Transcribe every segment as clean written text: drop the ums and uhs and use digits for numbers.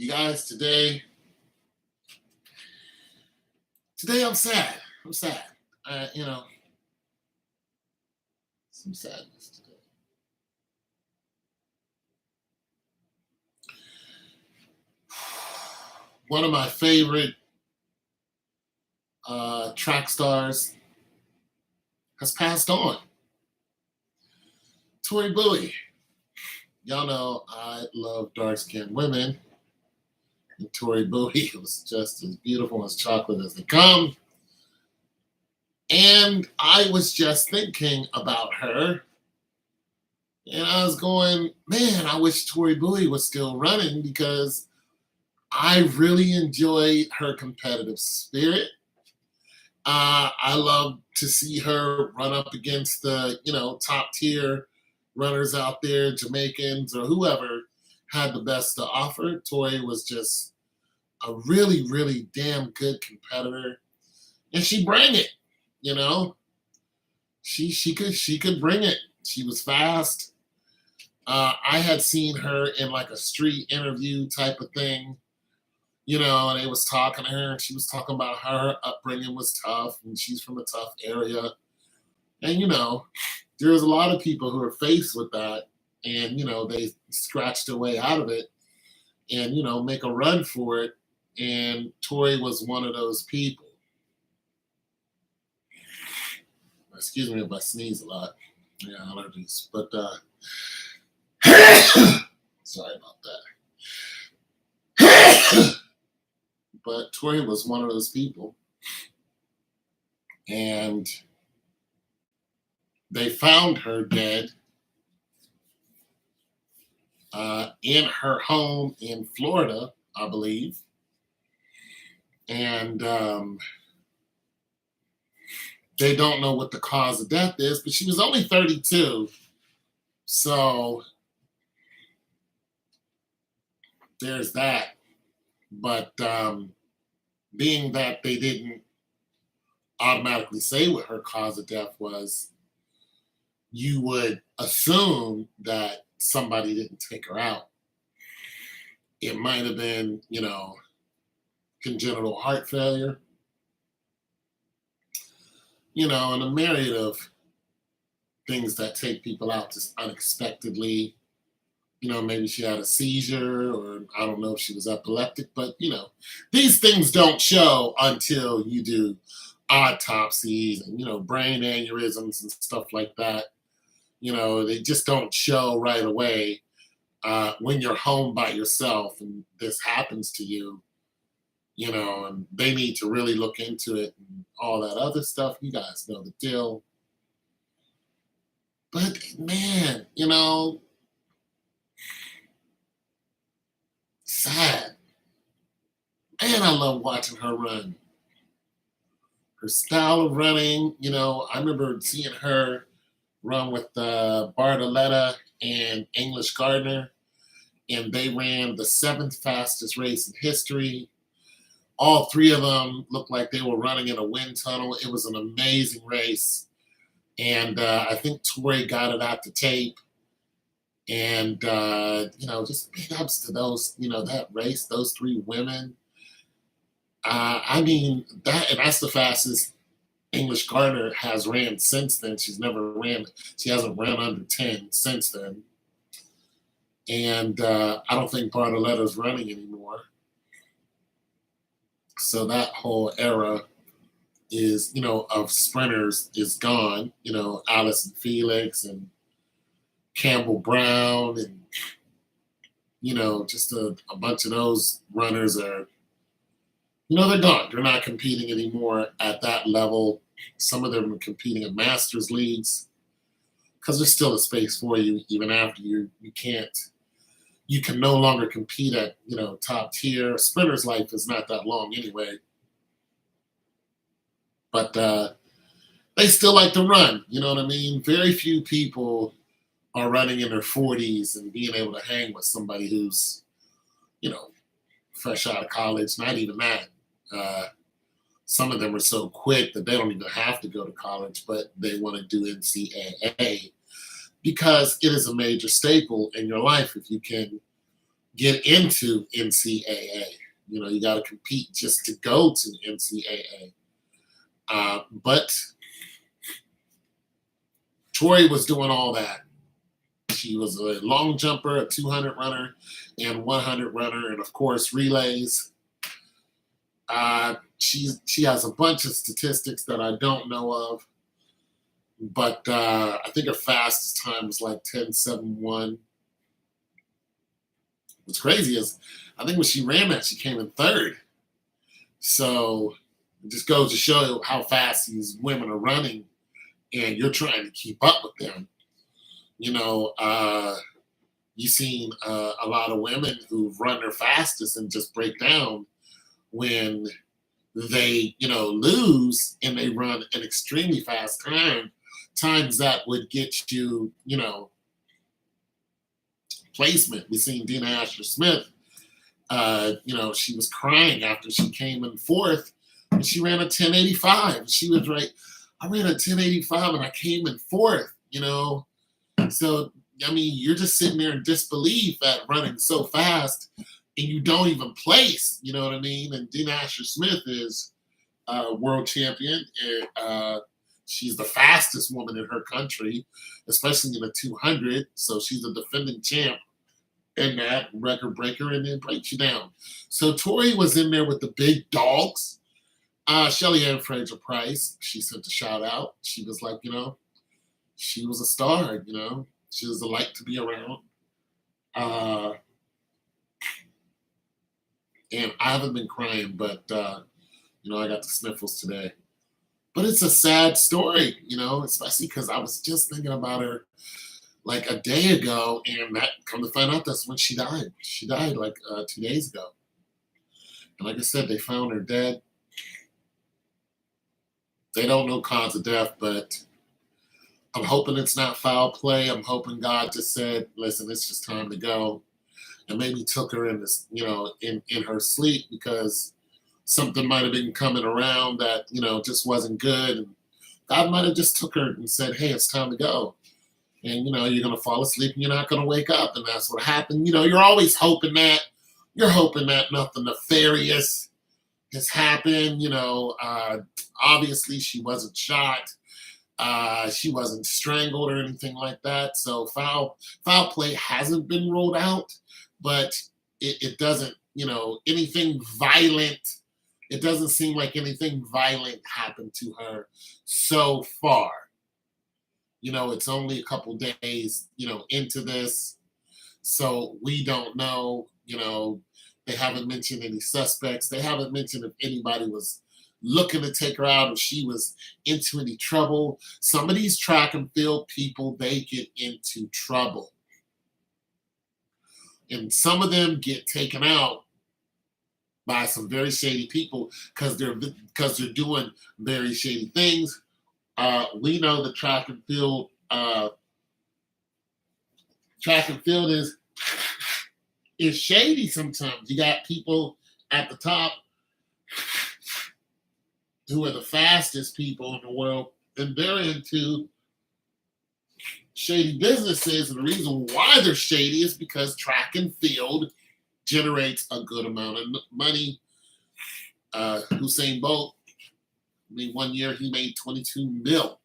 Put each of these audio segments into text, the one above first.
You guys, today I'm sad. I'm sad. You know, some sadness today. One of my favorite track stars has passed on. Tori Bowie. Y'all know I love dark-skinned women. And Tori Bowie was just as beautiful as chocolate as they come. And I was just thinking about her. And I was going, man, I wish Tori Bowie was still running because I really enjoy her competitive spirit. I love to see her run up against the, top tier runners out there, Jamaicans or whoever had the best to offer. Tori was just a really, really damn good competitor, and she bring it. You know, she could bring it. She was fast. I had seen her in like a street interview type of thing, and they was talking to her, and she was talking about how her upbringing was tough, and she's from a tough area. And there's a lot of people who are faced with that, and they scratch their way out of it, and make a run for it. And Tori was one of those people. Excuse me if I sneeze a lot. Yeah, allergies. But sorry about that. But Tori was one of those people. And they found her dead in her home in Florida, I believe. And they don't know what the cause of death is, but she was only 32. So there's that. But being that they didn't automatically say what her cause of death was, you would assume that somebody didn't take her out. It might have been, congenital heart failure, and a myriad of things that take people out just unexpectedly. Maybe she had a seizure, or I don't know if she was epileptic, but these things don't show until you do autopsies and brain aneurysms and stuff like that. They just don't show right away when you're home by yourself and this happens to you. And they need to really look into it and all that other stuff. You guys know the deal. But man, sad. And I love watching her run. Her style of running, I remember seeing her run with Bartoletta and English Gardner, and they ran the 7th fastest race in history. All three of them looked like they were running in a wind tunnel. It was an amazing race. And I think Tori got it out to tape. And, just big ups to those, that race, those three women. That's the fastest English Gardner has ran since then. She hasn't ran under 10 since then. And I don't think Bartoletta's running anymore. So that whole era is, of sprinters is gone. Allison Felix and Campbell Brown and, just a bunch of those runners are, they're gone. They're not competing anymore at that level. Some of them are competing in masters leagues because there's still a space for you even after you can no longer compete at, top tier. Sprinter's life is not that long anyway. But they still like to run, you know what I mean? Very few people are running in their 40s and being able to hang with somebody who's, fresh out of college. Not even that. Some of them are so quick that they don't even have to go to college, but they want to do NCAA because it is a major staple in your life if you can get into NCAA. You got to compete just to go to NCAA. But Tori was doing all that. She was a long jumper, a 200 runner, and 100 runner, and of course relays. She has a bunch of statistics that I don't know of, but I think her fastest time was like 10:71. What's crazy is I think when she ran that, she came in third. So it just goes to show you how fast these women are running, and you're trying to keep up with them. You've seen a lot of women who've run their fastest and just break down when they, lose and they run an extremely fast time, times that would get you, placement. We've seen Dina Asher Smith. She was crying after she came in fourth, and she ran a 10:85. She was right. I ran a 10:85 and I came in fourth. So I mean, you're just sitting there in disbelief at running so fast, and you don't even place. You know what I mean? And Dina Asher Smith is world champion. She's the fastest woman in her country, especially in the 200. So she's a defending champ in that record breaker, and then breaks you down. So Tori was in there with the big dogs. Shelly Ann Fraser Price, she sent a shout out. She was like, she was a star. She was a light to be around. And I haven't been crying, but I got the sniffles today. But it's a sad story, especially because I was just thinking about her like a day ago, and that come to find out that's when she died. She died like 2 days ago. And like I said, they found her dead. They don't know cause of death, but I'm hoping it's not foul play. I'm hoping God just said, listen, it's just time to go. And maybe took her in this, in her sleep, because something might have been coming around that, just wasn't good. And God might have just took her and said, hey, it's time to go. And, you're going to fall asleep and you're not going to wake up. And that's what happened. You're always hoping that. You're hoping that nothing nefarious has happened. Obviously she wasn't shot. She wasn't strangled or anything like that. So foul play hasn't been ruled out, but it doesn't, anything violent. It doesn't seem like anything violent happened to her so far. It's only a couple days, into this. So we don't know, they haven't mentioned any suspects. They haven't mentioned if anybody was looking to take her out, if she was into any trouble. Some of these track and field people, they get into trouble. And some of them get taken out by some very shady people because they're doing very shady things. We know the track and field is shady sometimes. You got people at the top who are the fastest people in the world, and they're into shady businesses. And the reason why they're shady is because track and field generates a good amount of money. Usain Bolt, I mean, one year he made 22 mil,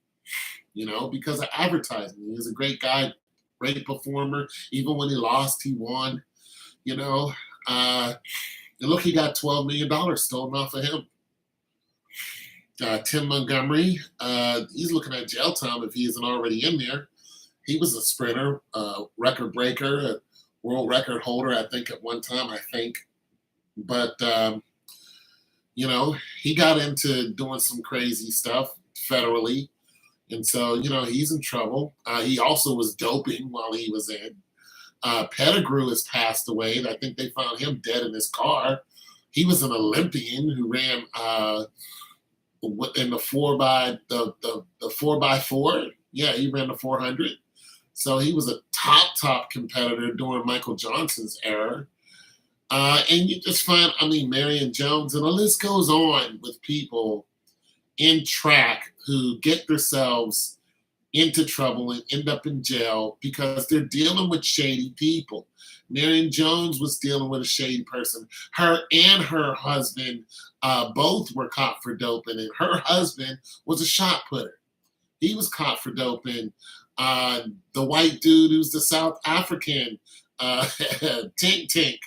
because of advertising. He's a great guy, great performer. Even when he lost, he won, and look, he got $12 million stolen off of him. Tim Montgomery, he's looking at jail time if he isn't already in there. He was a sprinter, record breaker, a world record holder, I think, at one time, But, he got into doing some crazy stuff federally. And so, he's in trouble. He also was doping while he was in. Pettigrew has passed away. I think they found him dead in his car. He was an Olympian who ran in the 4x4. Yeah, he ran the 400. So he was a top competitor during Michael Johnson's era. And you just find, Marion Jones, and the list goes on with people in track who get themselves into trouble and end up in jail because they're dealing with shady people. Marion Jones was dealing with a shady person. Her and her husband both were caught for doping, and her husband was a shot putter. He was caught for doping. The white dude who's the South African, Tink Tink,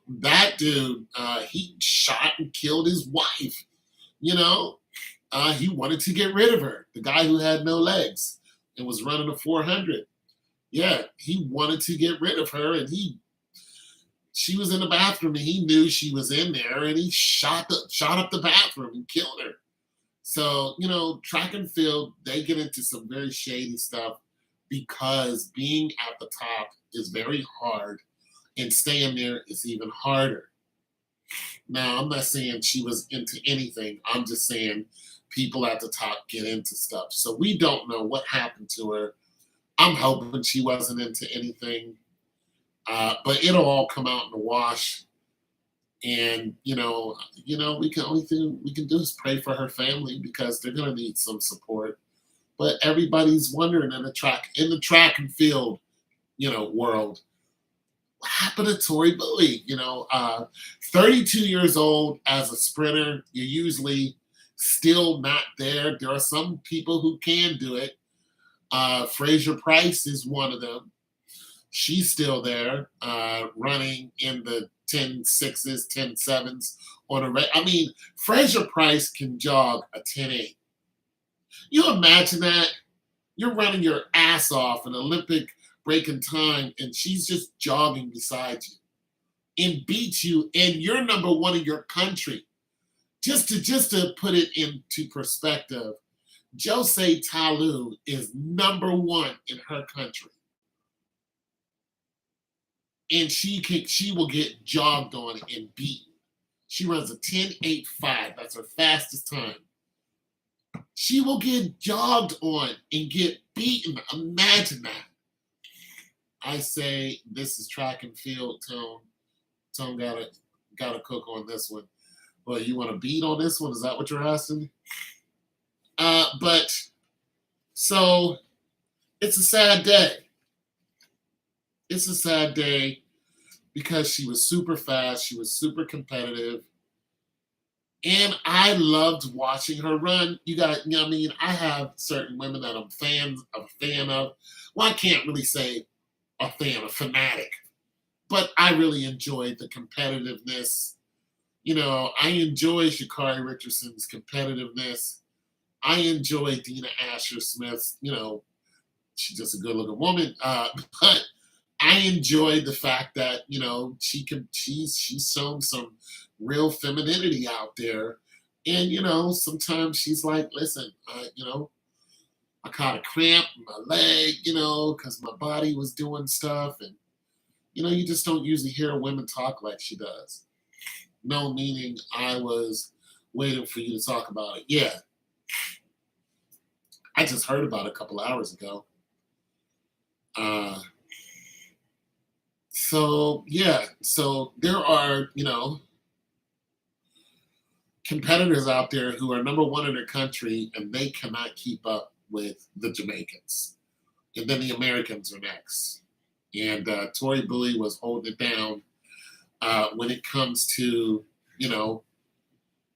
that dude, he shot and killed his wife. You know, he wanted to get rid of her. The guy who had no legs and was running a 400. Yeah, he wanted to get rid of her, and she was in the bathroom, and he knew she was in there, and he shot up the bathroom and killed her. So, track and field, they get into some very shady stuff because being at the top is very hard, and staying there is even harder. Now, I'm not saying she was into anything. I'm just saying people at the top get into stuff. So we don't know what happened to her. I'm hoping she wasn't into anything, but it'll all come out in the wash. And only thing we can do is pray for her family because they're gonna need some support. But everybody's wondering in the track and field, world, what happened to Tori Bowie? 32 years old as a sprinter, you're usually still not there. There are some people who can do it. Fraser Price is one of them. She's still there, running in the 10.6s, 10.7s on a I mean, Fraser Price can jog a 10.8. You imagine that? You're running your ass off an Olympic breaking time, and she's just jogging beside you and beats you, and you're number one in your country. Just to put it into perspective, Jose Talu is number one in her country, and she will get jogged on and beaten. She runs a 10.85. That's her fastest time. She will get jogged on and get beaten. Imagine that. I say this is track and field. Tone gotta cook on this one. Well, you want to beat on this one? Is that what you're asking? But so it's a sad day. It's a sad day because she was super fast. She was super competitive. And I loved watching her run. I have certain women that I'm a fan of. Well, I can't really say a fan, a fanatic, but I really enjoyed the competitiveness. I enjoy Sha'Carri Richardson's competitiveness. I enjoy Dina Asher Smith's, she's just a good looking woman. But I enjoyed the fact that, she's shown some real femininity out there. And, sometimes she's like, listen, I caught a cramp in my leg, because my body was doing stuff. And, you just don't usually hear women talk like she does. No, meaning I was waiting for you to talk about it. Yeah. I just heard about it a couple hours ago. So there are, competitors out there who are number one in their country and they cannot keep up with the Jamaicans. And then the Americans are next. And Tori Bowie was holding it down when it comes to,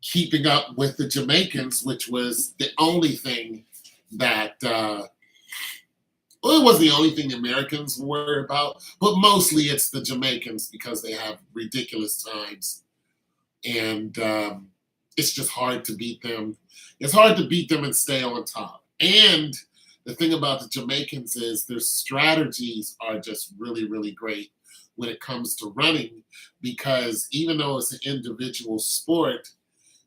keeping up with the Jamaicans, which was the only thing that, it wasn't the only thing the Americans were worried about, but mostly it's the Jamaicans because they have ridiculous times. And it's just hard to beat them. It's hard to beat them and stay on top. And the thing about the Jamaicans is their strategies are just really, really great when it comes to running, because even though it's an individual sport,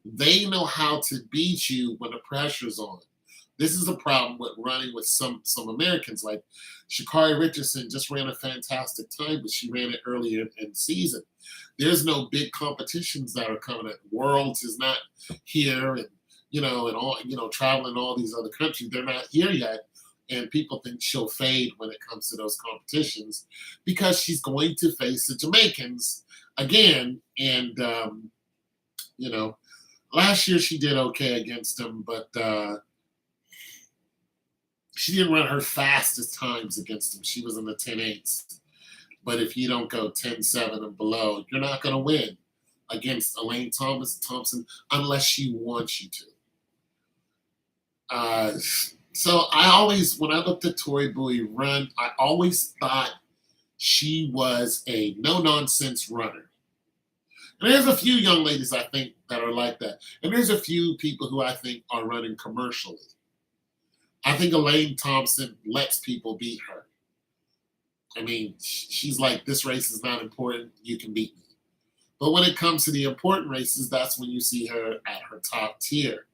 they know how to beat you when the pressure's on. This is a problem with running with some Americans. Like Sha'Carri Richardson just ran a fantastic time, but she ran it earlier in the season. There's no big competitions that are coming. Worlds is not here, and and all traveling all these other countries. They're not here yet, and people think she'll fade when it comes to those competitions because she's going to face the Jamaicans again. And last year she did okay against them, but she didn't run her fastest times against him. She was in the 10.8s. But if you don't go 10.7 and below, you're not going to win against Elaine Thompson unless she wants you to. So I always, when I looked at Tori Bowie run, I always thought she was a no-nonsense runner. And there's a few young ladies I think that are like that. And there's a few people who I think are running commercially. I think Elaine Thompson lets people beat her. I mean, she's like, this race is not important. You can beat me. But when it comes to the important races, that's when you see her at her top tier.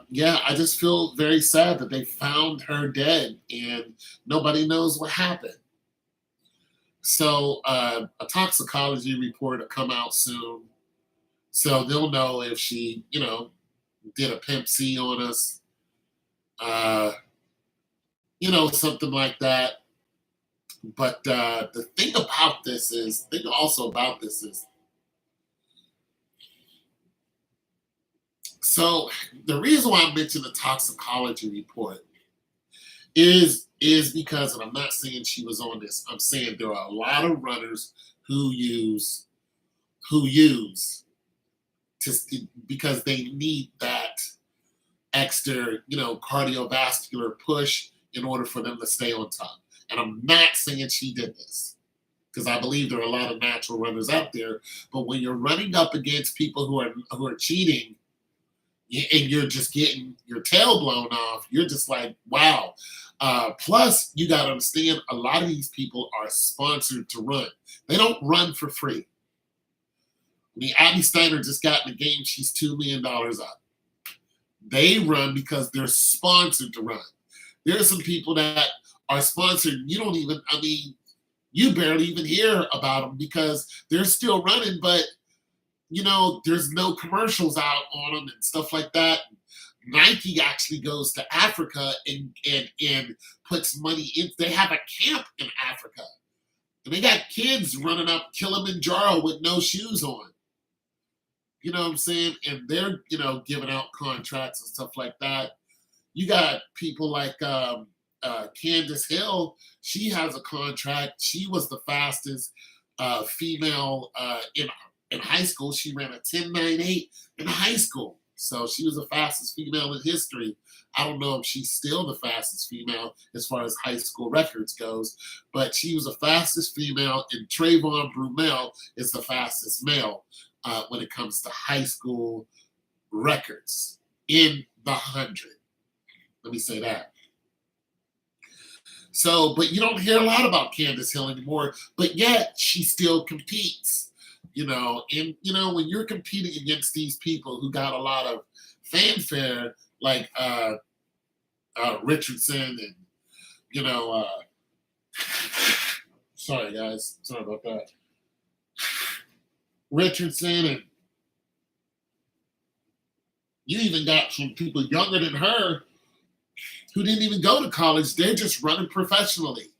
Yeah, I just feel very sad that they found her dead and nobody knows what happened. So a toxicology report will come out soon. So they'll know if she, did a Pimp C on us, something like that. But the thing also about this is, so the reason why I mentioned the toxicology report is because, and I'm not saying she was on this, I'm saying there are a lot of runners who use because they need that extra, cardiovascular push in order for them to stay on top. And I'm not saying she did this, because I believe there are a lot of natural runners out there. But when you're running up against people who are cheating, and you're just getting your tail blown off, you're just like, wow. Plus, you got to understand, a lot of these people are sponsored to run. They don't run for free. I mean, Abby Steiner just got in the game. She's $2 million up. They run because they're sponsored to run. There are some people that are sponsored. You barely even hear about them because they're still running, but there's no commercials out on them and stuff like that. Nike actually goes to Africa and puts money in. They have a camp in Africa. And they got kids running up Kilimanjaro with no shoes on. You know what I'm saying? And they're, giving out contracts and stuff like that. You got people like Candace Hill. She has a contract. She was the fastest female in high school. She ran a 10.98 in high school. So she was the fastest female in history. I don't know if she's still the fastest female as far as high school records goes, but she was the fastest female, and Trayvon Brumell is the fastest male when it comes to high school records in the 100. Let me say that. So, but you don't hear a lot about Candace Hill anymore, but yet she still competes. When you're competing against these people who got a lot of fanfare, like Richardson and, sorry guys, sorry about that. Richardson, and you even got some people younger than her who didn't even go to college. They're just running professionally.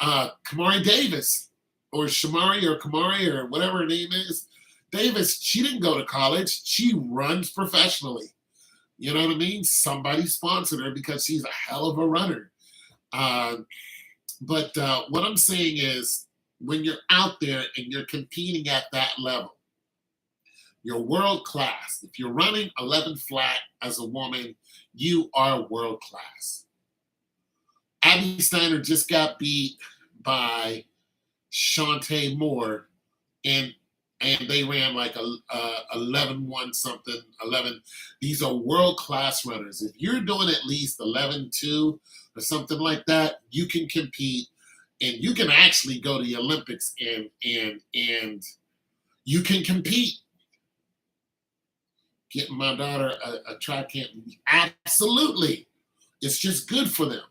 Kamari Davis, or Shamari or Kamari or whatever her name is, Davis, she didn't go to college. She runs professionally. You know what I mean? Somebody sponsored her because she's a hell of a runner. But what I'm saying is, when you're out there and you're competing at that level, you're world class. If you're running 11 flat as a woman, you are world class. Abby Steiner just got beat by Shantae Moore, and they ran like 11-1 something, 11. These are world-class runners. If you're doing at least 11-2 or something like that, you can compete, and you can actually go to the Olympics and you can compete. Getting my daughter a track camp, absolutely. It's just good for them.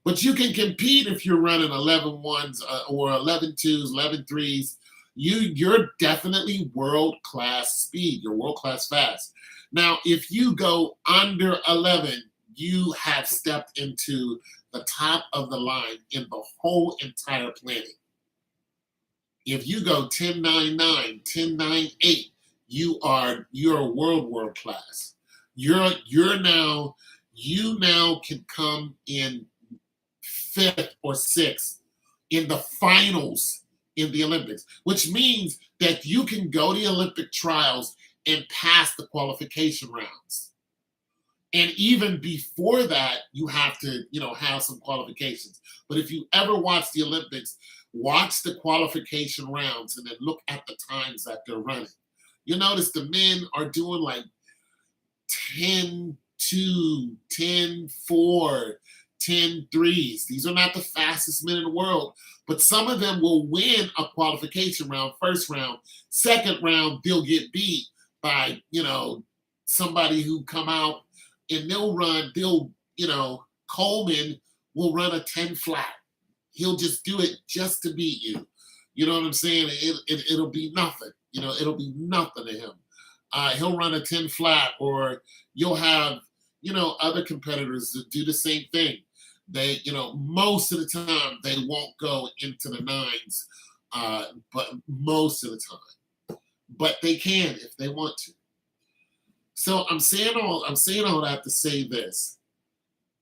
But you can compete if you're running 11-1s or 11-2s, 11-3s. You're definitely world-class speed. You're world-class fast. Now, if you go under 11, you have stepped into the top of the line in the whole entire planet. If you go 10.99, 10.98, you're world class. You're now you now can come in fifth or sixth in the finals in the Olympics, which means that you can go to the Olympic trials and pass the qualification rounds. And even before that, you have to, have some qualifications. But if you ever watch the Olympics, watch the qualification rounds and then look at the times that they're running. You notice the men are doing like 10-2, 10-4, 10-3s. These are not the fastest men in the world, but some of them will win a qualification round, first round. Second round, they'll get beat by, somebody who come out and Coleman will run a 10 flat. He'll just do it just to beat you. You know what I'm saying? It'll be nothing. It'll be nothing to him. He'll run a 10 flat, or you'll have, other competitors that do the same thing. They, most of the time they won't go into the nines, but most of the time, but they can if they want to. So I'm saying all that to say this.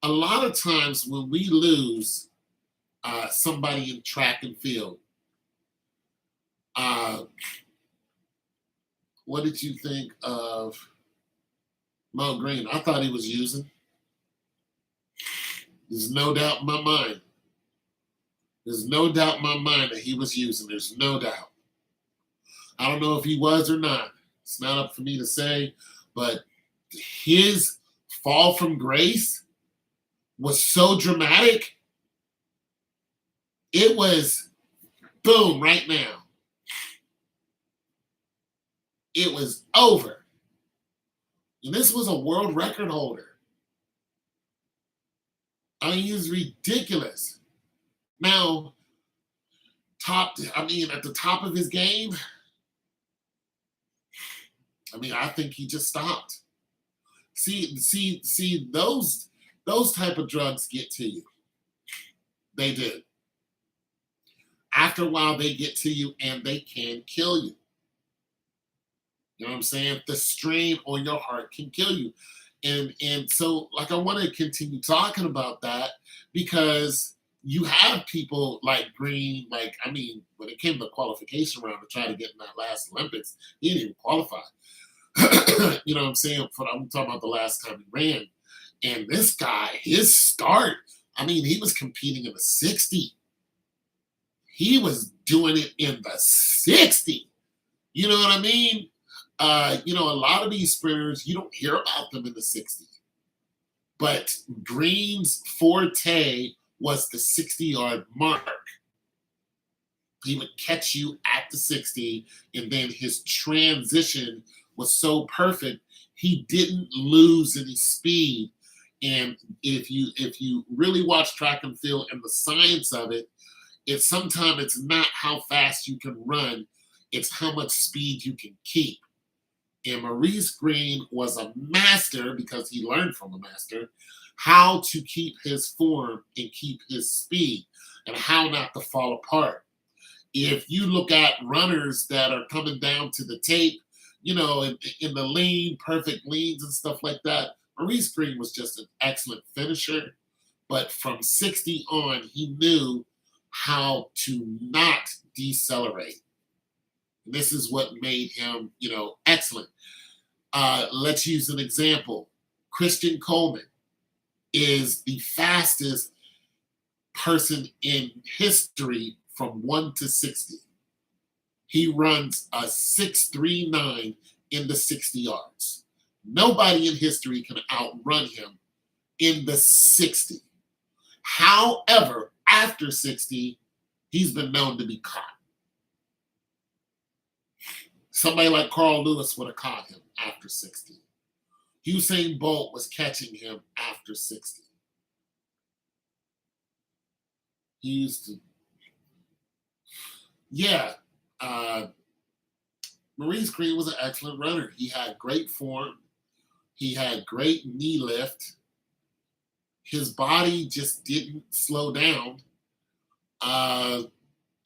A lot of times when we lose somebody in track and field, what did you think of Mo Green? I thought he was using. There's no doubt in my mind. There's no doubt in my mind that he was using. There's no doubt. I don't know if he was or not. It's not up for me to say, but his fall from grace was so dramatic. It was boom right now. It was over. And this was a world record holder. I mean, he was ridiculous. Now, at the top of his game, I think he just stopped. See, those type of drugs get to you. They do. After a while, they get to you and they can kill you. You know what I'm saying? The strain on your heart can kill you. And so, like, I want to continue talking about that because you have people like Green, when it came to the qualification round to try to get in that last Olympics, he didn't even qualify. You know what I'm saying? I'm talking about the last time he ran. And this guy, his start, he was competing in the 60. He was doing it in the 60. You know what I mean? A lot of these sprinters, you don't hear about them in the 60. But Green's forte was the 60-yard mark. He would catch you at the 60, and then his transition was so perfect, he didn't lose any speed. And if you really watch track and field and the science of it, sometimes it's not how fast you can run, it's how much speed you can keep. And Maurice Green was a master, because he learned from a master, how to keep his form and keep his speed and how not to fall apart. If you look at runners that are coming down to the tape, in the lean, perfect leans and stuff like that, Maurice Green was just an excellent finisher. But from 60 on, he knew how to not decelerate. This is what made him, excellent. Let's use an example. Christian Coleman is the fastest person in history from 1 to 60. He runs a 6.39 in the 60 yards. Nobody in history can outrun him in the 60. However, after 60, he's been known to be caught. Somebody like Carl Lewis would have caught him after 60. Usain Bolt was catching him after 60. He used to, Maurice Green was an excellent runner. He had great form. He had great knee lift. His body just didn't slow down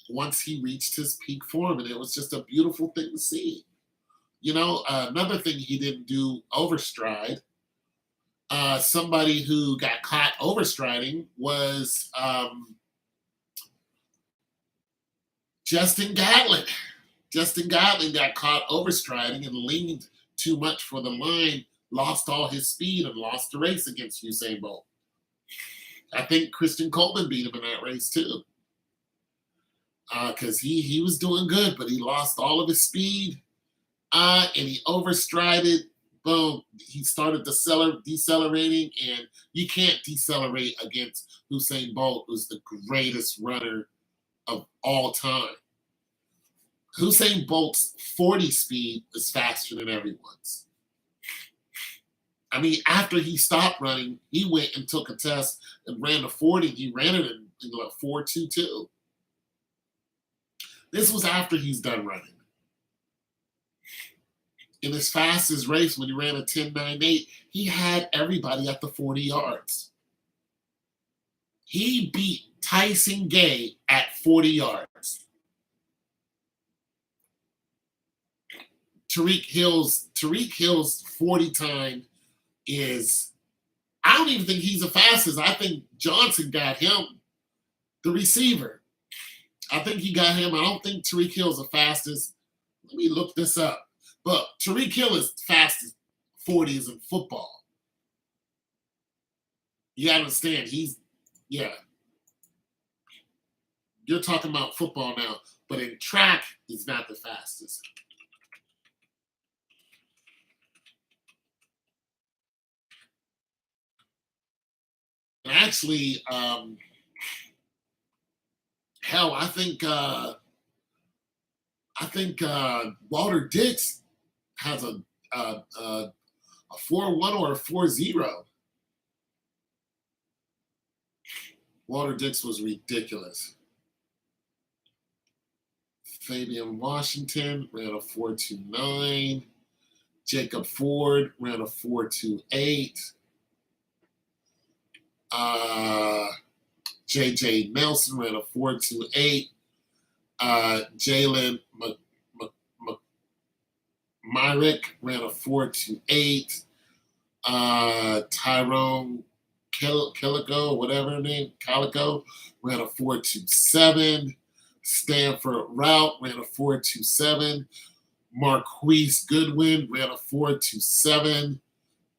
once he reached his peak form, and it was just a beautiful thing to see. Another thing he didn't do overstride. Somebody who got caught overstriding was Justin Gatlin. Justin Gatlin got caught overstriding and leaned too much for the line, lost all his speed, and lost the race against Usain Bolt. I think Christian Coleman beat him in that race too, because he was doing good, but he lost all of his speed, and he overstrided. Boom! He started decelerating, and you can't decelerate against Usain Bolt, who's the greatest runner of all time. Usain Bolt's 40 speed is faster than everyone's. I mean, after he stopped running, he went and took a test and ran the 40. He ran it in like 4.22. This was after he's done running. In his fastest race, when he ran a 10.98, he had everybody at the 40 yards. He beat Tyson Gay at 40 yards. Tariq Hill's 40 time is, I don't even think he's the fastest. I think Johnson got him, the receiver. I think he got him. I don't think Tariq Hill's the fastest. Let me look this up. But Tariq Hill is the fastest 40s in football. You gotta understand, yeah. You're talking about football now, but in track, he's not the fastest. And actually, hell, I think Walter Dix has a 4.1 or a 4.0. Walter Dix was ridiculous. Fabian Washington ran a 4.29. Jacob Ford ran a 4.28. J.J. Nelson ran a 4.28. Jalen Myrick ran a 4.28. Tyrone Calico, whatever her name, Calico, ran a 4.27. Stanford Rout ran a 4.27. Marquise Goodwin ran a 4.27.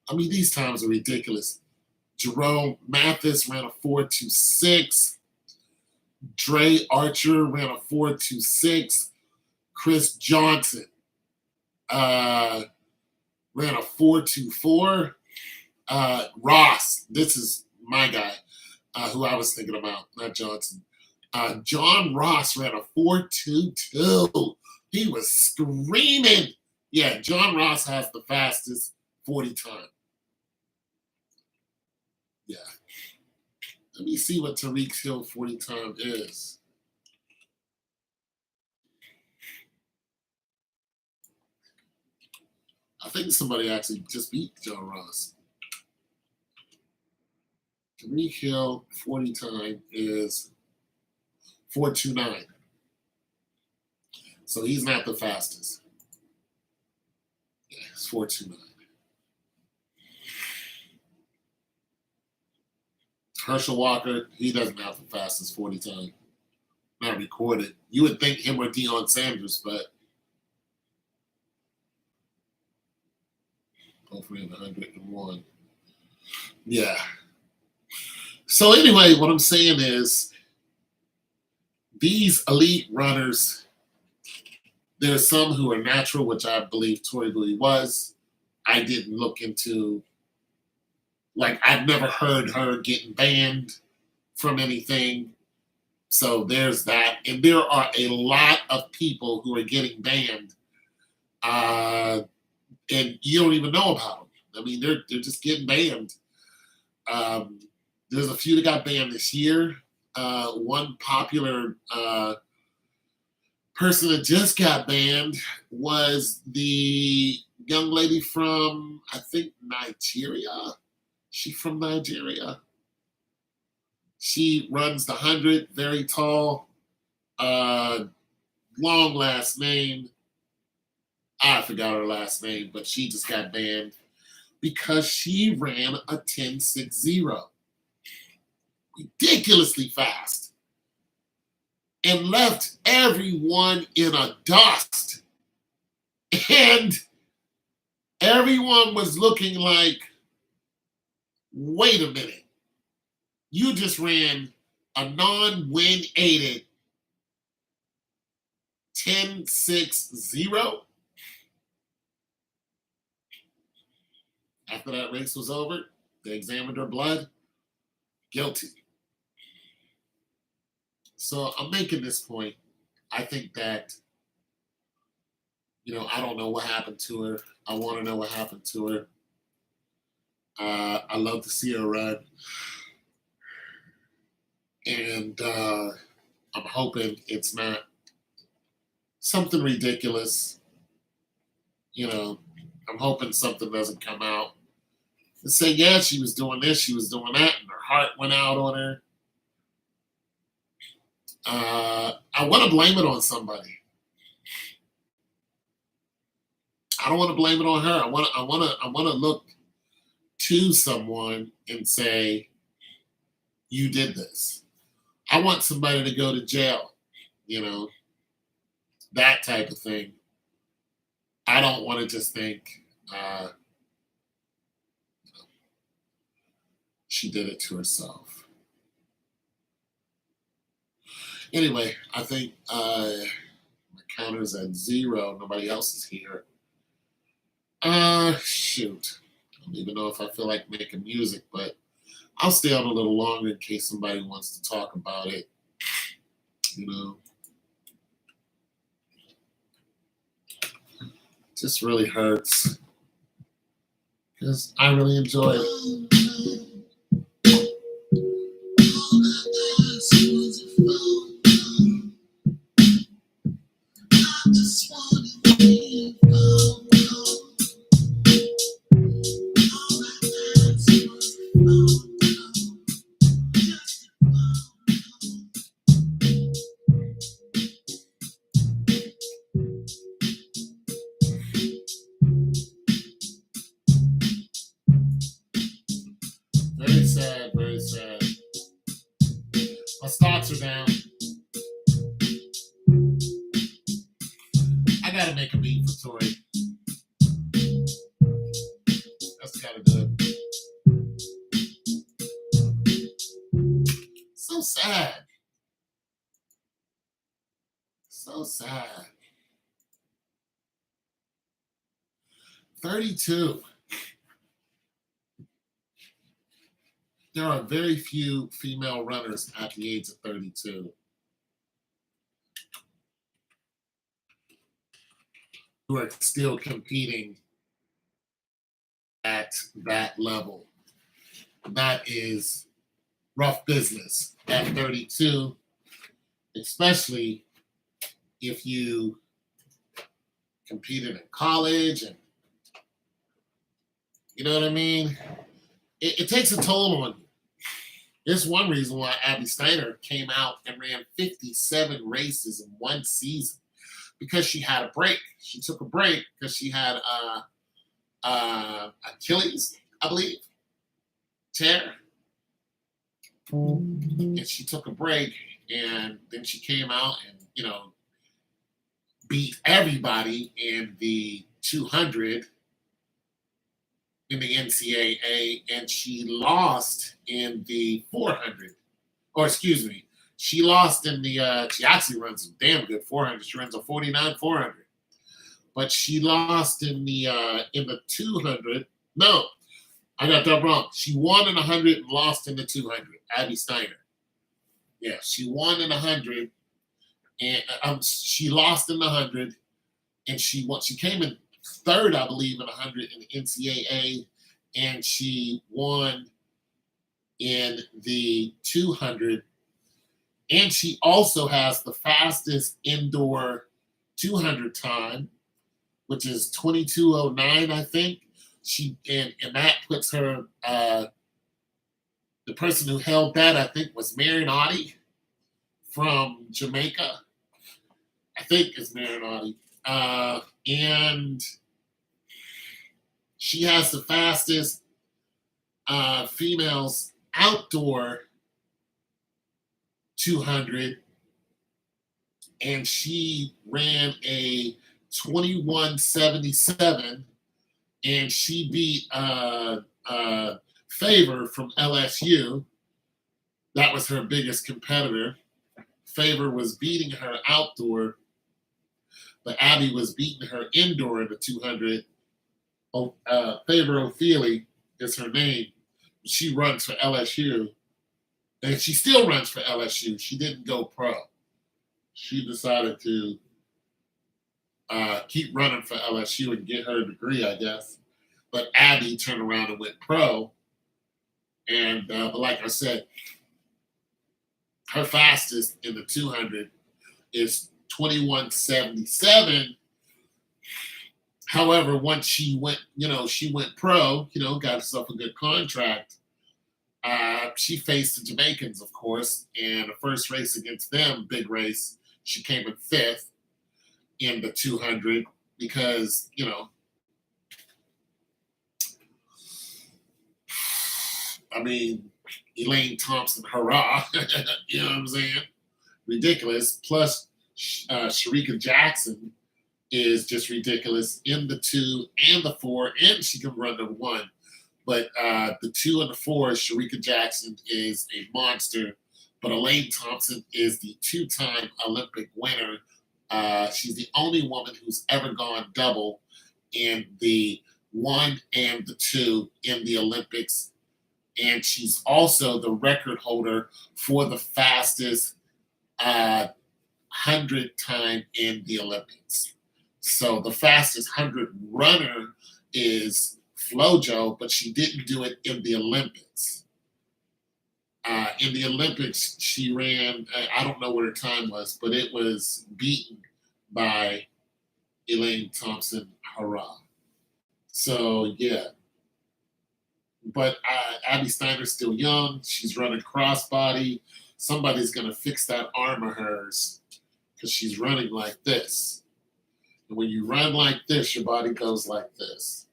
I mean, these times are ridiculous. Jerome Mathis ran a 4.26. Dre Archer ran a 4.26. Chris Johnson ran a 4.24. Ross, this is my guy, who I was thinking about, not Johnson. John Ross ran a 4.22. He was screaming. Yeah, John Ross has the fastest 40 time. Yeah. Let me see what Tariq Hill 40 time is. I think somebody actually just beat John Ross. Tariq Hill 40 time is 4.29. So he's not the fastest. Yeah, it's 4.29. Herschel Walker, he doesn't have the fastest 40 time. Not recorded. You would think him or Deion Sanders, but both ran 101. Yeah. So anyway, what I'm saying is these elite runners, there's some who are natural, which I believe Tori Bowie was. I didn't look into, like, I've never heard her getting banned from anything. So there's that. And there are a lot of people who are getting banned, and you don't even know about them. I mean, they're just getting banned. There's a few that got banned this year. One popular person that just got banned was the young lady from, I think, Nigeria. She's from Nigeria. She runs the 100, very tall, long last name. I forgot her last name, but she just got banned. because she ran a 10.60, ridiculously fast, and left everyone in a dust. And everyone was looking like, wait a minute, you just ran a non-win aided 10.60? After that race was over, they examined her blood, guilty. So I'm making this point. I think that, I don't know what happened to her. I want to know what happened to her. I love to see her run. And I'm hoping it's not something ridiculous. I'm hoping something doesn't come out and say, yeah, she was doing this, she was doing that, and her heart went out on her. I want to blame it on somebody. I don't want to blame it on her. I want to look to someone and say, you did this. I want somebody to go to jail, that type of thing. I don't want to just think she did it to herself. Anyway, I think my counter's at 0. Nobody else is here. Shoot. I don't even know if I feel like making music, but I'll stay on a little longer in case somebody wants to talk about it. Just really hurts because I really enjoy it. Very sad, very sad. My stocks are down. I gotta make a beat for Tori. That's gotta do it. So sad. So sad. 32. There are very few female runners at the age of 32 who are still competing at that level. That is rough business at 32, especially if you competed in college, and you know what I mean? It takes a toll on you. There's one reason why Abby Steiner came out and ran 57 races in one season, because she had a break. She took a break because she had Achilles, I believe, tear. And she took a break, and then she came out and, beat everybody in the 200 in the NCAA, and she lost in the 400. Or excuse me, she lost in the, she actually runs a damn good 400. She runs a 49 400. But she lost in the 200. No, I got that wrong. She won in 100 and lost in the 200. Abby Steiner. Yeah, she won in 100, and she lost in the 100, and she came in third, I believe, in 100 in the NCAA, and she won in the 200. And she also has the fastest indoor 200 time, which is 22:09, I think. And that puts her. The person who held that, I think, was Marion Audi from Jamaica. I think it's Marion Audi. And She has the fastest females outdoor 200, and she ran a 21:77, and she beat Favor from LSU. That was her biggest competitor. Favor was beating her outdoor, but Abby was beating her indoor in the 200. Favor Ophelia is her name. She runs for LSU, and she still runs for LSU. She didn't go pro. She decided to keep running for LSU and get her degree, I guess. But Abby turned around and went pro. And but like I said, her fastest in the 200 is 21:77. However, once she went, she went pro, got herself a good contract. She faced the Jamaicans, of course, and the first race against them, big race, she came in fifth in the 200 because, I mean, Elaine Thompson, hurrah, you know what I'm saying? Ridiculous. Plus, Sharika Jackson is just ridiculous in the 2 and the 4, and she can run the 1. But the 2 and the 4, Sharika Jackson is a monster. But Elaine Thompson is the 2-time Olympic winner. She's the only woman who's ever gone double in the 1 and the 2 in the Olympics. And she's also the record holder for the fastest 100 time in the Olympics. So the fastest 100 runner is Flojo, but she didn't do it in the Olympics. In the Olympics, she ran, I don't know what her time was, but it was beaten by Elaine Thompson, hurrah. So, yeah. But Abby Steiner's still young. She's running crossbody. Somebody's going to fix that arm of hers because she's running like this. And when you run like this, your body goes like this.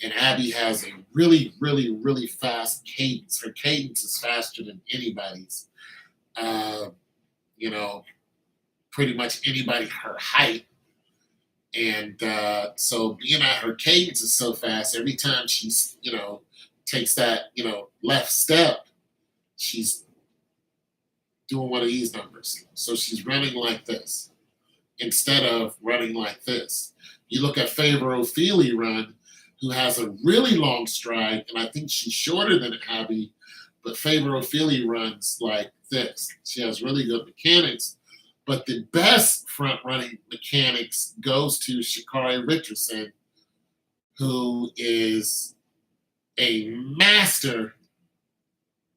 And Abby has a really, really, really fast cadence. Her cadence is faster than anybody's. Pretty much anybody her height. And so being at her cadence is so fast, every time she's, takes that, left step, she's doing one of these numbers. So she's running like this instead of running like this. You look at Favor Ophelia run, who has a really long stride, and I think she's shorter than Abby, but Favor Ophelia runs like this. She has really good mechanics, but the best front running mechanics goes to Sha'Carri Richardson, who is a master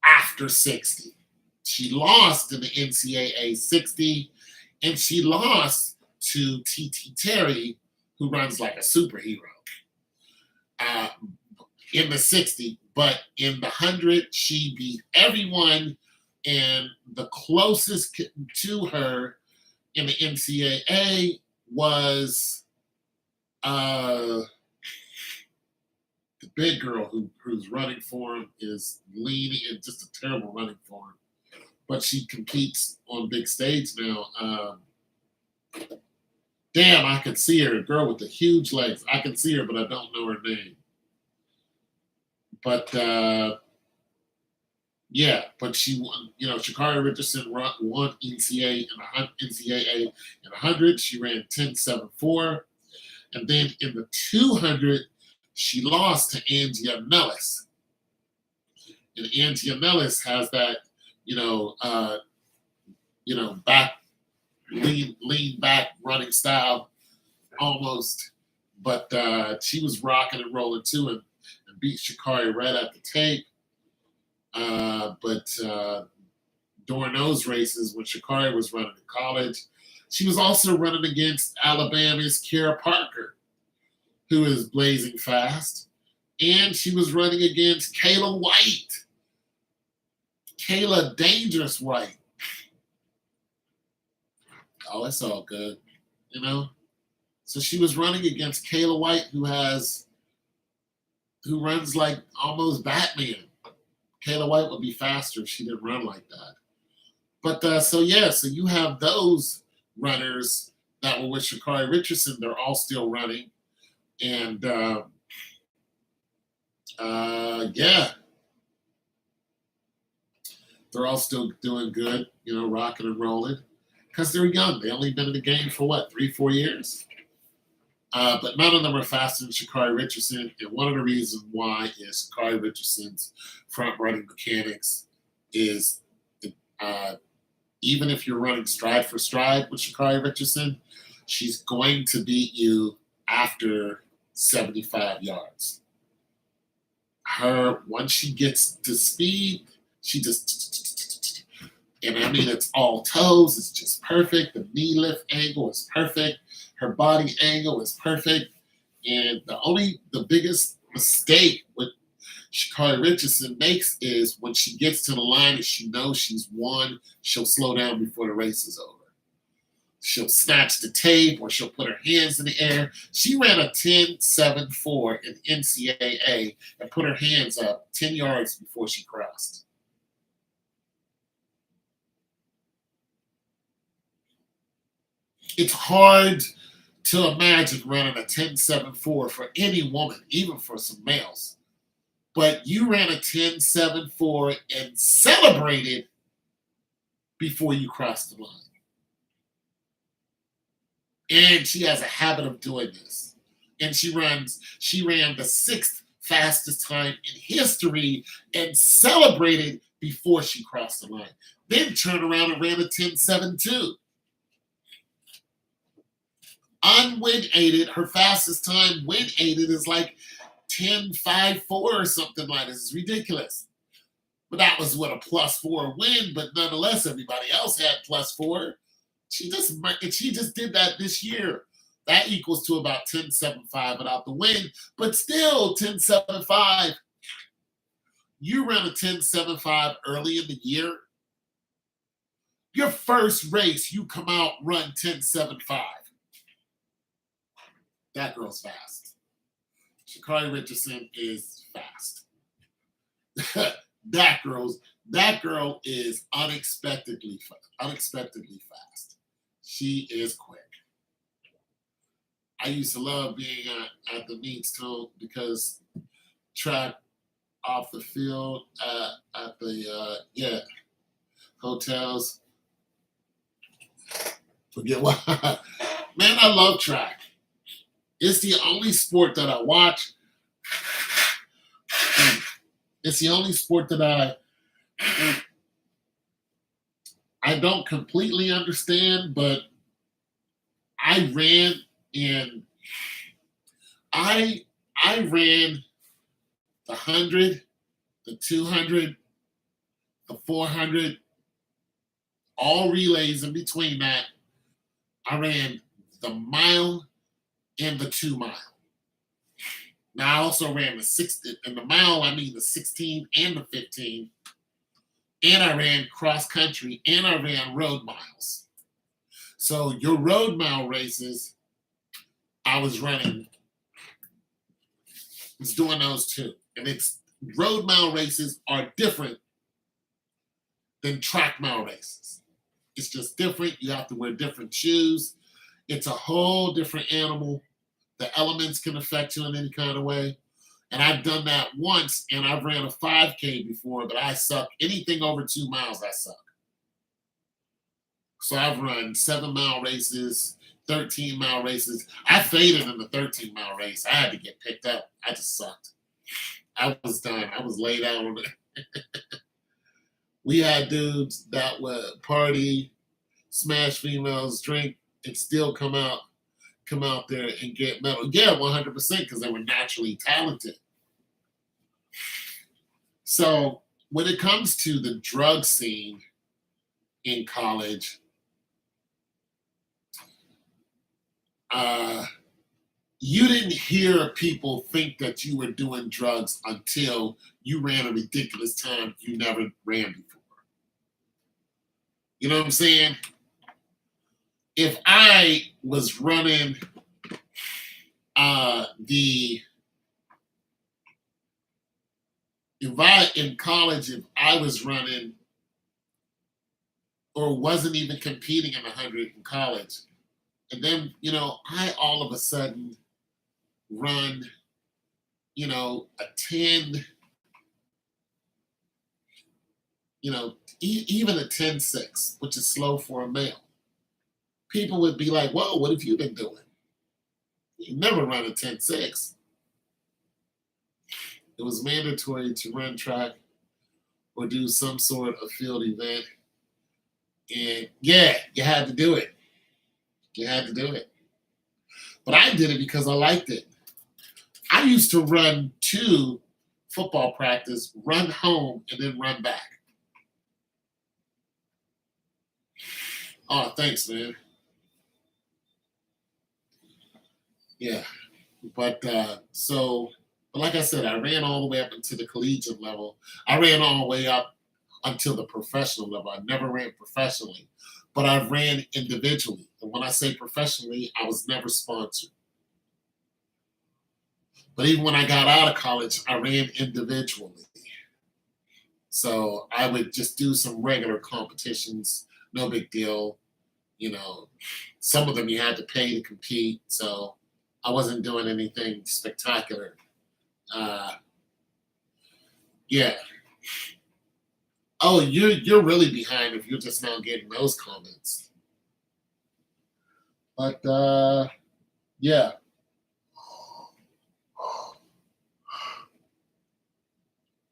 after 60. She lost in the NCAA 60, and she lost to TT Terry, who runs like a superhero in the 60. But in the 100, she beat everyone, and the closest to her in the NCAA was the big girl who's running for him is lean and just a terrible running for him. But she competes on big stage now. Damn, I could see her, a girl with the huge legs. I can see her, but I don't know her name. But yeah, but she won. Sha'Carri Richardson won NCAA in 100. She ran 10.74, and then in the 200, she lost to Angia Nellis. And Angia Nellis has that, back lean back running style almost, but she was rocking and rolling too, and beat Sha'Carri right at the tape. But during those races, when Sha'Carri was running in college, she was also running against Alabama's Kara Parker, who is blazing fast, and she was running against Kayla White. Kayla Dangerous White. Oh, it's all good, So she was running against Kayla White, who has who runs like almost Batman. Kayla White would be faster if she didn't run like that. But so yeah, so you have those runners that were with Sha'Carri Richardson. They're all still running, and yeah, they're all still doing good. You know, rocking and rolling because they're young. They only been in the game for what 3-4 years. But none of them are faster than Sha'Carri Richardson, and one of the reasons why is Sha'Carri Richardson's front running mechanics is uh, even if you're running stride for stride with Sha'Carri Richardson, she's going to beat you after 75 yards. Her once she gets to speed, she just and I mean it's all toes, it's just perfect. The knee lift angle is perfect. Her body angle is perfect. And the biggest mistake with Sha'Carri Richardson makes is when she gets to the line and she knows she's won, she'll slow down before the race is over. She'll snatch the tape or she'll put her hands in the air. She ran a 10.74 in NCAA and put her hands up 10 yards before she crossed. It's hard to imagine running a 10.74 for any woman, even for some males. But you ran a 10.74 and celebrated before you crossed the line. And she has a habit of doing this. And she ran the sixth fastest time in history and celebrated before she crossed the line. Then turned around and ran a 10.72. Unwin aided, her fastest time win aided is like 10.54 or something like this. It's ridiculous. But that was what a +4 win, but nonetheless, everybody else had +4. She just did that this year. That equals to about 10.75 without the win, but still 10.75. You ran a 10.75 early in the year. Your first race, you come out, run 10.75. That girl's fast. Sha'Carri Richardson is fast. that girl is unexpectedly fast. She is quick. I used to love being at the meets too because track off the field at the hotels. Forget what. Man, I love track. It's the only sport that I watch. It's the only sport that I don't completely understand, but I ran and I ran the 100, the 200, the 400, all relays in between that. I ran the mile and the 2 mile. Now I also ran the 60 and the mile, I mean the 16 and the 15. And I ran cross country and I ran road miles. So your road mile races, I was doing those too. And it's road mile races are different than track mile races. It's just different. You have to wear different shoes. It's a whole different animal. The elements can affect you in any kind of way. And I've done that once, and I've ran a 5K before, but I suck. Anything over 2 miles, I suck. So I've run 7-mile races, 13-mile races. I faded in the 13-mile race. I had to get picked up. I just sucked. I was done. I was laid out on it. We had dudes that would party, smash females, drink, and still come out there and get medal. Yeah, 100% because they were naturally talented. So when it comes to the drug scene in college, you didn't hear people think that you were doing drugs until you ran a ridiculous time you never ran before. You know what I'm saying? If I was running the If I in college, if I was running or wasn't even competing in 100 in college, and then I all of a sudden run a 10, even a 10.6, which is slow for a male. People would be like, whoa, what have you been doing? You never run a 10.6. It was mandatory to run track or do some sort of field event. And yeah, you had to do it. You had to do it. But I did it because I liked it. I used to run to football practice, run home, and then run back. Oh, thanks, man. Yeah. But like I said, I ran all the way up into the collegiate level. I ran all the way up until the professional level. I never ran professionally, but I ran individually. And when I say professionally, I was never sponsored. But even when I got out of college, I ran individually. So I would just do some regular competitions, no big deal. Some of them you had to pay to compete, so I wasn't doing anything spectacular. Yeah. Oh, you're really behind if you're just now getting those comments. But yeah.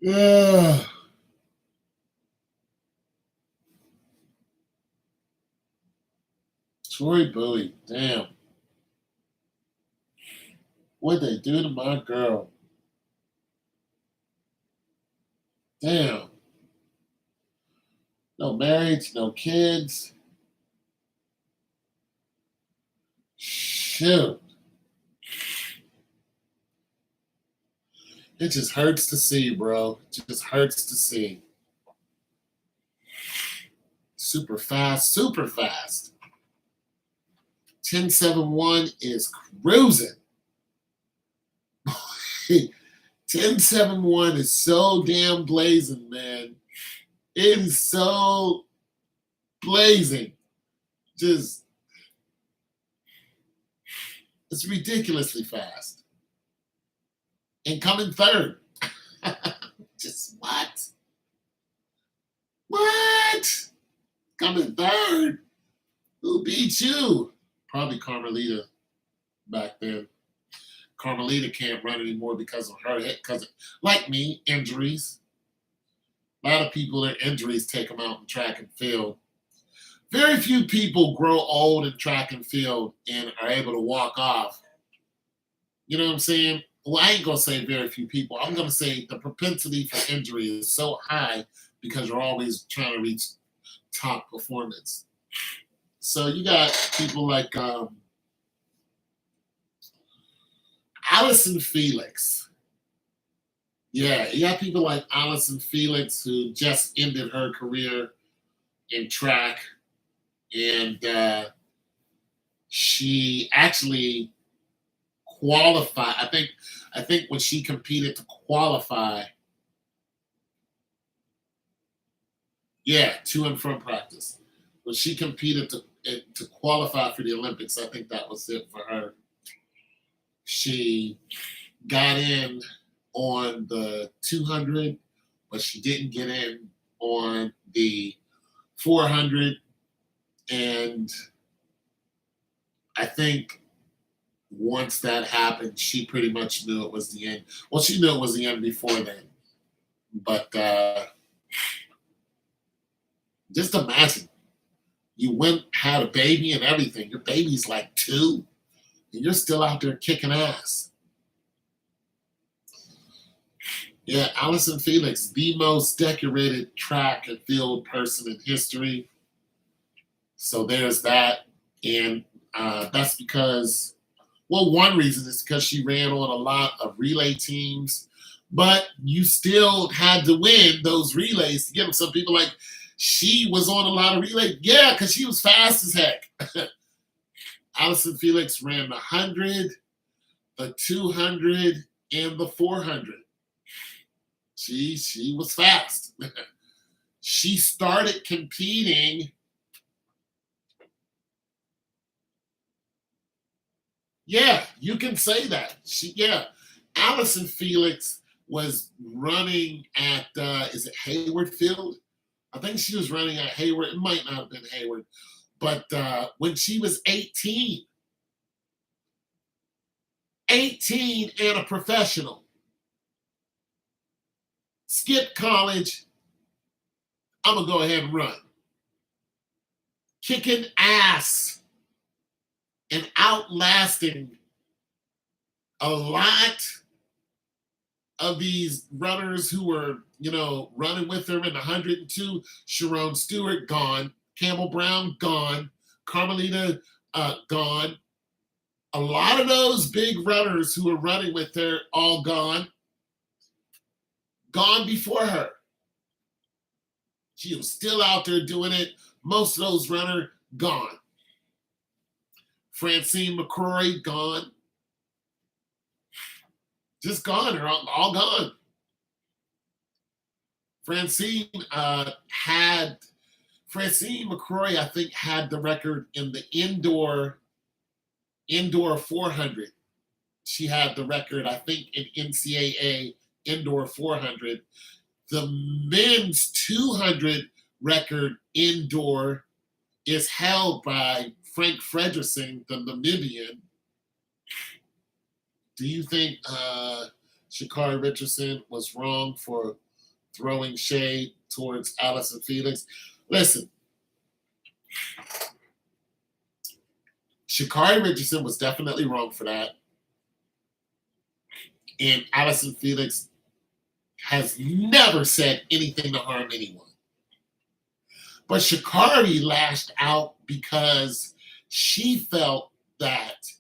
Yeah. Tori Bowie, damn. What they do to my girl? Damn. No marriage, no kids. Shoot. It just hurts to see, bro. It just hurts to see. Super fast, super fast. 10.71 is cruising. 10.71 is so damn blazing, man. It is so blazing. Just, it's ridiculously fast. And coming third. Just what? What? Coming third? Who beat you? Probably Carmelita back then. Carmelita can't run anymore because of her hit. Because, like me, injuries. A lot of people, their injuries take them out in track and field. Very few people grow old in track and field and are able to walk off. You know what I'm saying? Well, I ain't going to say very few people. I'm going to say the propensity for injury is so high because you're always trying to reach top performance. So you got people like Allison Felix. Yeah, you got people like Allison Felix who just ended her career in track, and she actually qualified. I think when she competed to qualify, yeah, to and from practice. When she competed to qualify for the Olympics, I think that was it for her. She got in on the 200, but she didn't get in on the 400. And I think once that happened, she pretty much knew it was the end. Well, she knew it was the end before then. But just imagine you went, had a baby and everything. Your baby's like 2, and you're still out there kicking ass. Yeah, Allison Felix, the most decorated track and field person in history. So there's that. And that's because, well, one reason is because she ran on a lot of relay teams, but you still had to win those relays to get them. Some people like, she was on a lot of relay. Yeah, because she was fast as heck. Allison Felix ran the 100, the 200, and the 400. She was fast. She started competing. Yeah, you can say that. Yeah. Allison Felix was running at is it Hayward Field? I think she was running at Hayward. It might not have been Hayward, but when she was 18, 18 and a professional, skipped college. I'm gonna go ahead and run, kicking ass and outlasting a lot of these runners who were, running with her in the 102. Sharon Stewart, gone. Campbell Brown, gone. Carmelita, gone. A lot of those big runners who were running with her, all gone. Gone before her. She was still out there doing it. Most of those runners, gone. Francine McCrory, gone. Just gone. They're all gone. Francine McCrory, I think, had the record in the indoor 400. She had the record, I think, in NCAA indoor 400. The men's 200 record indoor is held by Frank Frederickson, the Namibian. Do you think Sha'Carri Richardson was wrong for throwing shade towards Allison Felix? Listen, Sha'Carri Richardson was definitely wrong for that. And Allison Felix has never said anything to harm anyone. But Sha'Carri lashed out because she felt that,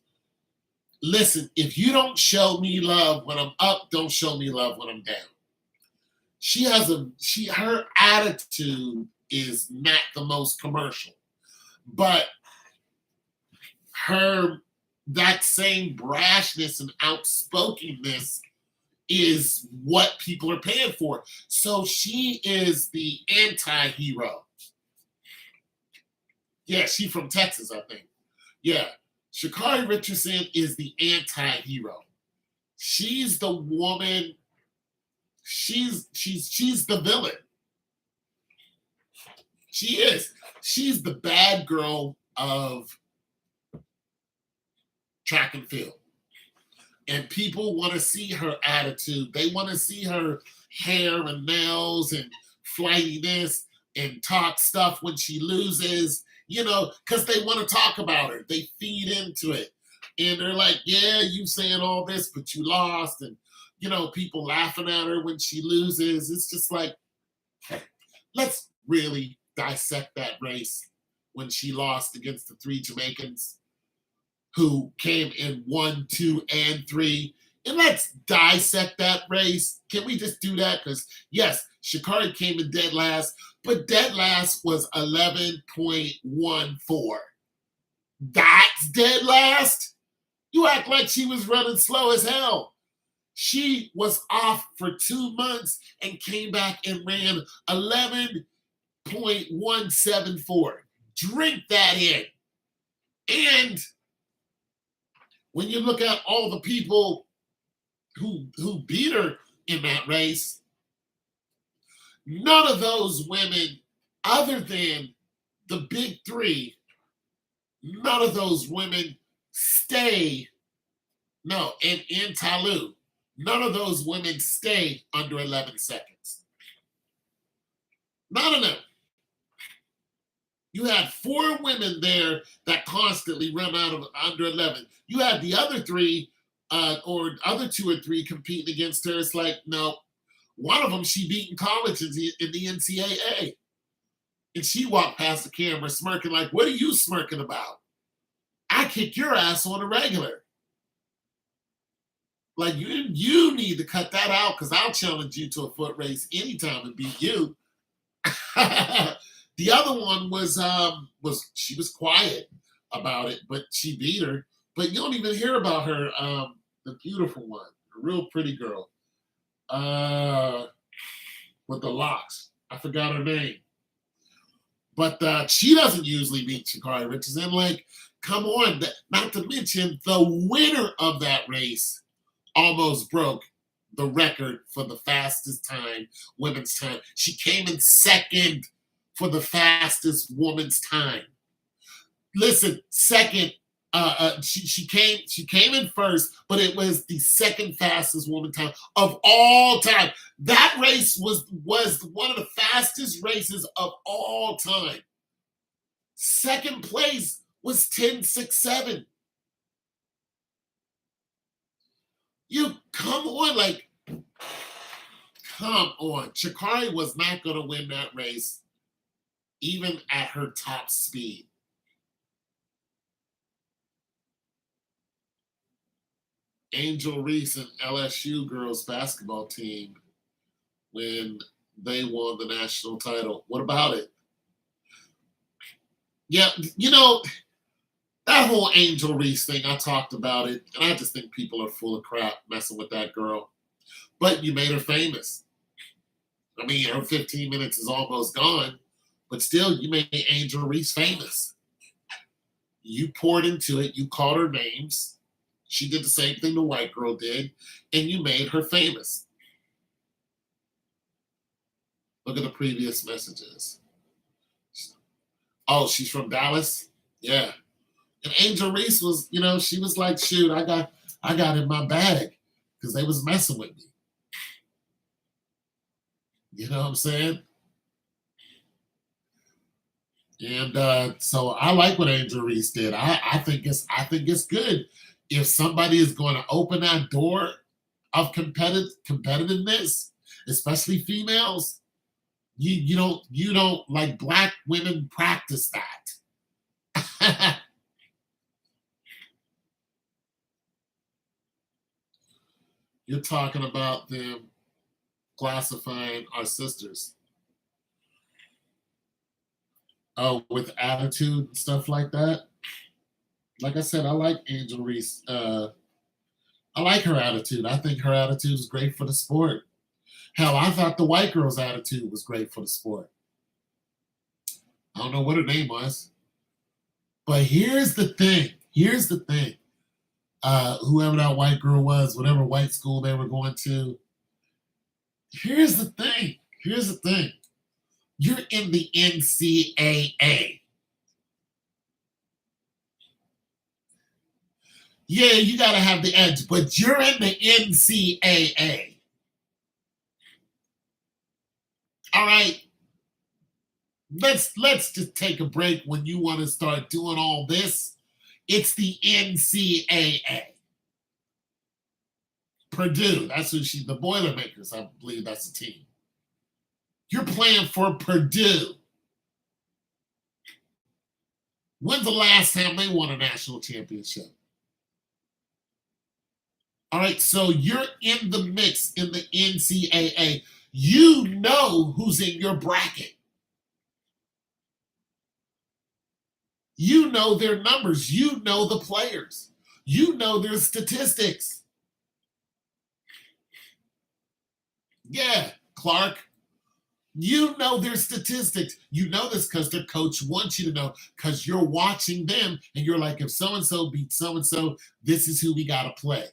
listen, if you don't show me love when I'm up, don't show me love when I'm down. Her attitude is not the most commercial, but that same brashness and outspokenness is what people are paying for. So she is the anti-hero. Yeah, she's from Texas, I think. Yeah. Sha'Carri Richardson is the anti-hero. She's the woman. She's the villain. She is. She's the bad girl of track and field. And people want to see her attitude. They want to see her hair and nails and flightiness and talk stuff when she loses, because they want to talk about her. They feed into it. And they're like, yeah, you saying all this, but you lost. And, people laughing at her when she loses. It's just like, let's really dissect that race when she lost against the three Jamaicans who came in 1, 2, and 3. And let's dissect that race. Can we just do that? Because, yes, Sha'Carri came in dead last, but dead last was 11.14. That's dead last? You act like she was running slow as hell. She was off for 2 months and came back and ran 11.174. Drink that in. And when you look at all the people who beat her in that race, none of those women, other than the big three, none of those women stay. No, and Talu, none of those women stay under 11 seconds. None of them. You had 4 women there that constantly run out of under 11. You had the other 3, or other 2 or 3 competing against her. It's like, no, one of them she beat in college in the NCAA. And she walked past the camera smirking like, what are you smirking about? I kick your ass on a regular. Like, you need to cut that out because I'll challenge you to a foot race anytime and beat you. The other one was she was quiet about it, but she beat her. But you don't even hear about her, the beautiful one, a real pretty girl. with the locks. I forgot her name. But she doesn't usually beat Sha'Carri Richardson. Like, come on. Not to mention, the winner of that race almost broke the record for the fastest time, women's time. She came in second for the fastest woman's time. Listen, second. She came in first, but it was the second fastest woman time of all time. That race was one of the fastest races of all time. Second place was 10.67. You come on, like, come on. Sha'Carri was not going to win that race, even at her top speed. Angel Reese and LSU girls basketball team when they won the national title. What about it? Yeah, that whole Angel Reese thing, I talked about it, and I just think people are full of crap messing with that girl. But you made her famous. I mean, her 15 minutes is almost gone, but still, you made Angel Reese famous. You poured into it. You called her names. She did the same thing the white girl did, and you made her famous. Look at the previous messages. Oh, she's from Dallas? Yeah. And Angel Reese was, she was like, shoot, I got in my bag because they was messing with me. You know what I'm saying? And so I like what Angel Reese did. I think it's good. If somebody is going to open that door of competitiveness, especially females, you don't like black women practice that. You're talking about them classifying our sisters. Oh, with attitude and stuff like that. Like I said, I like Angel Reese. I like her attitude. I think her attitude is great for the sport. Hell, I thought the white girl's attitude was great for the sport. I don't know what her name was. But here's the thing. Whoever that white girl was, whatever white school they were going to, here's the thing. You're in the NCAA. Yeah, you got to have the edge, but you're in the NCAA. All right. Let's just take a break when you want to start doing all this. It's the NCAA. Purdue, that's who the Boilermakers, I believe that's the team. You're playing for Purdue. When's the last time they won a national championship? All right, so you're in the mix in the NCAA. You know who's in your bracket. You know their numbers. You know the players. You know their statistics. Yeah, Clark. You know their statistics. You know this because their coach wants you to know because you're watching them and you're like, if so-and-so beats so-and-so, this is who we got to play.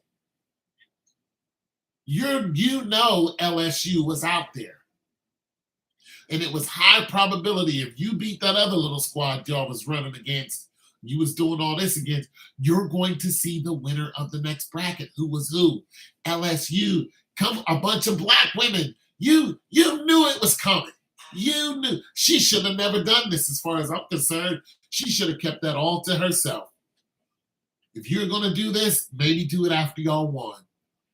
You know LSU was out there. And it was high probability if you beat that other little squad y'all was running against, you was doing all this against, you're going to see the winner of the next bracket. Who was who? LSU. Come, a bunch of black women. You knew it was coming. You knew. She should have never done this as far as I'm concerned. She should have kept that all to herself. If you're going to do this, maybe do it after y'all won.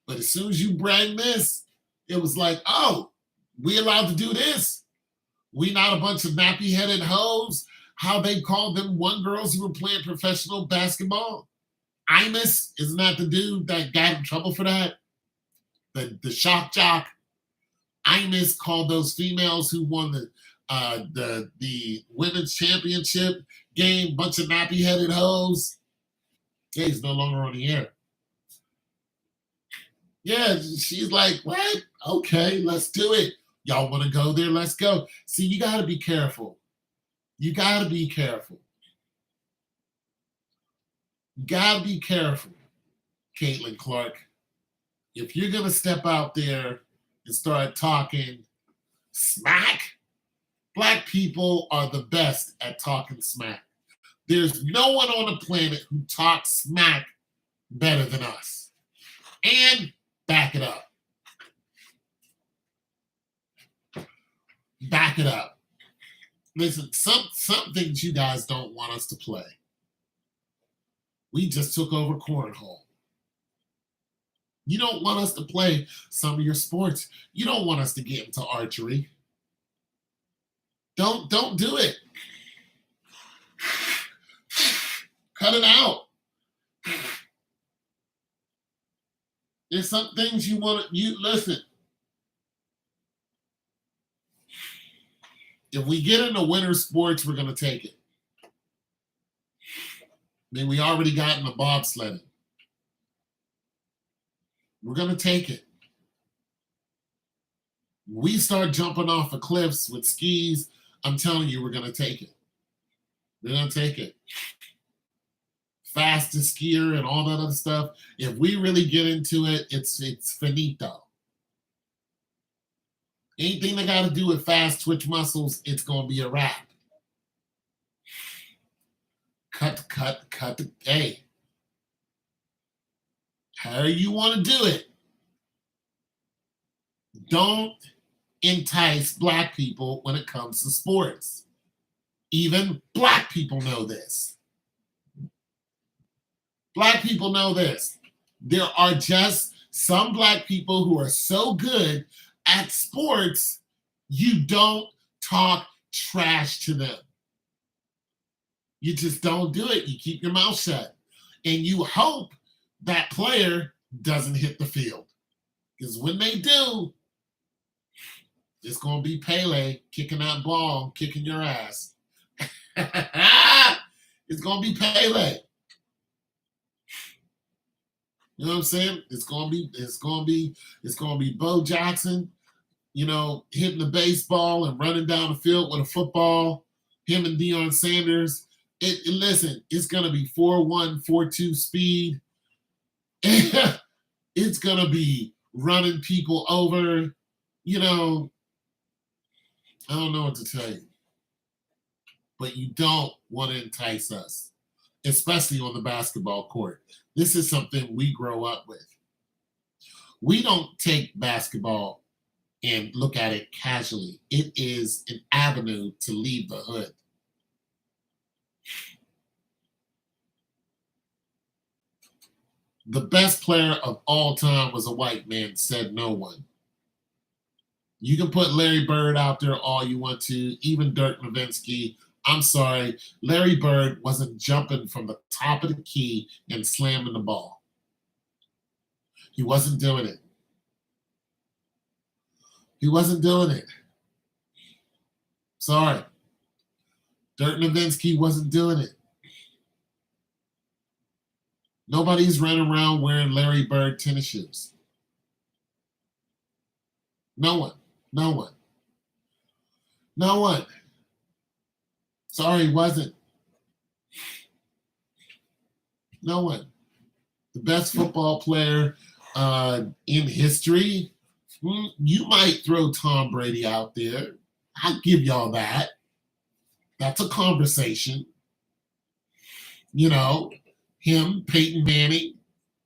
But as soon as you bring this, it was like, oh, we allowed to do this? We not a bunch of nappy-headed hoes? How they called them one girls who were playing professional basketball? Imus, isn't that the dude that got in trouble for that? The shock jock. Imus called those females who won the women's championship game bunch of nappy-headed hoes. Yeah, he's no longer on the air. Yeah, she's like, what? Okay, let's do it. Y'all want to go there? Let's go. See, you got to be careful. You got to be careful. You got to be careful, Caitlin Clark. If you're going to step out there and start talking smack, Black people are the best at talking smack. There's no one on the planet who talks smack better than us. And back it up. Back it up. Listen, some things you guys don't want us to play. We just took over cornhole. You don't want us to play some of your sports. You don't want us to get into archery. Don't do it. Cut it out. There's some things you want to, you listen. If we get into winter sports, we're going to take it. I mean, we already got in the bobsledding. We're going to take it. We start jumping off of cliffs with skis, I'm telling you, we're going to take it. We're going to take it. Fastest skier and all that other stuff. If we really get into it, it's finito. Anything that got to do with fast twitch muscles, it's going to be a wrap. Cut. Hey. However you want to do it. Don't entice Black people when it comes to sports. Even Black people know this. Black people know this. There are just some Black people who are so good at sports, you don't talk trash to them. You just don't do it. You keep your mouth shut. And you hope that player doesn't hit the field. Because when they do, it's going to be Pele kicking that ball, kicking your ass. It's going to be Pele. You know what I'm saying? It's gonna be Bo Jackson, hitting the baseball and running down the field with a football. Him and Deion Sanders. Listen, it's gonna be 4-1, 4-2 speed. It's gonna be running people over. I don't know what to tell you. But you don't want to entice us, especially on the basketball court. This is something we grow up with. We don't take basketball and look at it casually. It is an avenue to leave the hood. The best player of all time was a white man, said no one. You can put Larry Bird out there all you want to, even Dirk Nowitzki. I'm sorry, Larry Bird wasn't jumping from the top of the key and slamming the ball. He wasn't doing it. He wasn't doing it. Sorry. Dirk Nowitzki wasn't doing it. Nobody's running around wearing Larry Bird tennis shoes. No one. No one. No one. Sorry, wasn't. No one. The best football player in history, you might throw Tom Brady out there. I'll give y'all that. That's a conversation. Him, Peyton Manning,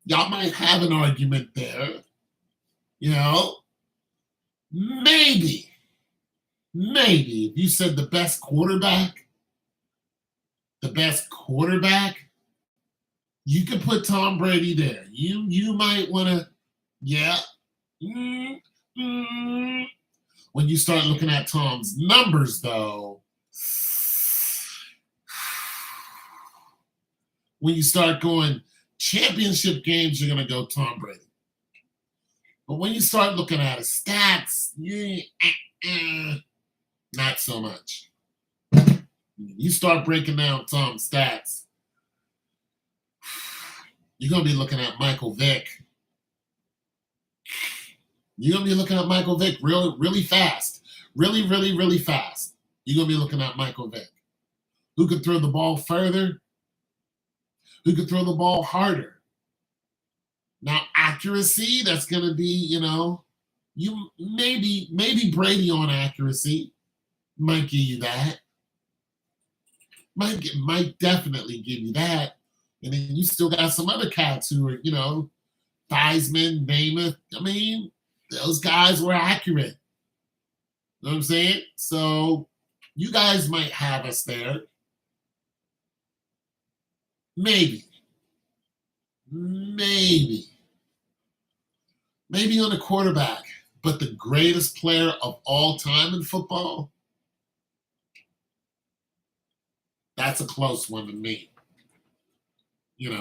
y'all might have an argument there. Maybe if you said the best quarterback, you could put Tom Brady there. You might want to, yeah. When you start looking at Tom's numbers, though, when you start going championship games, you're going to go Tom Brady. But when you start looking at his stats, not so much. You start breaking down Tom's stats, you're going to be looking at Michael Vick. You're gonna be looking at Michael Vick really fast. Really fast. You're gonna be looking at Michael Vick. Who could throw the ball further? Who could throw the ball harder? Now, accuracy, that's gonna be, you maybe Brady on accuracy might give you that. Might definitely give you that. And then you still got some other cats who are, Theismann, Namath. I mean, those guys were accurate. You know what I'm saying? So you guys might have us there. Maybe. Maybe. Maybe on a quarterback. But the greatest player of all time in football, that's a close one to me.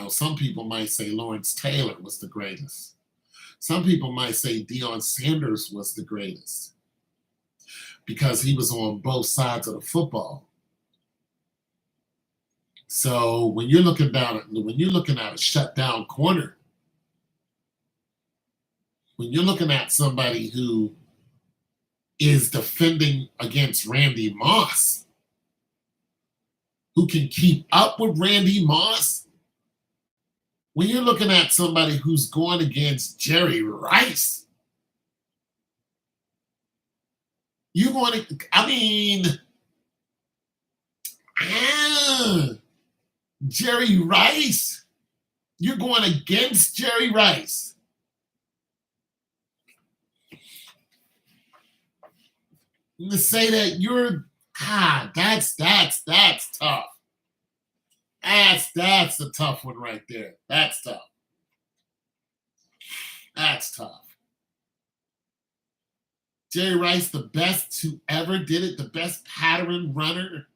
Some people might say Lawrence Taylor was the greatest. Some people might say Deion Sanders was the greatest because he was on both sides of the football. So when you're looking at a shutdown corner, when you're looking at somebody who is defending against Randy Moss, who can keep up with Randy Moss, when you're looking at somebody who's going against Jerry Rice, you're going to, Jerry Rice, you're going against Jerry Rice. And to say that that's tough. That's a tough one right there. That's tough. That's tough. Jerry Rice, the best who ever did it, the best pattern runner,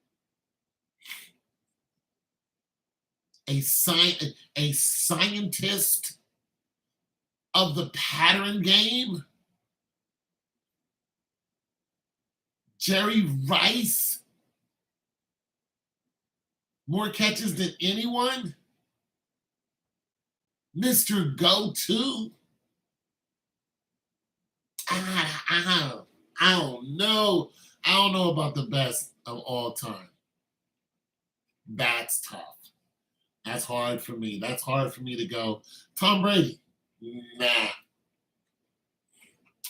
a scientist of the pattern game. Jerry Rice, more catches than anyone. Mr. Go-To. I don't know. I don't know about the best of all time. That's tough. That's hard for me. That's hard for me to go. Tom Brady. Nah.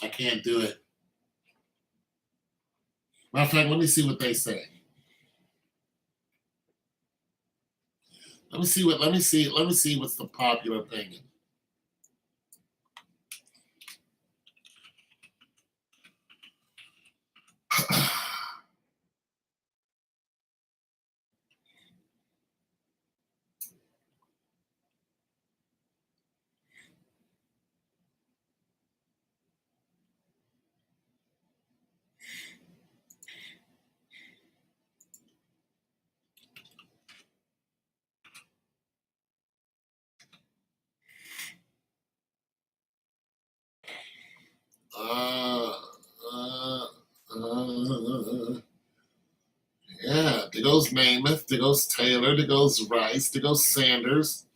I can't do it. Matter of fact, let me see what they say. Let me see what's the popular opinion. Yeah, there goes Namath, there goes Taylor, there goes Rice, there goes Sanders,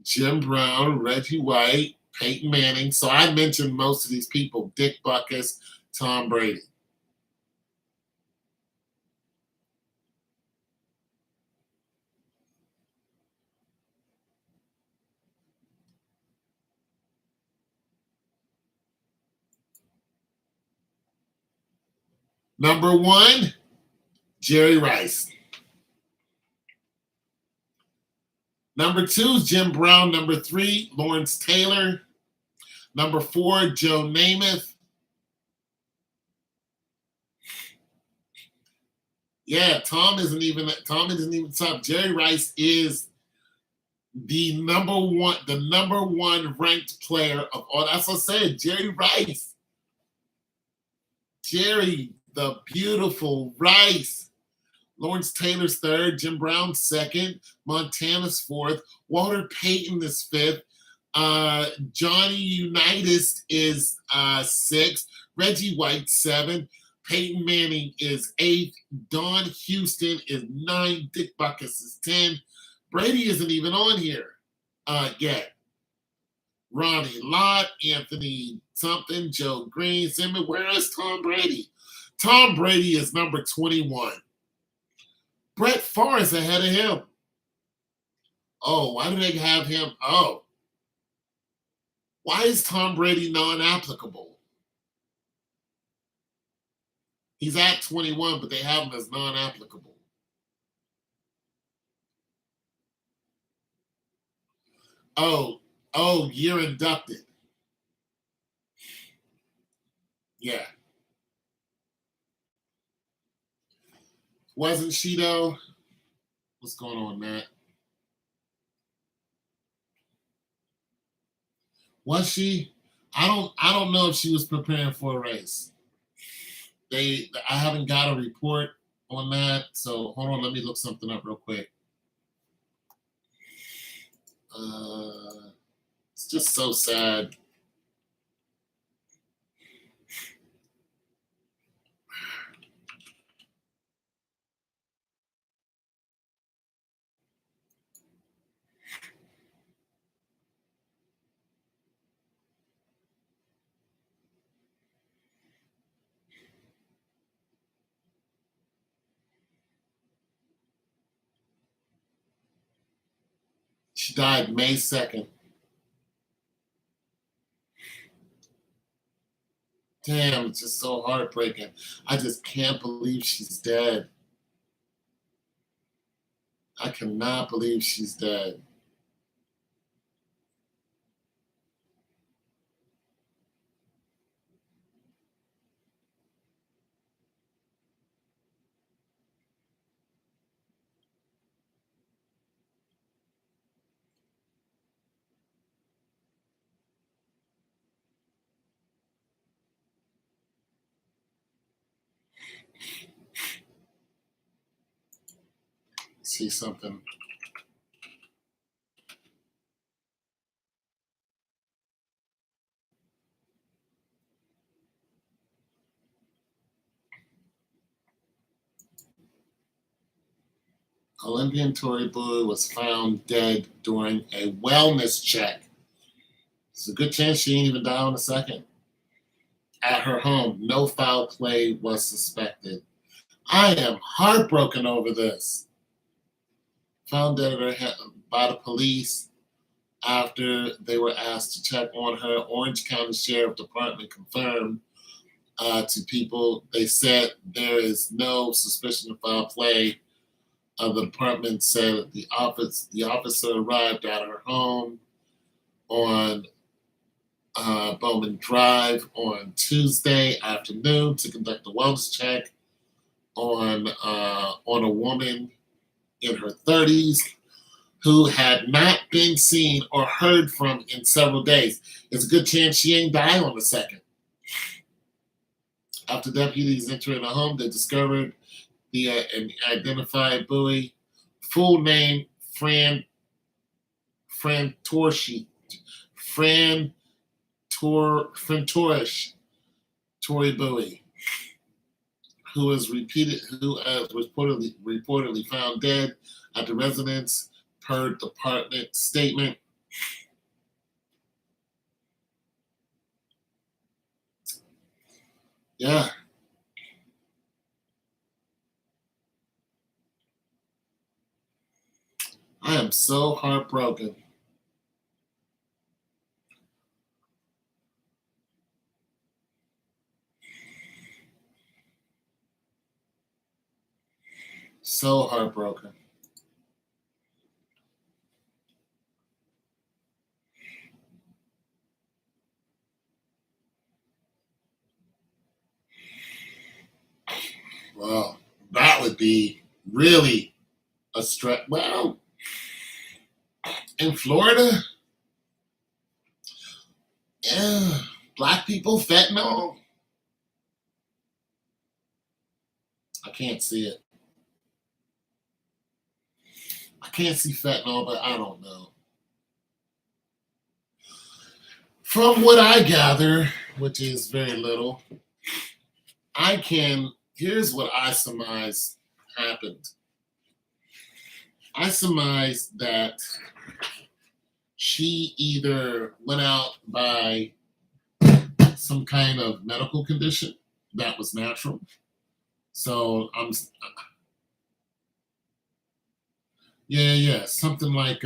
Jim Brown, Reggie White, Peyton Manning. So I mentioned most of these people: Dick Butkus, Tom Brady. Number one, Jerry Rice. Number two, Jim Brown. Number three, Lawrence Taylor. Number four, Joe Namath. Yeah, Tom isn't even top. Jerry Rice is the number one ranked player of all. That's what I said. Jerry Rice. Jerry, the beautiful Rice. Lawrence Taylor's third, Jim Brown second, Montana's fourth, Walter Payton is fifth, Johnny Unitas is sixth, Reggie White seventh, Peyton Manning is eighth, Don Houston is ninth, Dick Butkus is 10. Brady isn't even on here yet. Ronnie Lott, Anthony something, Joe Green, Zimmer. Where is Tom Brady? Tom Brady is number 21. Brett Favre is ahead of him. Oh, why do they have him? Oh, why is Tom Brady non-applicable? He's at 21, but they have him as non-applicable. Oh, year inducted. Yeah. Wasn't she though? What's going on, Matt? Was she? I don't know if she was preparing for a race. I haven't got a report on that. So hold on, let me look something up real quick. It's just so sad. She died May 2nd. Damn, it's just so heartbreaking. I just can't believe she's dead. I cannot believe she's dead. See something. Olympian Tori Bowie was found dead during a wellness check. It's a good chance she ain't even die on the second. At her home, no foul play was suspected. I am heartbroken over this. Found dead at her by the police after they were asked to check on her. Orange County Sheriff Department confirmed to people. They said there is no suspicion of foul play. The department said the officer arrived at her home on Bowman Drive on Tuesday afternoon to conduct a wellness check on a woman in her 30s who had not been seen or heard from in several days. There's a good chance she ain't die on the second. After deputies entered the home, they discovered and identified Bowie. Full name, Fran Torshi. Fran Torish, Tori Bowie, who was reportedly found dead at the residence per department statement. Yeah. I am so heartbroken. So heartbroken. Well, that would be really a stretch. Well, in Florida, yeah, black people, fentanyl. I can't see it. I can't see fentanyl, but I don't know. From what I gather, which is very little, here's what I surmise happened. I surmise that she either went out by some kind of medical condition that was natural. So yeah, something like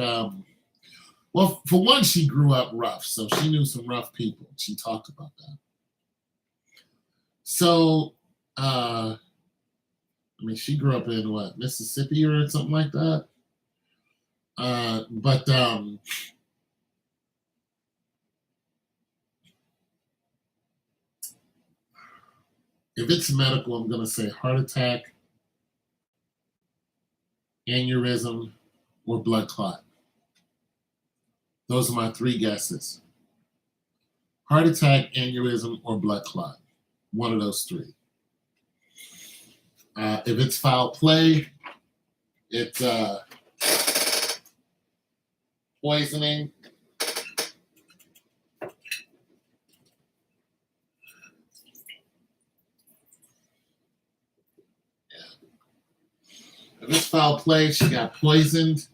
well, for one, she grew up rough, so she knew some rough people. She talked about that. So I mean, she grew up in what, Mississippi or something like that. But if it's medical, I'm gonna say heart attack, aneurysm, or blood clot. Those are my three guesses. Heart attack, aneurysm, or blood clot. One of those three. If it's foul play, it's poisoning. If it's foul play, she got poisoned,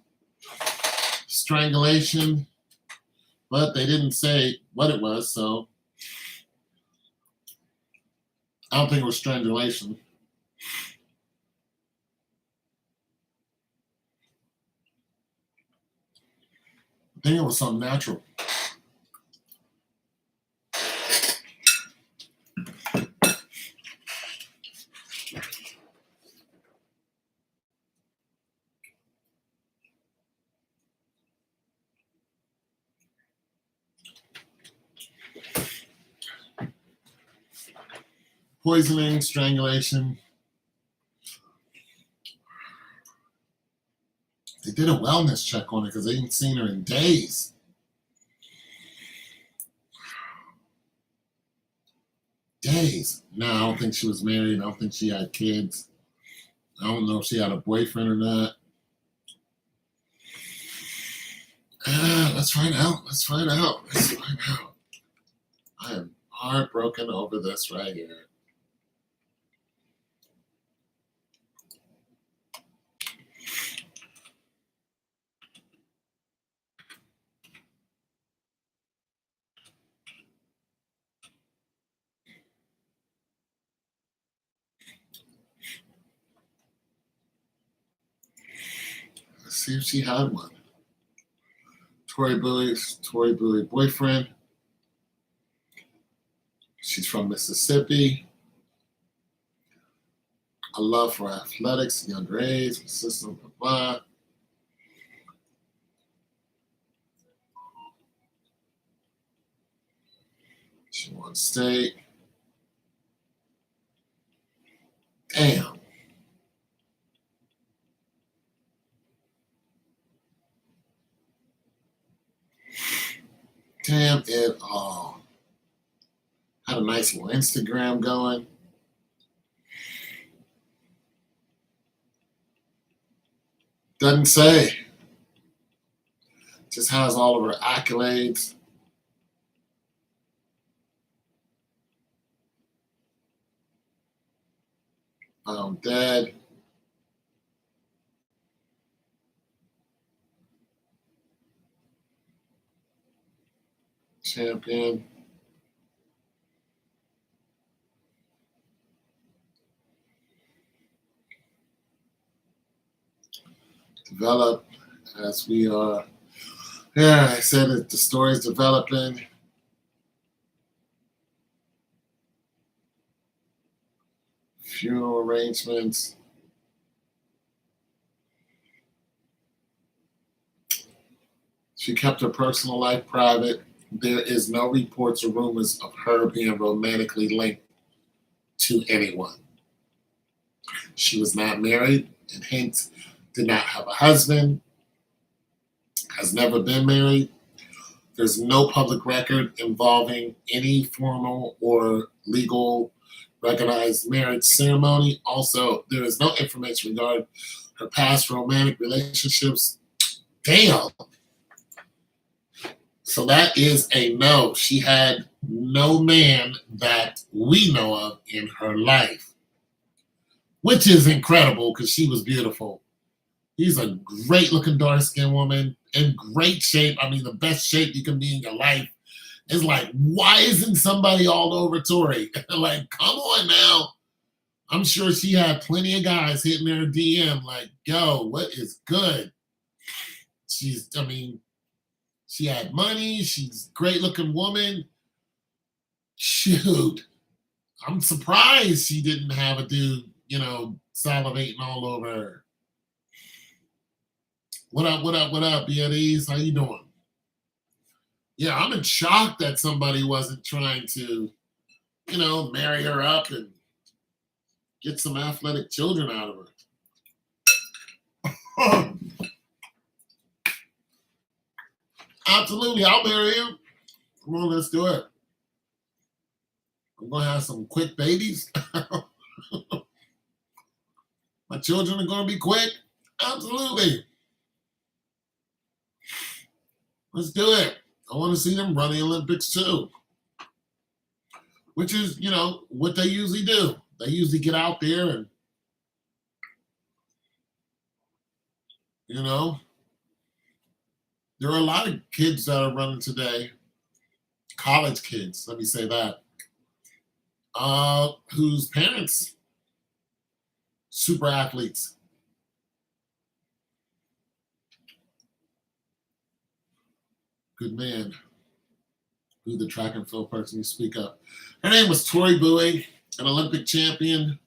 strangulation, but they didn't say what it was, so I don't think it was strangulation. I think it was something natural. Poisoning, strangulation. They did a wellness check on her because they hadn't seen her in days. Days. No, I don't think she was married. I don't think she had kids. I don't know if she had a boyfriend or not. Let's find out. Let's find out. Let's find out. I am heartbroken over this right here. Let's see if she had one. Tori Bowie boyfriend. She's from Mississippi. A love for athletics, younger age, consistent, blah, blah. She won state. Damn. Damn it all. Had a nice little Instagram going. Doesn't say. Just has all of her accolades. Found dead. Champion. Develop as we are. Yeah, I said that the story's developing. Funeral arrangements. She kept her personal life private. There is no reports or rumors of her being romantically linked to anyone. She was not married and hence did not have a husband, has never been married. There's no public record involving any formal or legal recognized marriage ceremony. Also, there is no information regarding her past romantic relationships. Damn. So that is a no. She had no man that we know of in her life, which is incredible because she was beautiful. She's a great looking dark skinned woman, in great shape. I mean, the best shape you can be in your life. It's like, why isn't somebody all over Tori? Like, come on now. I'm sure she had plenty of guys hitting her DM like, yo, what is good? I mean, she had money. She's a great looking woman. Shoot. I'm surprised she didn't have a dude, salivating all over her. What up, what up, what up, BNEs? How you doing? Yeah, I'm in shock that somebody wasn't trying to, marry her up and get some athletic children out of her. Absolutely, I'll marry you. Come on, let's do it. I'm gonna have some quick babies. My children are gonna be quick. Absolutely. Let's do it. I want to see them run the Olympics too. Which is, what they usually do. They usually get out there and, there are a lot of kids that are running today, college kids, let me say that, whose parents, super athletes. Good man. Who the track and field person you speak up? Her name was Tori Bowie, an Olympic champion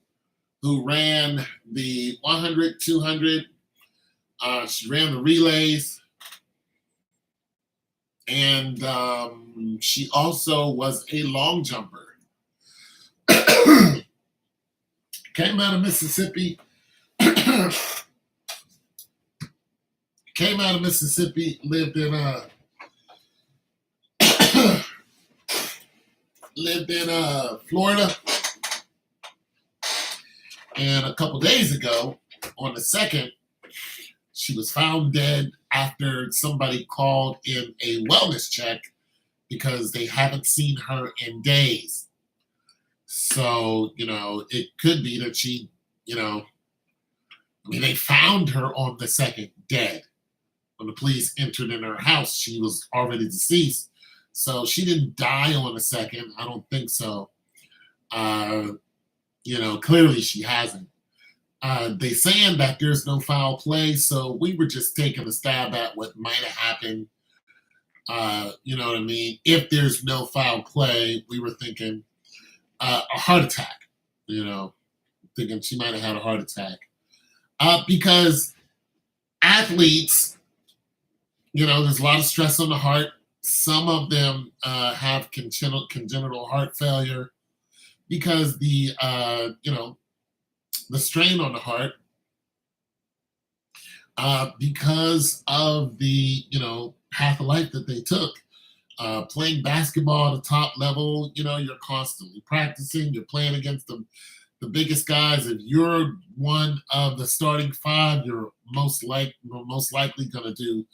who ran the 100, 200. She ran the relays. And she also was a long jumper. Came out of Mississippi. Lived in Florida. And a couple days ago, on the 2nd, she was found dead after somebody called in a wellness check because they haven't seen her in days. So, it could be that she, they found her on the 2nd dead. When the police entered in her house, she was already deceased. So she didn't die on the 2nd. I don't think so. Clearly she hasn't. They saying that there's no foul play, so we were just taking a stab at what might have happened. You know what I mean? If there's no foul play, we were thinking a heart attack. Thinking she might have had a heart attack. Because athletes, there's a lot of stress on the heart. Some of them have congenital heart failure because the strain on the heart, because of the, path of life that they took. Playing basketball at the top level, you're constantly practicing, you're playing against the biggest guys. If you're one of the starting 5, you're most likely going to do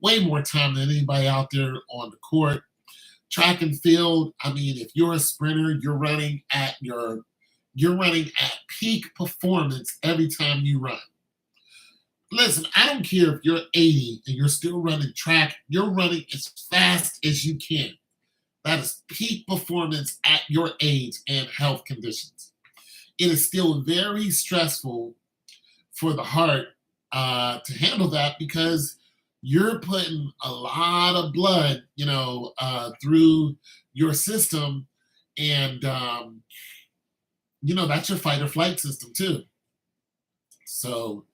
way more time than anybody out there on the court. Track and field, if you're a sprinter, you're running at peak performance every time you run. Listen, I don't care if you're 80 and you're still running track, you're running as fast as you can. That is peak performance at your age and health conditions. It is still very stressful for the heart to handle that because you're putting a lot of blood, through your system, and that's your fight or flight system too. So,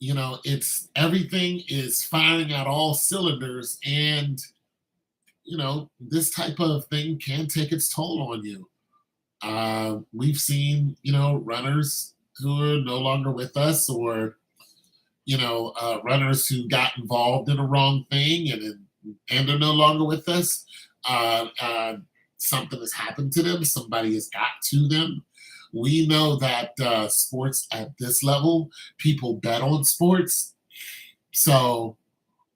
it's everything is firing at all cylinders, and this type of thing can take its toll on you. We've seen, runners who are no longer with us, or runners who got involved in a wrong thing and are no longer with us. Something has happened to them. Somebody has got to them. We know that sports at this level, people bet on sports. So,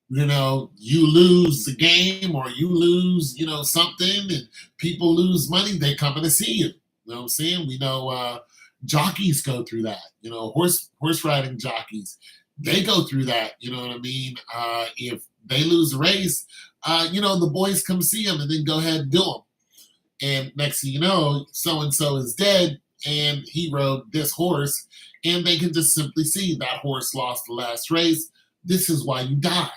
you lose the game or you lose, something, and people lose money, they coming to see you. You know what I'm saying? We know jockeys go through that. Horse riding jockeys, they go through that. You know what I mean? If they lose the race, the boys come see them and then go ahead and do them. And next thing you know, so and so is dead, and he rode this horse, and they can just simply see that horse lost the last race. This is why you died.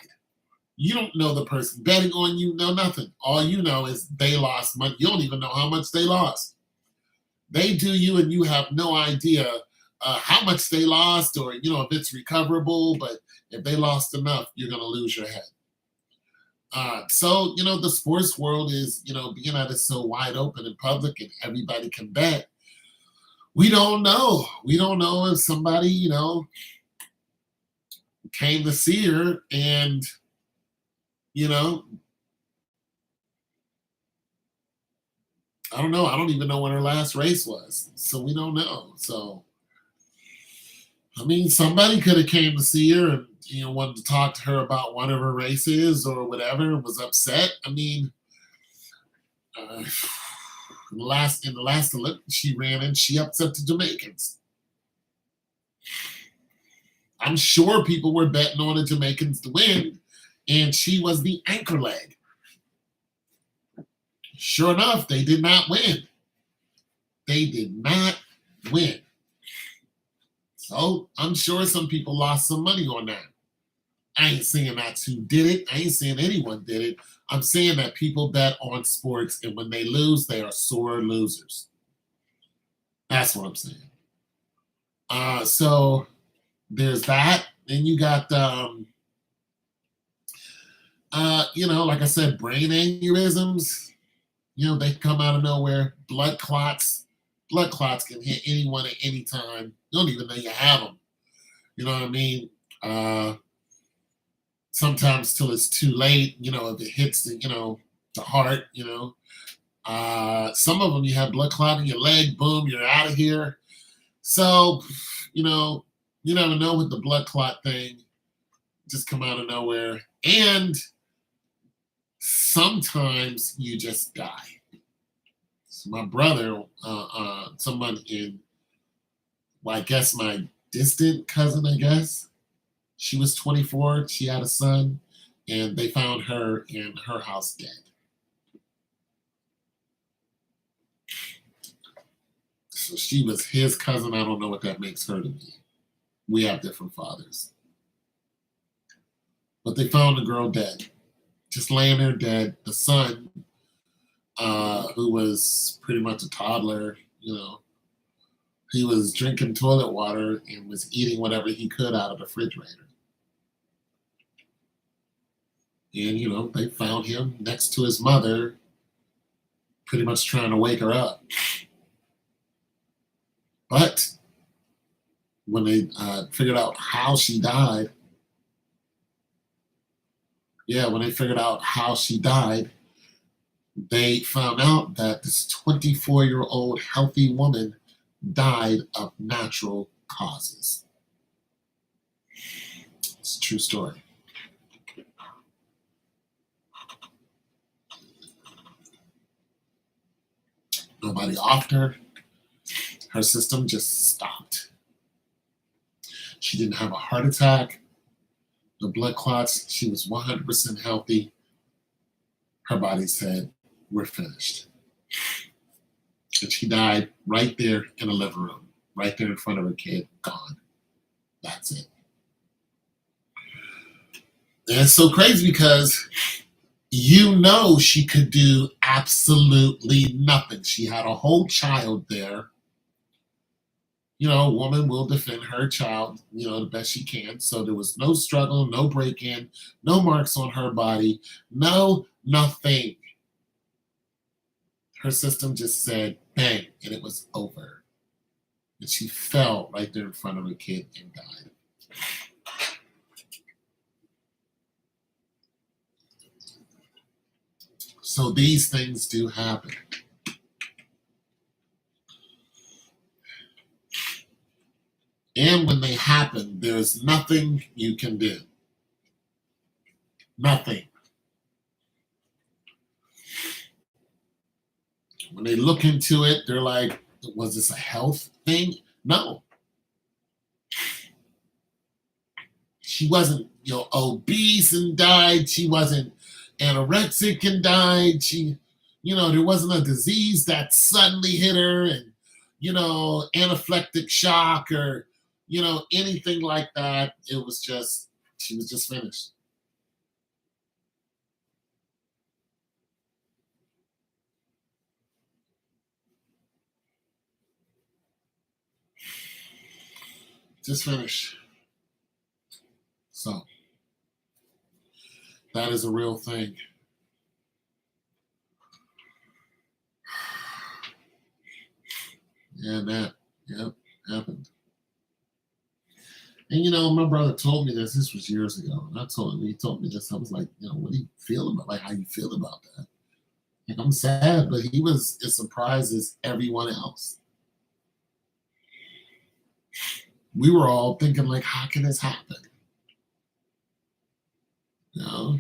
You don't know the person betting on you, know nothing. All you know is they lost money. You don't even know how much they lost. They do you, and you have no idea how much they lost, or if it's recoverable. But if they lost enough, you're going to lose your head. So the sports world is, being that it's so wide open and public and everybody can bet. We don't know. We don't know if somebody, came to see her and, I don't know. I don't even know when her last race was. So we don't know. So, I mean, somebody could have came to see her and, wanted to talk to her about one of her races or whatever, and was upset. I mean, in the last Olympics she ran in, she upset the Jamaicans. I'm sure people were betting on the Jamaicans to win, and she was the anchor leg. Sure enough, they did not win. They did not win. So I'm sure some people lost some money on that. I ain't saying that's who did it. I ain't saying anyone did it. I'm saying that people bet on sports, and when they lose, they are sore losers. That's what I'm saying. So there's that. Then you got, like I said, brain aneurysms. They come out of nowhere. Blood clots. Blood clots can hit anyone at any time. You don't even know you have them. You know what I mean? Sometimes till it's too late, if it hits the heart, some of them you have blood clot in your leg, boom, you're out of here. So, you never know with the blood clot thing, just come out of nowhere. And sometimes you just die. So my brother, someone in, I guess my distant cousin, she was 24, she had a son, and they found her in her house dead. So she was his cousin. I don't know what that makes her to me. We have different fathers. But they found the girl dead, just laying there dead. The son, who was pretty much a toddler, he was drinking toilet water and was eating whatever he could out of the refrigerator. And, they found him next to his mother, pretty much trying to wake her up. But when they figured out how she died, they found out that this 24-year-old healthy woman died of natural causes. It's a true story. Nobody offed her. Her system just stopped. She didn't have a heart attack. The blood clots, she was 100% healthy. Her body said, we're finished. And she died right there in the living room, right there in front of her kid, gone. That's it. And it's so crazy because she could do absolutely nothing. She had a whole child there. A woman will defend her child, the best she can. So there was no struggle, no break-in, no marks on her body, nothing. Her system just said, bang, and it was over. And she fell right there in front of her kid and died. So these things do happen. And when they happen, there's nothing you can do. Nothing. When they look into it, they're like, was this a health thing? No. She wasn't obese and died. She wasn't anorexic and died. There wasn't a disease that suddenly hit her and, anaphylactic shock or, anything like that. She was just finished. Just finished. So that is a real thing. Yeah, that, yep, happened. And my brother told me this. This was years ago, and he told me this. I was like, what do you feel about, like, how you feel about that? Like, I'm sad, but he was as surprised as everyone else. We were all thinking, like, how can this happen? You know,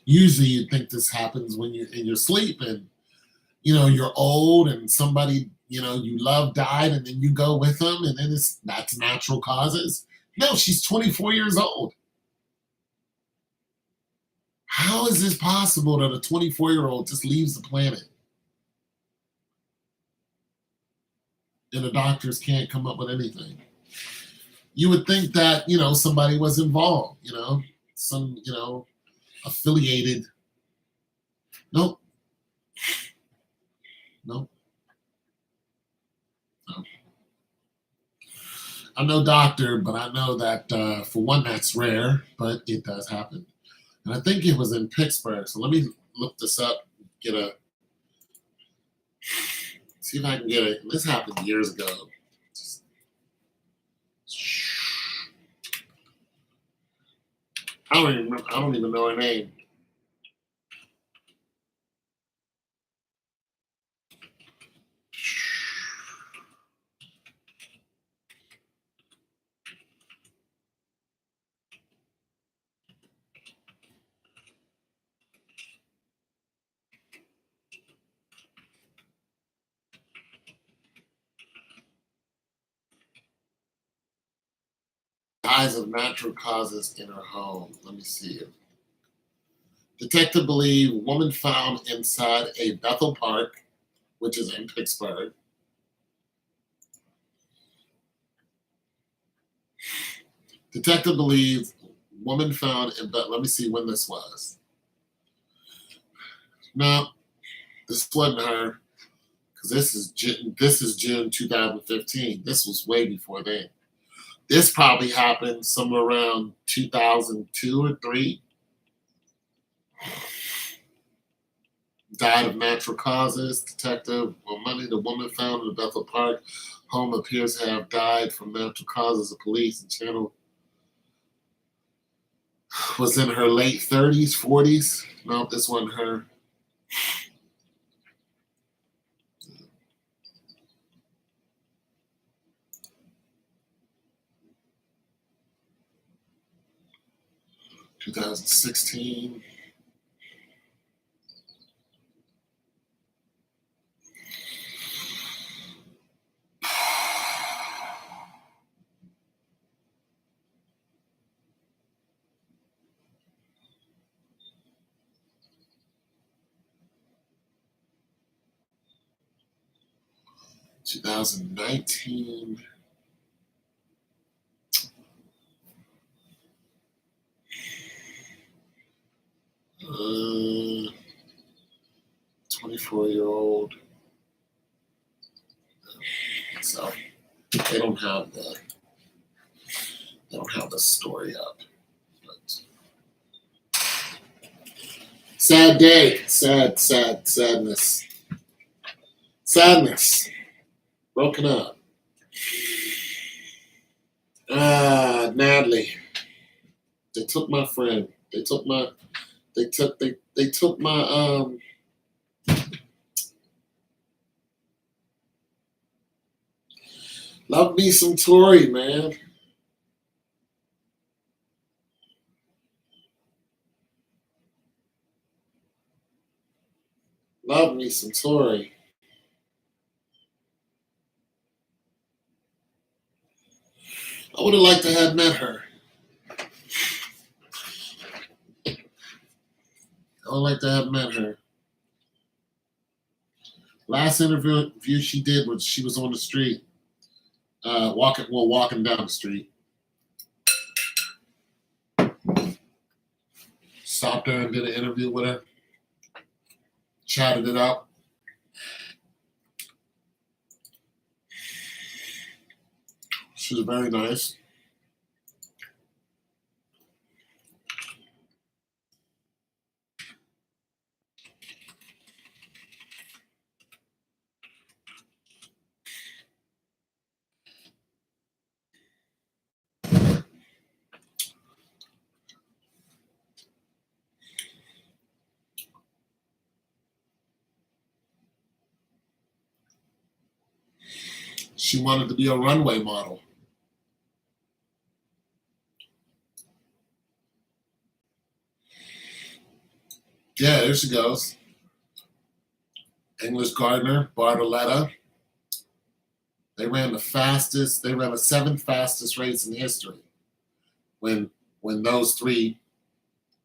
usually you think this happens when you're in your sleep and you're old and somebody you love died, and then you go with them, and then that's natural causes. No, she's 24 years old. How is this possible that a 24-year-old just leaves the planet and the doctors can't come up with anything? You would think that somebody was involved, some affiliated. Nope. Nope. No. I'm no doctor, but I know that for one, that's rare, but it does happen. And I think it was in Pittsburgh. So let me look this up, see if I can get it. This happened years ago. I don't even know her name. Dies of natural causes in her home. Let me see. Detective believe woman found inside a Bethel Park, which is in Pittsburgh. Detective believes woman found in Bethel. Let me see when this was. No, this wasn't her, because this is June 2015. This was way before then. This probably happened somewhere around 2002 or 3. Died of natural causes. Detective, Monday, the woman found in the Bethel Park home appears to have died from natural causes. The police and channel was in her late 30s, 40s. No, this wasn't her. (2016). 2019. Uh, 24-year-old. So they don't have the story up. But sad day. Sadness. Broken up. Natalie. They took my friend. They took my love me some Tori, man. Love me some Tori. I would have liked to have met her. would like to have met her. Last interview she did was she was on the street, walking down the street. Stopped her and did an interview with her. Chatted it out. She was very nice. She wanted to be a runway model. Yeah, there she goes. English Gardner, Bartoletta. They ran the fastest. They ran the seventh fastest race in history. When those three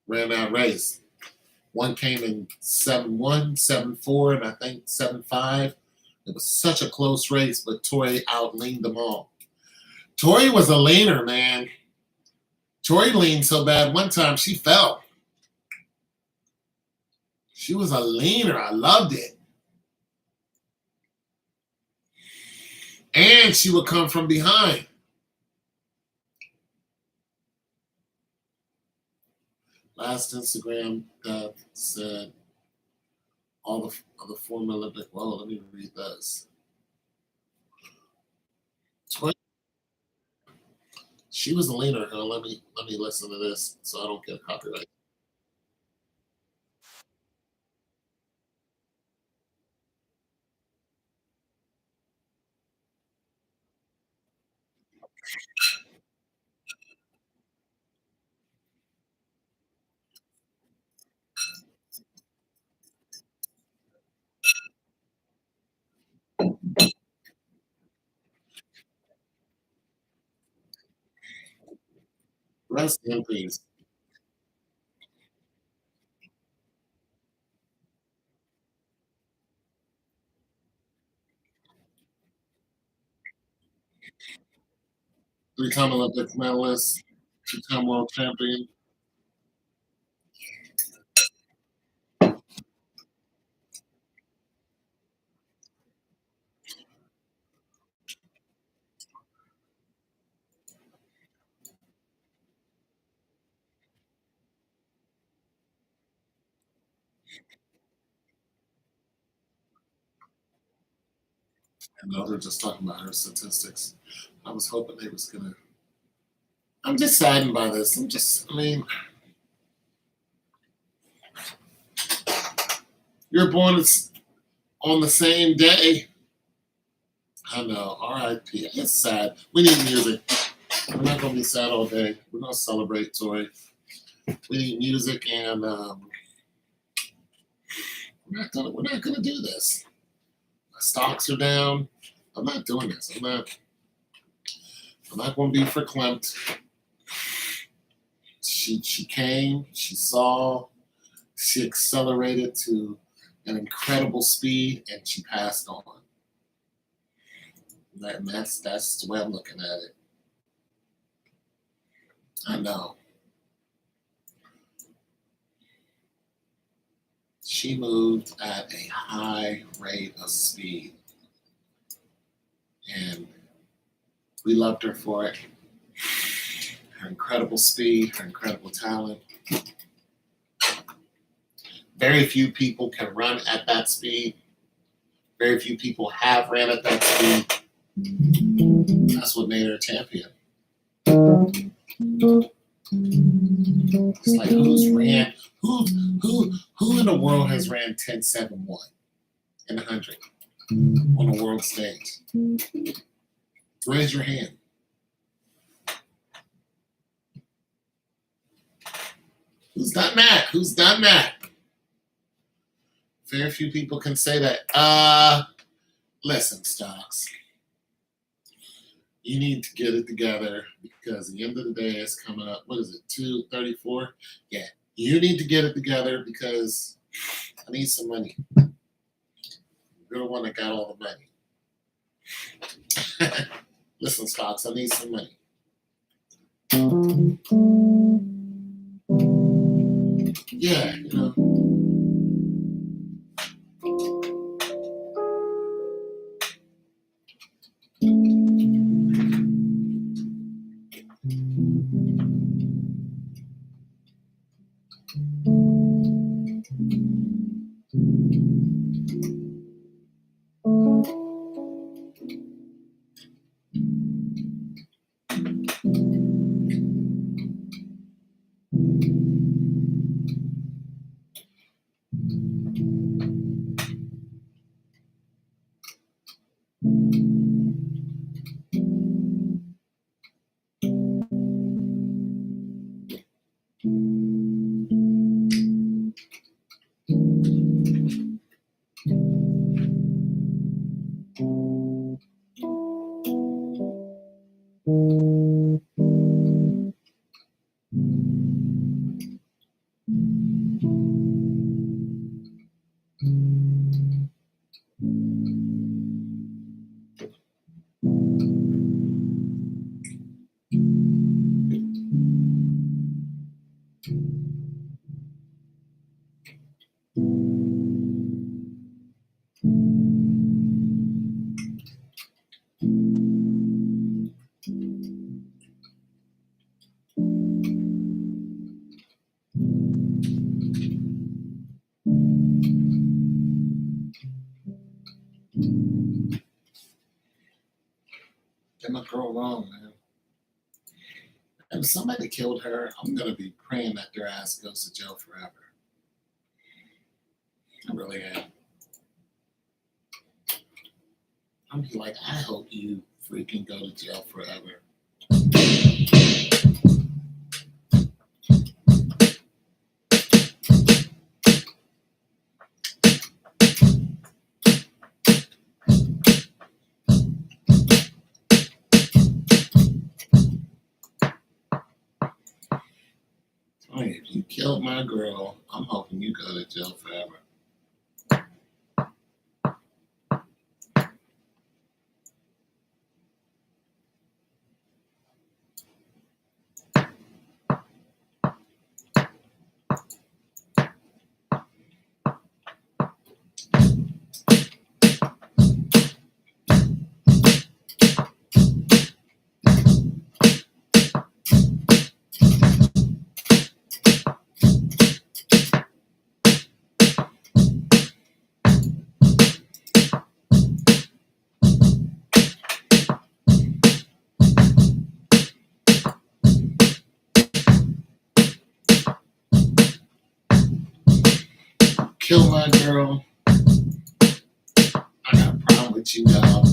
ran that race, one came in 7-1, 7-4, and I think 7-5. It was such a close race, but Tori out-leaned them all. Tori was a leaner, man. Tori leaned so bad one time she fell. She was a leaner. I loved it. And she would come from behind. Last Instagram said all the former Olympic. Well, let me read this. She was a leaner. Let me listen to this so I don't get copyright. Rest in peace. Three-time Olympic medalist, two-time world champion. And those are just talking about her statistics. I was hoping they was gonna. I'm just saddened by this. I mean, you're born on the same day. I know. R.I.P. It's sad. We need music. We're not gonna be sad all day. We're gonna celebrate Tori. We need music, and we're not gonna do this. My stocks are down. I'm not doing this. I'm not gonna be verklempt. She came. She saw. She accelerated to an incredible speed, and she passed on. That's the way I'm looking at it. I know. She moved at a high rate of speed, and we loved her for it. Her incredible speed, her incredible talent. Very few people can run at that speed. Very few people have ran at that speed. That's what made her a champion. It's like who in the world has ran 10-7-1 in 100 on a world stage? Raise your hand. Who's done that? Who's done that? Very few people can say that. Listen, Stocks. You need to get it together because the end of the day is coming up. What is it? 2:34? Yeah. You need to get it together because I need some money. You're the one that got all the money. Listen, Stocks, I need some money. Yeah, you know. Get my girl wrong, man. And if somebody killed her, I'm gonna be praying that their ass goes to jail forever. I really am. I'm like, I hope you freaking go to jail forever. If you killed my girl, I'm hoping you go to jail forever. Kill my girl. I got a problem with you, dog.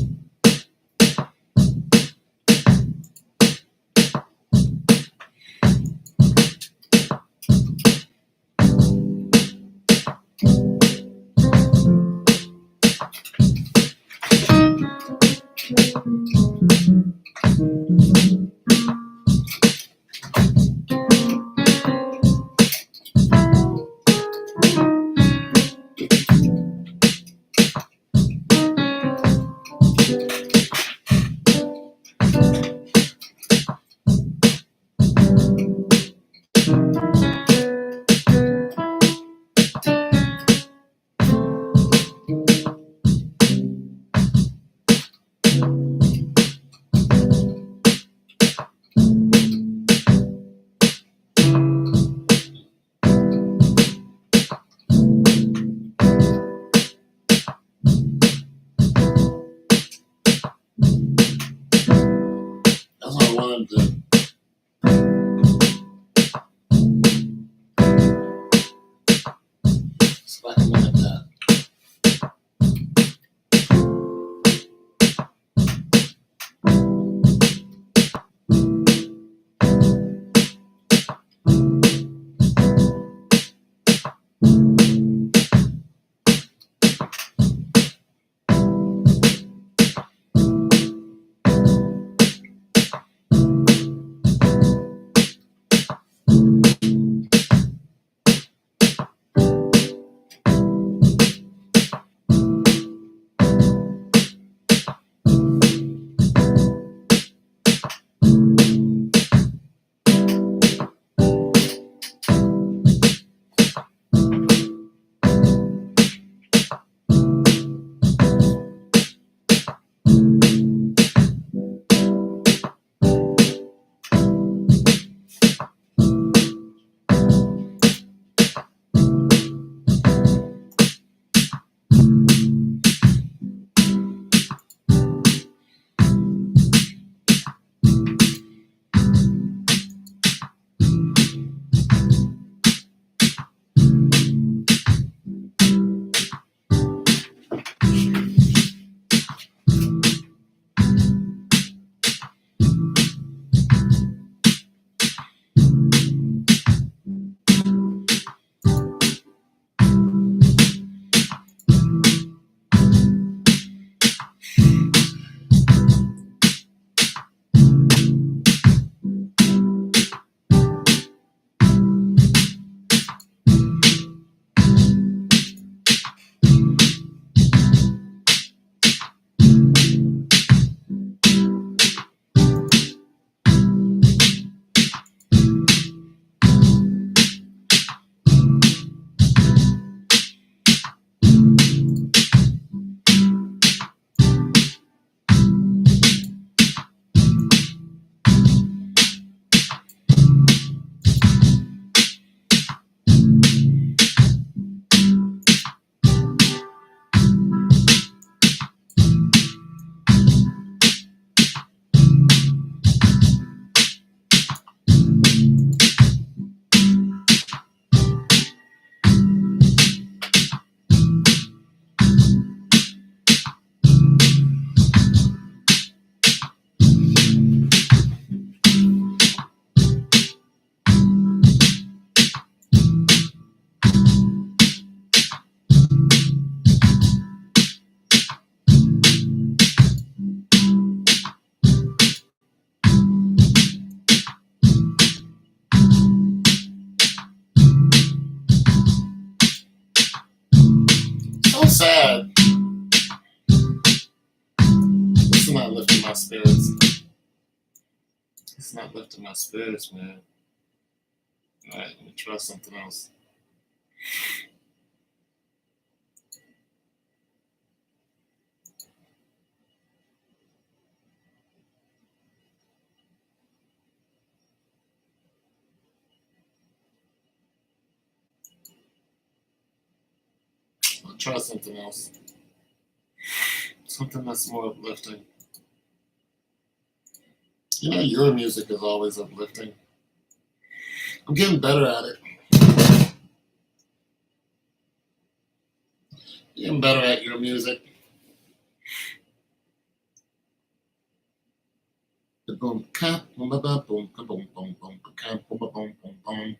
That's what I wanted to do. It's like I'm like that. not lifting my spirits. It's not lifting my spirits, man. All right, let me try something else. I'll try something else. Something that's more uplifting. You know, your music is always uplifting. I'm getting better at it. Getting better at your music. The boom, cap, boom, boom, boom, boom, boom, boom, boom, cap, boom, boom, boom, boom, boom,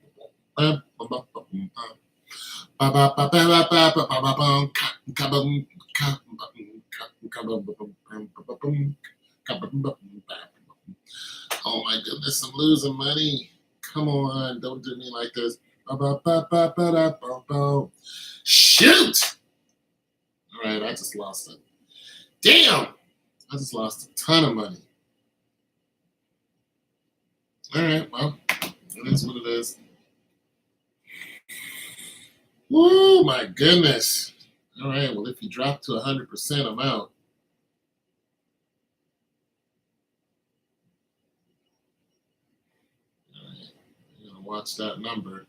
boom, boom, boom, boom, ba ba ba ba ba ba ba ba ba boom, ka boom, ka boom, ka boom, boom, boom, boom, ka boom, boom, boom. Oh my goodness, I'm losing money. Come on, don't do me like this. Ba ba ba ba ba da ba ba. Shoot! All right, I just lost it. Damn! I just lost a ton of money. All right, well, it is what it is. Oh my goodness. All right, well, if you drop to 100%, I'm out. All right, I'm going to watch that number.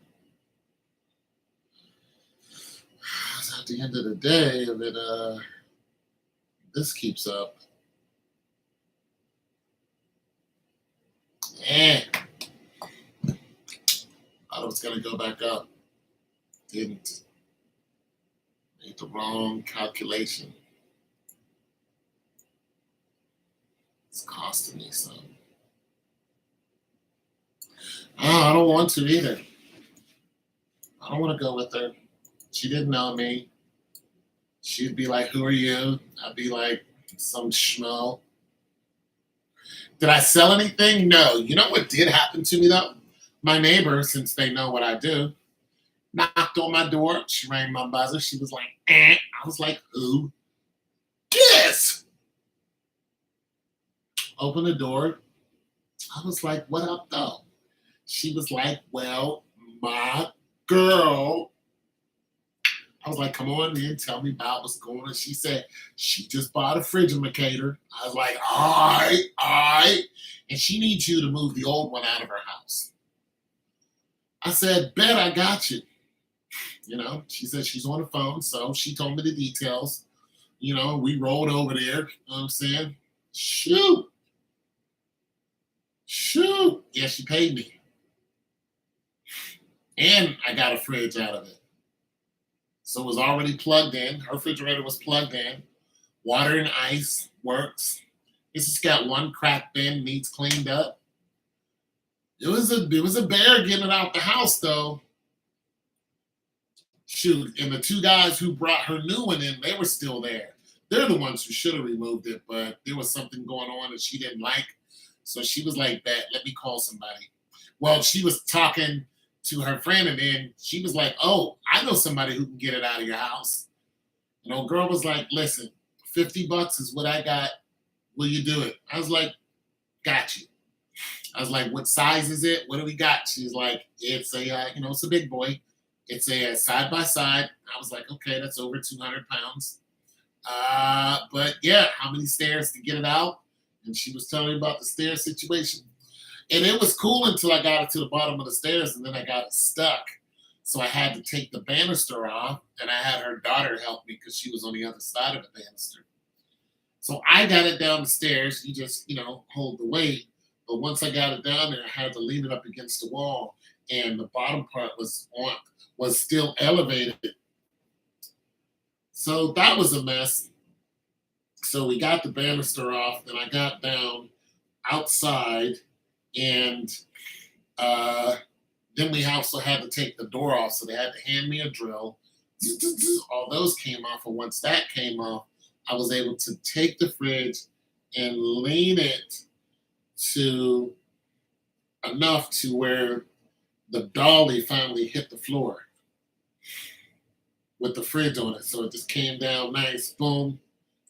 At the end of the day, if this keeps up, I thought it was going to go back up. Didn't. Made the wrong calculation. It's costing me some. Oh, I don't want to either. I don't want to go with her. She didn't know me. She'd be like, "Who are you?" I'd be like, "Some schmo." Did I sell anything? No. You know what did happen to me though? My neighbor, since they know what I do, knocked on my door. She rang my buzzer. She was like, eh. I was like, "Who?" Yes. Open the door. I was like, "What up, though?" She was like, "Well, my girl." I was like, "Come on in, tell me about what's going on." She said she just bought a Frigimacator. I was like, all right. And she needs you to move the old one out of her house. I said, bet I got you. You know, she said she's on the phone, so she told me the details. You know, we rolled over there. You know what I'm saying? Shoot. Shoot. Yeah, she paid me. And I got a fridge out of it. So it was already plugged in. Her refrigerator was plugged in. Water and ice works. It's just got one crack bin, needs cleaned up. It was a bear getting it out the house though. Shoot, and the two guys who brought her new one in, they were still there. They're the ones who should have removed it, but there was something going on that she didn't like. So she was like, "Bet, let me call somebody." Well, she was talking to her friend, and then she was like, "Oh, I know somebody who can get it out of your house." And old girl was like, "Listen, $50 is what I got. Will you do it?" I was like, "Got you." I was like, "What size is it? What do we got?" She's like, "It's it's a big boy. It's a side by side." I was like, "Okay, that's over 200 pounds." But yeah, how many stairs to get it out? And she was telling me about the stair situation. And it was cool until I got it to the bottom of the stairs and then I got it stuck. So I had to take the banister off and I had her daughter help me because she was on the other side of the banister. So I got it down the stairs. You just, hold the weight. But once I got it down there, I had to lean it up against the wall, and the bottom part was still elevated. So that was a mess. So we got the banister off, then I got down outside, and uh, then we also had to take the door off. So they had to hand me a drill. All those came off, and once that came off, I was able to take the fridge and lean it to enough to where the dolly finally hit the floor with the fridge on it. So it just came down nice, boom.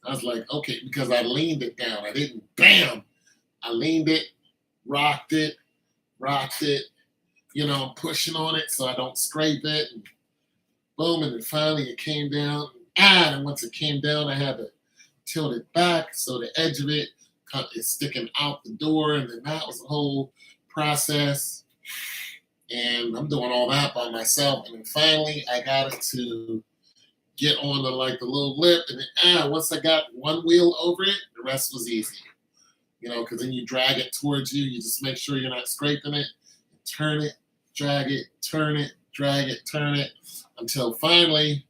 I was like, okay, because I leaned it down. I didn't bam. I leaned it, rocked it, rocked it. I'm pushing on it so I don't scrape it. And boom, and then finally it came down. And once it came down, I had to tilt it back so the edge of it is sticking out the door. And then that was a whole process. And I'm doing all that by myself. And then finally I got it to get on the little lip. And then once I got one wheel over it, the rest was easy. Because then you drag it towards you. You just make sure you're not scraping it. Turn it, drag it, turn it, drag it, turn it, until finally,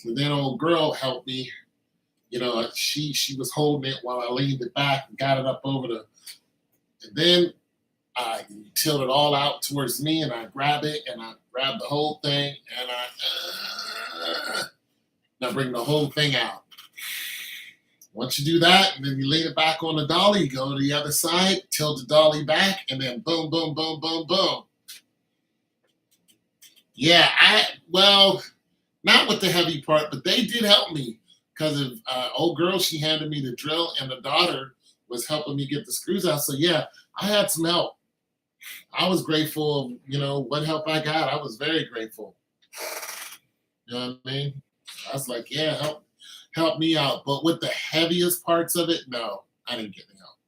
that old girl helped me. She was holding it while I leaned it back and got it up over and then I tilt it all out towards me, and I grab it, and I grab the whole thing, and I bring the whole thing out. Once you do that, and then you lean it back on the dolly, you go to the other side, tilt the dolly back, and then boom, boom, boom, boom, boom. Yeah, well, not with the heavy part, but they did help me because of old girl. She handed me the drill, and the daughter was helping me get the screws out. So yeah, I had some help. I was grateful, what help I got. I was very grateful. You know what I mean? I was like, yeah, help me out. But with the heaviest parts of it, no, I didn't get any help.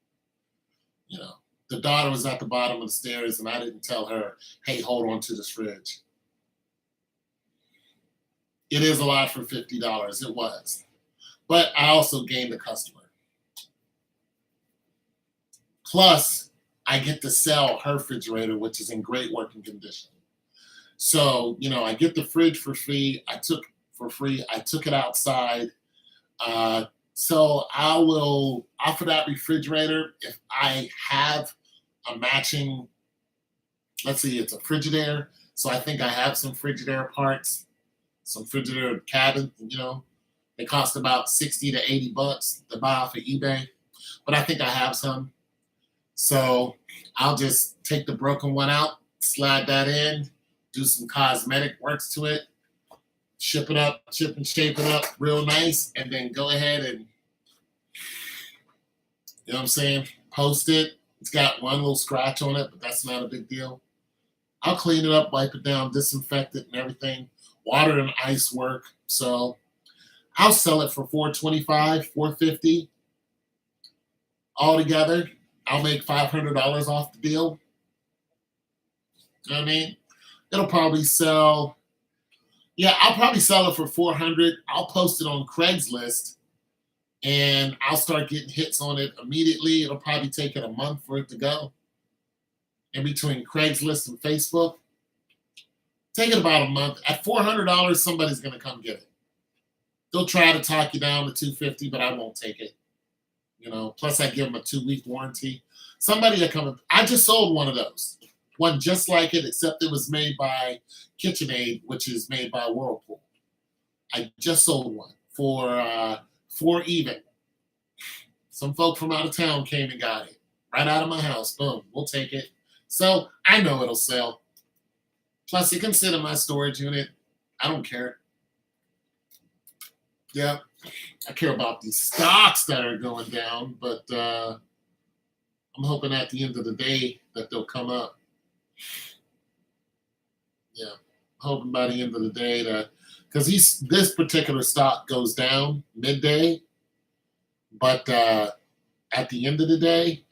The daughter was at the bottom of the stairs, and I didn't tell her, hey, hold on to this fridge. It is a lot for $50. It was. But I also gained a customer. Plus, I get to sell her refrigerator, which is in great working condition. So, I get the fridge for free. I took it outside. So I will offer that refrigerator if I have a matching, let's see, it's a Frigidaire. So I think I have some Frigidaire parts, some Frigidaire cabins, they cost about 60 to 80 bucks to buy off of eBay. But I think I have some. So I'll just take the broken one out, slide that in, do some cosmetic works to it, chip and shape it up real nice, and then go ahead and, post it. It's got one little scratch on it, but that's not a big deal. I'll clean it up, wipe it down, disinfect it and everything. Water and ice work. So I'll sell it for $425, $450 altogether. I'll make $500 off the deal. You know what I mean? It'll probably sell. Yeah, I'll probably sell it for $400. I'll post it on Craigslist, and I'll start getting hits on it immediately. It'll probably take it a month for it to go. In between Craigslist and Facebook, take it about a month. At $400, somebody's gonna come get it. They'll try to talk you down to $250, but I won't take it. Plus I give them a 2-week warranty. Somebody that come, I just sold one of those. One just like it, except it was made by KitchenAid, which is made by Whirlpool. I just sold one for even. Some folk from out of town came and got it. Right out of my house. Boom. We'll take it. So I know it'll sell. Plus it can sit in my storage unit. I don't care. Yeah. I care about these stocks that are going down, but I'm hoping at the end of the day that they'll come up. Yeah, I'm hoping by the end of the day that, because this particular stock goes down midday, but at the end of the day,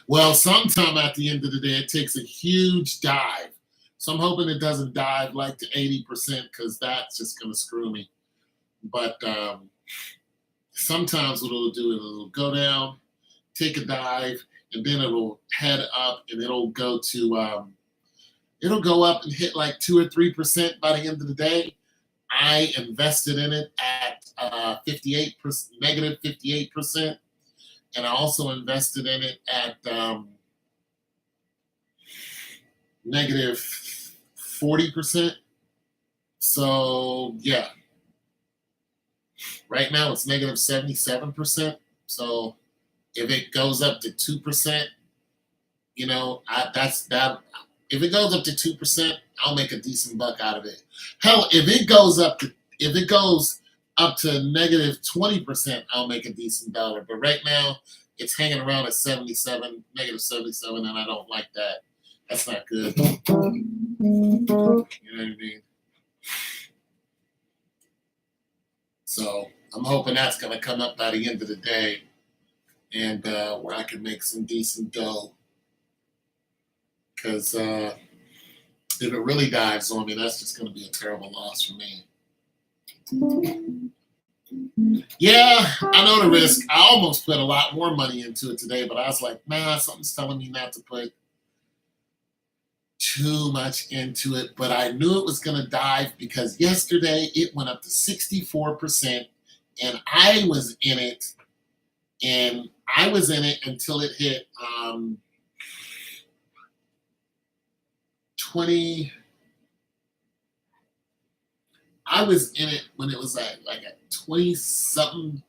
well, sometime at the end of the day, it takes a huge dive. So I'm hoping it doesn't dive like to 80%, because that's just going to screw me. But sometimes what it'll do is it'll go down, take a dive, and then it'll head up, and it'll go up and hit like 2 or 3% by the end of the day. I invested in it at 58%, -58%, and I also invested in it at -40%. So yeah. Right now it's -77%. So if it goes up to 2%, that's that. If it goes up to 2%, I'll make a decent buck out of it. Hell, if it goes up to negative 20%, I'll make a decent dollar. But right now, it's hanging around at 77, negative 77, and I don't like that. That's not good. You know what I mean? So I'm hoping that's going to come up by the end of the day, and where I can make some decent dough. Because if it really dives on me, that's just going to be a terrible loss for me. Yeah, I know the risk. I almost put a lot more money into it today, but I was like, nah, something's telling me not to put too much into it. But I knew it was going to dive because yesterday it went up to 64%, and I was in it, until it hit 20. I was in it when it was at 20 something,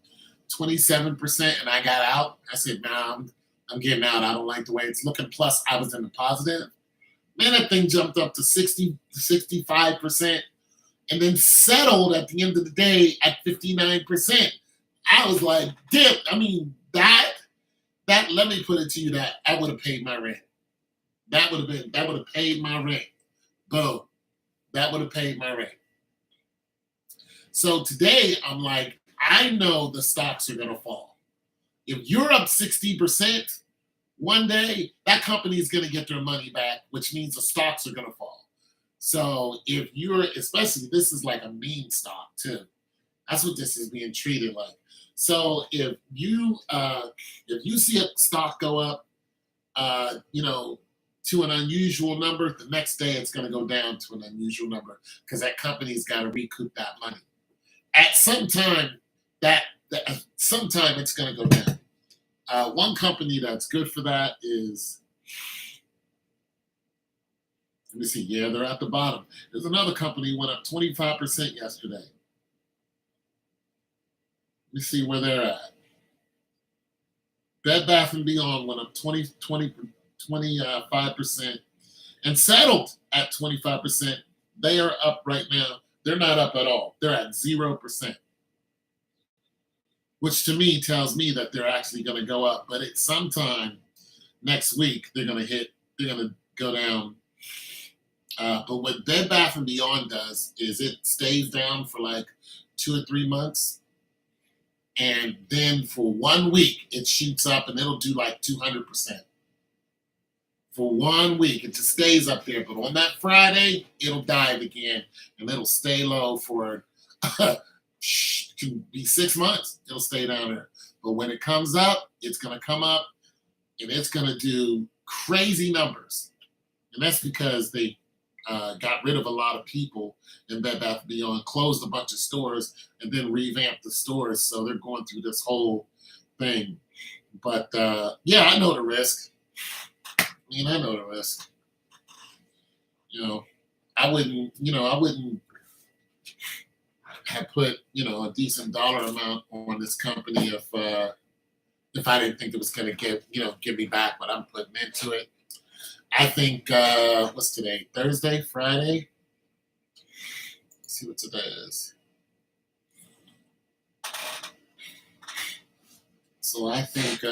27%, and I got out. I said, nah, I'm getting out. I don't like the way it's looking. Plus, I was in the positive. Man, that thing jumped up to 60, 65%, and then settled at the end of the day at 59%. I was like, damn, I mean, that, let me put it to you that I would have paid my rent. That would have paid my rent. Boom. That would have paid my rent. So today, I'm like, I know the stocks are going to fall. If you're up 60% one day, that company is going to get their money back, which means the stocks are going to fall. So if you're, especially, this is like a meme stock too. That's what this is being treated like. So if you see a stock go up, to an unusual number, the next day it's going to go down to an unusual number because that company's got to recoup that money. At some time, sometime it's going to go down. One company that's good for that is, let me see, yeah, they're at the bottom. There's another company went up 25% yesterday. Let me see where they're at. Bed Bath & Beyond went up 25% and settled at 25%. They are up right now. They're not up at all. They're at 0%, which to me tells me that they're actually going to go up. But at some time next week, they're going to go down. But what Bed Bath & Beyond does is it stays down for like 2 or 3 months. And then for 1 week, it shoots up and it'll do like 200%. For 1 week, it just stays up there. But on that Friday, it'll dive again, and it'll stay low for can be 6 months. It'll stay down there. But when it comes up, it's going to come up, and it's going to do crazy numbers. And that's because they got rid of a lot of people in Bed Bath & Beyond, closed a bunch of stores, and then revamped the stores. So they're going through this whole thing. But, yeah, I know the risk. I know the risk. I wouldn't have put, a decent dollar amount on this company if I didn't think it was going to give me back what I'm putting into it. I think, what's today? Thursday, Friday? Let's see what today is. So I think,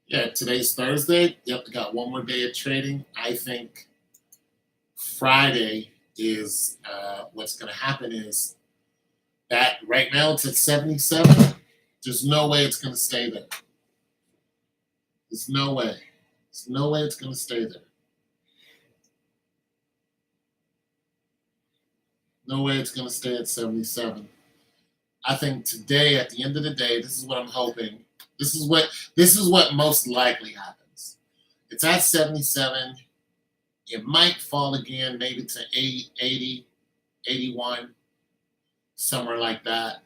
yeah, today's Thursday. Yep, we got one more day of trading. I think Friday is what's going to happen is that right now it's at 77. There's no way it's going to stay there. There's no way. There's no way it's going to stay there. No way it's going to stay at 77. I think today, at the end of the day, this is what I'm hoping. This is what most likely happens. It's at 77. It might fall again, maybe to 80, 81, somewhere like that.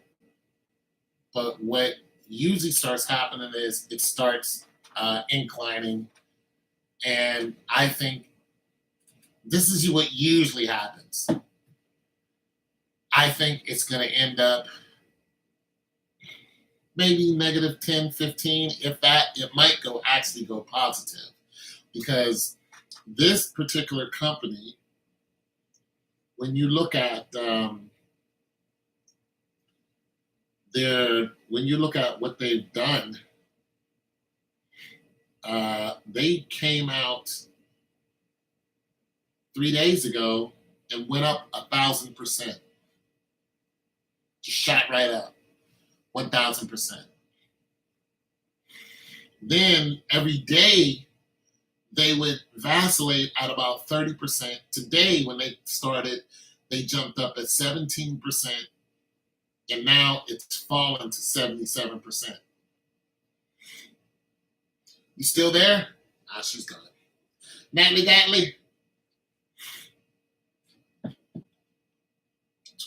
But what usually starts happening is it starts inclining. And I think this is what usually happens. I think it's going to end up maybe negative 10, 15. If that, it might actually go positive. Because this particular company, when you look at when you look at what they've done, they came out 3 days ago and went up 1,000%. Just shot right up 1,000%. Then every day they would vacillate at about 30%. Today, when they started, they jumped up at 17%, and now it's fallen to 77%. You still there? Ah, she's gone. Natalie Gatley,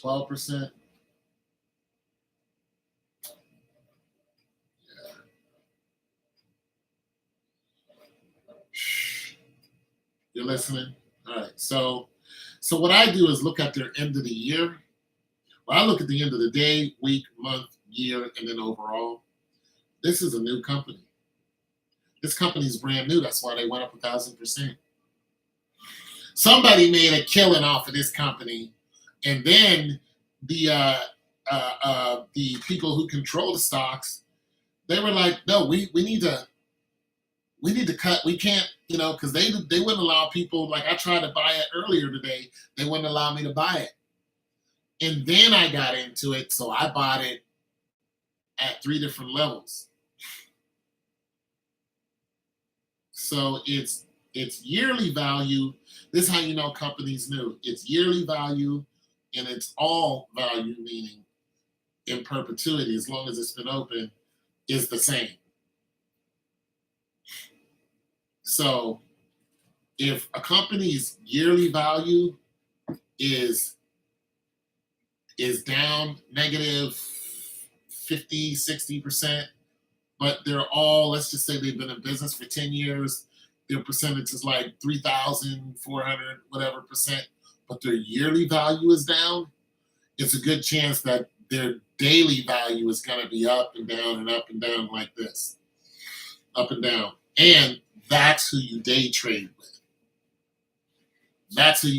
12%. You're listening? All right. So what I do is look at their end of the year. Well, I look at the end of the day, week, month, year, and then overall. This is a new company. This company is brand new. That's why they went up 1,000%. Somebody made a killing off of this company, and then the people who control the stocks, they were like, no, we need to cut. We can't, because they wouldn't allow people. Like I tried to buy it earlier today, they wouldn't allow me to buy it, and then I got into it, so I bought it at 3 different levels. So it's yearly value. This is how you know companies new. It's yearly value, and it's all value, meaning in perpetuity, as long as it's been open, is the same. So if a company's yearly value is down negative 50, 60%, but they're all, let's just say they've been in business for 10 years, their percentage is like 3,400, whatever percent, but their yearly value is down, it's a good chance that their daily value is going to be up and down and up and down like this, up and down. And that's who you day trade with. That's who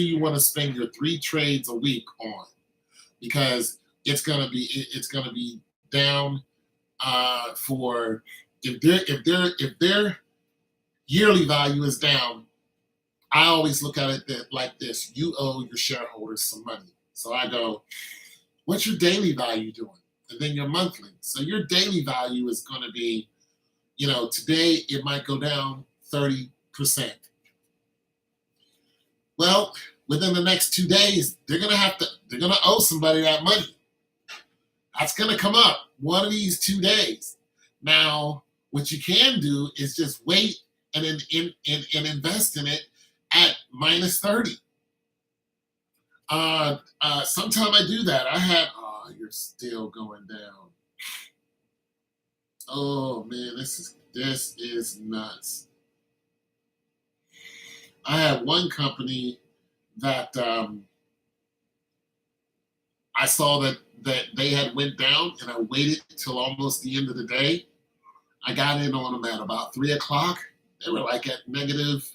you want to spend your 3 trades a week on, because it's gonna be down for if their yearly value is down. I always look at it like this: you owe your shareholders some money. So I go, what's your daily value doing? And then your monthly. So your daily value is going to be, today it might go down 30%. Well, within the next 2 days, they're going to owe somebody that money. That's going to come up one of these 2 days. Now, what you can do is just wait and invest in it at minus 30. Sometime I do that. You're still going down. Oh man, this is nuts. I had one company that I saw that they had went down, and I waited till almost the end of the day. I got in on them at about 3 o'clock. They were like at negative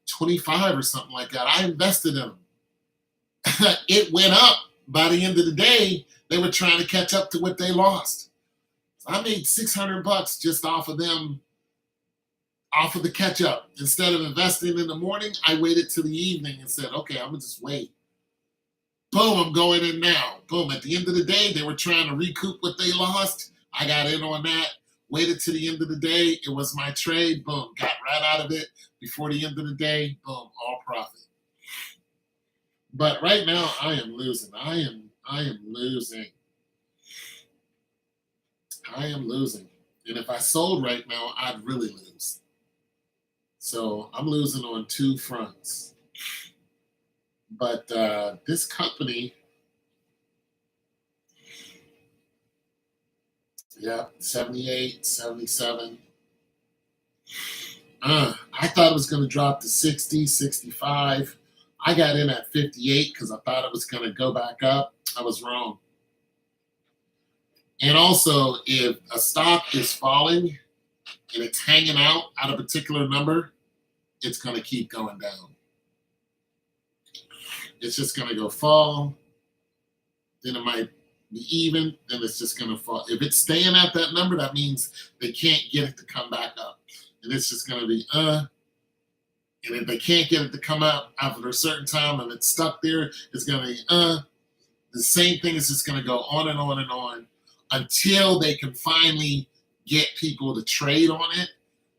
25 or something like that. I invested in them. It went up by the end of the day. They were trying to catch up to what they lost. So I made $600 just off of them, off of the catch up. Instead of investing in the morning, I waited till the evening and said, okay, I'm gonna just wait. Boom, I'm going in now. Boom, at the end of the day, they were trying to recoup what they lost. I got in on that, waited to the end of the day. It was my trade. Boom, got right out of it before the end of the day. Boom, all profit. But right now, I am losing. I am losing. I am losing. And if I sold right now, I'd really lose. So I'm losing on 2 fronts. But this company, 78, 77. I thought it was going to drop to 60, 65. I got in at 58 because I thought it was going to go back up. I was wrong. And also, if a stock is falling and it's hanging out at a particular number, it's going to keep going down. It's just going to go fall. Then it might be even, then it's just going to fall. If it's staying at that number, that means they can't get it to come back up. And it's just going to be, and if they can't get it to come out after a certain time and it's stuck there, it's going to be, The same thing is just going to go on and on and on until they can finally get people to trade on it.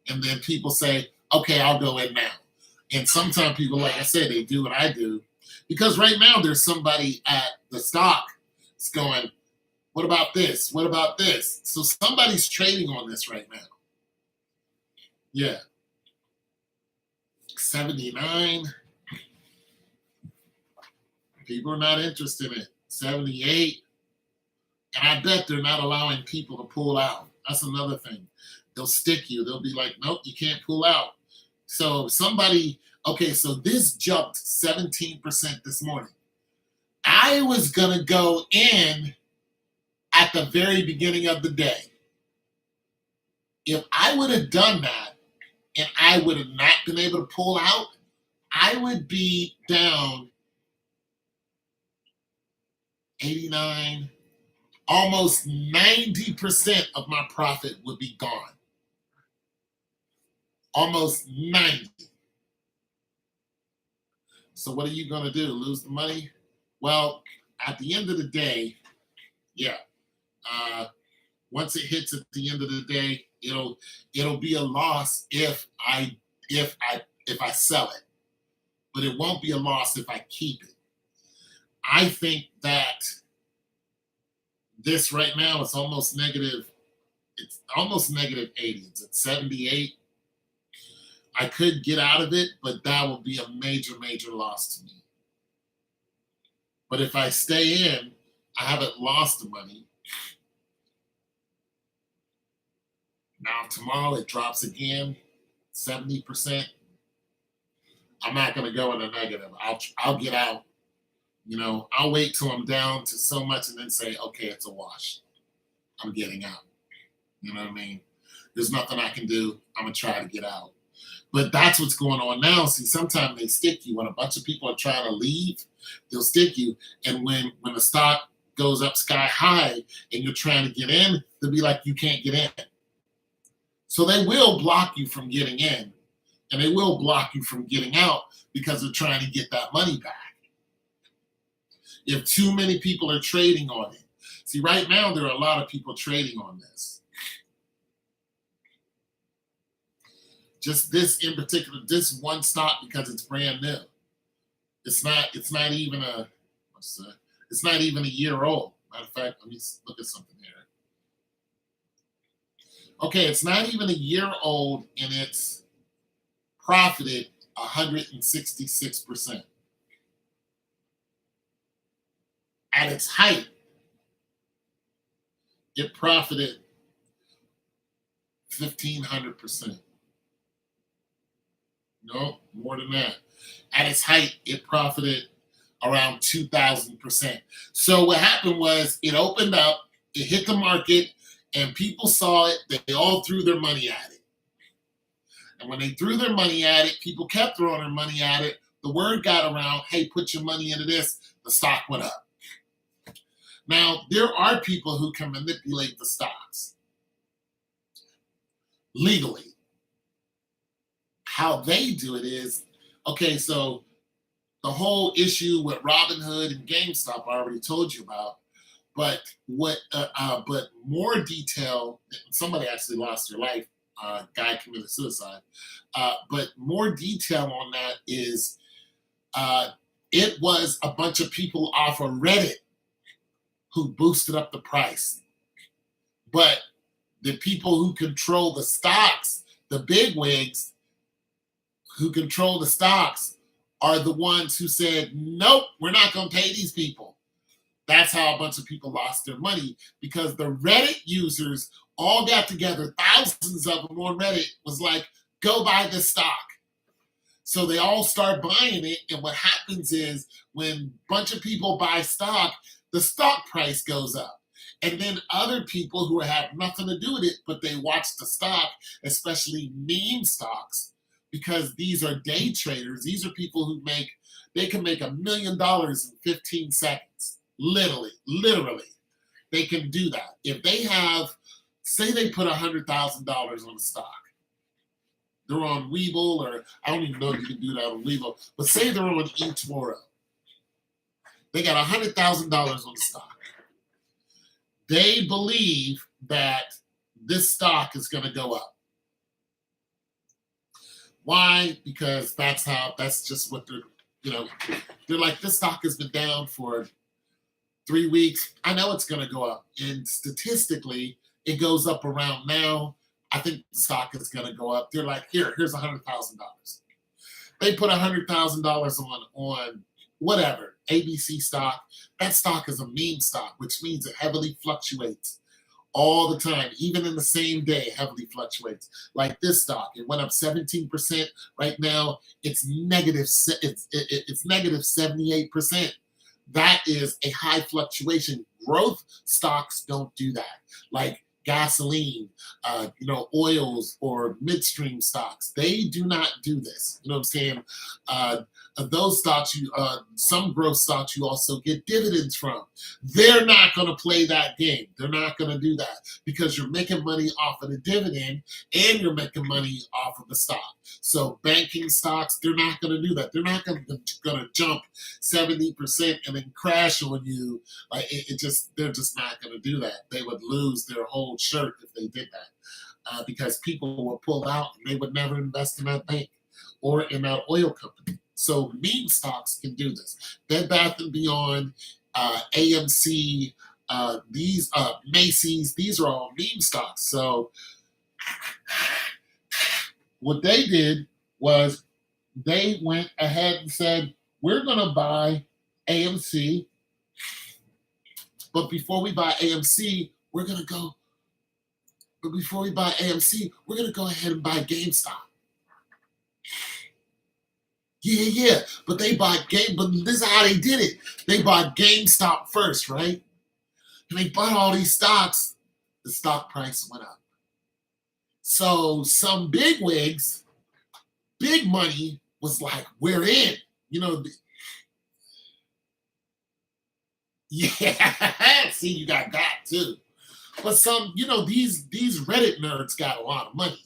And then people say, okay, I'll go in now. And sometimes people, like I said, they do what I do. Because right now there's somebody at the stock that's going, what about this? What about this? So somebody's trading on this right now. Yeah. 79. People are not interested in it. 78. And I bet they're not allowing people to pull out. That's another thing. They'll stick you. They'll be like, nope, you can't pull out. So somebody, okay, so this jumped 17% this morning. I was going to go in at the very beginning of the day. If I would have done that and I would have not been able to pull out, I would be down 89, almost 90% of my profit would be gone. Almost 90. So what are you going to do? Lose the money? Well, at the end of the day, yeah. Once it hits at the end of the day, it'll be a loss if I sell it, but it won't be a loss if I keep it. I think that this right now is almost negative. It's almost negative 80. It's at 78. I could get out of it, but that would be a major, major loss to me. But if I stay in, I haven't lost the money. Now tomorrow it drops again, 70%. I'm not going to go in a negative. I'll get out. I'll wait till I'm down to so much and then say, okay, it's a wash. I'm getting out. You know what I mean? There's nothing I can do. I'm going to try to get out. But that's what's going on now. See, sometimes they stick you. When a bunch of people are trying to leave, they'll stick you. And when the stock goes up sky high and you're trying to get in, they'll be like, you can't get in. So they will block you from getting in. And they will block you from getting out because they're trying to get that money back. If too many people are trading on it. See, right now, there are a lot of people trading on this. Just this in particular, this one stock because it's brand new. It's not even it's not even a year old. Matter of fact, let me look at something here. Okay, it's not even a year old and it's profited 166%. At its height, it profited 1,500%. No, more than that. At its height, it profited around 2,000%. So what happened was it opened up, it hit the market, and people saw it. They all threw their money at it. And when they threw their money at it, people kept throwing their money at it. The word got around, hey, put your money into this. The stock went up. Now, there are people who can manipulate the stocks legally. How they do it is, okay, so the whole issue with Robinhood and GameStop I already told you about, but but more detail, somebody actually lost their life, guy committed suicide, but more detail on that is it was a bunch of people off of Reddit who boosted up the price. But the people who control the stocks, the bigwigs who control the stocks, are the ones who said, nope, we're not going to pay these people. That's how a bunch of people lost their money, because the Reddit users all got together, thousands of them on Reddit, was like, go buy this stock. So they all start buying it, and what happens is when a bunch of people buy stock, the stock price goes up. And then other people who have nothing to do with it, but they watch the stock, especially meme stocks, because these are day traders. These are people who they can make $1 million in 15 seconds. Literally. they can do that. If they have, say they put $100,000 on a stock, they're on Webull, or I don't even know if you can do that on Webull, but say they're on eToro. They got $100,000 on the stock. They believe that this stock is going to go up. Why? Because that's just what they're like, this stock has been down for 3 weeks. I know it's going to go up. And statistically, it goes up around now. I think the stock is going to go up. They're like, here's $100,000. They put $100,000 on whatever, ABC stock. That stock is a meme stock, which means it heavily fluctuates all the time, even in the same day, heavily fluctuates. Like this stock, it went up 17%. Right now, it's negative. It's negative 78%. That is a high fluctuation. Growth stocks don't do that. Like gasoline, oils or midstream stocks, they do not do this. You know what I'm saying? Those stocks, some growth stocks, you also get dividends from. They're not going to play that game. They're not going to do that because you're making money off of the dividend and you're making money off of the stock. So banking stocks, they're not going to do that. They're not going to jump 70% and then crash on you. Like they're just not going to do that. They would lose their whole shirt if they did that because people will pull out and they would never invest in that bank or in that oil company. So meme stocks can do this. Bed Bath & Beyond, AMC, these Macy's, these are all meme stocks. So what they did was they went ahead and said, we're going to buy AMC. But before we buy AMC, we're going to go ahead and buy GameStop. Yeah. But but this is how they did it. They bought GameStop first, right? And they bought all these stocks. The stock price went up. So some bigwigs, big money, was like, we're in. Yeah. See, you got that too. But some, these Reddit nerds got a lot of money.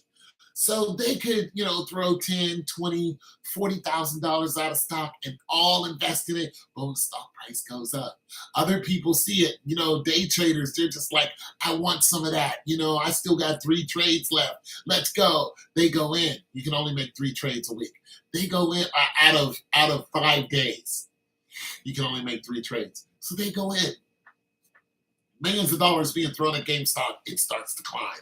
So they could, throw $10,000, $20,000, $40,000 out of stock and all invest in it. Boom, stock price goes up. Other people see it, day traders, they're just like, I want some of that. I still got 3 trades left. Let's go. They go in. You can only make 3 trades a week. They go in out of 5 days. You can only make 3 trades. So they go in. Millions of dollars being thrown at GameStop, it starts to climb.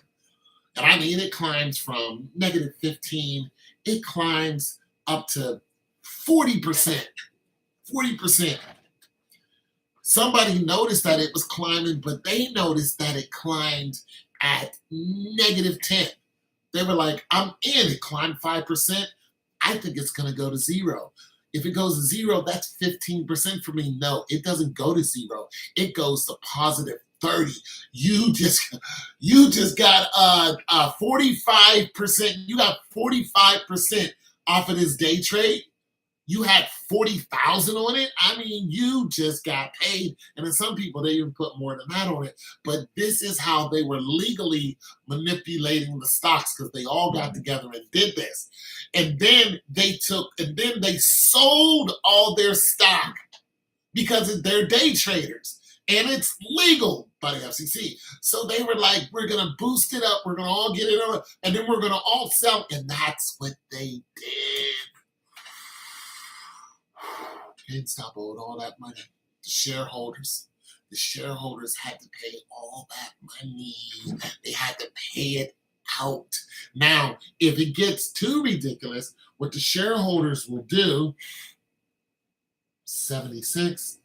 And I mean, it climbs from negative 15, it climbs up to 40%. 40%. Somebody noticed that it was climbing, but they noticed that it climbed at negative 10. They were like, I'm in. It climbed 5%. I think it's going to go to 0. If it goes to 0, that's 15% for me. No, it doesn't go to 0. It goes to positive 30. You just got 45%. You got 45% off of this day trade. You had 40,000 on it. I mean, you just got paid. And then some people, they even put more than that on it. But this is how they were legally manipulating the stocks, because they all got together and did this. And then they sold all their stock because they're day traders. And it's legal by the FCC. So they were like, we're going to boost it up. We're going to all get it on. And then we're going to all sell. And that's what they did. GameStop owed all that money. The shareholders had to pay all that money. They had to pay it out. Now, if it gets too ridiculous, what the shareholders will do, 76,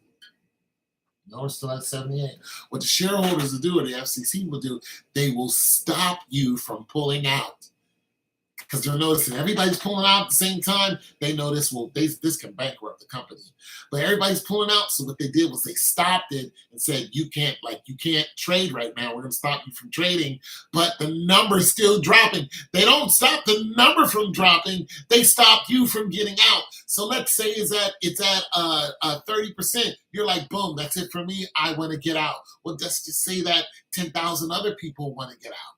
no, we're still at 78. What the shareholders will do, or the FCC will do, they will stop you from pulling out. because they're noticing everybody's pulling out at the same time. They know this can bankrupt the company. But everybody's pulling out. So what they did was they stopped it and said, you can't trade right now. We're gonna stop you from trading. But the number's still dropping. They don't stop the number from dropping, they stop you from getting out. So let's say it's at 30%. You're like, boom, that's it for me. I want to get out. Well, let's just say that 10,000 other people want to get out.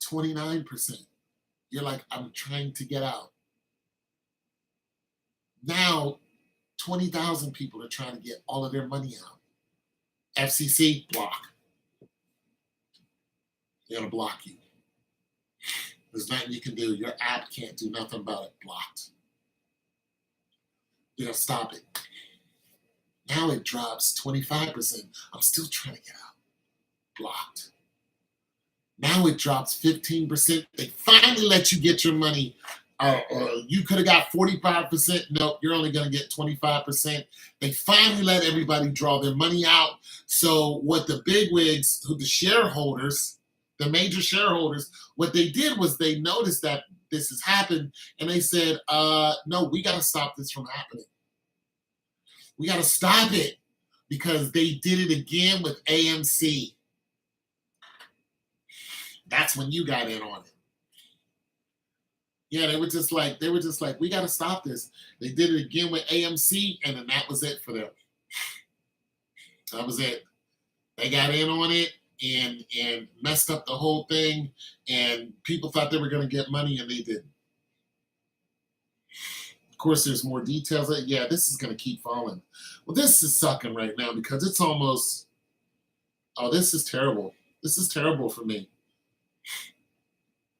29%. You're like, I'm trying to get out. Now, 20,000 people are trying to get all of their money out. FCC, block. They're going to block you. There's nothing you can do. Your app can't do nothing about it. Blocked. They're going to stop it. Now it drops 25%. I'm still trying to get out. Blocked. Now it drops 15%. They finally let you get your money. You could have got 45%. No, you're only going to get 25%. They finally let everybody draw their money out. So what the bigwigs, the shareholders, the major shareholders, what they did was they noticed that this has happened, and they said, no, we got to stop this from happening. We got to stop it, because they did it again with AMC. That's when you got in on it. Yeah, they were just like, we got to stop this. They did it again with AMC, and then that was it for them. That was it. They got in on it and messed up the whole thing, and people thought they were going to get money, and they didn't. Of course, there's more details. Yeah, this is going to keep falling. Well, this is sucking right now because it's almost, this is terrible. This is terrible for me.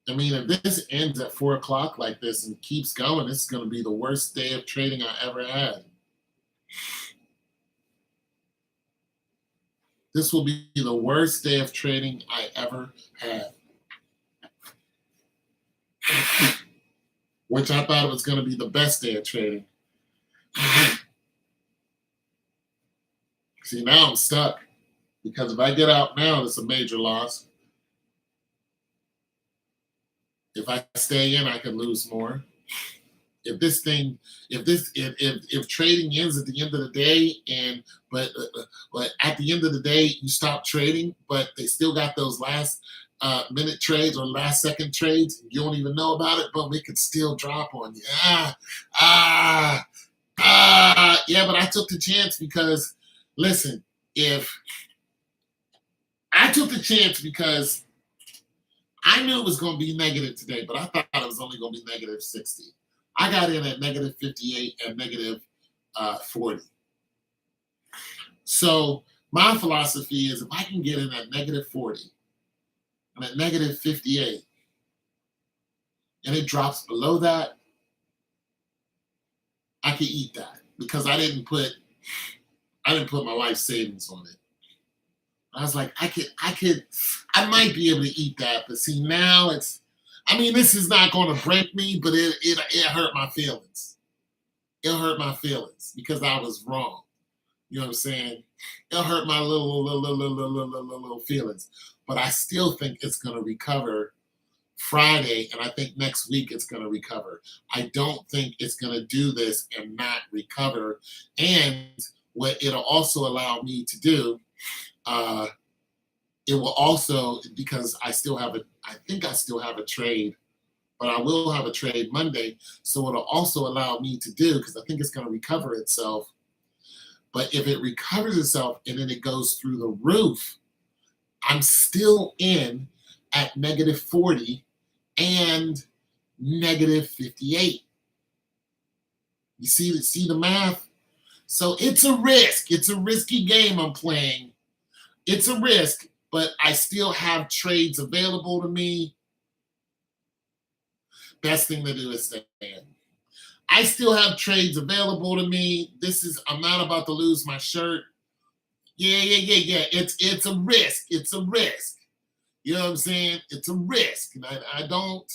I mean, if this ends at 4 o'clock like this and keeps going, this is going to be the worst day of trading I ever had. This will be the worst day of trading I ever had. Which I thought it was going to be the best day of trading. See, now I'm stuck. Because if I get out now, it's a major loss. If I stay in, I could lose more. If trading ends at the end of the day, but at the end of the day you stop trading, but they still got those last minute trades or last second trades, you don't even know about it, but it could still drop on you. Yeah, but I took the chance because, listen, I knew it was going to be negative today, but I thought it was only going to be negative 60. I got in at negative 58 and negative 40. So my philosophy is if I can get in at negative 40 and at negative 58 and it drops below that, I can eat that because I didn't put my life savings on it. I was like, I might be able to eat that, but see now this is not going to break me, but it hurt my feelings. It hurt my feelings because I was wrong. You know what I'm saying? It hurt my little feelings, but I still think it's going to recover Friday, and I think next week it's going to recover. I don't think it's going to do this and not recover. And what it'll also allow me to do. It will also, because I think I still have a trade, but I will have a trade Monday. So it'll also allow me to do, because I think it's going to recover itself. But if it recovers itself and then it goes through the roof, I'm still in at negative 40 and negative 58. You see the math? So it's a risk. It's a risky game I'm playing. It's a risk, but I still have trades available to me. Best thing to do is stay in. I still have trades available to me. I'm not about to lose my shirt. Yeah. It's a risk. It's a risk. You know what I'm saying? It's a risk. And I don't.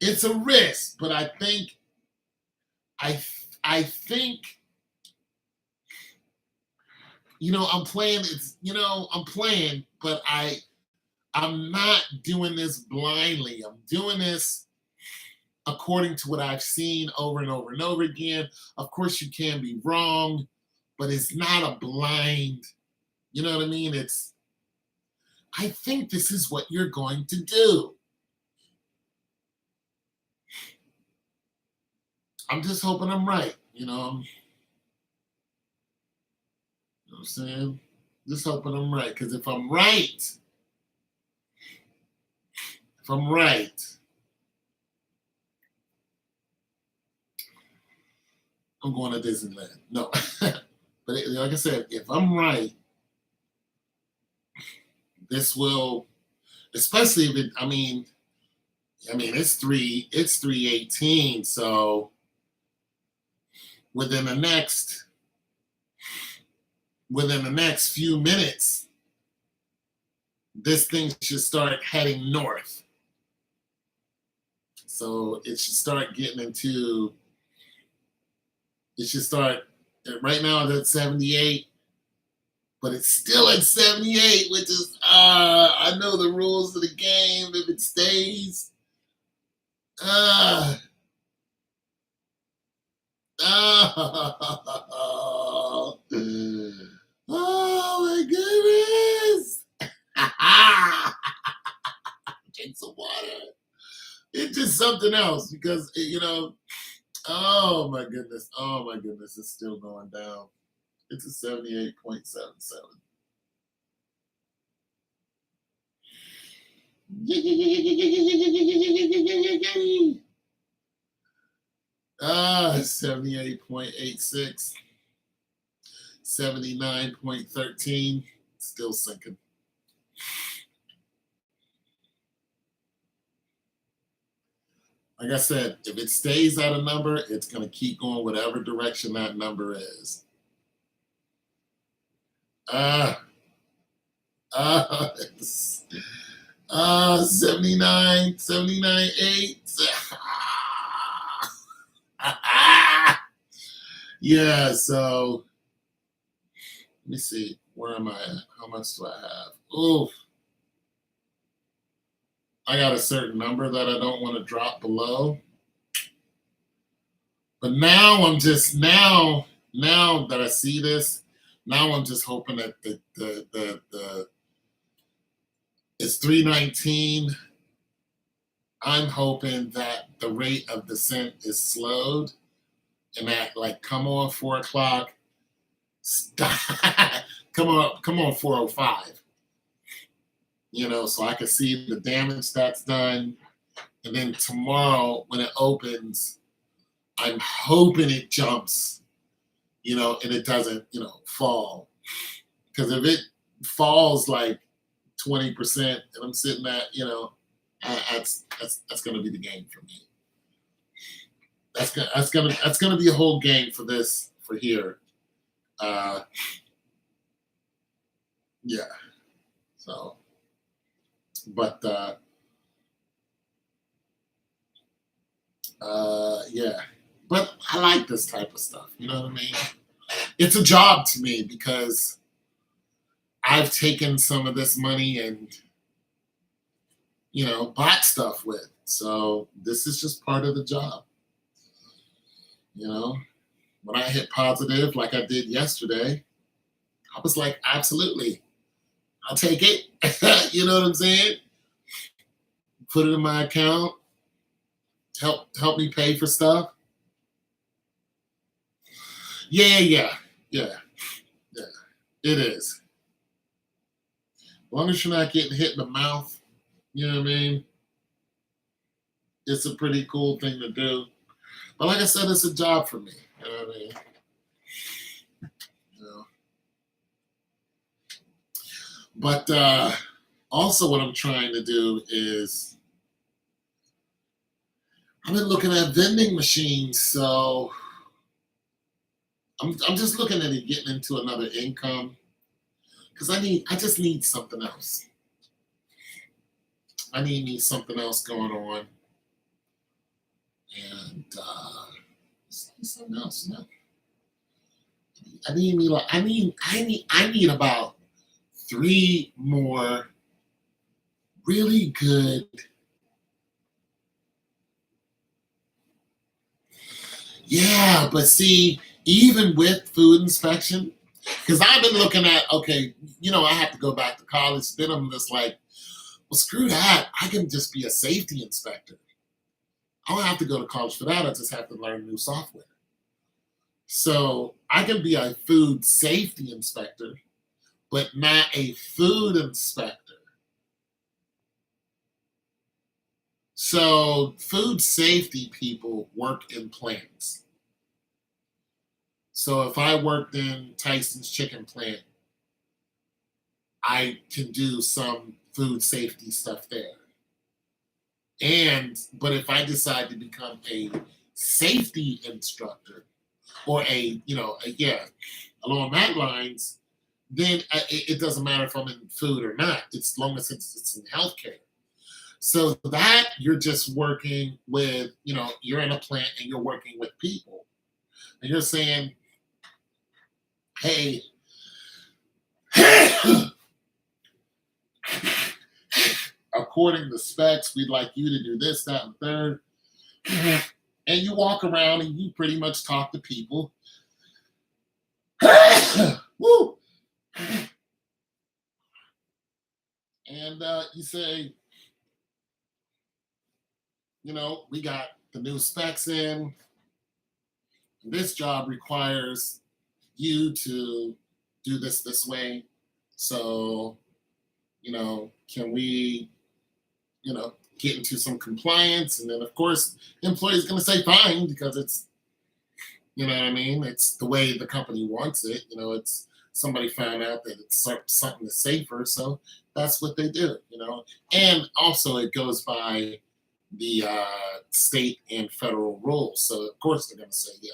It's a risk, but I think I'm playing. I'm playing, but I'm not doing this blindly. I'm doing this according to what I've seen over and over and over again. Of course, you can be wrong, but it's not a blind. You know what I mean? I think this is what you're going to do. I'm just hoping I'm right. What I'm saying? Just hoping I'm right. Because if I'm right, I'm going to Disneyland. No. But like I said, if I'm right, this will, especially if it's 318. So within the next few minutes, this thing should start heading north. So it should start getting into. It should start right now. It's at 78, but it's still at 78, which is I know the rules of the game. If it stays, uh, oh, oh my goodness! Drink some water. It's just something else because oh my goodness, it's still going down. It's a 78.77. 78.86, 79.13, still sinking. Like I said, if it stays at a number, it's going to keep going whatever direction that number is. 79, 8. Yeah, so let me see. Where am I at? How much do I have? Oof. I got a certain number that I don't want to drop below. But now that I see this, now I'm just hoping that the it's 319. I'm hoping that the rate of descent is slowed and that like come on 4 o'clock, stop, come on 4:05. So I can see the damage that's done. And then tomorrow when it opens, I'm hoping it jumps, and it doesn't, fall. Because if it falls like 20% and I'm sitting at, that's going to be the game for me. That's gonna be a whole game for here. Yeah. So, but yeah. But I like this type of stuff. You know what I mean? It's a job to me because I've taken some of this money and bought stuff with. So this is just part of the job. When I hit positive like I did yesterday, I was like, absolutely, I'll take it. You know what I'm saying? Put it in my account. Help me pay for stuff. Yeah. It is. As long as you're not getting hit in the mouth, you know what I mean? It's a pretty cool thing to do. But like I said, it's a job for me. You know what I mean? But also what I'm trying to do is I've been looking at vending machines, so I'm just looking at it getting into another income because I just need something else. I need me something else going on, and something else. No, I need about three more really good. Yeah, but see, even with food inspection, because I've been looking at, okay, I have to go back to college. Then I'm just like, well, screw that. I can just be a safety inspector. I don't have to go to college for that. I just have to learn new software. So I can be a food safety inspector, but not a food inspector. So food safety people work in plants. So if I worked in Tyson's chicken plant, I can do some food safety stuff there. But if I decide to become a safety instructor or yeah, along that lines, then it doesn't matter if I'm in food or not. As long as it's in healthcare. So that you're just working with, you're in a plant and you're working with people, and you're saying, hey, according to specs, we'd like you to do this, that, and third. And you walk around and you pretty much talk to people. Woo! And you say, we got the new specs in. This job requires you to do this way. So, can we, get into some compliance? And then, of course, the employee's going to say fine because it's, what I mean? It's the way the company wants it. It's somebody found out that it's something that's safer. So that's what they do, And also, it goes by the state and federal rules. So, of course, they're going to say, yeah.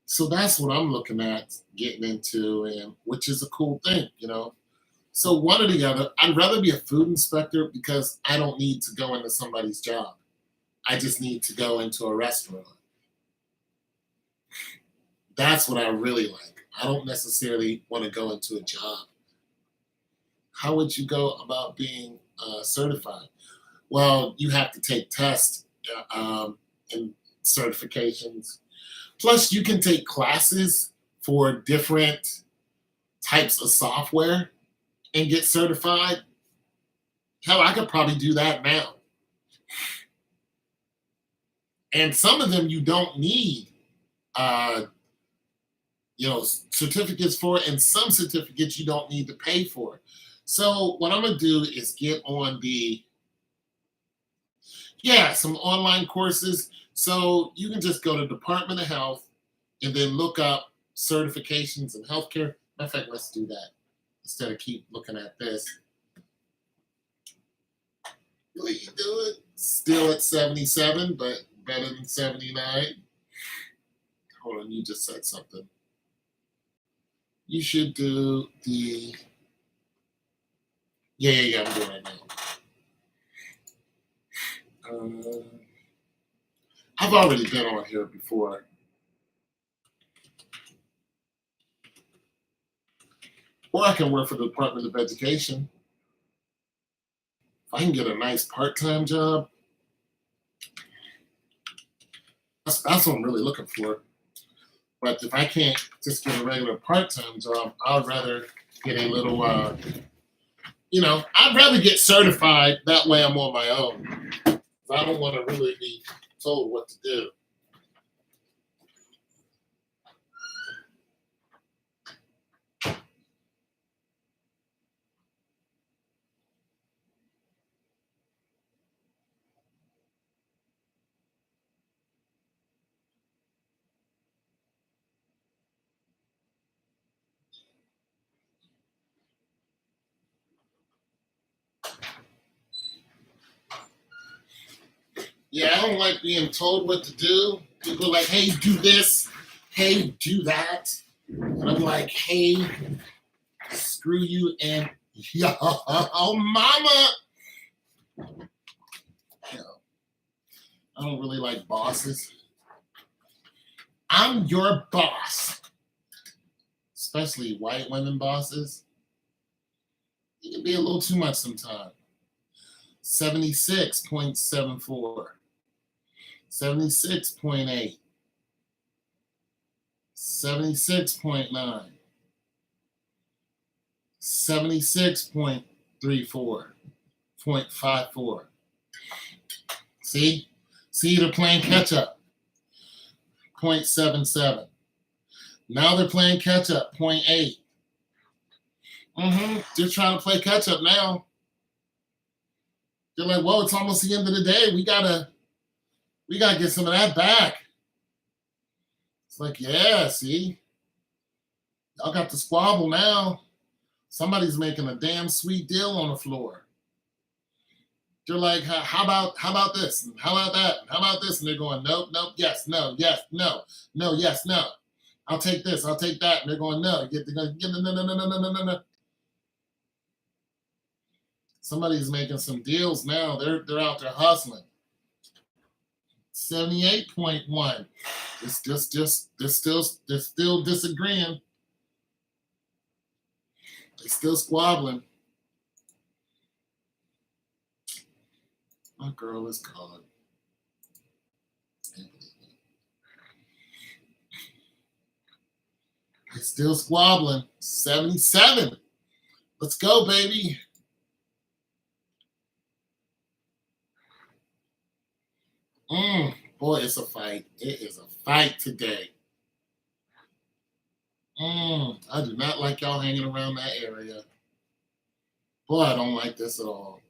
So that's what I'm looking at getting into, and which is a cool thing. So one or the other, I'd rather be a food inspector because I don't need to go into somebody's job. I just need to go into a restaurant. That's what I really like. I don't necessarily want to go into a job. How would you go about being certified? Well, you have to take tests and certifications. Plus, you can take classes for different types of software and get certified. Hell, I could probably do that now. And some of them you don't need, uh, certificates for, and some certificates you don't need to pay for. So what I'm gonna do is get on some online courses. So you can just go to Department of Health and then look up certifications in healthcare. Matter of fact, let's do that instead of keep looking at this. Really, you do it. Still at 77, but better than 79. Hold on, you just said something. You should do the. Yeah, I'm doing it now. I've already been on here before. Or I can work for the Department of Education. If I can get a nice part-time job, that's what I'm really looking for. But if I can't just get a regular part-time job, I'd rather get a little, I'd rather get certified. That way I'm on my own. I don't want to really be told what to do. Yeah, I don't like being told what to do. People are like, hey, do this. Hey, do that. And I'm like, hey, screw you and yo, mama. I don't really like bosses. I'm your boss. especially white women bosses, it can be a little too much sometimes. 76.74, 76.8, 76.9, 76.34, 0.54. See? See, they're playing catch up. 0.77. Now they're playing catch up. 0.8. They're trying to play catch up now. They're like, whoa, it's almost the end of the day. We gotta get some of that back. It's like, yeah, see? Y'all got the squabble now. Somebody's making a damn sweet deal on the floor. They're like, how about this? And how about that? And how about this? And they're going, nope, nope, yes, no, yes, no, no, yes, no. I'll take this, I'll take that. And they're going, no, they're going, no, no, no, no, no, no, no, no. Somebody's making some deals now. They're out there hustling. 78.1. They're still disagreeing. They're still squabbling. My girl is gone. They're still squabbling. 77. Let's go, baby. Boy, it's a fight. It is a fight today. I do not like y'all hanging around that area. Boy, I don't like this at all.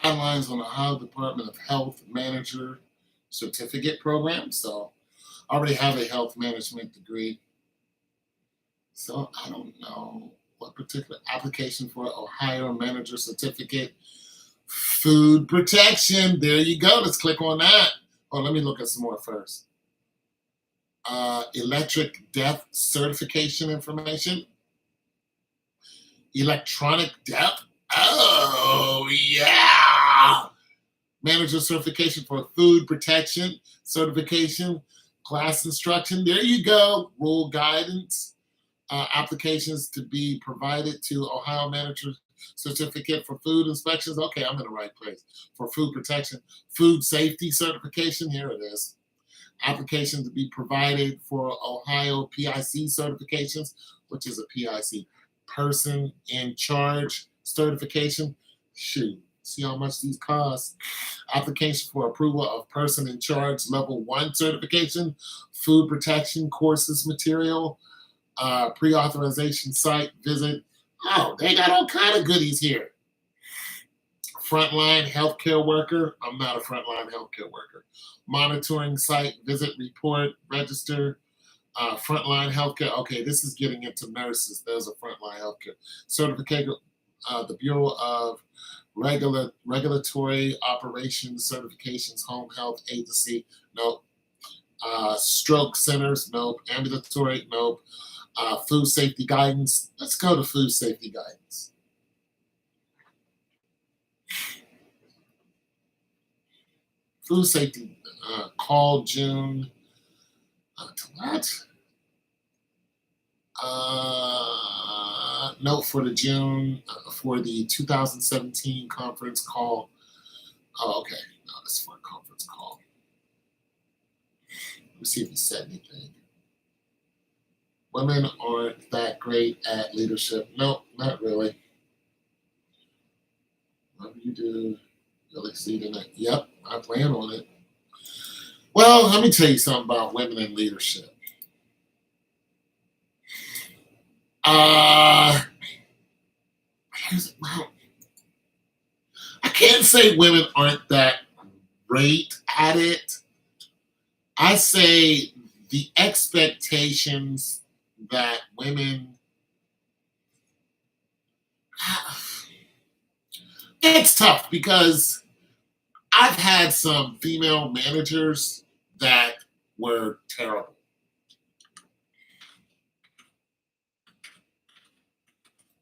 Guidelines on the Ohio Department of Health Manager Certificate Program. So I already have a health management degree. So I don't know what particular application for Ohio Manager Certificate. Food protection. There you go. Let's click on that. Oh, let me look at some more first. Electric death certification information. Electronic death. Oh, yeah. Manager certification for food protection certification, class instruction. There you go. Rule guidance. Applications to be provided to Ohio Manager Certificate for food inspections. Okay, I'm in the right place. For food protection. Food safety certification. Here it is. Application to be provided for Ohio PIC certifications, which is a PIC, person in charge certification. Shoot, see how much these cost. Application for approval of person in charge level 1 certification, food protection courses material, pre-authorization site visit. Oh, they got all kind of goodies here. Frontline healthcare worker. I'm not a frontline healthcare worker. Monitoring site visit report register. Frontline healthcare. Okay, this is getting into nurses. There's a frontline healthcare certification. The Bureau of Regulatory Operations Certifications, Home Health Agency. Nope. Stroke centers. Nope. Ambulatory. Nope. Food safety guidance. Let's go to food safety guidance. Food safety call June. What? Note for the June for the 2017 conference call. Oh, okay. No, this is for a conference call. Let me see if he said anything. Women aren't that great at leadership. Nope, not really. Whatever you do, you'll exceed in it. Yep, I plan on it. Well, let me tell you something about women in leadership. Well, I can't say women aren't that great at it. I say the expectations that women, it's tough because I've had some female managers that were terrible.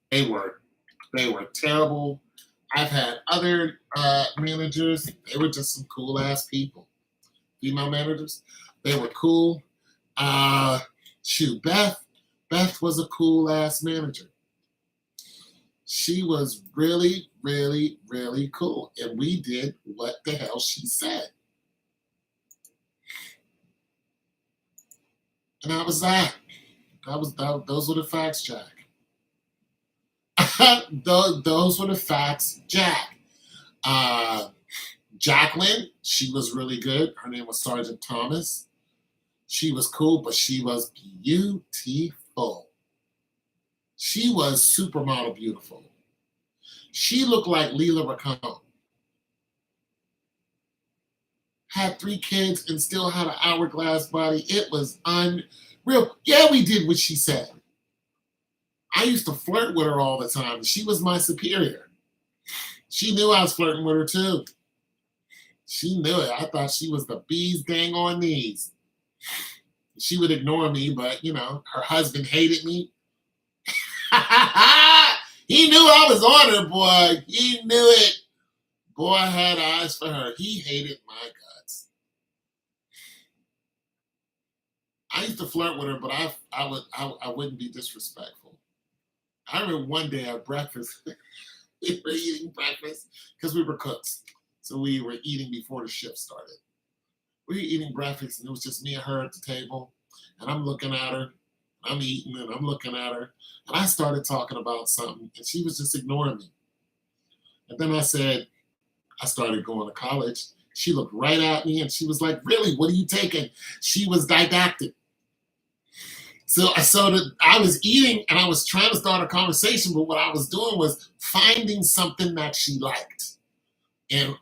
They were they were terrible. I've had other managers. They were just some cool ass people. Female managers. They were cool. Uh, shoot, Beth was a cool ass manager. She was really, really, really cool, and we did what the hell she said, and that was that. Those were the facts, Jack. Those were the facts, Jack. Uh, Jacqueline, she was really good. Her name was Sergeant Thomas. She was cool, but she was beautiful. She was supermodel beautiful. She looked like Leela Racone. Had 3 kids and still had an hourglass body. It was unreal. Yeah, we did what she said. I used to flirt with her all the time. She was my superior. She knew I was flirting with her too. She knew it. I thought she was the bee's dang on knees. She would ignore me, but her husband hated me. He knew I was on her, boy. He knew it. Boy, I had eyes for her. He hated my guts. I used to flirt with her, but I wouldn't be disrespectful. I remember one day at breakfast, we were eating breakfast because we were cooks. So we were eating before the shift started. We were eating breakfast, and it was just me and her at the table. And I'm looking at her, I'm eating, and I'm looking at her. And I started talking about something, and she was just ignoring me. And then I said, I started going to college. She looked right at me, and she was like, "Really? What are you taking?" She was didactic. So I was eating, and I was trying to start a conversation, but what I was doing was finding something that she liked. And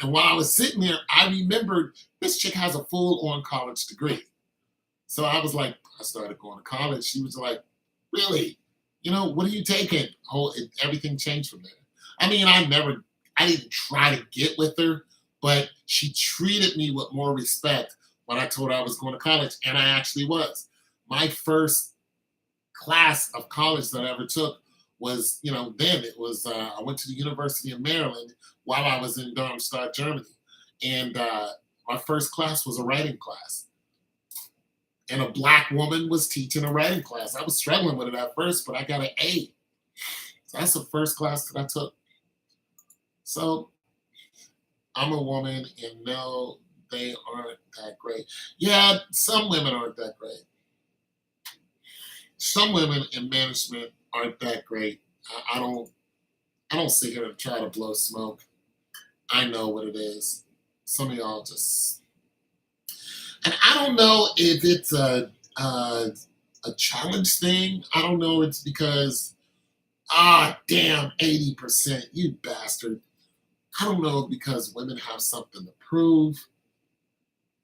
while I was sitting there, I remembered this chick has a full on college degree. So I was like, I started going to college. She was like, "Really? What are you taking?" Everything changed from there. I mean, I didn't try to get with her, but she treated me with more respect when I told her I was going to college, and I actually was. My first class of college that I ever took was, then it was, I went to the University of Maryland while I was in Darmstadt, Germany. And my first class was a writing class. And a black woman was teaching a writing class. I was struggling with it at first, but I got an A. So that's the first class that I took. So I'm a woman, and no, they aren't that great. Yeah, some women aren't that great. Some women in management aren't that great. I don't sit here and try to blow smoke. I know what it is. Some of y'all just, and I don't know if it's a challenge thing. I don't know. It's because damn, 80%, you bastard. I don't know, because women have something to prove.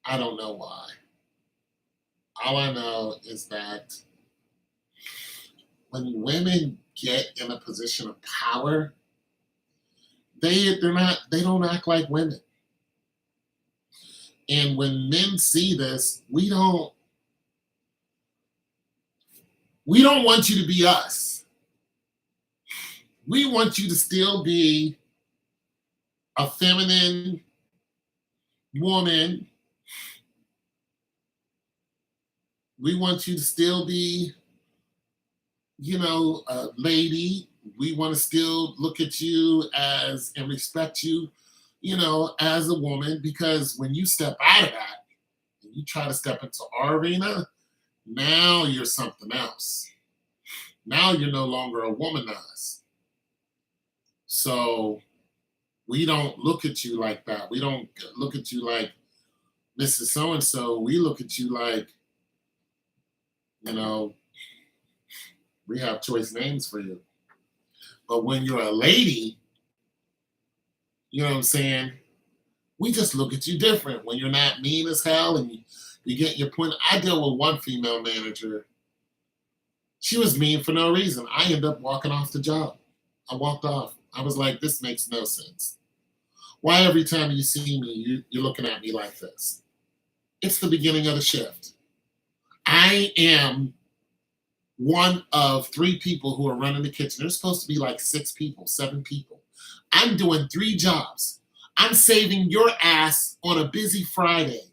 I don't know why. All I know is that when women get in a position of power, they don't act like women. And when men see this, we don't want you to be us. We want you to still be a feminine woman. We want you to still be, a lady. We want to still look at you as and respect you, as a woman, because when you step out of that and you try to step into our arena, now you're something else. Now you're no longer a womanizer. So we don't look at you like that. We don't look at you like Mrs. So and so. We look at you like, you know, we have choice names for you. But when you're a lady, you know what I'm saying? We just look at you different when you're not mean as hell and you get your point. I deal with one female manager. She was mean for no reason. I ended up walking off the job. I walked off. I was like, this makes no sense. Why every time you see me, you're looking at me like this? It's the beginning of the shift. I am one of 3 people who are running the kitchen. There's supposed to be like 6 people, 7 people. I'm doing 3 jobs. I'm saving your ass on a busy Friday.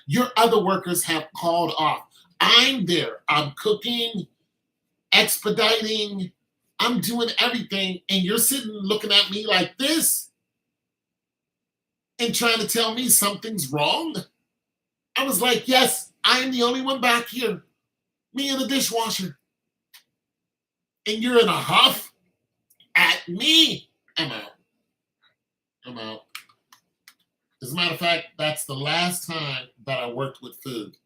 Your other workers have called off. I'm there. I'm cooking, expediting. I'm doing everything. And you're sitting looking at me like this and trying to tell me something's wrong. I was like, yes, I am the only one back here. Me and the dishwasher. And you're in a huff at me. I'm out. I'm out. As a matter of fact, that's the last time that I worked with food.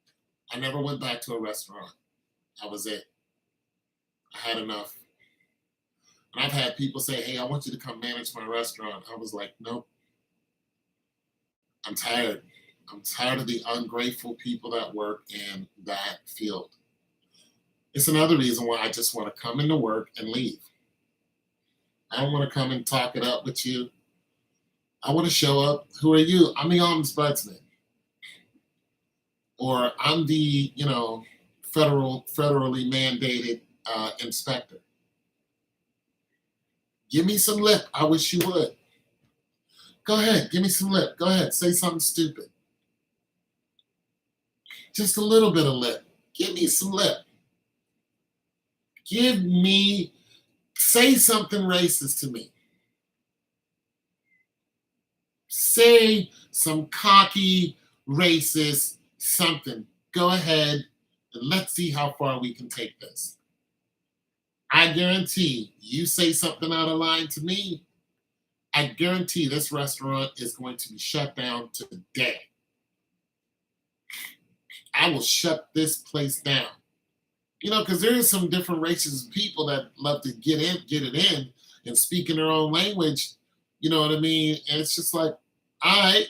I never went back to a restaurant. That was it. I had enough. And I've had people say, hey, I want you to come manage my restaurant. I was like, nope. I'm tired. I'm tired of the ungrateful people that work in that field. It's another reason why I just want to come into work and leave. I don't want to come and talk it up with you. I want to show up. Who are you? I'm the ombudsman. Or I'm the, federally mandated inspector. Give me some lip. I wish you would. Go ahead. Give me some lip. Go ahead. Say something stupid. Just a little bit of lip. Give me some lip. Say something racist to me. Say some cocky, racist something. Go ahead and let's see how far we can take this. I guarantee you say something out of line to me, I guarantee this restaurant is going to be shut down today. I will shut this place down. Because there is some different races of people that love to get it in and speak in their own language. You know what I mean? And it's just like, all right.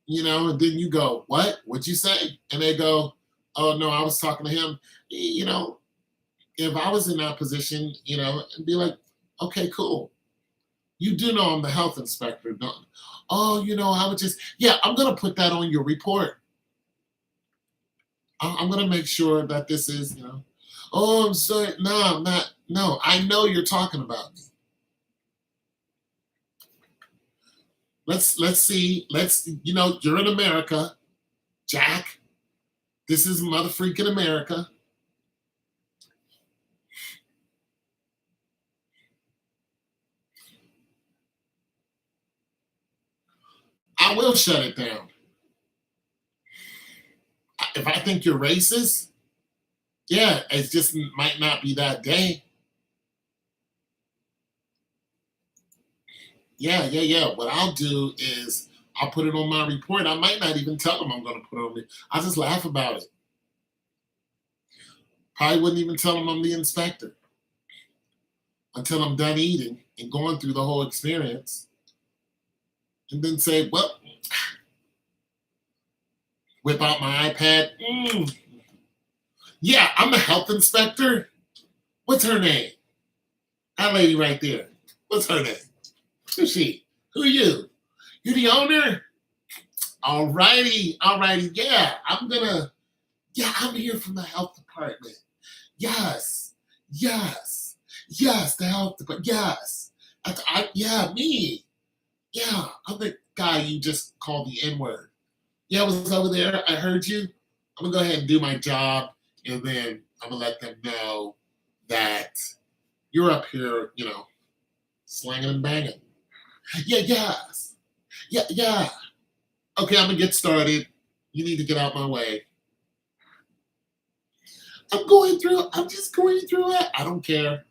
And then you go, what? What'd you say? And they go, oh, no, I was talking to him. If I was in that position, and be like, okay, cool. You do know I'm the health inspector, don't you? Oh, I would just, I'm going to put that on your report. I'm going to make sure that this is, oh, I'm sorry. No, I'm not. No, I know you're talking about me. Let's see. You're in America, Jack. This is mother freaking America. I will shut it down. If I think you're racist, it just might not be that day. Yeah. What I'll do is I'll put it on my report. I might not even tell them I'm going to put it on me. I'll just laugh about it. Probably wouldn't even tell them I'm the inspector until I'm done eating and going through the whole experience. And then say, well, whip out my iPad. Yeah, I'm the health inspector. What's her name? That lady right there. What's her name? Who's she? Who are you? You the owner? All righty. Yeah, I'm here from the health department. Yes, the health department. Yes. Me. Yeah, I'm the guy you just called the N-word. Yeah, I was over there. I heard you. I'm going to go ahead and do my job, and then I'm going to let them know that you're up here, slanging and banging. Yes. Yeah. Okay, I'm going to get started. You need to get out my way. I'm just going through it. I don't care.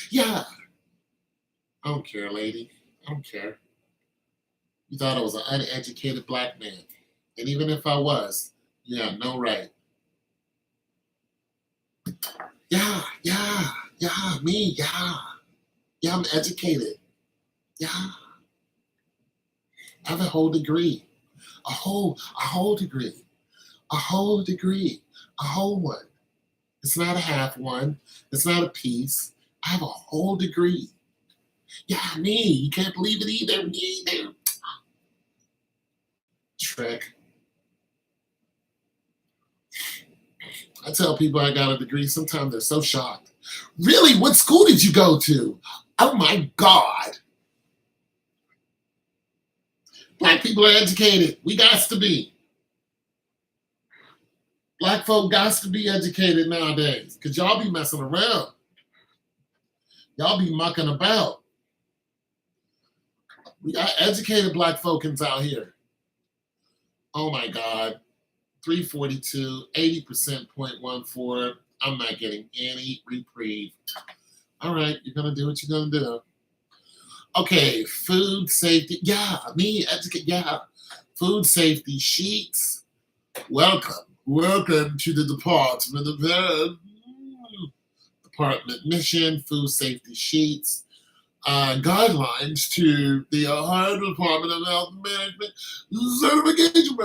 Yeah. I don't care, lady. I don't care. You thought I was an uneducated black man. And even if I was, you have no right. Yeah, me, yeah. Yeah, I'm educated. Yeah, I have a whole degree. A whole degree. A whole degree. A whole one. It's not a half one. It's not a piece. I have a whole degree. Yeah, me. You can't believe it either. Me either. Trick. I tell people I got a degree. Sometimes they're so shocked. Really? What school did you go to? Oh my God. Black people are educated. We got to be. Black folk got to be educated nowadays. Because y'all be messing around. Y'all be mucking about. We got educated black folkens out here. Oh my God. 342, 80% 0.14. I'm not getting any reprieve. All right, you're going to do what you're going to do. Okay, food safety. Yeah, me, educate. Yeah, food safety sheets. Welcome. Welcome to the Department of Health. Department mission, food safety sheets. Guidelines to the Ohio Department of Health Management certification.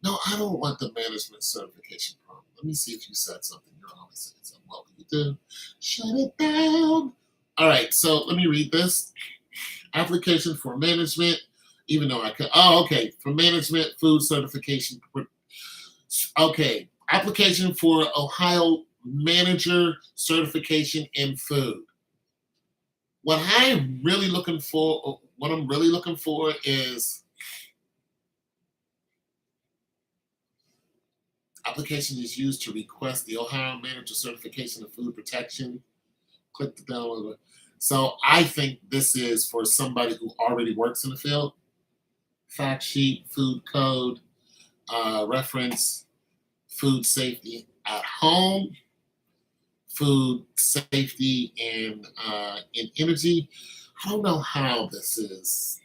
No, I don't want the management certification problem. Let me see if you said something. You're always saying something. What will you do? Shut it down. All right, so let me read this. Application for management, even though I could. Oh, okay. For management, food certification. Okay. Application for Ohio manager certification in food. What I'm really looking for is application is used to request the Ohio manager certification of food protection. Click the download. So I think this is for somebody who already works in the field. Fact sheet, food code, reference, food safety at home, food safety in energy. I don't know how this is.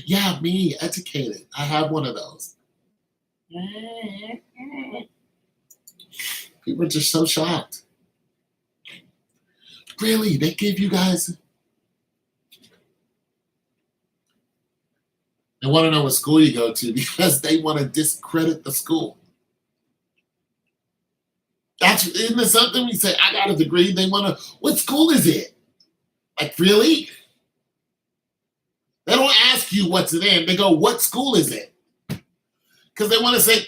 Yeah, me, educated. I have one of those. People are just so shocked. Really? They give you guys. They want to know what school you go to because they want to discredit the school. Isn't it something we say, I got a degree? They want to, what school is it? Like, really? They don't ask you what's it in. They go, what school is it? Because they want to say,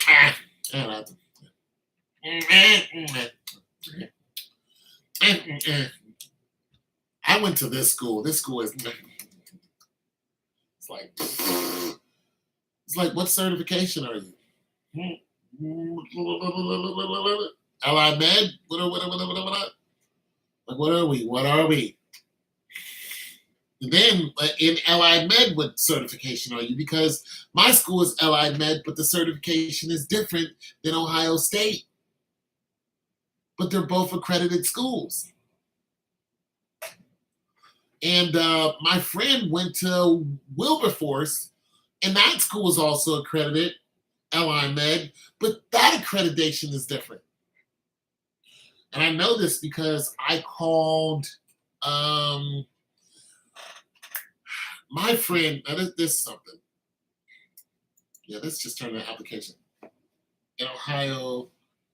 I went to this school. This school is. It's like, what certification are you? LI Med? Like, what are we? What are we? And then in LI Med, what certification are you? Because my school is LI Med, but the certification is different than Ohio State. But they're both accredited schools. And my friend went to Wilberforce, and that school is also accredited, LI Med, but that accreditation is different. And I know this because I called my friend. Now this is something. Yeah, let's just turn the application. In Ohio,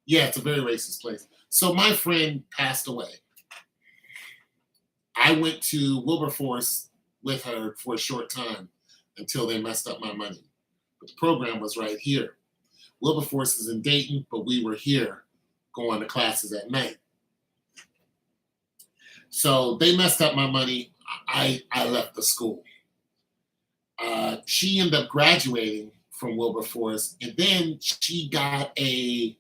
yeah, it's a very racist place. So my friend passed away. I went to Wilberforce with her for a short time until they messed up my money. But the program was right here. Wilberforce is in Dayton, but we were here going to classes at night. So they messed up my money. I left the school. She ended up graduating from Wilberforce, and then she got a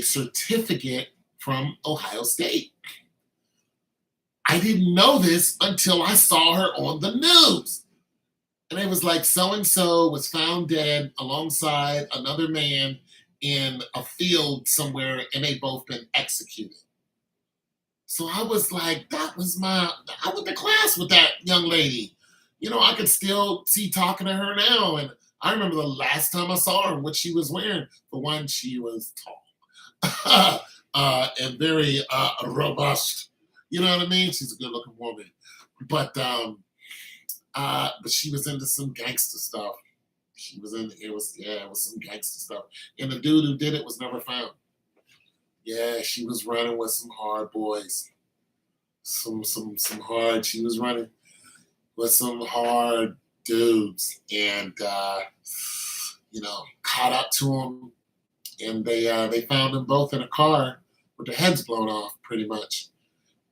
certificate from Ohio State. I didn't know this until I saw her on the news. And it was like so-and-so was found dead alongside another man in a field somewhere, and they both been executed. So I was like, I went to class with that young lady. You know, I could still see talking to her now. And I remember the last time I saw her and what she was wearing. For one, she was tall and very robust. You know what I mean? She's a good looking woman. But she was into some gangster stuff. She was in it was some gangster stuff. And the dude who did it was never found. Yeah, she was running with some hard boys. Some hard she was running with some hard dudes and caught up to them and they found them both in a car with their heads blown off pretty much.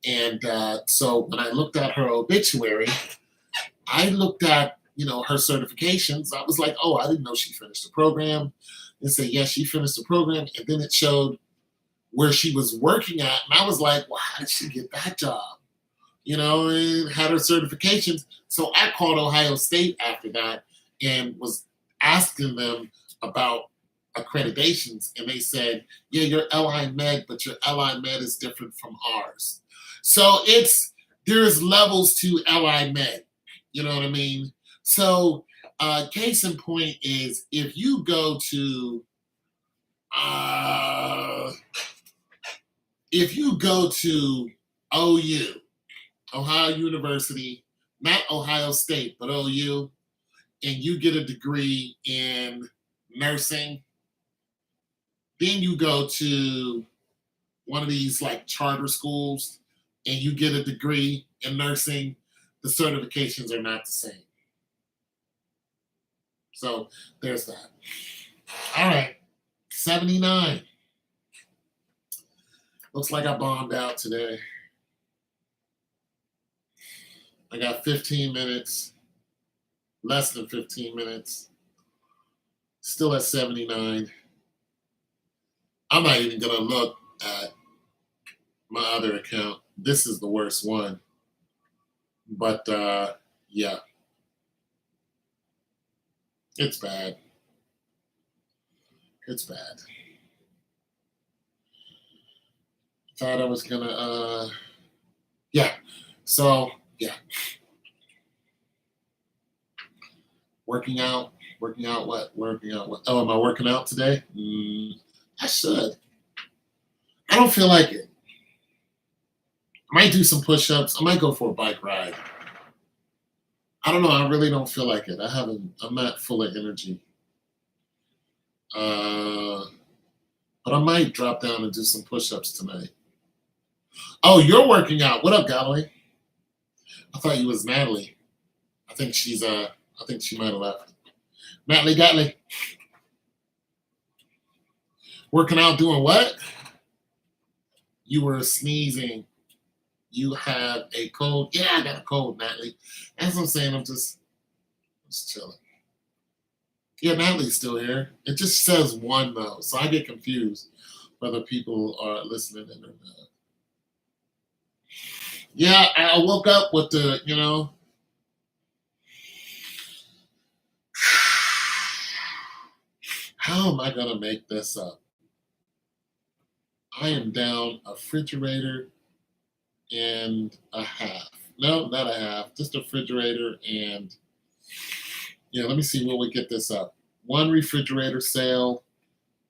And so when I looked at her obituary, I looked at, her certifications. I was like, oh, I didn't know she finished the program. And said, yes, she finished the program. And then it showed where she was working at. And I was like, well, how did she get that job? And had her certifications. So I called Ohio State after that and was asking them about accreditations. And they said, yeah, you're LI Med, but your LI Med is different from ours. So there's levels to LI Med. You know what I mean? So case in point is if you go to OU, Ohio University, not Ohio State, but OU, and you get a degree in nursing, then you go to one of these like charter schools and you get a degree in nursing, the certifications are not the same. So there's that. All right, 79. Looks like I bombed out today. I got 15 minutes, less than 15 minutes, still at 79. I'm not even going to look at my other account. This is the worst one. But yeah, it's bad. It's bad. Thought I was going to, yeah. So, yeah. Working out what? Oh, am I working out today? I should. I don't feel like it. I might do some push-ups. I might go for a bike ride. I don't know. I really don't feel like it. I'm not full of energy. But I might drop down and do some push-ups tonight. Oh, you're working out. What up, Galloway? I thought you was Natalie. I think she might have left. Natalie Gatley. Working out doing what? You were sneezing. You have a cold. Yeah, I got a cold, Natalie. As I'm saying, I'm just chilling. Yeah, Natalie's still here. It just says one though, so I get confused whether people are listening in or not. Yeah, I woke up with how am I gonna make this up? I am down a refrigerator and a half. No, not a half, just a refrigerator and let me see when we get this up. One refrigerator sale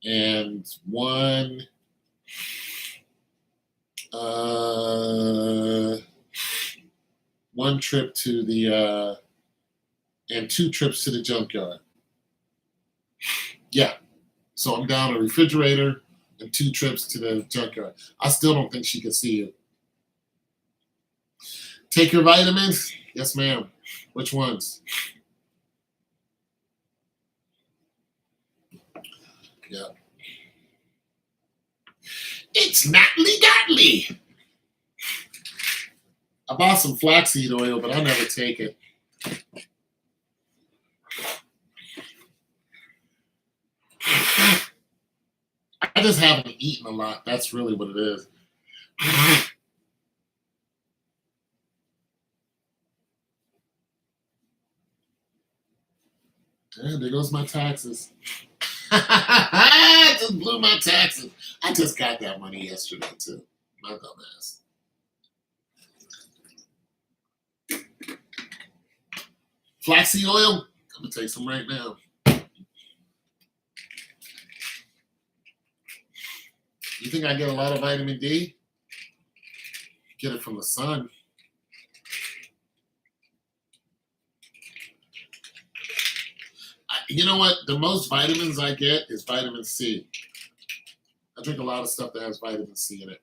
and one trip to the and 2 trips to the junkyard. Yeah. So I'm down a refrigerator and 2 trips to the junkyard. I still don't think she can see you. Take your vitamins? Yes, ma'am. Which ones? Yeah. It's Natalie Gatley. I bought some flaxseed oil, but I never take it. I just haven't eaten a lot. That's really what it is. And there goes my taxes. I just blew my taxes. I just got that money yesterday, too. My dumbass. Flaxseed oil? I'm going to take some right now. You think I get a lot of vitamin D? Get it from the sun. You know what? The most vitamins I get is vitamin C. I drink a lot of stuff that has vitamin C in it.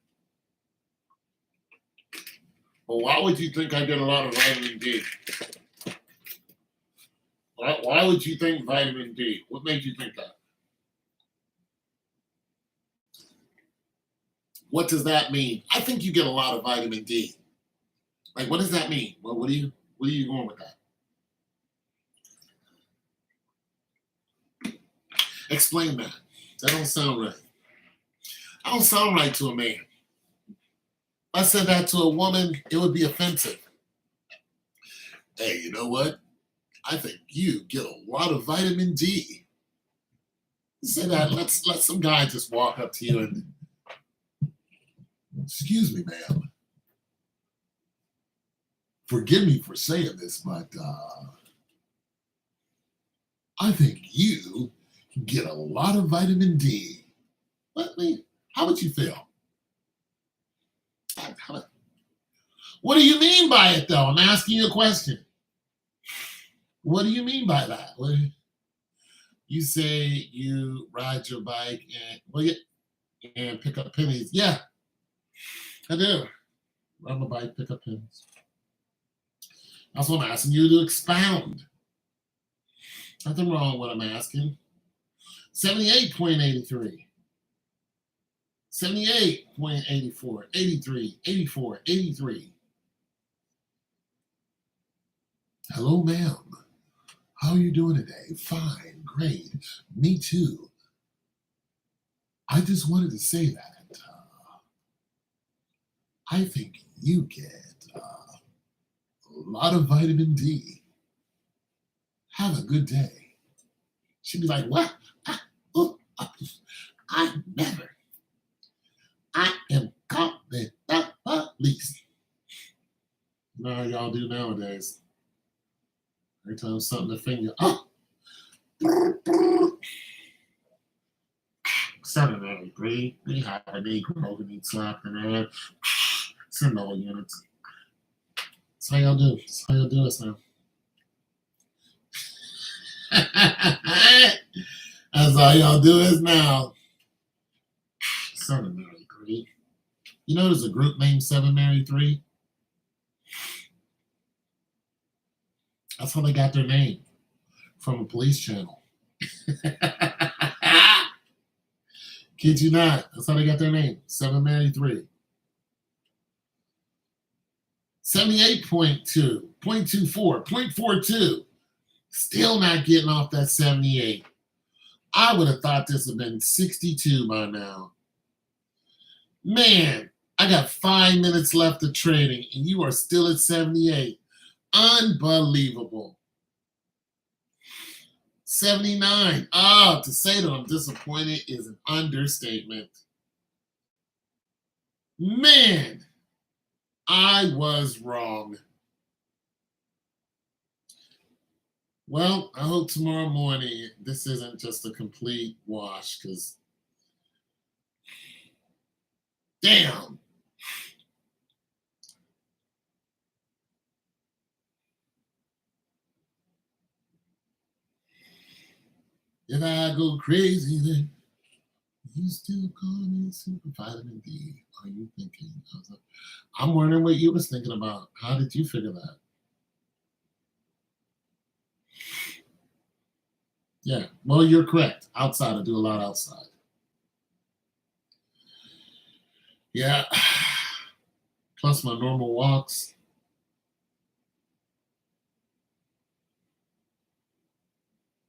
Well, why would you think I get a lot of vitamin D? Why would you think vitamin D? What made you think that? What does that mean? I think you get a lot of vitamin D. Like, what does that mean? Well, what are you going with that? Explain that. That don't sound right. I don't sound right to a man. If I said that to a woman, it would be offensive. Hey, you know what? I think you get a lot of vitamin D. Say that. Let some guy just walk up to you and, excuse me, ma'am. Forgive me for saying this, but I think you get a lot of vitamin D. How would you feel? What do you mean by it, though? I'm asking you a question. What do you mean by that? You say you ride your bike and pick up pennies. Yeah, I do. Ride my bike, pick up pennies. That's what I'm asking you to expound. Nothing wrong with what I'm asking. 78.83. 78.84, 83, 84, 83. Hello, ma'am. How are you doing today? Fine, great. Me too. I just wanted to say that I think you get a lot of vitamin D. Have a good day. She'd be like, what? I never. I am caught the police. You know how y'all do nowadays. Every time something to finger, 783, we have a Negro who needs slapping around. Symbol units. That's how y'all do. That's how y'all do us now. That's how y'all do us now. 783. You know there's a group named 783? That's how they got their name, from a police channel. Kid you not. That's how they got their name. 783. 78.2, 0.24, 0.42. Still not getting off that 78. I would have thought this would have been 62 by now. Man, I got 5 minutes left of training, and you are still at 78. Unbelievable. 79. Oh, to say that I'm disappointed is an understatement. Man, I was wrong. Well, I hope tomorrow morning this isn't just a complete wash, because damn. If I go crazy, then you still call me super vitamin D. Are you thinking? I'm wondering what you was thinking about. How did you figure that? Yeah, well, you're correct. Outside, I do a lot outside. Yeah. Plus my normal walks.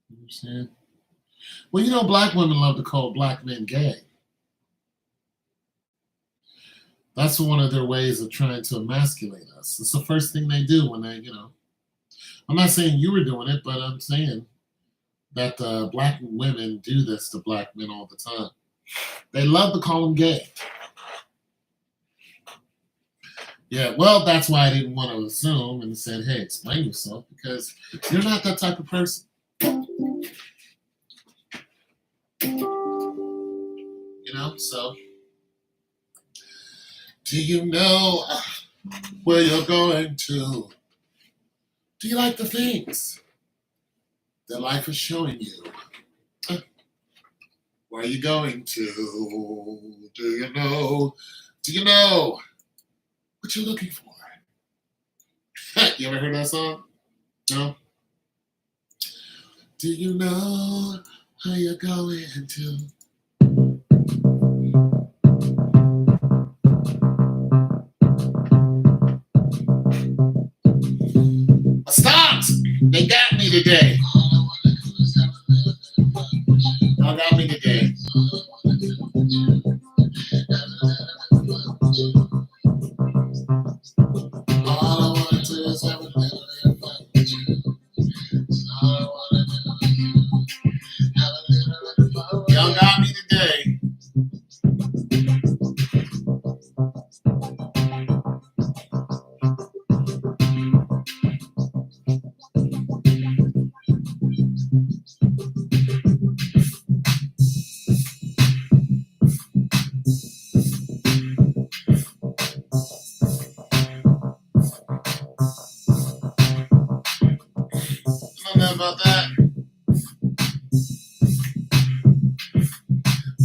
You know what I'm saying? Well, you know, black women love to call black men gay. That's one of their ways of trying to emasculate us. It's the first thing they do when they, I'm not saying you were doing it, but I'm saying that black women do this to black men all the time. They love to call them gay. Yeah, well, that's why I didn't want to assume and said, hey, explain yourself, because you're not that type of person. So do you know where you're going to? Do you like the things? that life is showing you. Where are you going to? Do you know? Do you know what you're looking for? You ever heard that song? No? Do you know where you're going to? Stocks! They got me today. They got me today. All I wanna do is have a little bit of fun with you. All I wanna do is have a little bit of fun with you. Y'all got me today. I don't know about that.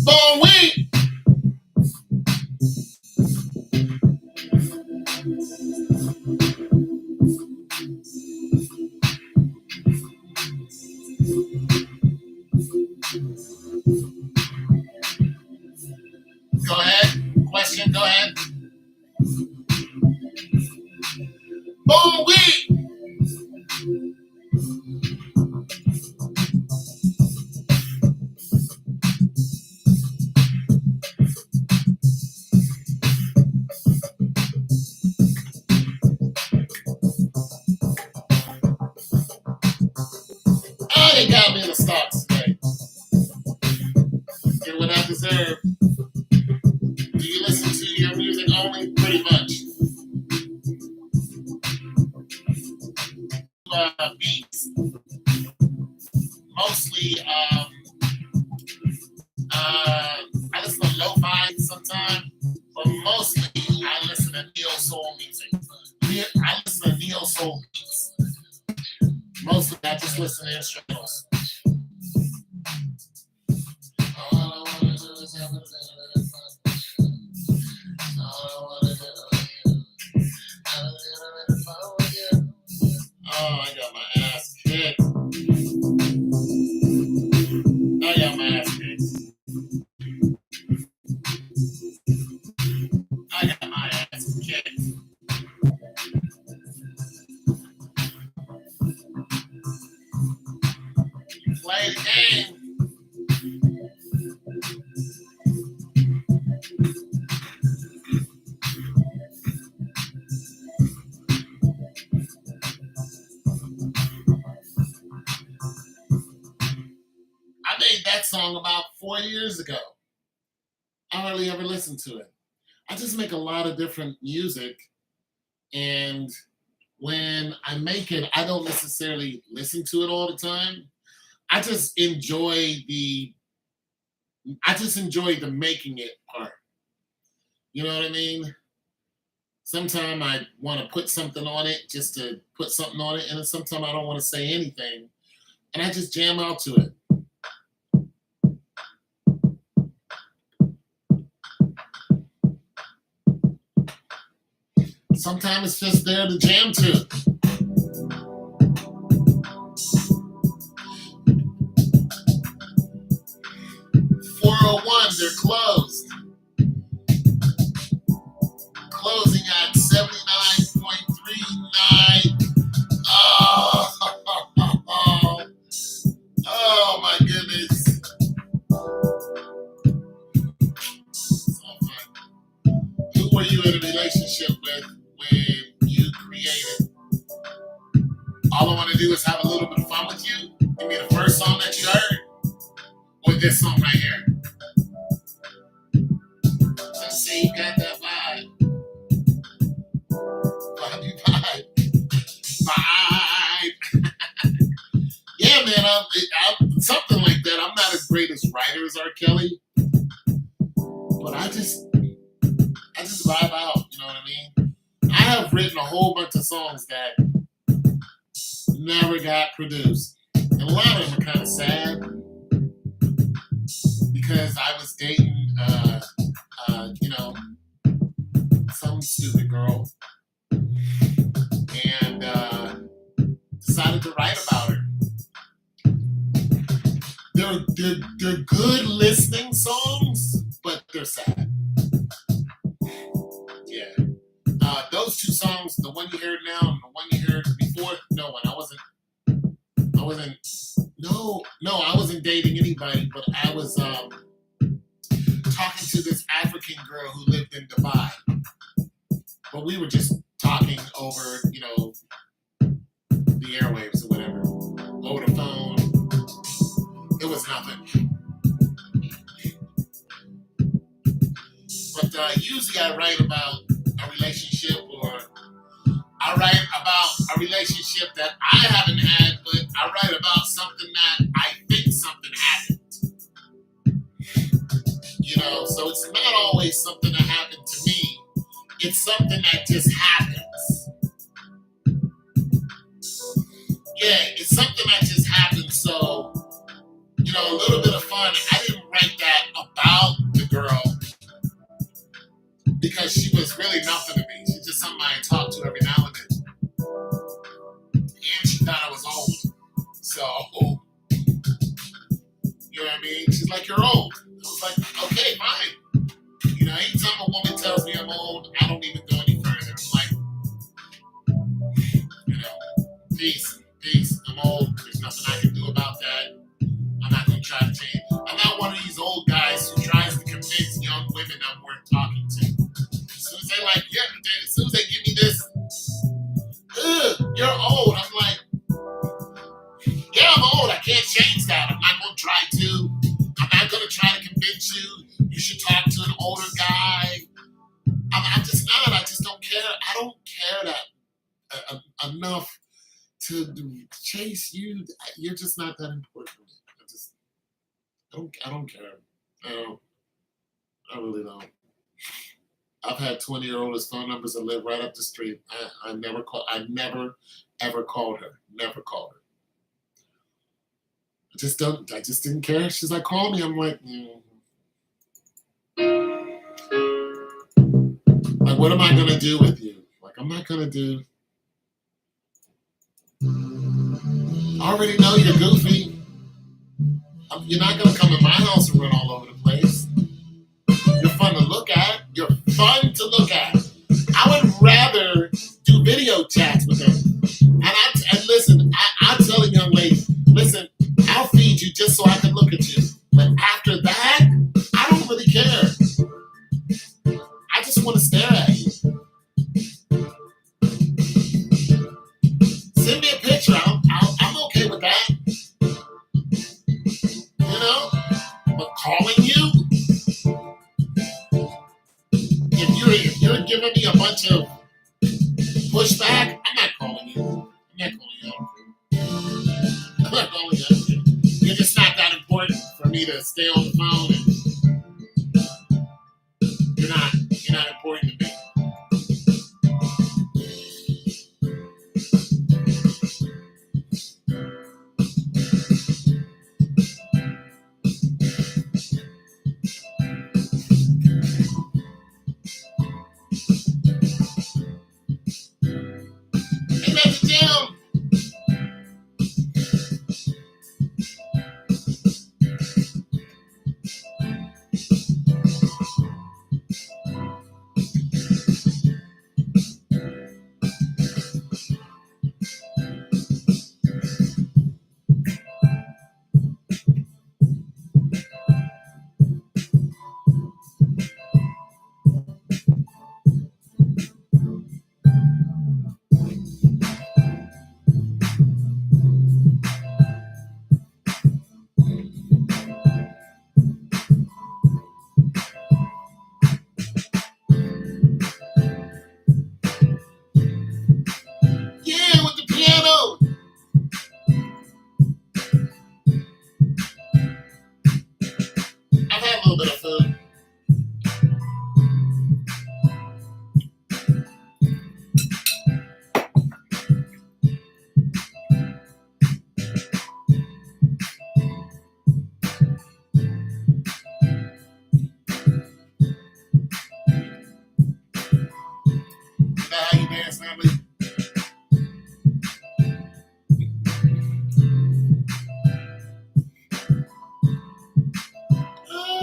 Bowie! Go ahead. Question, go ahead. Bowie! Oh, they got me in the stocks today. Get what I deserve. Do you listen to your music only? Pretty much. Beats. Mostly, I listen to lo-fi sometimes, but mostly I listen to neo soul music. I listen to neo soul beats. Mostly I just listen to instrumentals. All I wanna do is have a little bit of fun. All I wanna do is have a little bit of fun with you. Oh, I got my ass kicked. I got my ass kicked. I got my ass kicked. Play the game. I made that song about 4 years ago. I hardly ever listened to it. I just make a lot of different music, and when I make it, I don't necessarily listen to it all the time. I just enjoy the making it part. You know what I mean? Sometimes I want to put something on it just to put something on it, and then sometimes I don't want to say anything, and I just jam out to it. Sometimes it's just there to jam to. .401, they're closed. Closing at 79.39. Oh, oh my goodness. Who were you in a relationship with when you created? All I want to do is have a little bit of fun with you. Give me the first song that you heard, or this song right here. Let's see, you got that vibe. Vibe. Yeah, man, I'm something like that. I'm not as great as writer as R. Kelly, but I just vibe out. You know what I mean? I have written a whole bunch of songs that never got produced, and And a lot of them are kind of sad because I was dating, you know, some stupid girl and decided to write about her. They're good listening songs, but they're sad. Yeah. Those two songs, the one you heard now and the one you heard before, no one. I wasn't dating anybody, but I was talking to this African girl who lived in Dubai. But we were just talking over, you know, the airwaves or whatever, over the phone. It was nothing. But usually I write about a relationship, or I write about a relationship that I haven't had, but I write about something that I think something happened. You know, so it's not always something that happened to me. It's something that just happens. Yeah, it's something that just happens. So, you know, a little bit of fun. I didn't write that about the girl because she was really nothing to me. She's just somebody I talk to every now and then. And she thought I was old. So, you know what I mean? She's like, you're old. I was like, okay, fine. You know, anytime a woman tells me I'm old, I don't even go any further. I'm like, you know, peace, I'm old. There's nothing I can do about that. I'm not going to try to change. I'm not one of these old guys who tries to convince young women I'm worth talking to. As soon as they like, yeah, as soon as they give me this, you're old. I'm like, yeah, I'm old. I can't change that. I'm not going to try to. I'm not going to try to convince you should talk to an older guy. I'm just not. I just don't care. I don't care that enough to chase you. You're just not that important to me. I don't care. I really don't. I've had 20-year-olds phone numbers that live right up the street. I never ever called her. Never called her. I just didn't care. She's like, call me. I'm like, Like, what am I gonna do with you? Like, I'm not gonna do. I already know you're goofy. You're not gonna come in my house and run all over the place. You're fun to look at. You're fun to look at. I would rather do video chats with her. And listen, I tell a young lady, listen, I'll feed you just so I can look at you. But after that, I don't really care. I just want to stare at you. Send me a picture. I'm okay with that. You know? But calling you? If you're giving me a bunch of pushback, I'm not calling you. I'm not calling you. You're just not that important for me to stay on the phone. And you're not important to me. Ain't that the jam?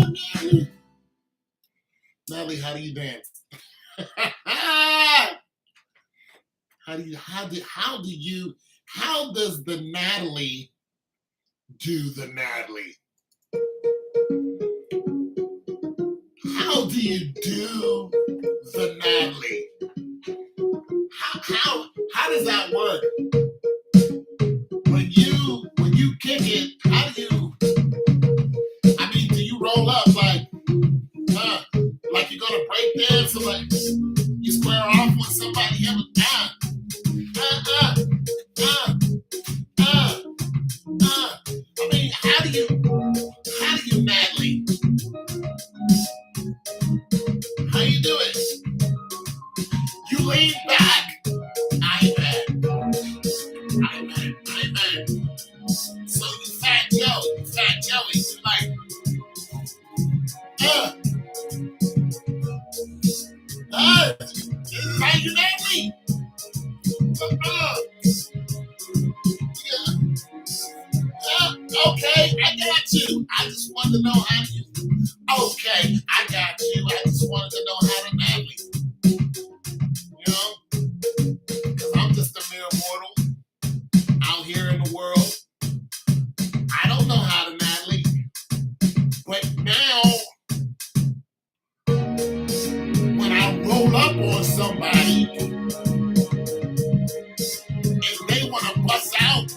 Natalie. Natalie, how do you dance? How does the Natalie do the Natalie? How do you do the Natalie? How does that work? When you kick it, how do you? I mean, do you roll up like you're gonna break dance or like you square off with somebody else? I mean, how do you Natalie? How you do it? You lean back. Amen. So you fat Joey, you like, this is how you Natalie. Okay, I got you. I just wanted to know how you. Okay, I got you. I just wanted to know how to Natalie. You know, because I'm just a mere mortal out here in the world. I don't know how to Natalie, but now when I roll up on somebody and they want to bust out,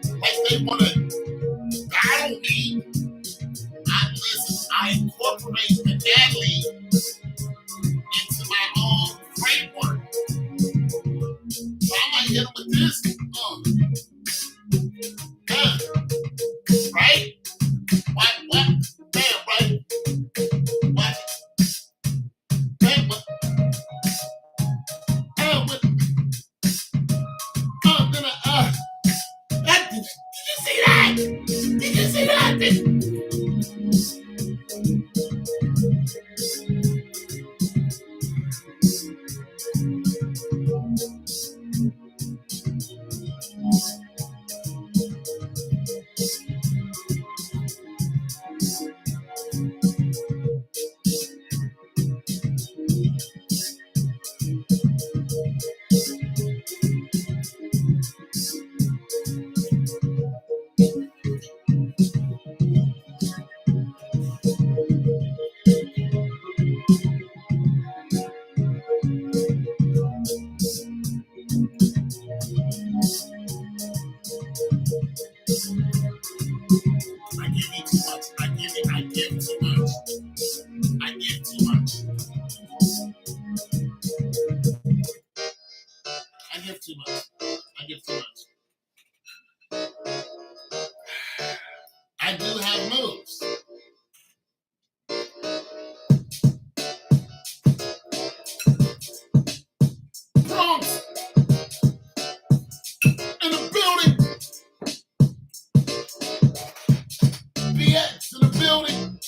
like they want to battle me, I incorporate the Natalie into my own framework. So I might hit them with this. Right? What? Damn, right? What? Damn, what? What? Did you see that? Did you see that? I give too much. I give too much. I give too much. I give too much. I do have moves. Bronx in the building. BX in the building.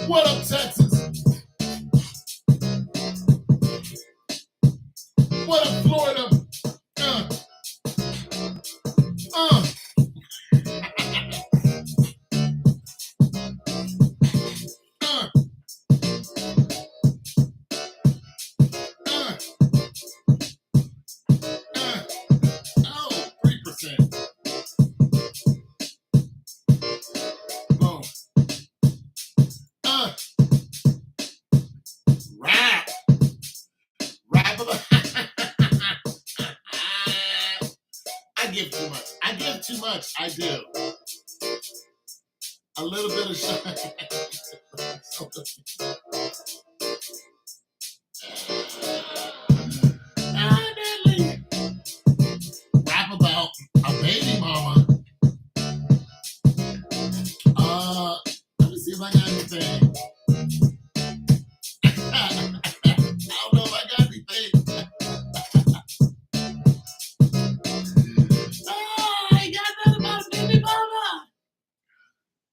What up, Texas? What up, Florida? Oh, 3%. Boom. Rap. Rap about. I give too much. I give too much. I do. A little bit of shine. Natalie. Rap about a baby mama. Let me see if I got anything. I don't know if I got anything. I ain't got nothing about a baby mama.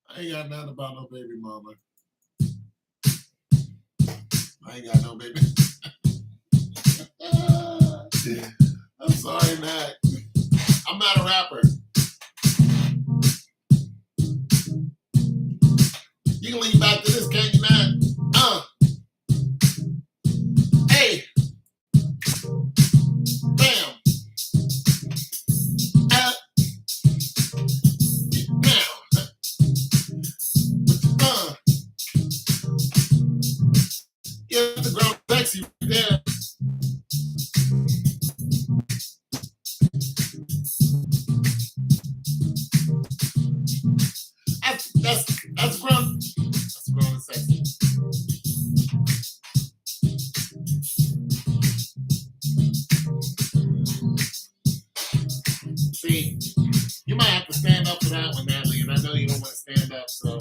I ain't got nothing about no baby mama. I ain't got no baby. I'm sorry, Nat. I'm not a rapper. can lean back to this, can you not? Hey, bam, up, down, yeah, the ground sexy right there. That's grown. That's grown and sexy. See, you might have to stand up for that one, Natalie, and I know you don't want to stand up, so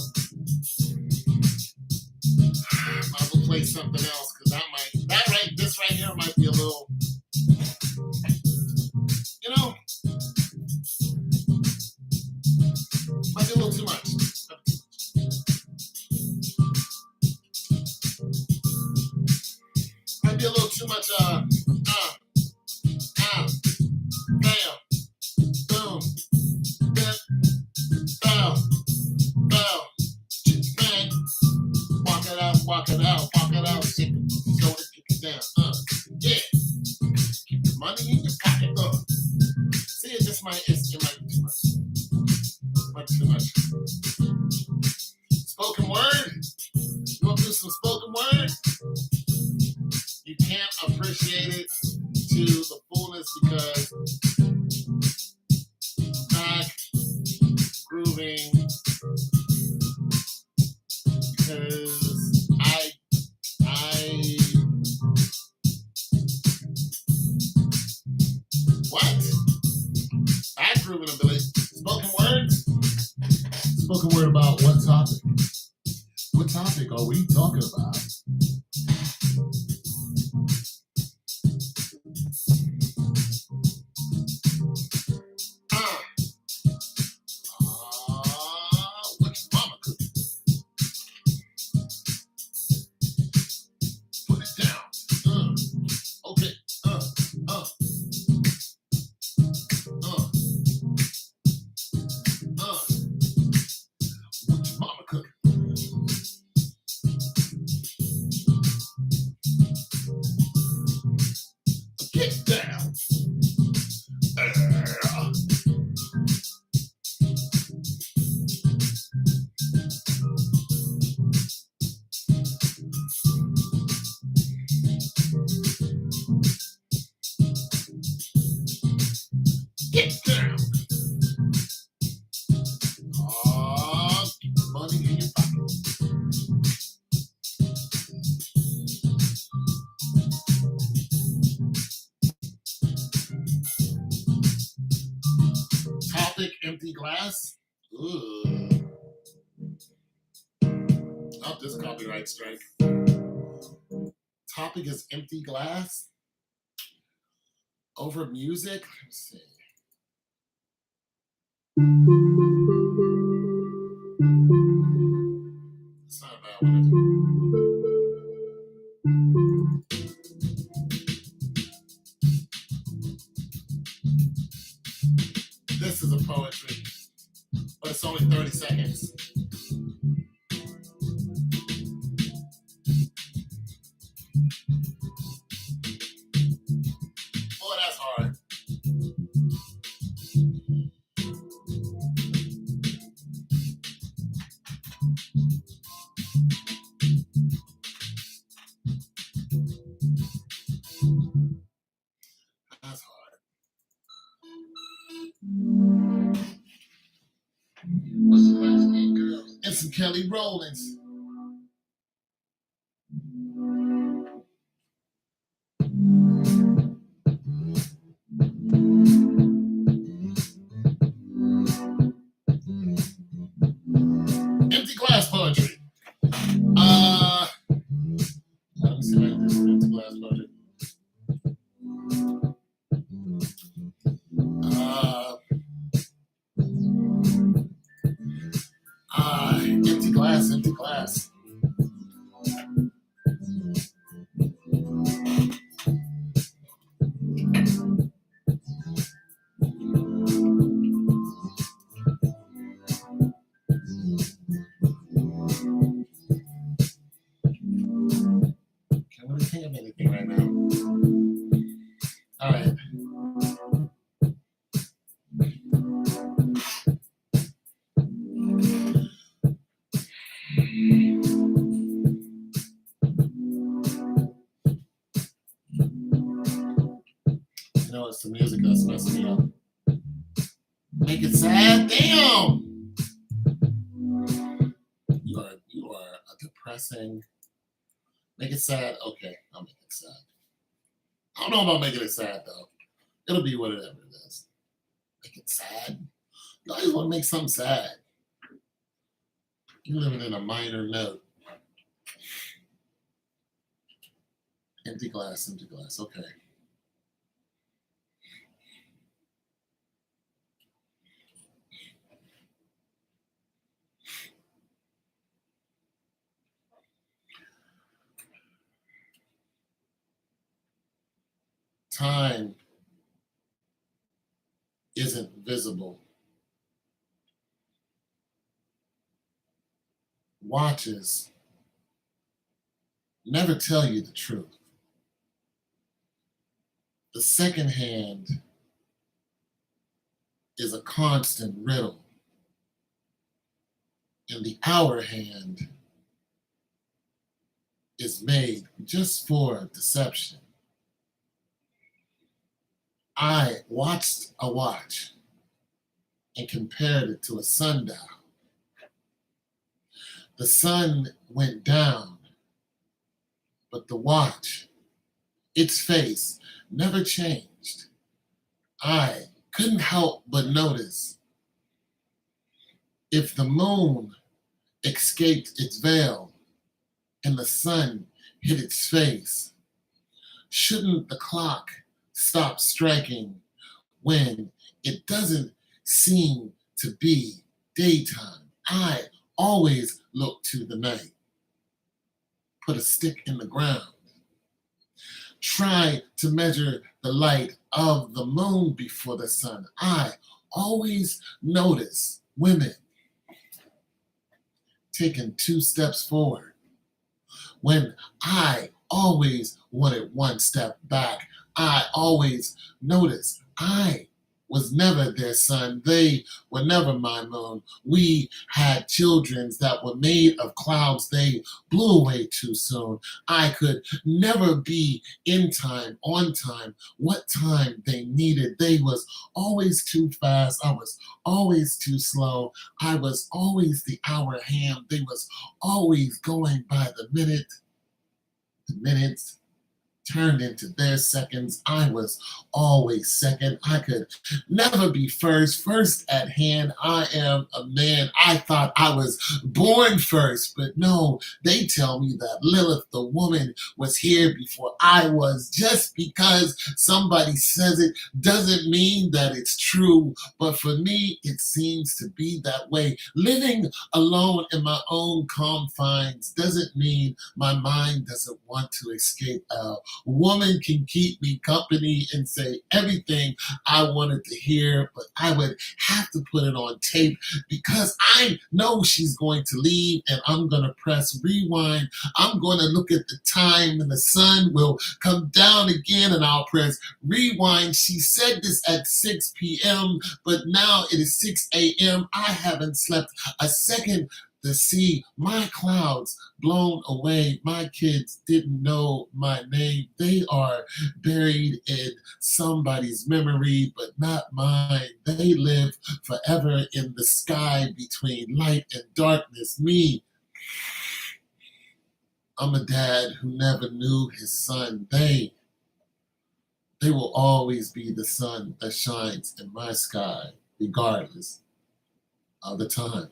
might as well play something else because this right here might be a little, might be a little too much. Might be a little too much. Bam, boom, dip, bow, bow, bang. Walk it out, walk it out, walk it out. Shake it, shoulder, kick it down. Yeah. Keep your money in your pocket. See, it might be too much. Might be too much. Spoken word. You want to do some spoken word? You can't appreciate it to the fullness because not grooving because I what? Back grooving ability. Spoken word? Spoken word about what topic? What topic are we talking about? What your mama cooking? Put it down. Okay. What your mama cooking? Get down. Get down. Keep the money in your pocket. Topic, empty glass. Ooh. Oh, this is a copyright strike. Topic is empty glass. Over music. Let's see. It's not a bad one. This is a poetry, but it's only 30 seconds. Boy, that's hard. That's hard. What's the last name, girl? And some Kelly Rollins. Empty glass poetry. Let me see if I can do some empty glass poetry. Empty glass. saying anything right now. All right. You know, it's the music that's messing me up. Make it sad? Damn! You are a depressing. Make it sad? Okay, I'll make it sad. I don't know about making it sad, though. It'll be whatever it is. Make it sad? You always want to make something sad. You're living in a minor note. Empty glass, empty glass. Okay. Time isn't visible. Watches never tell you the truth. The second hand is a constant riddle, and the hour hand is made just for deception. I watched a watch and compared it to a sundial. The sun went down, but the watch, its face, never changed. I couldn't help but notice if the moon escaped its veil and the sun hit its face, shouldn't the clock stop striking when it doesn't seem to be daytime? I always look to the night. Put a stick in the ground. Try to measure the light of the moon before the sun. I always notice women taking 2 steps forward when I always wanted 1 step back. I always noticed I was never their sun. They were never my moon. We had children that were made of clouds. They blew away too soon. I could never be in time, on time, what time they needed. They was always too fast. I was always too slow. I was always the hour hand. They was always going by the minute. The minutes turned into their seconds. I was always second. I could never be first. First at hand, I am a man. I thought I was born first, but no, they tell me that Lilith, the woman, was here before I was. Just because somebody says it doesn't mean that it's true, but for me, it seems to be that way. Living alone in my own confines doesn't mean my mind doesn't want to escape out. Woman can keep me company and say everything I wanted to hear, but I would have to put it on tape because I know she's going to leave and I'm going to press rewind. I'm going to look at the time and the sun will come down again and I'll press rewind. She said this at 6 p.m., but now it is 6 a.m. I haven't slept a second to see my clouds blown away. My kids didn't know my name. They are buried in somebody's memory, but not mine. They live forever in the sky between light and darkness. Me, I'm a dad who never knew his son. They will always be the sun that shines in my sky, regardless of the time.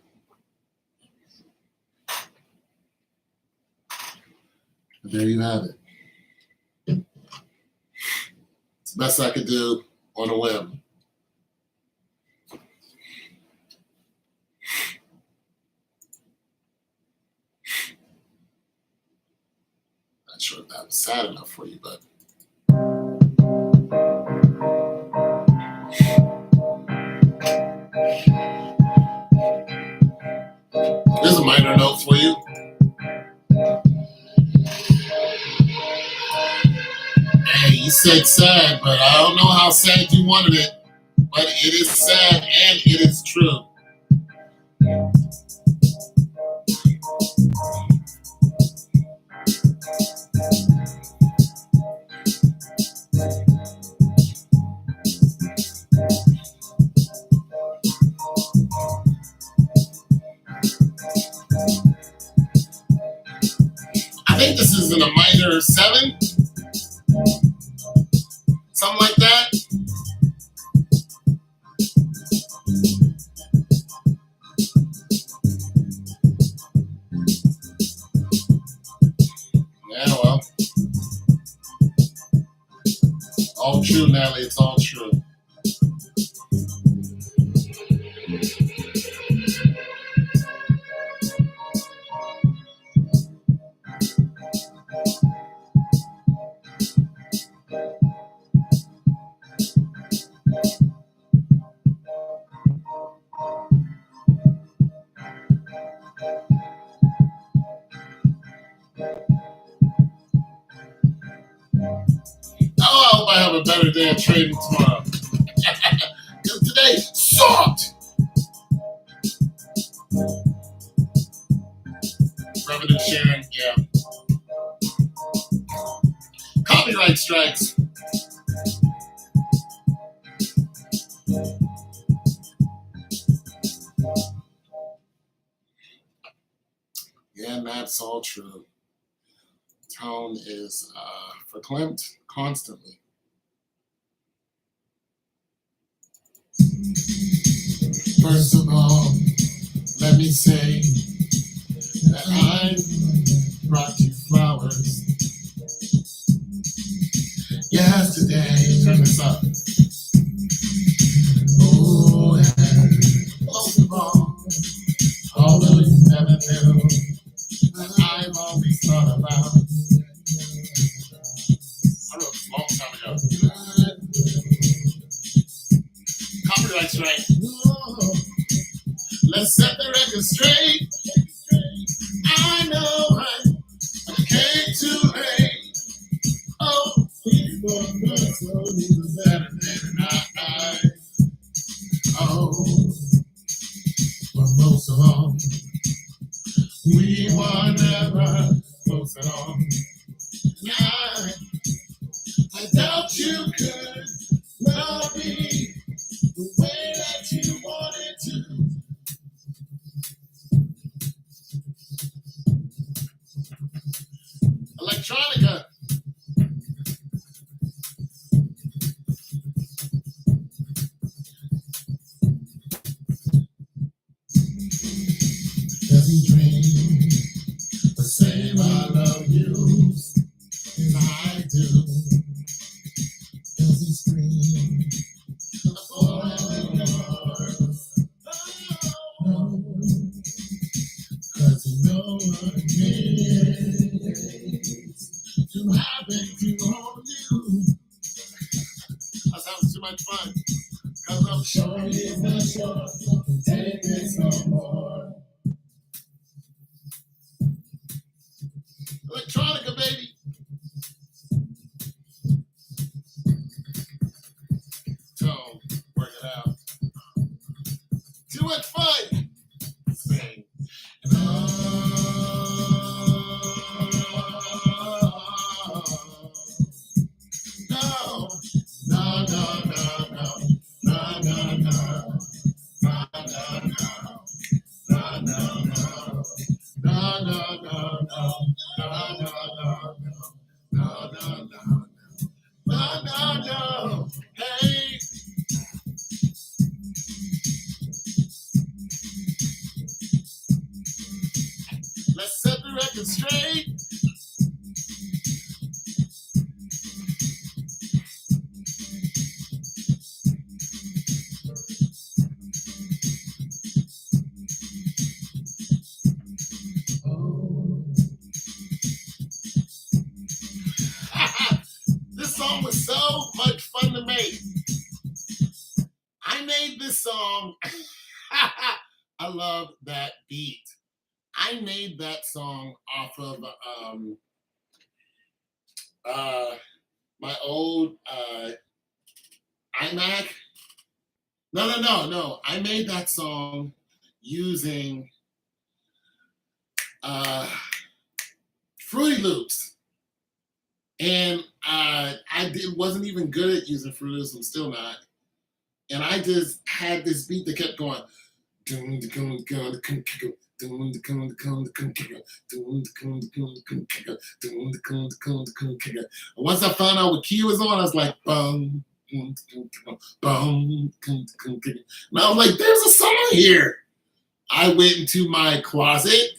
There you have it. It's the best I could do on a whim. Not sure if that was sad enough for you, but there's a minor note for you. You said sad, but I don't know how sad you wanted it. But it is sad and it is true. I think this is in a minor 7, something like that. Yeah, well, all true, Natalie. It's all true. Oh, I hope I have a better day of trading tomorrow. Because today sucked. Revenue sharing, yeah. Copyright strikes. Yeah, and that's all true. Tone is verklempt constantly. First of all, let me say that I brought you flowers yesterday. Turn this up. Oh, and most of all, although you never knew, that I've always thought about. I wrote this a long time ago. Copyright strike. Let's set the record straight. I know I came too late. Oh, people must know you better than I. Oh, but most of all, we were never close at all. I doubt you could love me the way that you wanted to. Electronica. Does he dream the same I love you as I do? Does he scream for yours? No, cause he knows what it means to happen to hold you. That sounds too much fun. Cause I'm sure he's not sure to take this no more. Electronica, baby. Tone, work it out. Too much fun. Sing. No, no, no, no, no, no, no, no, no, no, no, no, no. No, no, no, no, no, no, no, no, no, no, no. Hey, let's set the record straight. This song was so much fun to make. I made this song. I love that beat. I made that song off of my old iMac. No, no, no, no. I made that song using uh, Fruity Loops, and wasn't even good at using Fruity Loops. I'm still not. And I just had this beat that kept going. Once I found out what key was on, I was like, bum, bum, and I was like, there's a song here. I went into my closet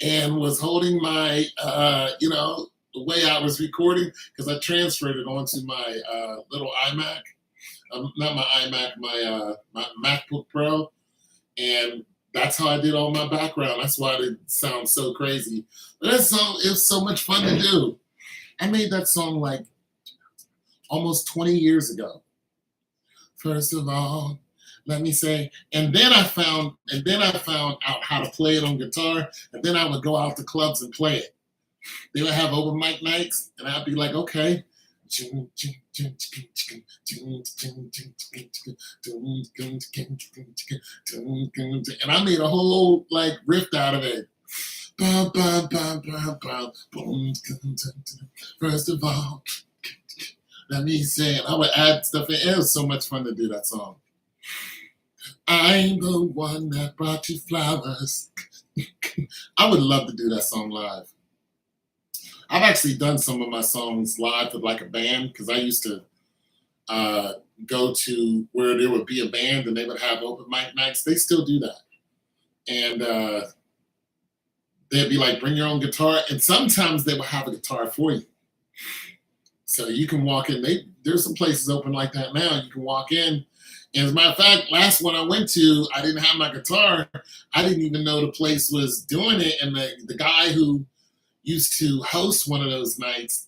and was holding my, the way I was recording, because I transferred it onto my little iMac. Not my iMac, my MacBook Pro, and that's how I did all my background. That's why it sounds so crazy. But that song is so much fun to do. I made that song like almost 20 years ago. First of all, let me say, and then I found out how to play it on guitar, and then I would go out to clubs and play it. They would have open mic nights, and I'd be like, okay. And I made a whole like riff out of it. First of all, let me say it. I would add stuff in. It was so much fun to do that song. I'm the one that brought you flowers. I would love to do that song live. I've actually done some of my songs live with like a band, because I used to go to where there would be a band and they would have open mic nights. They still do that. And they'd be like, bring your own guitar. And sometimes they would have a guitar for you. So you can walk in. There's some places open like that now. You can walk in. And as a matter of fact, last one I went to, I didn't have my guitar. I didn't even know the place was doing it. And the guy who used to host one of those nights,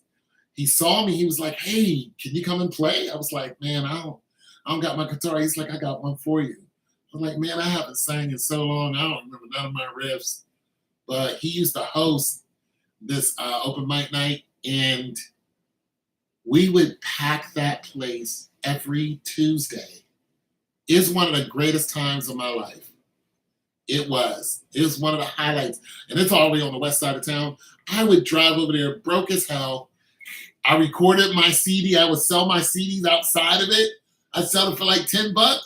he saw me. He was like, hey, can you come and play? I was like, man, I don't got my guitar. He's like, I got one for you. I'm like, man, I haven't sang in so long. I don't remember none of my riffs. But he used to host this open mic night, and we would pack that place every Tuesday. It's one of the greatest times of my life. It was. It was one of the highlights. And it's all the way on the west side of town. I would drive over there broke as hell. I recorded my CD. I would sell my CDs outside of it. I'd sell it for like $10. I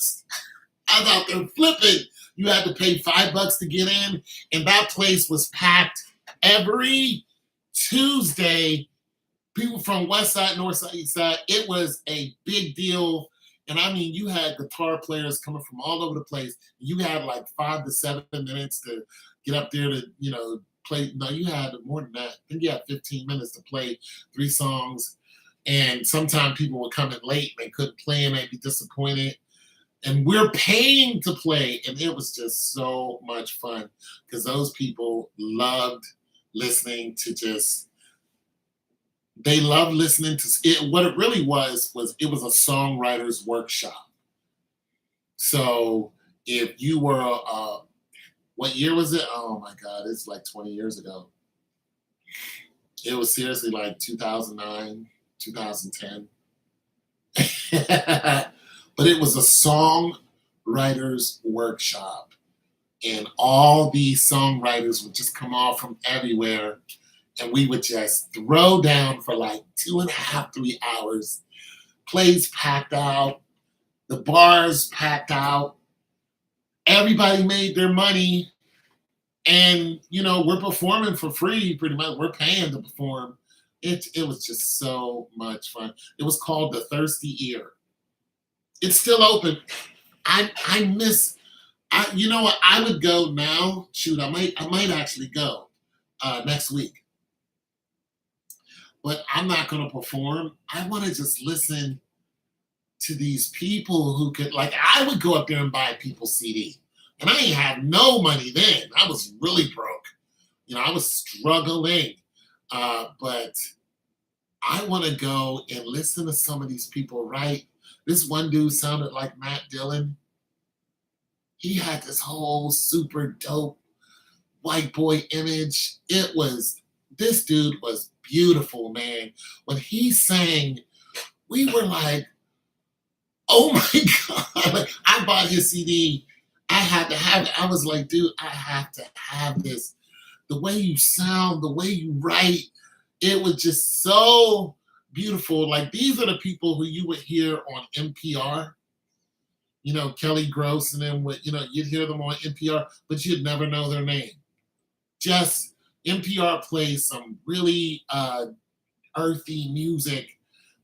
was out there flipping. You had to pay $5 to get in. And that place was packed every Tuesday. People from west side, north side, east side. It was a big deal. And I mean, you had guitar players coming from all over the place. You had like 5 to 7 minutes to get up there to, play. No, you had more than that. I think you had 15 minutes to play 3 songs. And sometimes people would come in late. They couldn't play and they'd be disappointed. And we're paying to play. And it was just so much fun, because those people loved listening to they loved listening to it. What it really was it was a songwriter's workshop. So if you were, what year was it? Oh my God, it's like 20 years ago. It was seriously like 2009, 2010. But it was a songwriter's workshop. And all these songwriters would just come off from everywhere. And we would just throw down for like 2.5, 3 hours. Plays packed out. The bars packed out. Everybody made their money. And, we're performing for free pretty much. We're paying to perform. It was just so much fun. It was called the Thirsty Ear. It's still open. I miss, you know what? I would go now. Shoot, I might actually go next week. But I'm not going to perform. I want to just listen to these people who could, like, I would go up there and buy people's CD. And I ain't had no money then. I was really broke. I was struggling. But I want to go and listen to some of these people write. This one dude sounded like Matt Dillon. He had this whole super dope white boy image. This dude was beautiful, man. When he sang We were like, oh my God. Like, I bought his CD. I had to have it. I was like, dude, I have to have this. The way you sound, the way you write, it was just so beautiful. Like, these are the people who you would hear on NPR, Kelly Gross and then you'd hear them on NPR, but you'd never know their name. Just NPR plays some really earthy music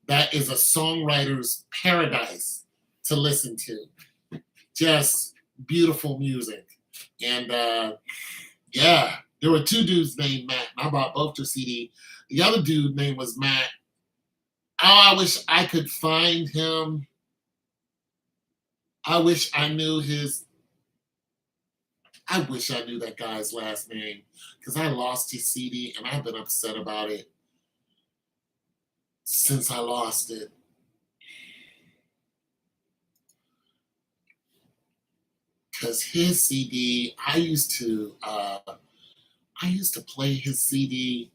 that is a songwriter's paradise to listen to. Just beautiful music. And yeah, there were two dudes named Matt, and I bought both their CD. The other dude name was Matt. Oh, I wish I could find him. I wish I knew his. I wish I knew that guy's last name because I lost his CD and I've been upset about it since I lost it. Because his CD, I used to play his CD.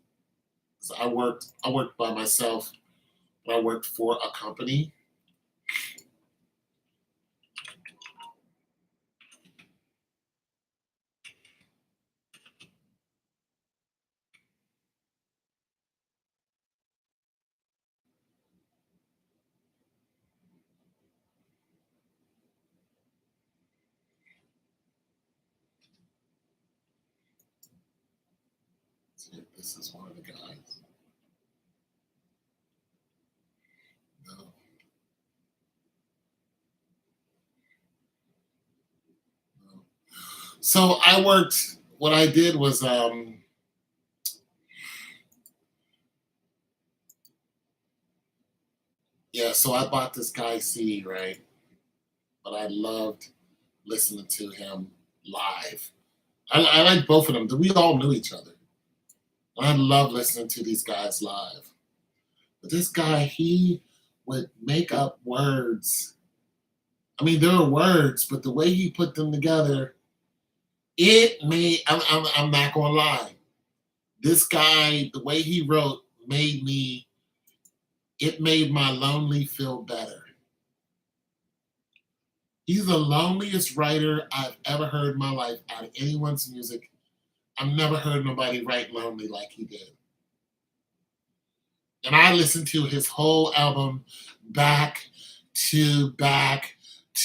'Cause I worked by myself, but I worked for a company. This is one of the guys. No, no. So I worked. What I did was, yeah. So I bought this guy's CD, right? But I loved listening to him live. I like both of them. We all knew each other. I love listening to these guys live. But this guy, he would make up words. I mean, there were words, but the way he put them together, it made. I'm not gonna lie. This guy, the way he wrote, made me. It made my lonely feel better. He's the loneliest writer I've ever heard in my life out of anyone's music. I've never heard nobody write lonely like he did. And I listened to his whole album back to back